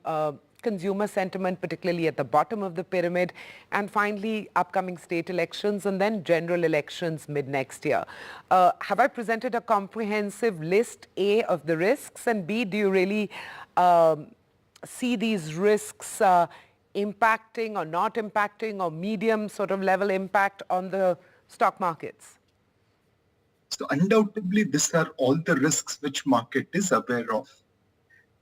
consumer sentiment, particularly at the bottom of the pyramid, and finally upcoming state elections and then general elections mid-next year. Have I presented a comprehensive list, A, of the risks, and B, do you really see these risks impacting or not impacting or medium sort of level impact on the stock markets? So undoubtedly, these are all the risks which market is aware of.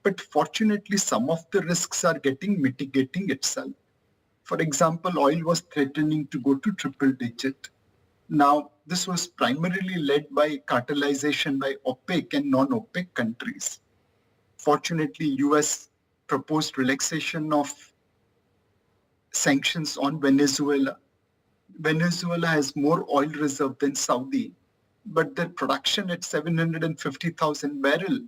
But fortunately, some of the risks are mitigating itself. For example, oil was threatening to go to triple digit. Now, this was primarily led by cartelization by OPEC and non-OPEC countries. Fortunately, US proposed relaxation of sanctions on Venezuela. Venezuela has more oil reserve than Saudi, but their production at 750,000 barrel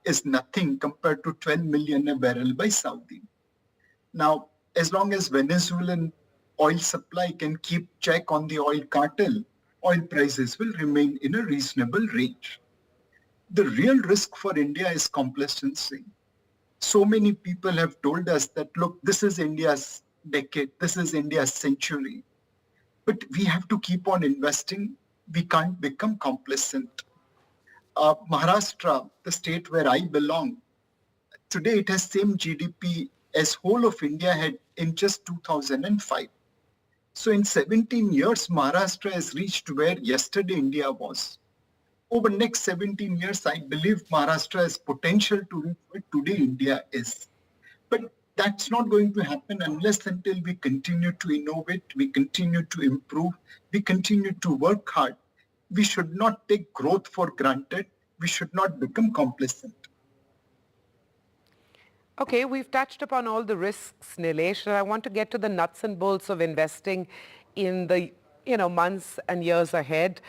is nothing compared to 12 million a barrel by Saudi. Now, as long as Venezuelan oil supply can keep check on the oil cartel, oil prices will remain in a reasonable range. The real risk for India is complacency. So many people have told us that, look, this is India's decade, this is India's century. But we have to keep on investing. We can't become complacent. Maharashtra, the state where I belong, today it has same GDP as whole of India had in just 2005. So in 17 years, Maharashtra has reached where yesterday India was. Over next 17 years, I believe Maharashtra has potential to reach where today India is. But that's not going to happen unless until we continue to innovate, we continue to improve, we continue to work hard. We should not take growth for granted. We should not become complacent. Okay, we've touched upon all the risks, Nilesh, and I want to get to the nuts and bolts of investing in the months and years ahead.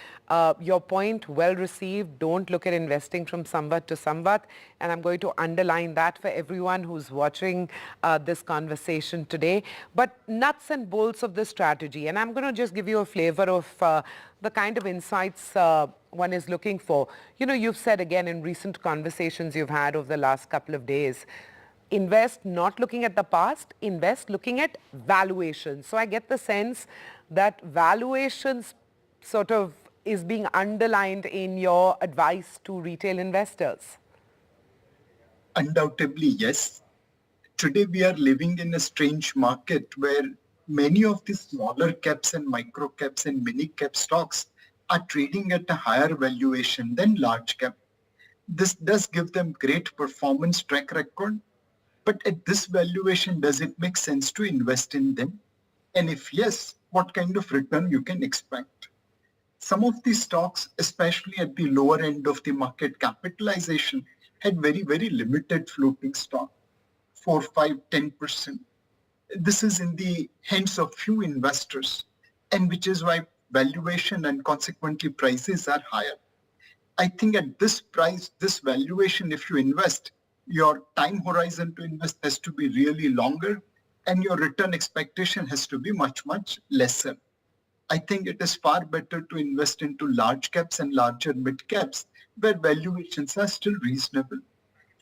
Your point, well received. Don't look at investing from samvat to samvat. And I'm going to underline that for everyone who's watching this conversation today. But nuts and bolts of the strategy. And I'm going to just give you a flavor of the kind of insights one is looking for. You've said again in recent conversations you've had over the last couple of days, invest not looking at the past, invest looking at valuations. So I get the sense that valuations sort of is being underlined in your advice to retail investors? Undoubtedly, yes. Today we are living in a strange market where many of the smaller caps and micro caps and mini cap stocks are trading at a higher valuation than large cap. This does give them great performance track record, but at this valuation, does it make sense to invest in them? And if yes, what kind of return you can expect? Some of these stocks, especially at the lower end of the market capitalization, had very, very limited floating stock, 4, 5, 10%. This is in the hands of few investors, and which is why valuation and consequently prices are higher. I think at this price, this valuation, if you invest, your time horizon to invest has to be really longer, and your return expectation has to be much, much lesser. I think it is far better to invest into large caps and larger mid caps where valuations are still reasonable.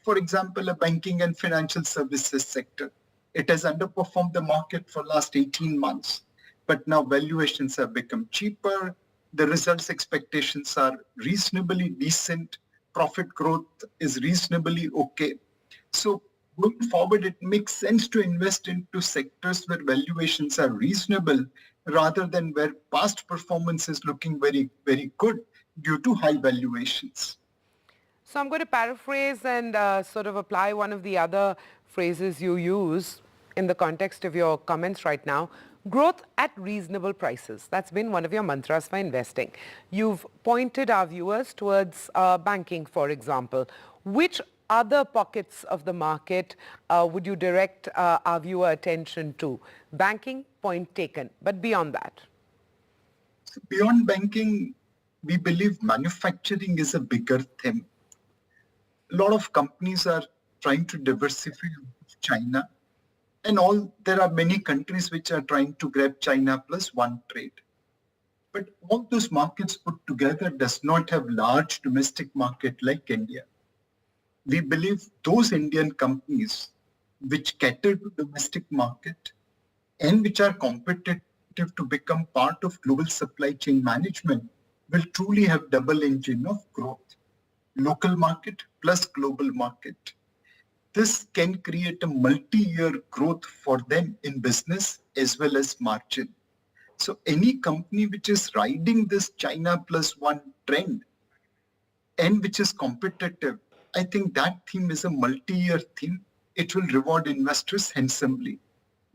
For example, a banking and financial services sector. It has underperformed the market for last 18 months, but now valuations have become cheaper. The results expectations are reasonably decent. Profit growth is reasonably okay. So going forward, it makes sense to invest into sectors where valuations are reasonable rather than where past performance is looking very, very good due to high valuations. So I'm going to paraphrase and sort of apply one of the other phrases you use in the context of your comments right now. Growth at reasonable prices. That's been one of your mantras for investing. You've pointed our viewers towards banking, for example. Which other pockets of the market would you direct our viewer attention to? Banking, point taken. But beyond that? So beyond banking, we believe manufacturing is a bigger theme. A lot of companies are trying to diversify China, and there are many countries which are trying to grab China plus one trade. But all those markets put together does not have large domestic market like India. We believe those Indian companies which cater to domestic market and which are competitive to become part of global supply chain management will truly have double engine of growth. Local market plus global market. This can create a multi-year growth for them in business as well as margin. So any company which is riding this China plus one trend and which is competitive, I think that theme is a multi-year theme. It will reward investors handsomely.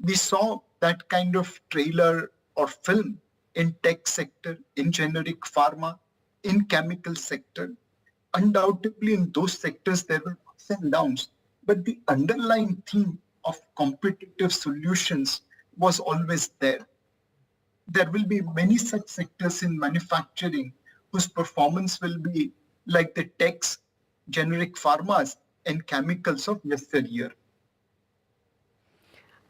We saw that kind of trailer or film in tech sector, in generic pharma, in chemical sector. Undoubtedly in those sectors there were ups and downs, but the underlying theme of competitive solutions was always there. There will be many such sectors in manufacturing whose performance will be like the techs, generic pharmas and chemicals of yesteryear.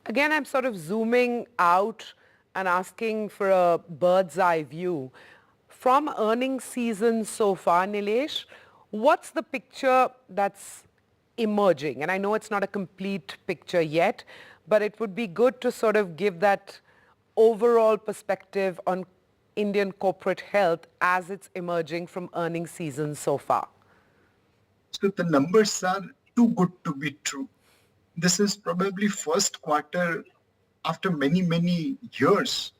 Again, I'm sort of zooming out and asking for a bird's eye view. From earnings season so far, Nilesh, what's the picture that's emerging? And I know it's not a complete picture yet, but it would be good to sort of give that overall perspective on Indian corporate health as it's emerging from earnings season so far. So the numbers are too good to be true. This is probably first quarter after many, many years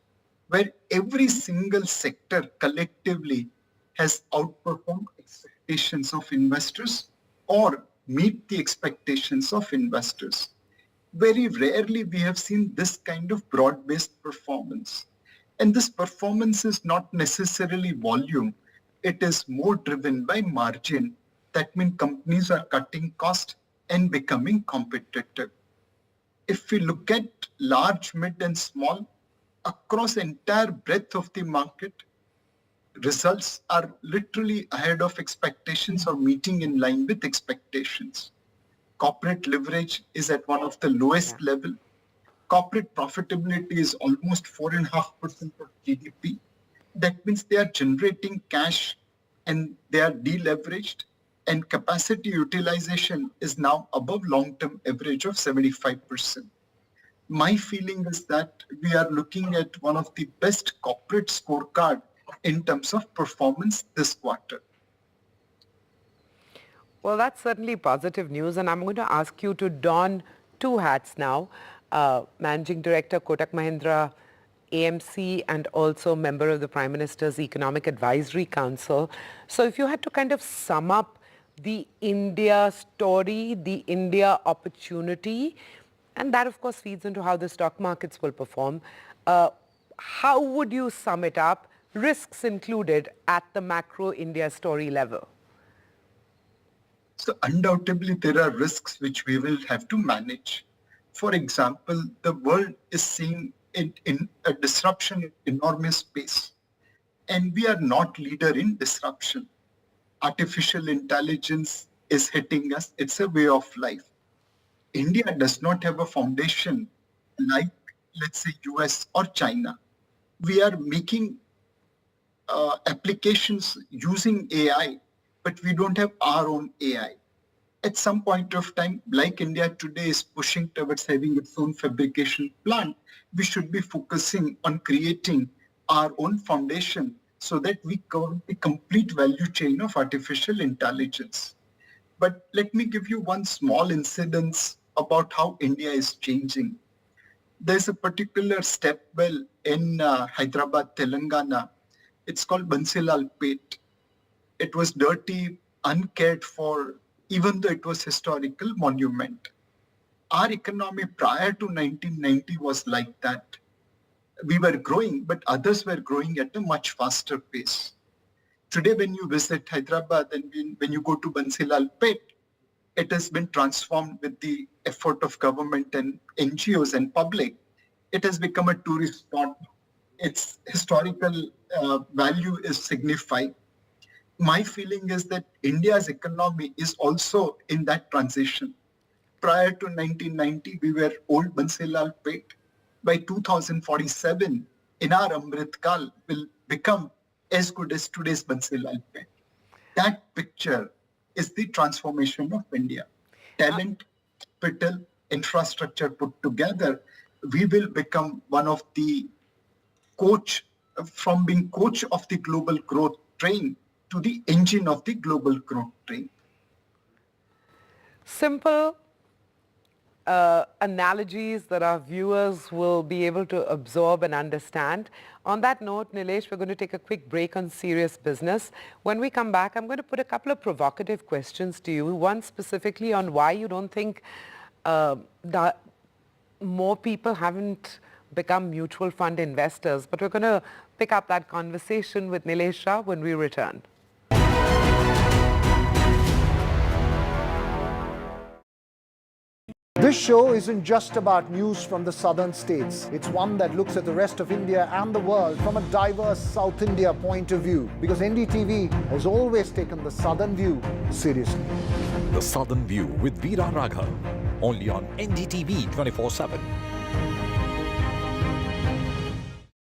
where every single sector collectively has outperformed expectations of investors or meet the expectations of investors. Very rarely we have seen this kind of broad-based performance. And this performance is not necessarily volume. It is more driven by margin. That means companies are cutting cost and becoming competitive. If we look at large, mid and small, across entire breadth of the market, results are literally ahead of expectations or meeting in line with expectations. Corporate leverage is at one of the lowest level. Corporate profitability is almost 4.5% of GDP. That means they are generating cash and they are deleveraged, and capacity utilization is now above long-term average of 75%. My feeling is that we are looking at one of the best corporate scorecard in terms of performance this quarter. Well, that's certainly positive news, and I'm going to ask you to don two hats now. Managing Director, Kotak Mahindra AMC, and also member of the Prime Minister's Economic Advisory Council. So if you had to kind of sum up the India story, the India opportunity, and that of course feeds into how the stock markets will perform, how would you sum it up, risks included, at the macro India story level? So undoubtedly there are risks which we will have to manage. For example, the world is seeing in a disruption in enormous space, and we are not leader in disruption. Artificial intelligence is hitting us. It's a way of life. India does not have a foundation like, let's say, US or China. We are making applications using AI, but we don't have our own AI. At some point of time, like India today is pushing towards having its own fabrication plant, we should be focusing on creating our own foundation so that we cover the complete value chain of artificial intelligence. But let me give you one small incidence about how India is changing. There's a particular step well in Hyderabad, Telangana. It's called Bansilal Pet. It was dirty, uncared for, even though it was historical monument. Our economy prior to 1990 was like that. We were growing, but others were growing at a much faster pace. Today, when you visit Hyderabad and when you go to Bansilal Pet, it has been transformed with the effort of government and NGOs and public. It has become a tourist spot. Its historical value is signified. My feeling is that India's economy is also in that transition. Prior to 1990, we were old Bansilal Pet. By 2047, in our Amrit Kal, will become as good as today's Bansilal Pet. That picture is the transformation of India. Talent, capital, infrastructure put together, we will become one of the from being coach of the global growth train to the engine of the global growth train. Simple analogies that our viewers will be able to absorb and understand. On that note, Nilesh, we're going to take a quick break on serious business. When we come back, I'm going to put a couple of provocative questions to you. One specifically on why you don't think that more people haven't become mutual fund investors. But we're going to pick up that conversation with Nilesh Shah when we return. This show isn't just about news from the southern states. It's one that looks at the rest of India and the world from a diverse South India point of view, because NDTV has always taken the southern view seriously. The Southern View with Veera Raghav, only on NDTV 24/7.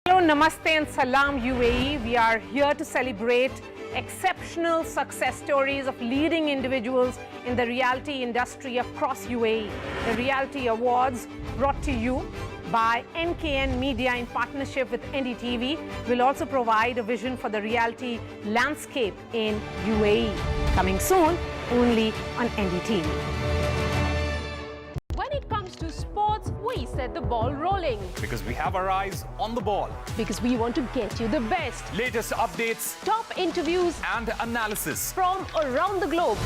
Hello, Namaste and Salam UAE. We are here to celebrate exceptional success stories of leading individuals in the reality industry across UAE. The Reality Awards, brought to you by NKN Media in partnership with NDTV, will also provide a vision for the reality landscape in UAE. Coming soon, only on NDTV. When it comes to sports, we set the ball rolling. Because we have our eyes on the ball. Because we want to get you the best. Latest updates, Top interviews, and analysis from around the globe.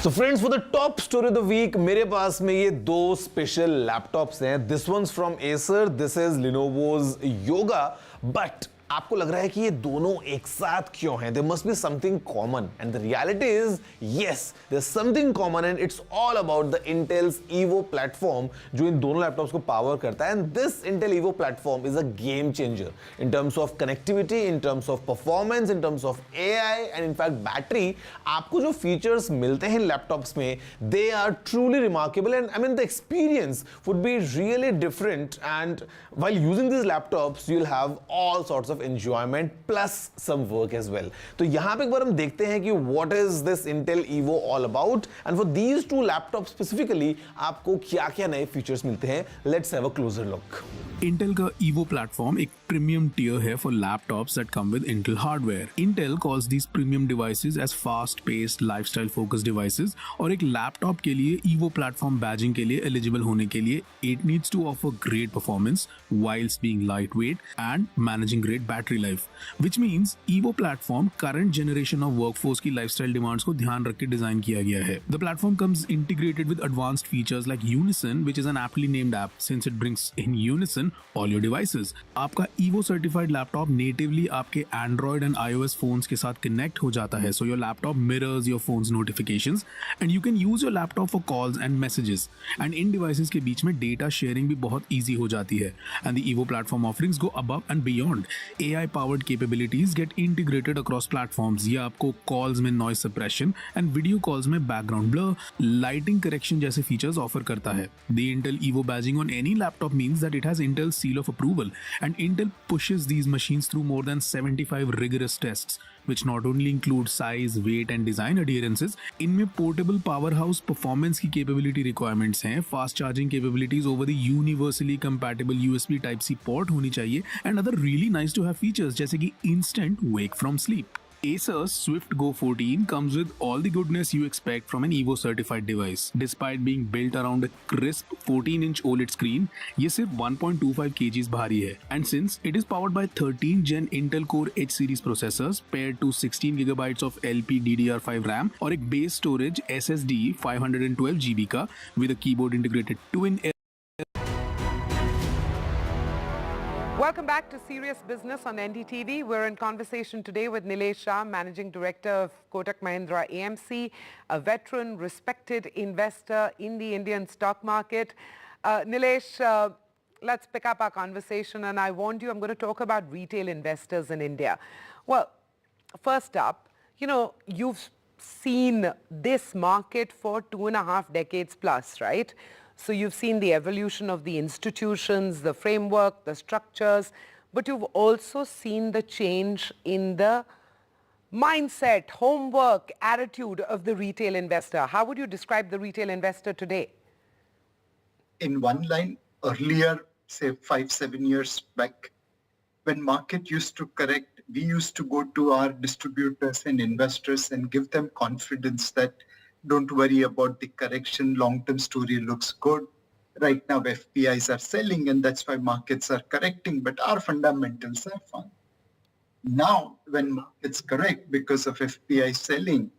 So friends, for the top story of the week, मेरे पास में ये दो special laptops हैं. This one's from Acer. This is Lenovo's Yoga. But आपको लग रहा है कि ये दोनों एक साथ क्यों हैं? There must be something common, and the reality is, yes, there's something common, and it's all about the Intel's Evo platform, जो इन दोनों laptops को power करता है. And this Intel Evo platform is a game changer in terms of connectivity, in terms of performance, in terms of AI, and in fact battery. आपको जो features मिलते हैं laptops में, they are truly remarkable, and I mean the experience would be really different. And while using these laptops, you'll have all sorts of enjoyment plus some work as well. तो यहाँ पे एक बार हम देखते हैं कि what is this Intel Evo all about, and for these two laptops specifically आपको क्या-क्या नए features मिलते हैं. Let's have a closer look. Intel का Evo platform एक premium tier है for laptops that come with Intel hardware. Intel calls these premium devices as fast-paced, lifestyle-focused devices. और एक laptop के लिए Evo platform badging के लिए eligible होने के लिए it needs to offer great performance whilst being lightweight and managing great battery life. Which means Evo platform current generation of workforce की lifestyle demands को ध्यान रख के डिजाइन किया गया है. The platform comes integrated with advanced features like Unison, which is an aptly named app since it brings in unison all your devices. आपका Evo certified laptop natively आपके Android and iOS phones के साथ connect हो जाता है, so your laptop mirrors your phone's notifications and you can use your laptop for calls and messages. And in devices के बीच में data sharing भी बहुत easy हो जाती है. And the Evo platform offerings go above and beyond. AI powered capabilities get integrated across platforms. ये आपको calls में noise suppression and video calls में background blur, lighting correction जैसे features offer करता है. The Intel Evo badging on any laptop means that it has Intel's seal of approval, and Intel pushes these machines through more than 75 rigorous tests, which not only include size, weight and design adherences. इनमें portable powerhouse performance की capability requirements हैं, fast charging capabilities over the universally compatible USB Type-C port होनी चाहिए, and other really nice to have features जैसे कि instant wake from sleep. Acer's Swift Go 14 comes with all the goodness you expect from an Evo certified device. Despite being built around a crisp 14-inch OLED screen, ये सिर्फ 1.25 kgs भारी है. And since it is powered by 13 Gen Intel Core H series processors paired to 16 GB of LPDDR5 RAM और एक base storage SSD 512 GB का with a keyboard integrated twin. Welcome back to Serious Business on NDTV. We're in conversation today with Nilesh Shah, Managing Director of Kotak Mahindra AMC, a veteran, respected investor in the Indian stock market. Nilesh, let's pick up our conversation, and I warned you I'm going to talk about retail investors in India. Well, first up, you know, you've seen this market for 2.5 decades plus, right? So you've seen the evolution of the institutions, the framework, the structures, but you've also seen the change in the mindset, homework, attitude of the retail investor. How would you describe the retail investor today? In one line, earlier, say 5-7 years back, when market used to correct, we used to go to our distributors and investors and give them confidence that don't worry about the correction, long-term story looks good. Right now, FPIs are selling and that's why markets are correcting, but our fundamentals are fine. Now, when markets correct because of FPI selling,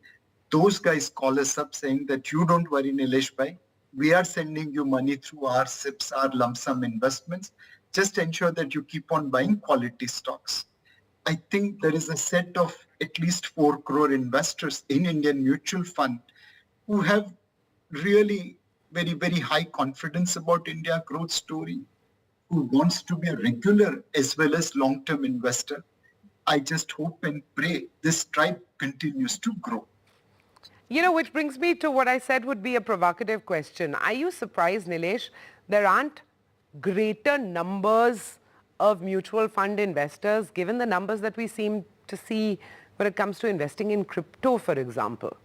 those guys call us up saying that you don't worry, Nilesh bhai, we are sending you money through our SIPs, our lump sum investments. Just ensure that you keep on buying quality stocks. I think there is a set of at least 4 crore investors in Indian mutual fund who have really very, very high confidence about India growth story, who wants to be a regular as well as long-term investor. I just hope and pray this tribe continues to grow. You know, which brings me to what I said would be a provocative question. Are you surprised, Nilesh, there aren't greater numbers of mutual fund investors, given the numbers that we seem to see when it comes to investing in crypto, for example?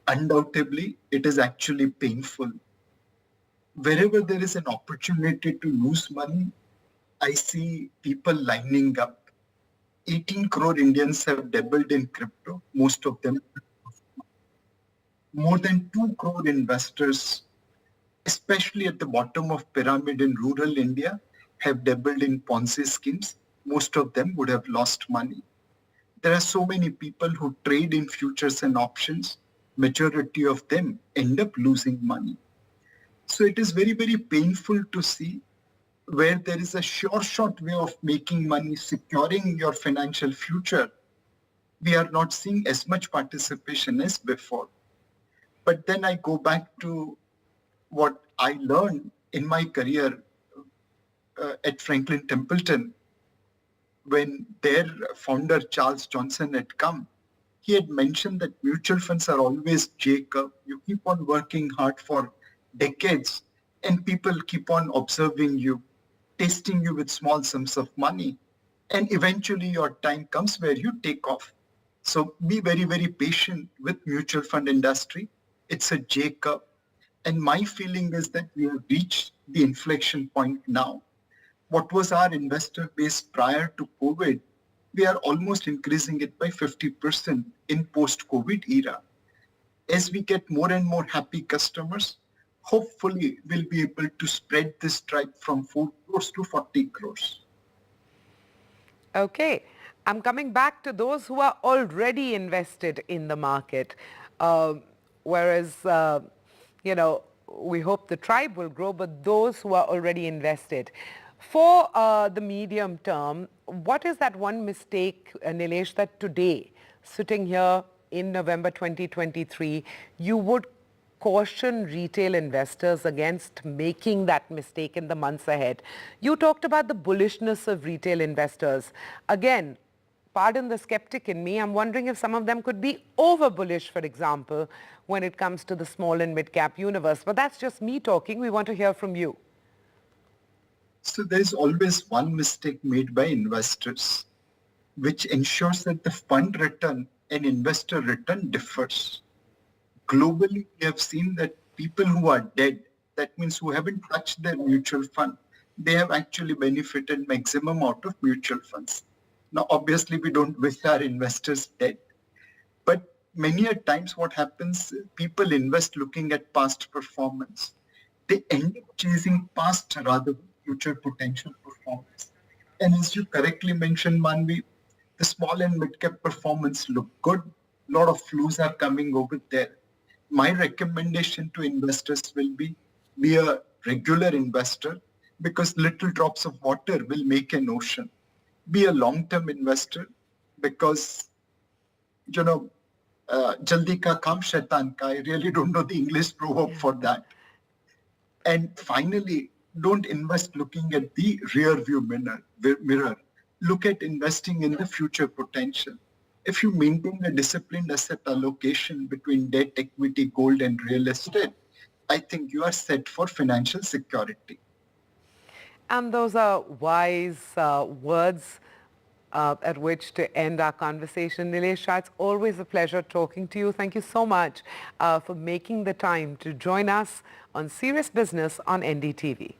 Undoubtedly, it is actually painful. Wherever there is an opportunity to lose money, I see people lining up. 18 crore Indians have dabbled in crypto, most of them. More than 2 crore investors, especially at the bottom of pyramid in rural India, have dabbled in Ponzi schemes. Most of them would have lost money. There are so many people who trade in futures and options. Majority of them end up losing money. So it is very, very painful to see where there is a sure shot way of making money, securing your financial future. We are not seeing as much participation as before. But then I go back to what I learned in my career at Franklin Templeton, when their founder, Charles Johnson, had come. He had mentioned that mutual funds are always J-curve. You keep on working hard for decades and people keep on observing you, testing you with small sums of money. And eventually your time comes where you take off. So be very, very patient with mutual fund industry. It's a J curve. And my feeling is that we have reached the inflection point now. What was our investor base prior to COVID, we are almost increasing it by 50% in post-COVID era. As we get more and more happy customers, hopefully we'll be able to spread this tribe from 4 crores to 40 crores. Okay, I'm coming back to those who are already invested in the market, whereas, you know, we hope the tribe will grow, but those who are already invested. For the medium term, what is that one mistake, Nilesh, that today, sitting here in November 2023, you would caution retail investors against making that mistake in the months ahead? You talked about the bullishness of retail investors. Again, pardon the skeptic in me, I'm wondering if some of them could be over bullish, for example, when it comes to the small and mid-cap universe. But that's just me talking. We want to hear from you. So there's always one mistake made by investors, which ensures that the fund return and investor return differs. Globally, we have seen that people who are dead, that means who haven't touched their mutual fund, they have actually benefited maximum out of mutual funds. Now, obviously, we don't wish our investors dead. But many a times what happens, people invest looking at past performance. They end up chasing past rather than future potential performance. And as you correctly mentioned, Manvi, the small and mid-cap performance look good. A lot of flows are coming over there. My recommendation to investors will be a regular investor, because little drops of water will make an ocean. Be a long-term investor, because, you know, jaldi ka kaam shaitan ka. I really don't know the English proverb for that. And finally, don't invest looking at the rear view mirror. Look at investing in the future potential. If you maintain a disciplined asset allocation between debt, equity, gold, and real estate, I think you are set for financial security. And those are wise words at which to end our conversation. Nilesh Shah, it's always a pleasure talking to you. Thank you so much for making the time to join us on Serious Business on NDTV.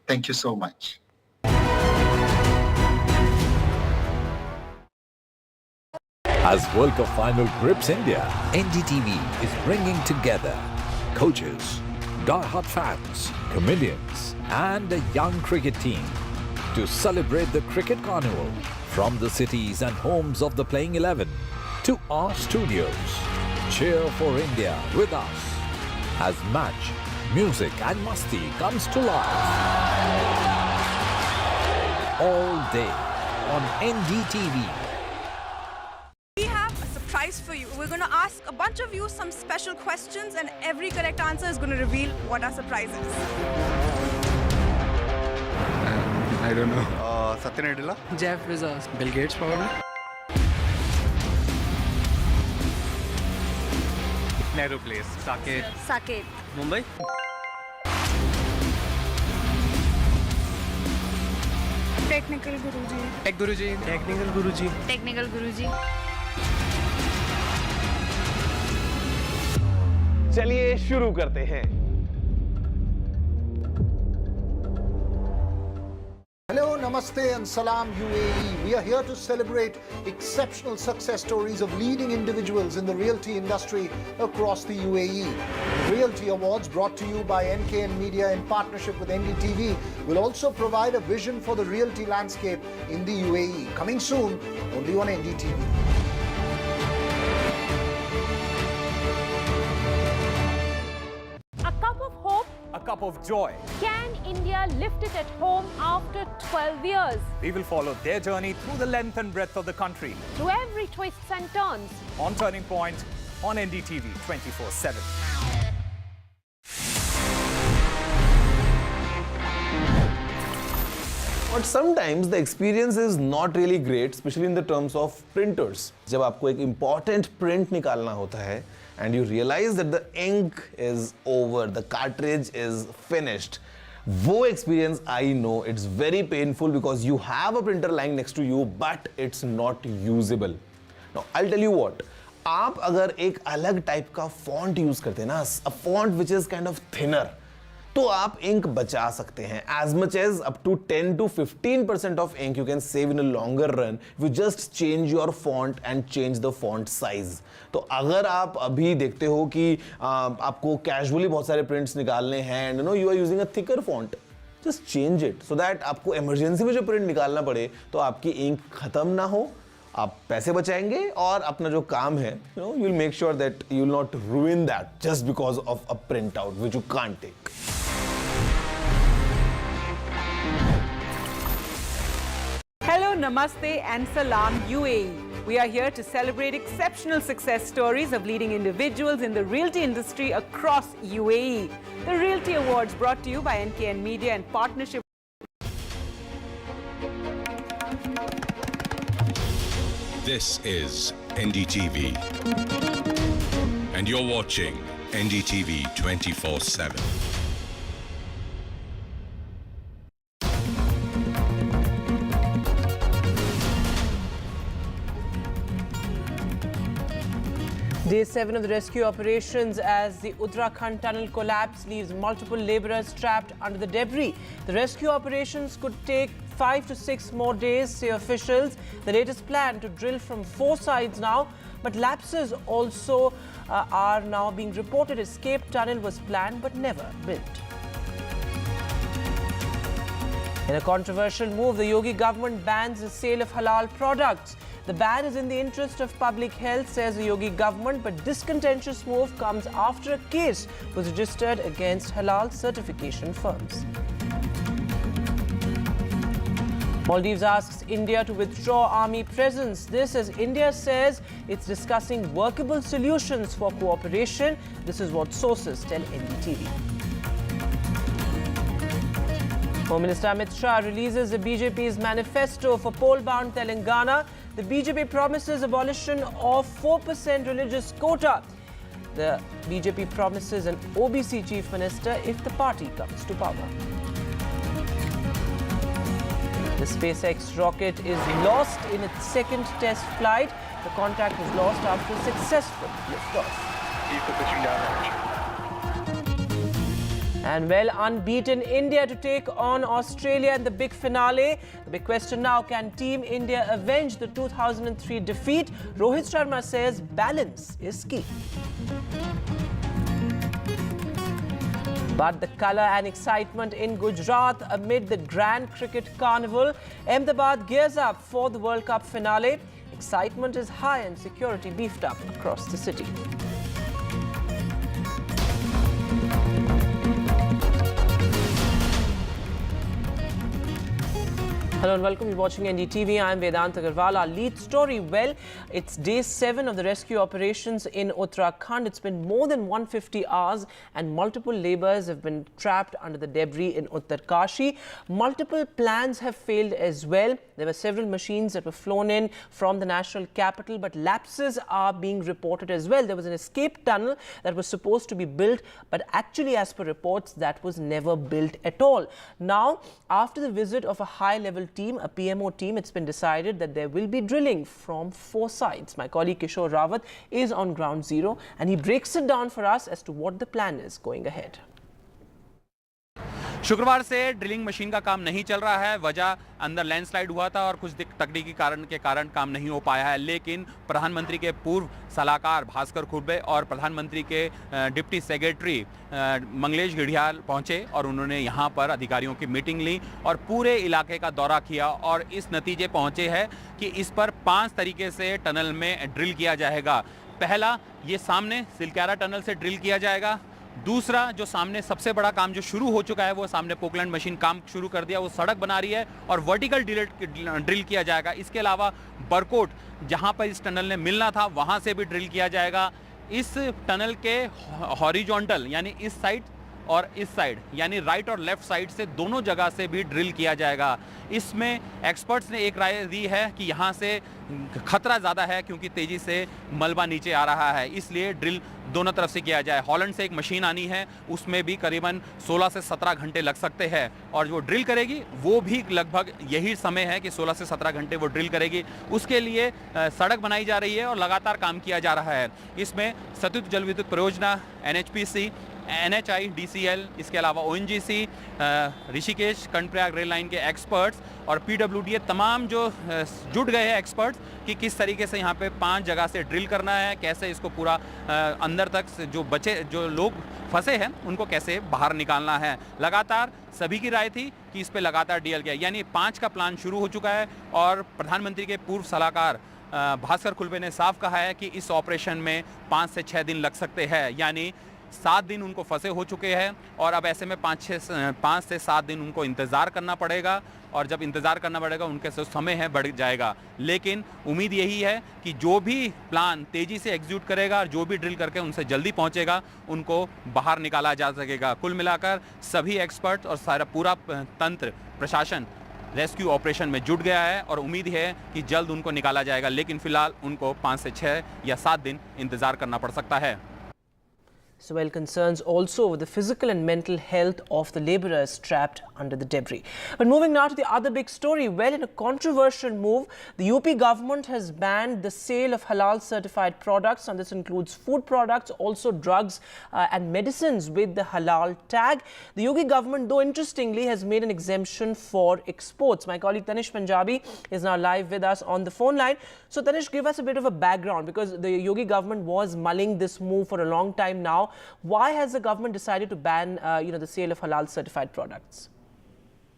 Thank you so much. As World Cup final grips India, NDTV is bringing together coaches, die-hard fans, comedians, and a young cricket team to celebrate the cricket carnival from the cities and homes of the playing 11 to our studios. Cheer for India with us as match, music and masti comes to life all day on NDTV. We have a surprise for you. We're going to ask a bunch of you some special questions, and every correct answer is going to reveal what our surprise is. I don't know. Satya Nadella? Jeff Bezos. Bill Gates probably. Nehru Place. Saket. Saket. Mumbai. Technical Guruji. Tech Guruji. Technical Guruji. Technical Guruji. चलिए शुरू करते हैं. Hello, Namaste and Salam UAE. We are here to celebrate exceptional success stories of leading individuals in the realty industry across the UAE. Realty Awards, brought to you by NKN Media in partnership with NDTV, will also provide a vision for the realty landscape in the UAE. Coming soon, only on NDTV. A cup of hope. A cup of joy. Can India lift it at home after 12 years? We will follow their journey through the length and breadth of the country. Through every twists and turns. On Turning Point, on NDTV 24/7. But sometimes the experience is not really great, especially in the terms of printers. जब आपको एक important print निकालना होता है, and you realize that the ink is over, the cartridge is finished. वो experience I know it's very painful because you have a printer lying next to you but it's not usable. Now I will tell you what, आप अगर एक अलग type का font use करते हैं ना, a font which is kind of thinner, तो आप इंक बचा सकते हैं. As much as up to 10 to 15% of ink you can save in a longer run you just change your font and change the font size. तो अगर आप अभी देखते हो कि आपको कैजुअली बहुत सारे प्रिंट्स निकालने हैं and you are using a thicker font, just change it so that आपको इमरजेंसी में जो प्रिंट निकालना पड़े तो आपकी इंक खत्म ना हो, आप पैसे बचाएंगे और अपना जो काम है you will make sure that you will not ruin that just because of a printout which you can't take. Hello, Namaste and Salam UAE. We are here to celebrate exceptional success stories of leading individuals in the realty industry across UAE. The Realty Awards brought to you by NKN Media in partnership. This is NDTV and you're watching NDTV 24/7. Day 7 of the rescue operations as the Uttarakhand tunnel collapse leaves multiple labourers trapped under the debris. The rescue operations could take 5 to 6 more days, say officials. The latest plan to drill from 4 sides now, but lapses also are now being reported. Escape tunnel was planned but never built. In a controversial move, the Yogi government bans the sale of halal products. The ban is in the interest of public health, says the Yogi government, but this contentious move comes after a case was registered against halal certification firms. Maldives asks India to withdraw army presence. This as India says it's discussing workable solutions for cooperation. This is what sources tell NDTV. Home Minister Amit Shah releases the BJP's manifesto for poll-bound Telangana. The BJP promises abolition of 4% religious quota. The BJP promises an OBC chief minister if the party comes to power. The SpaceX rocket is lost in its second test flight. The contact was lost after a successful liftoff. And well, unbeaten India to take on Australia in the big finale. The big question now, can Team India avenge the 2003 defeat? Rohit Sharma says balance is key. But the colour and excitement in Gujarat amid the Grand Cricket Carnival. Ahmedabad gears up for the World Cup finale. Excitement is high and security beefed up across the city. Hello and welcome. You're watching NDTV. I'm Vedant Agarwal. Our lead story, well, it's day 7 of the rescue operations in Uttarakhand. It's been more than 150 hours and multiple labourers have been trapped under the debris in Uttarkashi. Multiple plans have failed as well. There were several machines that were flown in from the national capital, but lapses are being reported as well. There was an escape tunnel that was supposed to be built, but actually, as per reports, that was never built at all. Now, after the visit of a high-level team, a PMO team, it's been decided that there will be drilling from 4 sides. My colleague Kishore Rawat is on ground zero and he breaks it down for us as to what the plan is going ahead. शुक्रवार से drilling machine का काम नहीं चल रहा है. वजह अंदर लैंडस्लाइड हुआ था और कुछ तकनीकी कारण के कारण काम नहीं हो पाया है. लेकिन प्रधानमंत्री के पूर्व सलाहकार भास्कर खुर्बे और प्रधानमंत्री के डिप्टी सेक्रेटरी मंगलेश घड़ियाल पहुंचे और उन्होंने यहां पर अधिकारियों की मीटिंग ली और पूरे इलाके का दौरा किया और इस नतीजे पहुंचे हैं कि इस पर 5 तरीके से टनल में ड्रिल किया जाएगा. पहला, ये सामने सिलक्यारा टनल से ड्रिल किया जाएगा. दूसरा, जो सामने सबसे बड़ा काम जो शुरू हो चुका है, वो सामने पोकलैंड मशीन काम शुरू कर दिया, वो सड़क बना रही है और वर्टिकल ड्रिल किया जाएगा. इसके अलावा बरकोट, जहां पर इस टनल ने मिलना था, वहां से भी ड्रिल किया जाएगा. इस टनल के हॉरिजॉन्टल यानी इस साइड और इस साइड यानी राइट और लेफ्ट साइड से दोनों जगह से भी ड्रिल किया जाएगा. इसमें एक्सपर्ट्स ने एक राय दी है कि यहाँ से खतरा ज़्यादा है क्योंकि तेज़ी से मलबा नीचे आ रहा है, इसलिए ड्रिल दोनों तरफ से किया जाए। हॉलैंड से एक मशीन आनी है, उसमें भी करीबन 16 से 17 घंटे लग सकते हैं और जो ड्रिल करेगी वो भी लगभग यही समय है कि 16 से 17 घंटे वो ड्रिल करेगी। उसके लिए सड़क बनाई जा रही है और लगातार काम किया जा रहा है। इसमें सतत जल विद्युत परियोजना, NHPC, NHIDCL, इसके अलावा ONGC, Rishikesh Karnaprayag rail line के एक्सपर्ट्स और PWD तमाम जो जुट गए हैं एक्सपर्ट्स कि किस तरीके से यहाँ पे 5 जगह से ड्रिल करना है, कैसे इसको पूरा अंदर तक से जो लोग फंसे हैं उनको कैसे बाहर निकालना है। लगातार सभी की राय थी कि इस पे लगातार डील किया, यानी 5 का प्लान शुरू हो चुका है और प्रधानमंत्री के पूर्व सलाहकार भास्कर खुल्बे ने साफ कहा है कि इस ऑपरेशन में 5 से 6 दिन लग सकते हैं, यानी 7 दिन उनको फंसे हो चुके हैं और अब ऐसे में 5 से 7 दिन उनको इंतज़ार करना पड़ेगा और जब इंतज़ार करना पड़ेगा उनके जो समय है बढ़ जाएगा। लेकिन उम्मीद यही है कि जो भी प्लान तेज़ी से एग्जीक्यूट करेगा और जो भी ड्रिल करके उनसे जल्दी पहुंचेगा उनको बाहर निकाला जा सकेगा। कुल मिलाकर सभी एक्सपर्ट और सारा पूरा तंत्र प्रशासन रेस्क्यू ऑपरेशन में जुट गया है और उम्मीद है कि जल्द उनको निकाला जाएगा, लेकिन फिलहाल उनको 5 से 6 या 7 दिन इंतज़ार करना पड़ सकता है। So, well, concerns also over the physical and mental health of the labourers trapped under the debris. But moving now to the other big story, well, in a controversial move, the UP government has banned the sale of halal certified products, and this includes food products, also drugs and medicines with the halal tag. The UP government, though interestingly, has made an exemption for exports. My colleague Tanish Punjabi is now live with us on the phone line. So, Tanish, give us a bit of a background, because the Yogi government was mulling this move for a long time now. Why has the government decided to ban, the sale of halal certified products?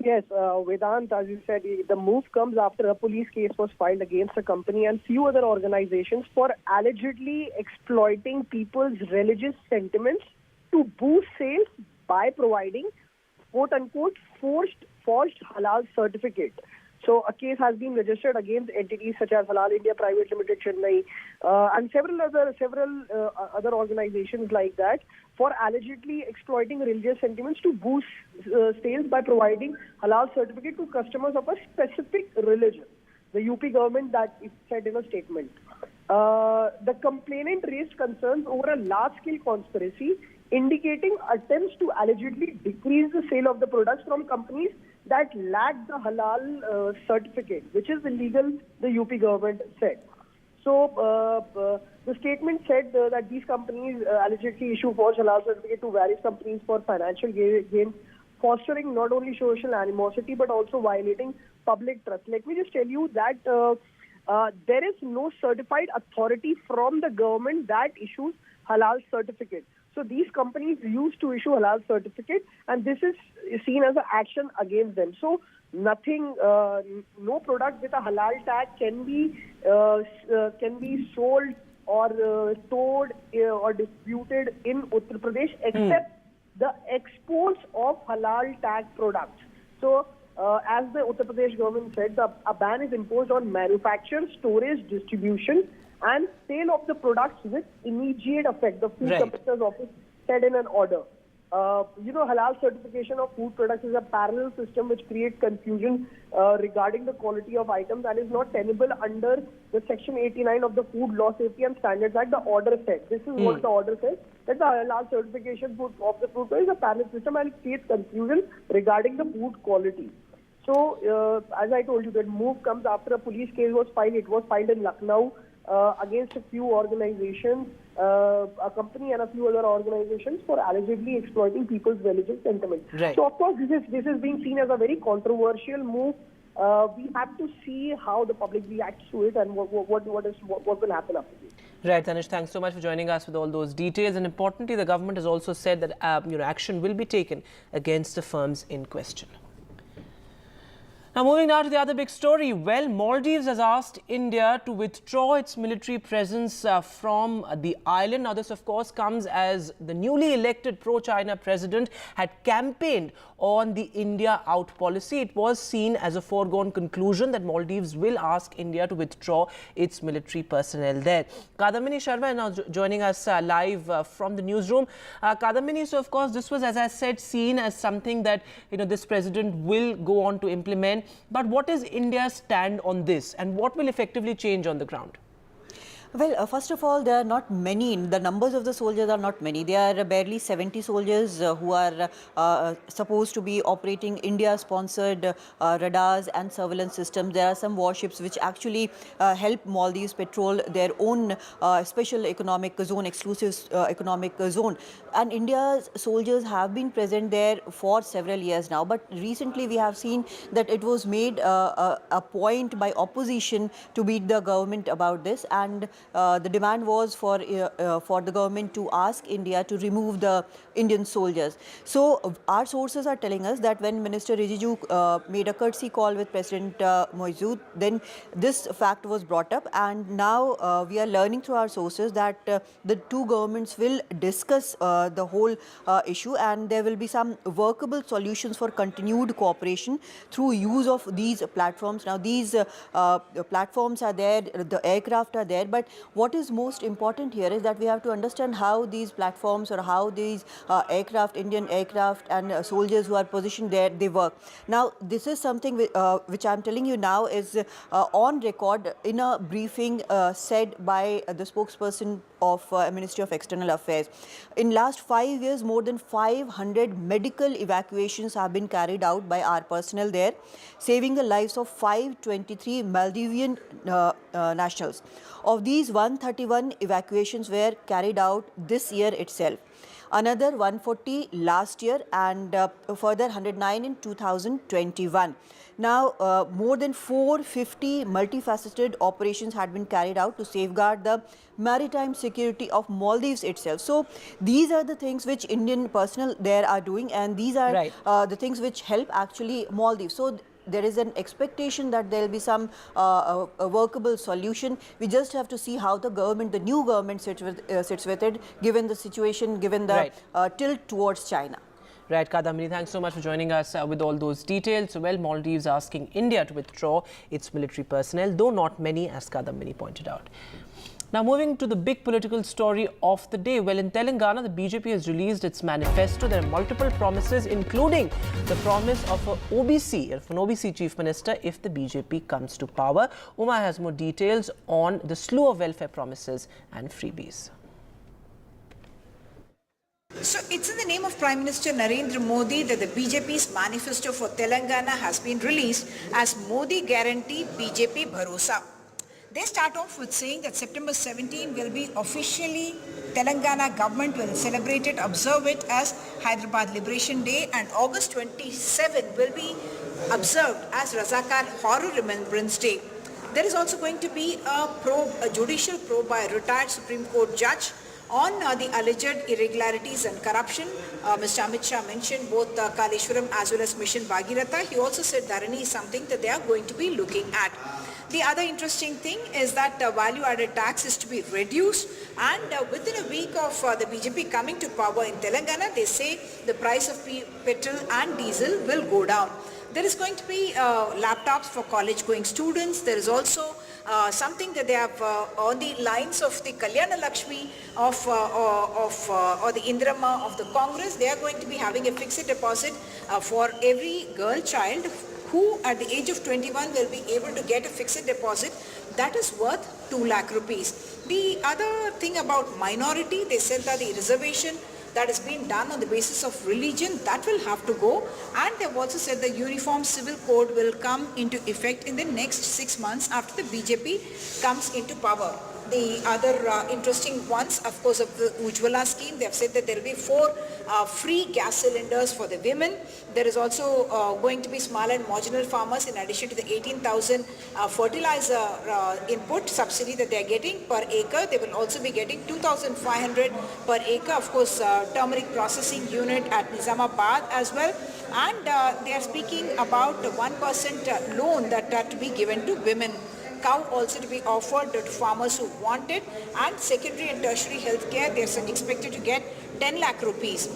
Yes, Vedant, as you said, the move comes after a police case was filed against the company and few other organizations for allegedly exploiting people's religious sentiments to boost sales by providing, quote-unquote, forged halal certificate. So a case has been registered against entities such as Halal India Private Limited Chennai and several other organizations like that for allegedly exploiting religious sentiments to boost sales by providing halal certificate to customers of a specific religion. The UP government that it said in a statement. The complainant raised concerns over a large-scale conspiracy indicating attempts to allegedly decrease the sale of the products from companies that lack the halal certificate, which is illegal, the UP government said. So the statement said that these companies allegedly issue forged halal certificate to various companies for financial gain, fostering not only social animosity but also violating public trust. Let me just tell you that there is no certified authority from the government that issues halal certificate. So these companies used to issue halal certificate, and this is seen as an action against them. So nothing, no product with a halal tag can be sold or stored or distributed in Uttar Pradesh except the exports of halal tag products. So as the Uttar Pradesh government said, a ban is imposed on manufacture, storage, distribution and sale of the products with immediate effect. The Food Commissioner's Office said in an order. Halal certification of food products is a parallel system which creates confusion regarding the quality of items and is not tenable under the Section 89 of the Food Law Safety and Standards Act. The order said. This is what the order says, that the halal certification of the food is a parallel system and it creates confusion regarding the food quality. So, as I told you, that move comes after a police case was filed. It was filed in Lucknow against a few organizations, a company and a few other organizations for allegedly exploiting people's religious sentiments. Right. So, of course, this is being seen as a very controversial move. We have to see how the public reacts to it and what will happen after this. Right, Tanish, thanks so much for joining us with all those details. And importantly, the government has also said that action will be taken against the firms in question. Now, moving now to the other big story. Well, Maldives has asked India to withdraw its military presence from the island. Now, this, of course, comes as the newly elected pro-China president had campaigned on the India out policy. It was seen as a foregone conclusion that Maldives will ask India to withdraw its military personnel there. Kadamini Sharma is now joining us live from the newsroom. Kadamini, so of course, this was, as I said, seen as something that this president will go on to implement. But what is India's stand on this, and what will effectively change on the ground? Well, first of all, there are not many. The numbers of the soldiers are not many. There are barely 70 soldiers who are supposed to be operating India-sponsored radars and surveillance systems. There are some warships which actually help Maldives patrol their own special economic zone, exclusive economic zone. And India's soldiers have been present there for several years now. But recently, we have seen that it was made a point by opposition to beat the government about this, and the demand was for the government to ask India to remove the Indian soldiers. So our sources are telling us that when Minister Rijiju made a courtesy call with President Moizud, then this fact was brought up, and now we are learning through our sources that the two governments will discuss the whole issue, and there will be some workable solutions for continued cooperation through use of these platforms. Now these platforms are there, the aircraft are there, but what is most important here is that we have to understand how these platforms or how these aircraft, Indian aircraft and soldiers who are positioned there, they work. Now this is something which I am telling you now is on record in a briefing said by the spokesperson of Ministry of External Affairs. In last 5 years, more than 500 medical evacuations have been carried out by our personnel there, saving the lives of 523 Maldivian nationals. Of these, 131 evacuations were carried out this year itself. Another 140 last year, and further 109 in 2021. Now, more than 450 multifaceted operations had been carried out to safeguard the maritime security of Maldives itself. So these are the things which Indian personnel there are doing, and these are the things which help actually Maldives. So there is an expectation that there will be some a workable solution. We just have to see how the government, the new government sits with it, given the situation, given the tilt towards China. Right, Kadambini, thanks so much for joining us with all those details. Well, Maldives asking India to withdraw its military personnel, though not many, as Kadambini pointed out. Now, moving to the big political story of the day. Well, in Telangana, the BJP has released its manifesto. There are multiple promises, including the promise of an OBC chief minister if the BJP comes to power. Uma has more details on the slew of welfare promises and freebies. So it's in the name of Prime Minister Narendra Modi that the BJP's manifesto for Telangana has been released as Modi Guarantee BJP Bharosa. They start off with saying that September 17 will be officially, Telangana government will celebrate it, observe it as Hyderabad Liberation Day, and August 27 will be observed as Razakar Horror Remembrance Day. There is also going to be a judicial probe by a retired Supreme Court judge on the alleged irregularities and corruption. Mr. Amit Shah mentioned both Kaleshwaram as well as Mission Bhagiratha. He also said Dharani is something that they are going to be looking at. The other interesting thing is that value-added tax is to be reduced, and within a week of the BJP coming to power in Telangana, they say the price of petrol and diesel will go down. There is going to be laptops for college-going students. There is also something that they have on the lines of the Kalyana Lakshmi or the Indrama of the Congress. They are going to be having a fixed deposit for every girl child who at the age of 21 will be able to get a fixed deposit that is worth 2 lakh rupees. The other thing about minority, they said that the reservation that has been done on the basis of religion, that will have to go, and they've also said the uniform civil code will come into effect in the next 6 months after the BJP comes into power. The other interesting ones, of course, of the Ujjwala scheme, they have said that there will be 4 free gas cylinders for the women. There is also going to be small and marginal farmers, in addition to the 18,000 fertilizer input subsidy that they are getting per acre. They will also be getting 2,500 per acre. Of course, turmeric processing unit at Nizamabad as well. And they are speaking about the 1% loan that had to be given to women. Cow also to be offered to farmers who want it, and secondary and tertiary health care, they are expected to get 10 lakh rupees.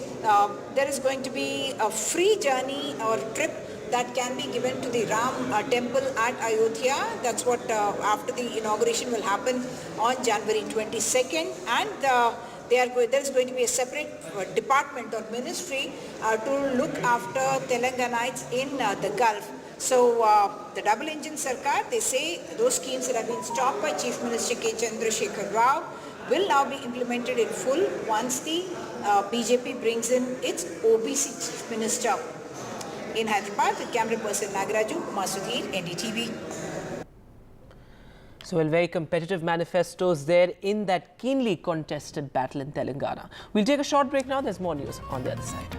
There is going to be a free journey or trip that can be given to the Ram temple at Ayodhya. That's what after the inauguration will happen on January 22nd, and there is going to be a separate department or ministry to look after Telanganites in the Gulf. So the double engine Sarkar, they say those schemes that have been stopped by Chief Minister K. Chandrasekhar Rao will now be implemented in full once the BJP brings in its OBC Chief Minister. In Hyderabad, with camera person Nagaraju, Masudhir, NDTV. So, well, very competitive manifestos there in that keenly contested battle in Telangana. We'll take a short break now. There's more news on the other side.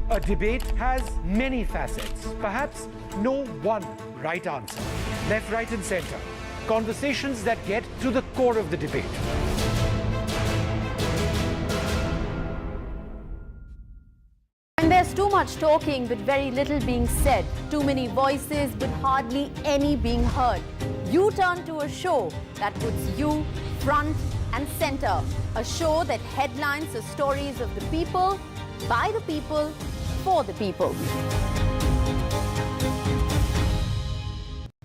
A debate has many facets, perhaps no one right answer. Left, right and centre. Conversations that get to the core of the debate. And there's too much talking but very little being said. Too many voices but hardly any being heard. You turn to a show that puts you front and centre. A show that headlines the stories of the people, by the people, for the people.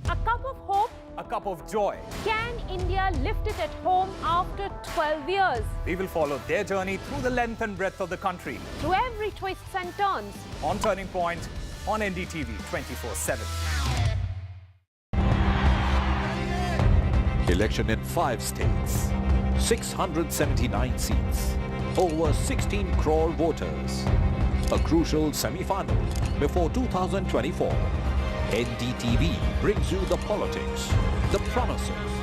A cup of hope, a cup of joy. Can India lift it at home after 12 years? We will follow their journey through the length and breadth of the country. Through every twists and turns. On Turning Point, on NDTV 24/7. Election in 5 states, 679 seats, over 16 crore voters. A crucial semi-final before 2024. NDTV brings you the politics, the promises,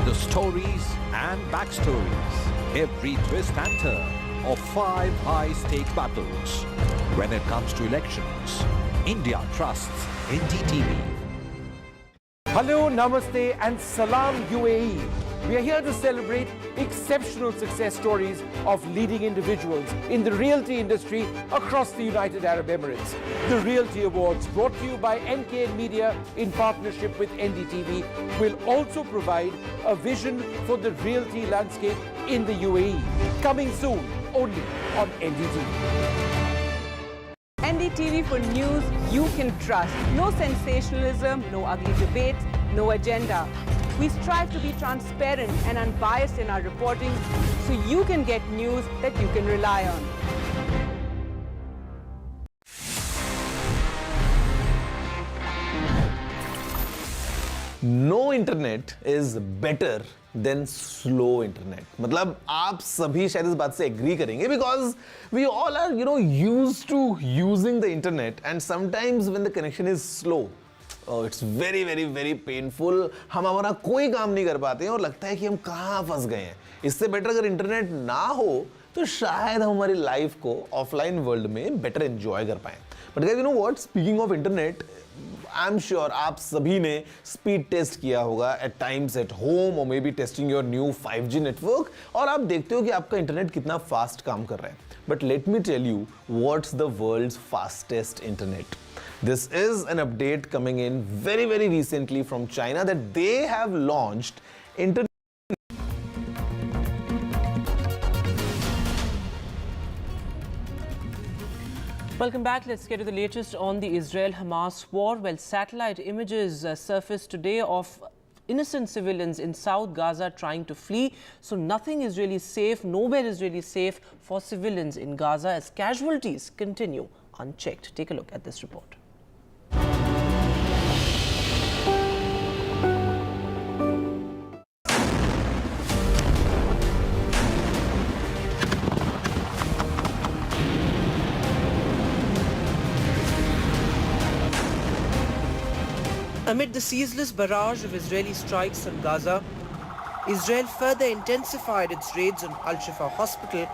the stories and backstories, every twist and turn of 5 high-stake battles. When it comes to elections, India trusts NDTV. Hello, Namaste and Salam UAE. We are here to celebrate exceptional success stories of leading individuals in the realty industry across the United Arab Emirates. The Realty Awards, brought to you by NKN Media in partnership with NDTV, will also provide a vision for the realty landscape in the UAE. Coming soon, only on NDTV. NDTV for news you can trust. No sensationalism, no ugly debates, no agenda. We strive to be transparent and unbiased in our reporting so you can get news that you can rely on. No internet is better than slow internet. मतलब आप सभी शायद इस बात से agree करेंगे because we all are used to using the internet and sometimes when the connection is slow, it's very very very painful. हम हमारा कोई काम नहीं कर पाते हैं और लगता है कि हम कहाँ फंस गए हैं. इससे बेटर अगर इंटरनेट ना हो तो शायद हम हमारी लाइफ को ऑफलाइन वर्ल्ड में बेटर एंजॉय कर पाएं. But guys, you know what, speaking of internet, I am sure आप सभी ने स्पीड टेस्ट किया होगा एट टाइम्स एट होम और may be testing your new 5G network और आप देखते हो कि आपका इंटरनेट कितना फास्ट काम कर रहा है. But let me tell you what's the world's fastest internet. This is an update coming in very very recently from China that they have launched internet. Welcome back. Let's get to the latest on the Israel-Hamas war. Well, satellite images surfaced today of innocent civilians in South Gaza trying to flee. So nothing is really safe, nowhere is really safe for civilians in Gaza as casualties continue unchecked. Take a look at this report. Amid the ceaseless barrage of Israeli strikes on Gaza, Israel further intensified its raids on Al-Shifa Hospital,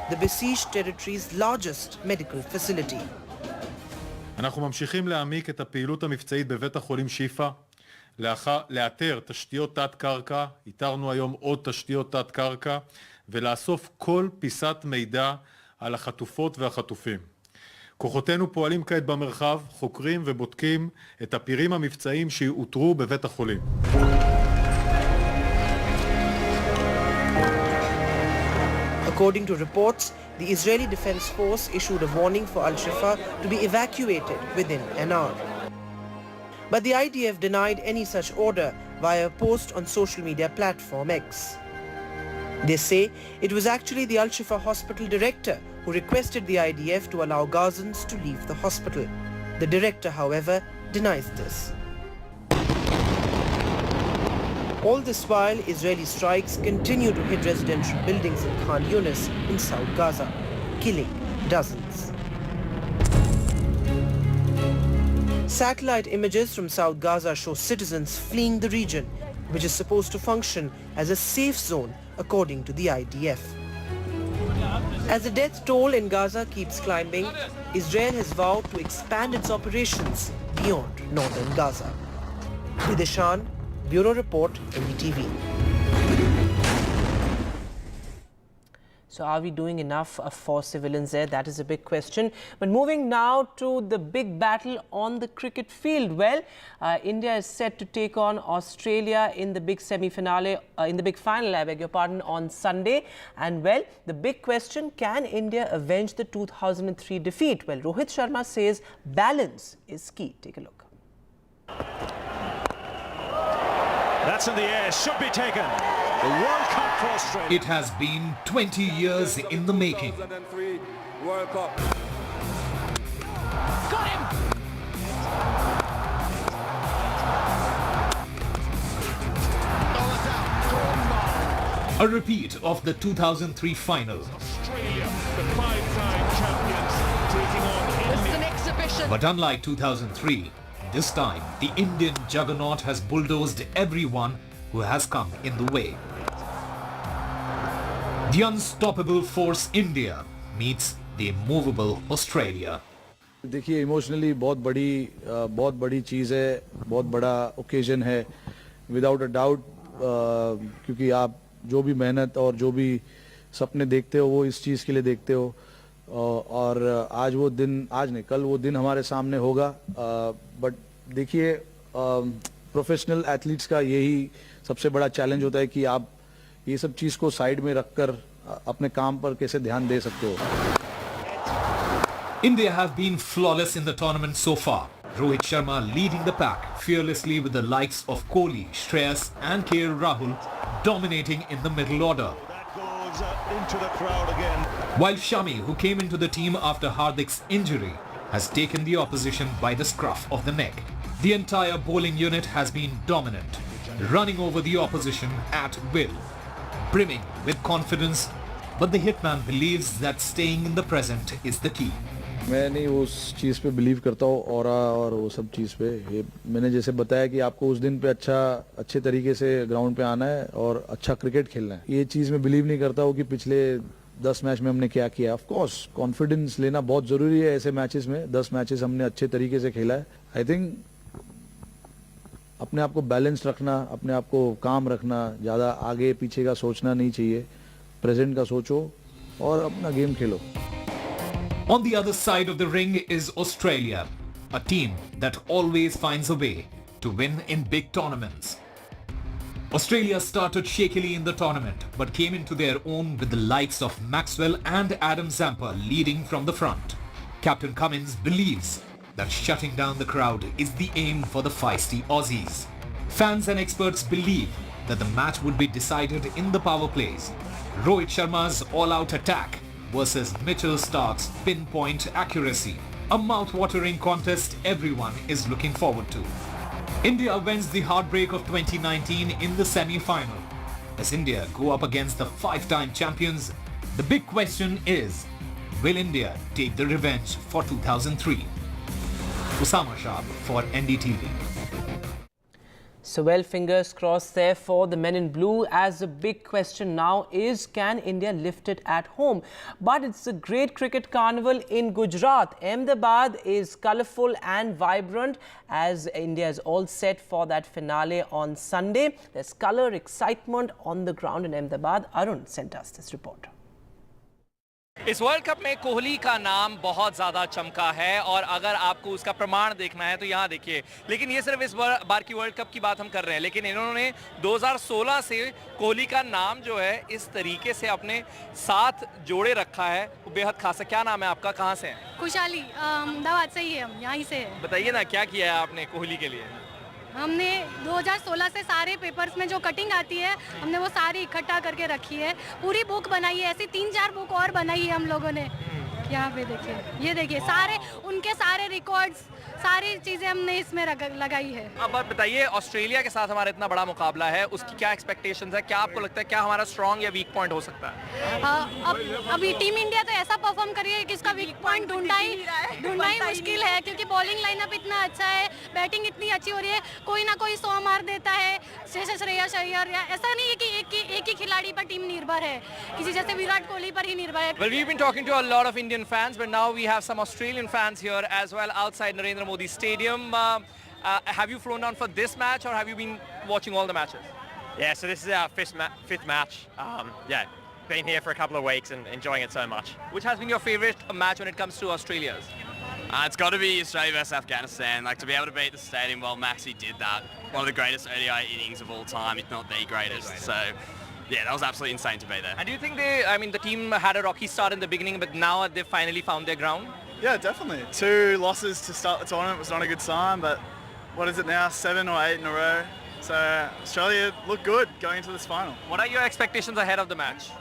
the besieged territory's largest medical facility. אנחנו ממשיכים להעמיק את הפעילות המבצעית בבית החולים שיפה, לאתר תשתיות תת-קרקע, איתרנו היום עוד תשתיות תת-קרקע, ולאסוף כל פיסת מידע על החטופות והחטופים. כוחותינו פועלים כעת במרחב, חוקרים ובודקים את הפירים המבצעיים שאותרו בבית החולים. According to reports, the Israeli Defense Force issued a warning for Al-Shifa to be evacuated within an hour. But the IDF denied any such order via a post on social media platform X. They say it was actually the Al-Shifa hospital director who requested the IDF to allow Gazans to leave the hospital. The director, however, denies this. All this while, Israeli strikes continue to hit residential buildings in Khan Yunis in South Gaza, killing dozens. Satellite images from South Gaza show citizens fleeing the region, which is supposed to function as a safe zone according to the IDF. As the death toll in Gaza keeps climbing, Israel has vowed to expand its operations beyond northern Gaza. Vidishan, Bureau Report, NDTV. So are we doing enough for civilians there? That is a big question. But moving now to the big battle on the cricket field. Well, India is set to take on Australia in the big semi-finale, in the big final, I beg your pardon, on Sunday. And well, the big question, can India avenge the 2003 defeat? Well, Rohit Sharma says balance is key. Take a look. That's in the air, should be taken. The World Cup for Australia. It has been 20 years in the making. 2003 World Cup. Got him! A repeat of the 2003 final. Australia, the five-time champions, taking on India. This is an exhibition. But unlike 2003, this time the Indian juggernaut has bulldozed everyone who has come in the way. The unstoppable force India meets the immovable Australia. देखिए emotionally बहुत बड़ी चीज़ है, बहुत बड़ा occasion है, without a doubt, क्योंकि आप जो भी मेहनत और जो भी सपने देखते हो वो इस चीज़ के लिए देखते हो, और आज वो दिन, आज नहीं कल वो दिन हमारे सामने होगा. बट देखिए प्रोफेशनल एथलीट्स का यही सबसे बड़ा चैलेंज होता है कि आप ये सब चीज़ को साइड में रखकर अपने काम पर कैसे ध्यान दे सकते हो. India have been flawless in the tournament so far. Rohit Sharma leading the pack fearlessly with the likes of Kohli, Shreyas and KL Rahul dominating in the middle order. That goes into the crowd again. While Shami, who came into the team after Hardik's injury, has taken the opposition by the scruff of the neck. The entire bowling unit has been dominant, running over the opposition at will, brimming with confidence, but the hitman believes that staying in the present is the key. मैं नहीं उस चीज़ पे believe करता हूँ, और वो सब चीज़ पे. ये मैंने जैसे बताया कि आपको उस दिन पे अच्छे तरीके से ग्राउंड पे आना है और अच्छा क्रिकेट खेलना है. ये चीज़ मैं बिलीव नहीं करता हूँ कि पिछले 10 मैच में हमने क्या किया. ऑफ कोर्स कॉन्फिडेंस लेना बहुत ज़रूरी है ऐसे मैचेस में. 10 मैचेस हमने अच्छे तरीके से खेला है. आई थिंक अपने आप को बैलेंस रखना, अपने आप को काम रखना, ज़्यादा आगे पीछे का सोचना नहीं चाहिए. प्रेजेंट का सोचो और अपना game Khelo. On the other side of the ring is Australia, a team that always finds a way to win in big tournaments. Australia started shakily in the tournament but came into their own with the likes of Maxwell and Adam Zampa leading from the front. Captain Cummins believes that shutting down the crowd is the aim for the feisty Aussies. Fans and experts believe that the match would be decided in the power plays. Rohit Sharma's all-out attack versus Mitchell Starc's pinpoint accuracy. A mouth-watering contest everyone is looking forward to. India wins the heartbreak of 2019 in the semi-final. As India go up against the 5-time champions, the big question is, will India take the revenge for 2003? Usama Shah for NDTV. So well, fingers crossed there for the men in blue, as the big question now is, can India lift it at home? But it's a great cricket carnival in Gujarat. Ahmedabad is colourful and vibrant as India is all set for that finale on Sunday. There's colour, excitement on the ground in Ahmedabad. Arun sent us this report. इस world cup में कोहली का नाम बहुत ज़्यादा चमका है और अगर आपको उसका प्रमाण देखना है तो यहाँ देखिए। लेकिन ये सिर्फ इस बार की वर्ल्ड कप की बात हम कर रहे हैं, लेकिन इन्होंने 2016 से कोहली का नाम जो है इस तरीके से अपने साथ जोड़े रखा है, वो बेहद खास है। क्या नाम है आपका, कहाँ से हैं? खुशहाली, अहमदाबाद से ही है, हम यहीं से हैं। बताइए ना, क्या किया है आपने कोहली के लिए? हमने 2016 से सारे पेपर्स में जो कटिंग आती है हमने वो सारी इकट्ठा करके रखी है, पूरी बुक बनाई है, ऐसी 3-4 बुक और बनाई है हम लोगों ने। यहाँ पे देखिए, ये देखिए सारे उनके सारे रिकॉर्ड्स, सारी चीज़ें हमने इसमें लगाई है। अब आप बताइए, ऑस्ट्रेलिया के साथ हमारा इतना बड़ा मुकाबला है, उसकी क्या एक्सपेक्टेशंस है? क्या आपको लगता है क्या हमारा स्ट्रॉन्ग या वीक पॉइंट हो सकता है? अभी टीम इंडिया तो ऐसा परफॉर्म करी है कि इसका वीक पॉइंट ढूंढना ही मुश्किल है, क्योंकि बॉलिंग लाइनअप इतना अच्छा है, बैटिंग इतनी अच्छी हो रही है, कोई ना कोई 100 मार देता है। श्रेयस अय्यर, ऐसा नहीं है कि एक ही खिलाड़ी पर टीम निर्भर है, किसी जैसे विराट कोहली पर ही निर्भर है। Well, we've been talking to a lot of Indian fans, but now we have some Australian fans here as well outside Narendra Modi Stadium. Have you flown down for this match or have you been watching all the matches? Yeah, so this is our fifth match. Yeah, been here for a couple of weeks and enjoying it so much. Which has been your favorite match when it comes to Australia's? It's got to be Australia versus Afghanistan. Like, to be able to beat the stadium while Maxi did that, one of the greatest ODI innings of all time, if not the greatest. So, yeah, that was absolutely insane to be there. And do you think the team had a rocky start in the beginning, but now they've finally found their ground? Yeah, definitely. 2 losses to start the tournament was not a good sign, but what is it now, 7 or 8 in a row? So Australia looked good going into this final. What are your expectations ahead of the match?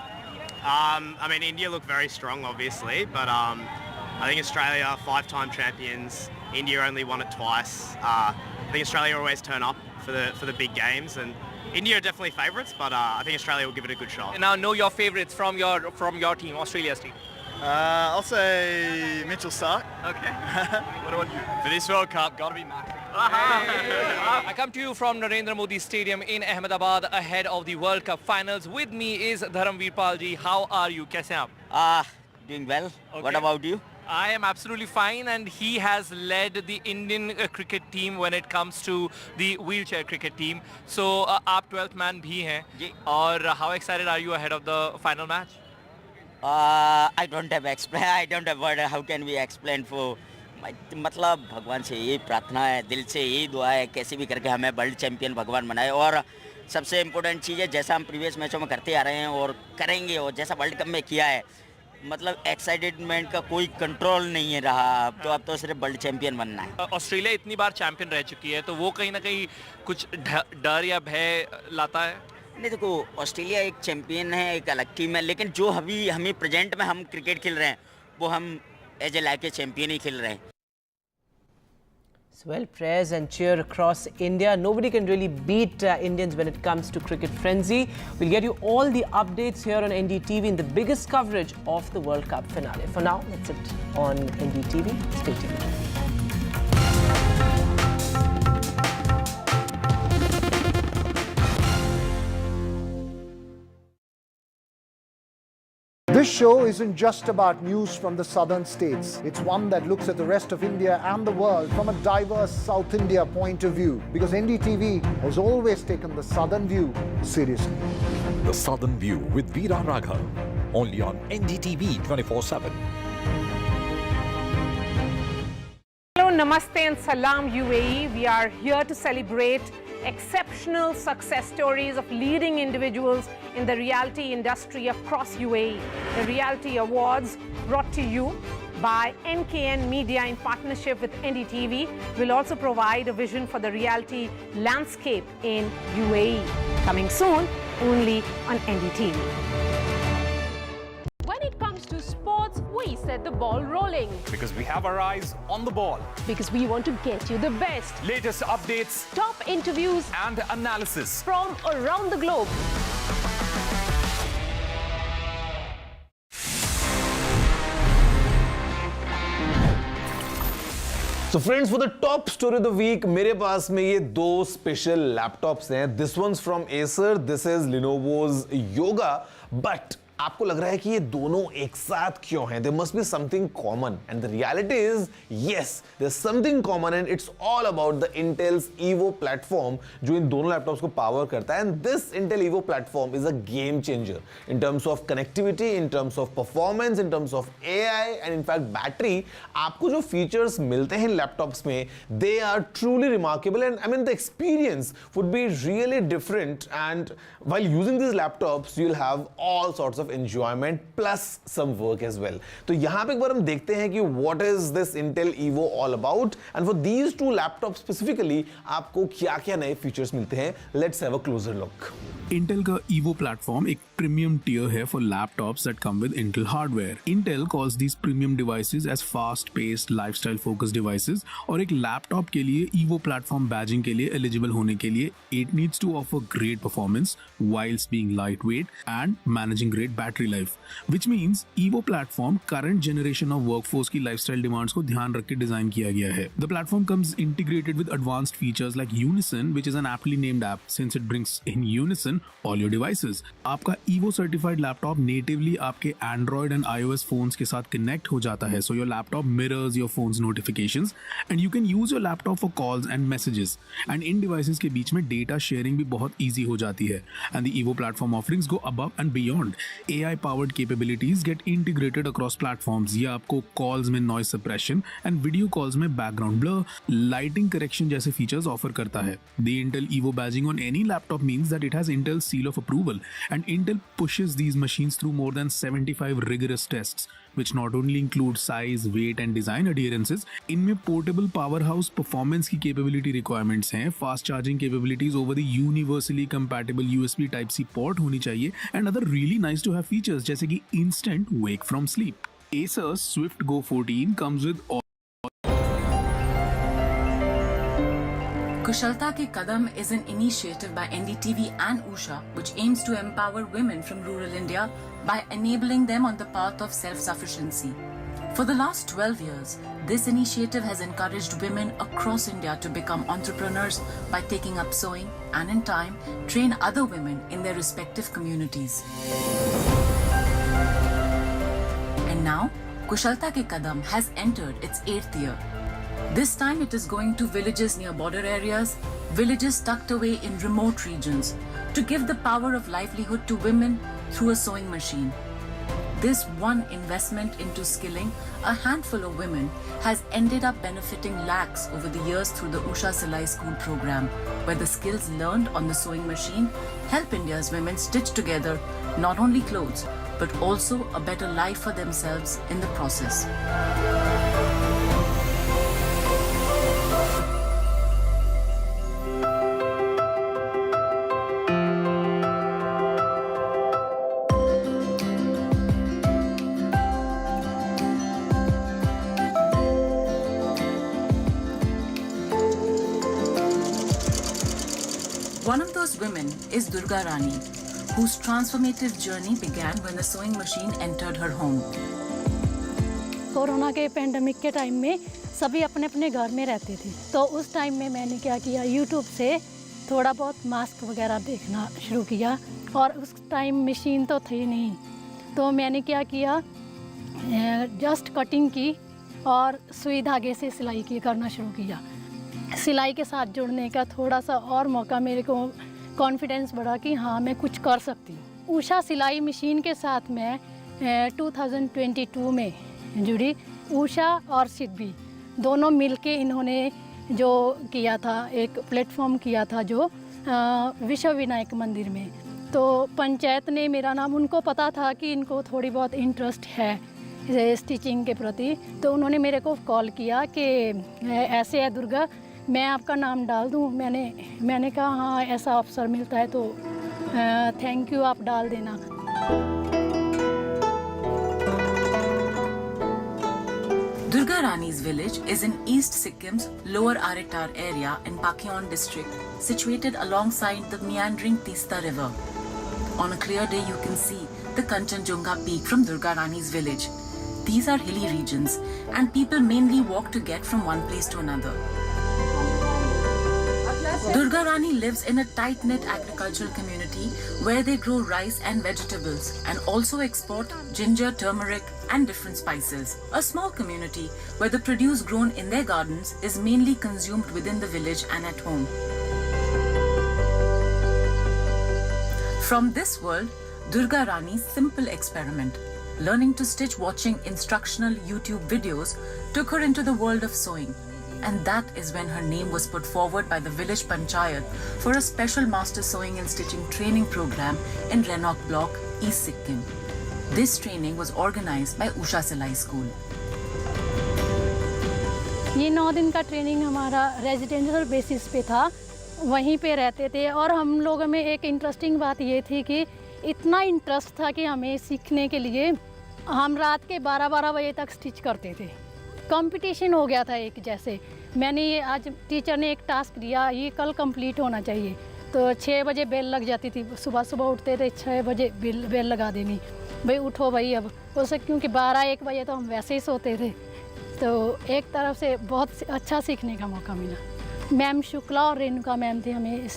I mean, India looked very strong, obviously, but I think Australia, 5-time champions. India only won it twice. I think Australia always turn up for the big games, and India are definitely favourites, but I think Australia will give it a good shot. Now, know your favourites from your team, Australia's team. I'll say Mitchell Starc. Okay. What about you? For this World Cup, got to be Maxi. I come to you from Narendra Modi Stadium in Ahmedabad ahead of the World Cup finals. With me is Dharamveer Pal ji. How are you? कैसे हैं आप? Doing well. Okay. What about you? I am absolutely fine, and he has led the Indian cricket team when it comes to the wheelchair cricket team. So आप 12th man भी हैं, और how excited are you ahead of the final match? I don't have word. How can we explain for? मतलब भगवान से यही प्रार्थना है, दिल से यही दुआ है, कैसे भी करके हमें वर्ल्ड चैंपियन भगवान बनाए। और सबसे इम्पोर्टेंट चीज़ है, जैसा हम प्रीवियस मैचों में करते आ रहे हैं और करेंगे, और जैसा वर्ल्ड कप में किया है, मतलब एक्साइटेडमेंट का कोई कंट्रोल नहीं है रहा। अब तो सिर्फ वर्ल्ड चैंपियन बनना है। ऑस्ट्रेलिया इतनी बार चैंपियन रह चुकी है, तो वो कहीं ना कहीं कुछ डर या भय लाता है? नहीं, देखो, ऑस्ट्रेलिया एक चैंपियन है, एक अलग टीम है, लेकिन जो अभी हमें प्रेजेंट में हम क्रिकेट खेल रहे हैं, वो हम as a like a champion ही खेल रहे हैं। Well, prayers and cheer across India. Nobody can really beat Indians when it comes to cricket frenzy. We'll get you all the updates here on NDTV in the biggest coverage of the World Cup finale. For now, that's it on NDTV. Stay tuned. This show isn't just about news from the southern states. It's one that looks at the rest of India and the world from a diverse South India point of view, because NDTV has always taken the southern view seriously. The Southern View with Veera Raghav, only on NDTV 24/7. Hello, Namaste and Salam UAE. We are here to celebrate exceptional success stories of leading individuals in the reality industry across UAE. The Reality Awards, brought to you by NKN Media in partnership with NDTV, will also provide a vision for the reality landscape in UAE. Coming soon, only on NDTV. When it comes to sports, we set the ball rolling. Because we have our eyes on the ball. Because we want to get you the best. Latest updates, Top interviews and analysis from around the globe. So friends, for the top story of the week, मेरे पास में ये 2 special laptops हैं. This one's from Acer, this is Lenovo's Yoga, but आपको लग रहा है कि ये दोनों एक साथ क्यों हैं? There must be something common, and the reality is, yes, there's something common, and it's all about the Intel's Evo platform, जो इन दोनों लैपटॉप्स को पावर करता है. And this Intel Evo platform is a game changer in terms of connectivity, in terms of performance, in terms of AI, and in fact battery. आपको जो features मिलते हैं इन laptops में, they are truly remarkable, and I mean the experience would be really different. And while using these laptops, you'll have all sorts of enjoyment plus some work as well. तो यहाँ पे एक बार हम देखते हैं कि what is this Intel Evo all about, and for these two laptops specifically आपको क्या-क्या नए features मिलते हैं. Let's have a closer look. Intel का Evo platform एक premium tier है for laptops that come with Intel hardware. Intel calls these premium devices as fast-paced, lifestyle-focused devices. और एक laptop के लिए Evo platform badging के लिए eligible होने के लिए it needs to offer great performance whilst being lightweight and managing great battery life, which means Evo platform current generation of workforce की lifestyle demands को ध्यान रख के डिजाइन किया गया है. The platform comes integrated with advanced features like Unison, which is an aptly named app since it brings in unison all your devices. आपका Evo certified laptop natively आपके Android and iOS phones के साथ connect हो जाता है, so your laptop mirrors your phone's notifications and you can use your laptop for calls and messages. And in devices के बीच में data sharing भी बहुत easy हो जाती है. And the Evo platform offerings go above and beyond. AI-powered capabilities get integrated across platforms. ये आपको calls में noise suppression and video calls में background blur, lighting correction जैसे features offer करता है. The Intel Evo badging on any laptop means that it has Intel's seal of approval, and Intel pushes these machines through more than 75 rigorous tests, which not only include size, weight and design adherences. इनमें portable powerhouse performance की capability requirements हैं, fast charging capabilities over the universally compatible USB Type-C port होनी चाहिए, and other really nice to have features जैसे कि instant wake from sleep. Acer's Swift Go 14 comes with all Kushalta Ke Kadam is an initiative by NDTV and Usha which aims to empower women from rural India by enabling them on the path of self-sufficiency. For the last 12 years, this initiative has encouraged women across India to become entrepreneurs by taking up sewing and in time train other women in their respective communities. And now, Kushalta Ke Kadam has entered its 8th year. This time it is going to villages near border areas, villages tucked away in remote regions, to give the power of livelihood to women through a sewing machine. This one investment into skilling a handful of women has ended up benefiting lakhs over the years through the Usha Silai School program, where the skills learned on the sewing machine help India's women stitch together not only clothes, but also a better life for themselves in the process. One of those women is Durga Rani, whose transformative journey began when the sewing machine entered her home. Corona के pandemic के time में सभी अपने अपने घर में रहते थे, तो उस टाइम में मैंने क्या किया, यूट्यूब से थोड़ा बहुत मास्क वगैरह देखना शुरू किया. और उस टाइम मशीन तो थी नहीं, तो मैंने क्या किया, जस्ट कटिंग की और सुई धागे से सिलाई की करना शुरू किया. सिलाई के साथ जुड़ने का थोड़ा सा और मौका मेरे को कॉन्फिडेंस बढ़ा कि हाँ मैं कुछ कर सकती हूँ. उषा सिलाई मशीन के साथ मैं 2022 में जुड़ी. उषा और सिद्धि दोनों मिलके इन्होंने जो किया था, एक प्लेटफॉर्म किया था जो विश्व विनायक मंदिर में. तो पंचायत ने मेरा नाम, उनको पता था कि इनको थोड़ी बहुत इंटरेस्ट है स्टिचिंग के प्रति, तो उन्होंने मेरे को कॉल किया कि ऐसे है दुर्गा, मैं आपका नाम डाल दूं. मैंने कहा हाँ ऐसा अवसर मिलता है तो थैंक यू, आप डाल देना. Durga Rani's village is in East Sikkim's Lower Aretar area in Pakyon district, situated alongside the meandering Tista river. On a clear day you can see the Kanchenjunga peak from Durga Rani's village. These are hilly regions and people mainly walk to get from one place to another. Durga Rani lives in a tight-knit agricultural community where they grow rice and vegetables and also export ginger, turmeric and different spices. A small community where the produce grown in their gardens is mainly consumed within the village and at home. From this world, Durga Rani's simple experiment, learning to stitch watching instructional YouTube videos, took her into the world of sewing. And that is when her name was put forward by the village panchayat for a special master sewing and stitching training program in Renok block, East Sikkim. This training was organized by Usha Silai School. ये 9 दिन का training हमारा residential basis पे था, वहीं पे रहते थे और हम लोगों में एक इंटरेस्टिंग बात ये थी कि इतना इंटरेस्ट था कि हमें सीखने के लिए हम रात के 12-12 बजे तक स्टिच करते थे। कंपटीशन हो गया था एक जैसे मैंने ये आज टीचर ने एक टास्क दिया, ये कल कंप्लीट होना चाहिए, तो 6 बजे बेल लग जाती थी, सुबह सुबह उठते थे 6 बजे बेल लगा देनी, भाई उठो भाई अब उससे, क्योंकि 12-1 बजे तो हम वैसे ही सोते थे। तो एक तरफ से बहुत अच्छा सीखने का मौका मिला। मैम शुक्ला और रेणुका मैम थे हमें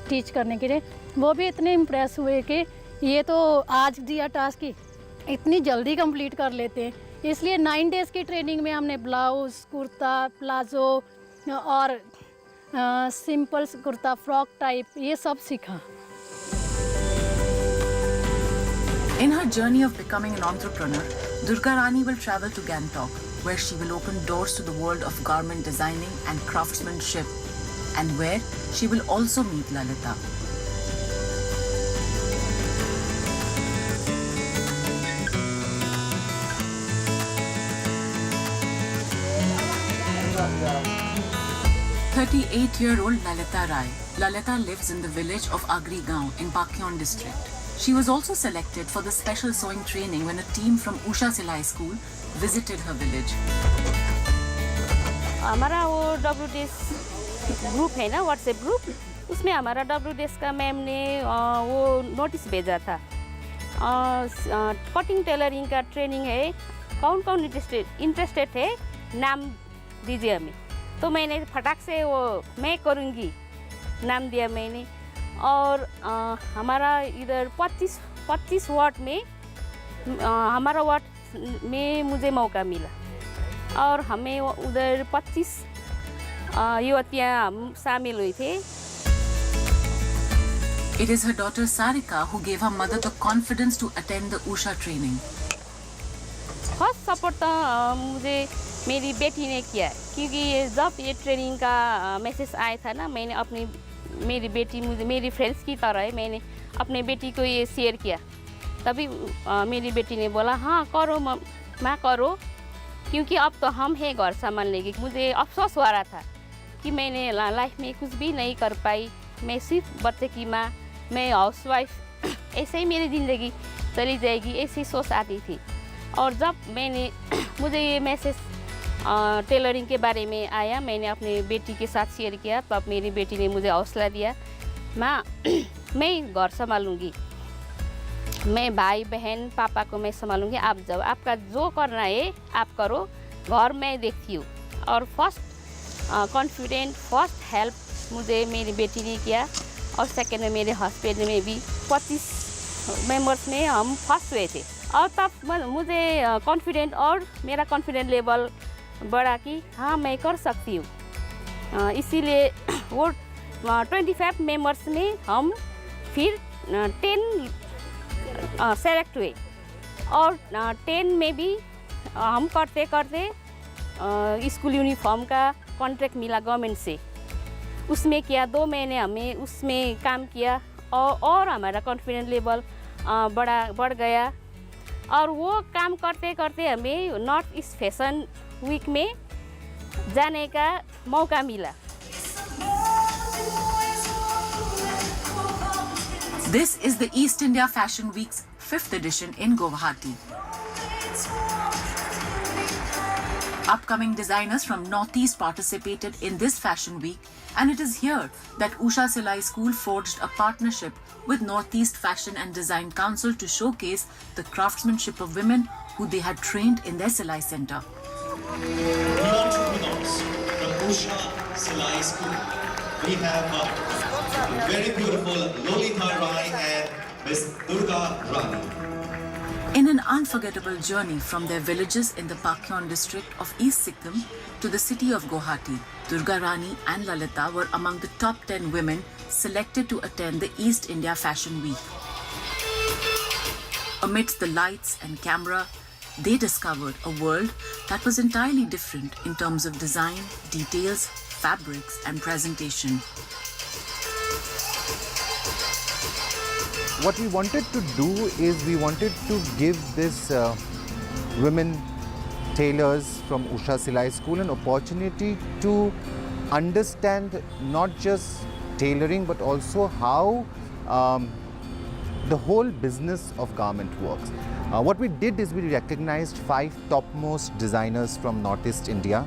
टीच करने के लिए, वो भी इतने इम्प्रेस हुए कि ये तो आज दिया टास्क ही इतनी जल्दी कंप्लीट कर लेते हैं। इसलिए 9 डेज़ की ट्रेनिंग में हमने ब्लाउज़, कुर्ता, प्लाजो और सिंपल कुर्ता, फ्रॉक टाइप ये सब सीखा। In her journey of becoming an entrepreneur, Durga Rani will travel to Gangtok, where she will open doors to the world of garment designing and craftsmanship, and where she will also meet Lalita. "38-year-old Lalita Rai. Lalita lives in the village of Agri Gaon in Pakyon district. She was also selected for the special sewing training when a team from Usha Silai School visited her village. हमारा वो WDS group है ना, WhatsApp group, उसमें हमारा WDS का ma'am ने वो notice भेजा था, कटिंग टेलरिंग का ट्रेनिंग है, कौन कौन इंटरेस्टेड है नाम दीजिए हमें। तो मैंने फटाक से वो मैं करूँगी नाम दिया मैंने, और हमारा इधर 25 वार्ड में हमारा वार्ड में मुझे मौका मिला और हमें उधर 25 युवतियाँ शामिल हुई थे। It is her daughter Sarika who gave her mother the confidence to attend the Usha training. First support तो मुझे मेरी बेटी ने किया, क्योंकि जब ये ट्रेनिंग का मैसेज आया था ना, मैंने मेरी बेटी मुझे मेरी फ्रेंड्स की तरह है, मैंने अपने बेटी को ये शेयर किया, तभी मेरी बेटी ने बोला हाँ करो माँ करो, क्योंकि अब तो हम हैं घर संभालने की। मुझे अफसोस हो रहा था कि मैंने लाइफ में कुछ भी नहीं कर पाई, मैं सिर्फ बच्चे की माँ, मैं हाउसवाइफ, ऐसे ही मेरी ज़िंदगी चली जाएगी, ऐसी सोच आती थी। और जब मुझे ये मैसेज टेलरिंग के बारे में आया, मैंने अपने बेटी के साथ शेयर किया, तब मेरी बेटी ने मुझे हौसला दिया, माँ मैं घर संभालूँगी, मैं भाई बहन पापा को मैं संभालूँगी, आप जाओ, आपका जो करना है आप करो, घर मैं देखती हूँ। और फर्स्ट कॉन्फिडेंट, फर्स्ट हेल्प मुझे मेरी बेटी ने किया, और सेकेंड में मेरे हस्बैंड में भी 25 मेंबर्स में हम फर्स्ट हुए थे। और तब मुझे कॉन्फिडेंट और मेरा कॉन्फिडेंट लेवल बढ़ा कि हाँ मैं कर सकती हूँ। इसीलिए वो 25 मेंबर्स में हम फिर 10 सेलेक्ट हुए, और 10 में भी हम करते करते स्कूल यूनिफॉर्म का कॉन्ट्रैक्ट मिला गवर्नमेंट से, उसमें किया 2 महीने हमें उसमें काम किया, और हमारा कॉन्फिडेंट लेवल बढ़ गया। और वो काम करते करते हमें नॉर्थ ईस्ट फैशन वीक में जाने का मौका मिला। This is the East India Fashion Week's 5th edition in Guwahati. Upcoming designers from Northeast participated in this fashion week, and it is here that Usha Silai School forged a partnership with Northeast Fashion and Design Council to showcase the craftsmanship of women who they had trained in their Silai Center. We want to pronounce from Usha Silai School. we have very beautiful Lolita Rai and Miss Durga Rani. In an unforgettable journey from their villages in the Pakhyon district of East Sikkim to the city of Guwahati, Durga Rani and Lalita were among the top 10 women selected to attend the East India Fashion Week. Amidst the lights and camera, they discovered a world that was entirely different in terms of design, details, fabrics, and presentation. What we wanted to do is we wanted to give this women tailors from Usha Silai School an opportunity to understand not just tailoring but also how the whole business of garment works. What we did is we recognized 5 topmost designers from Northeast India.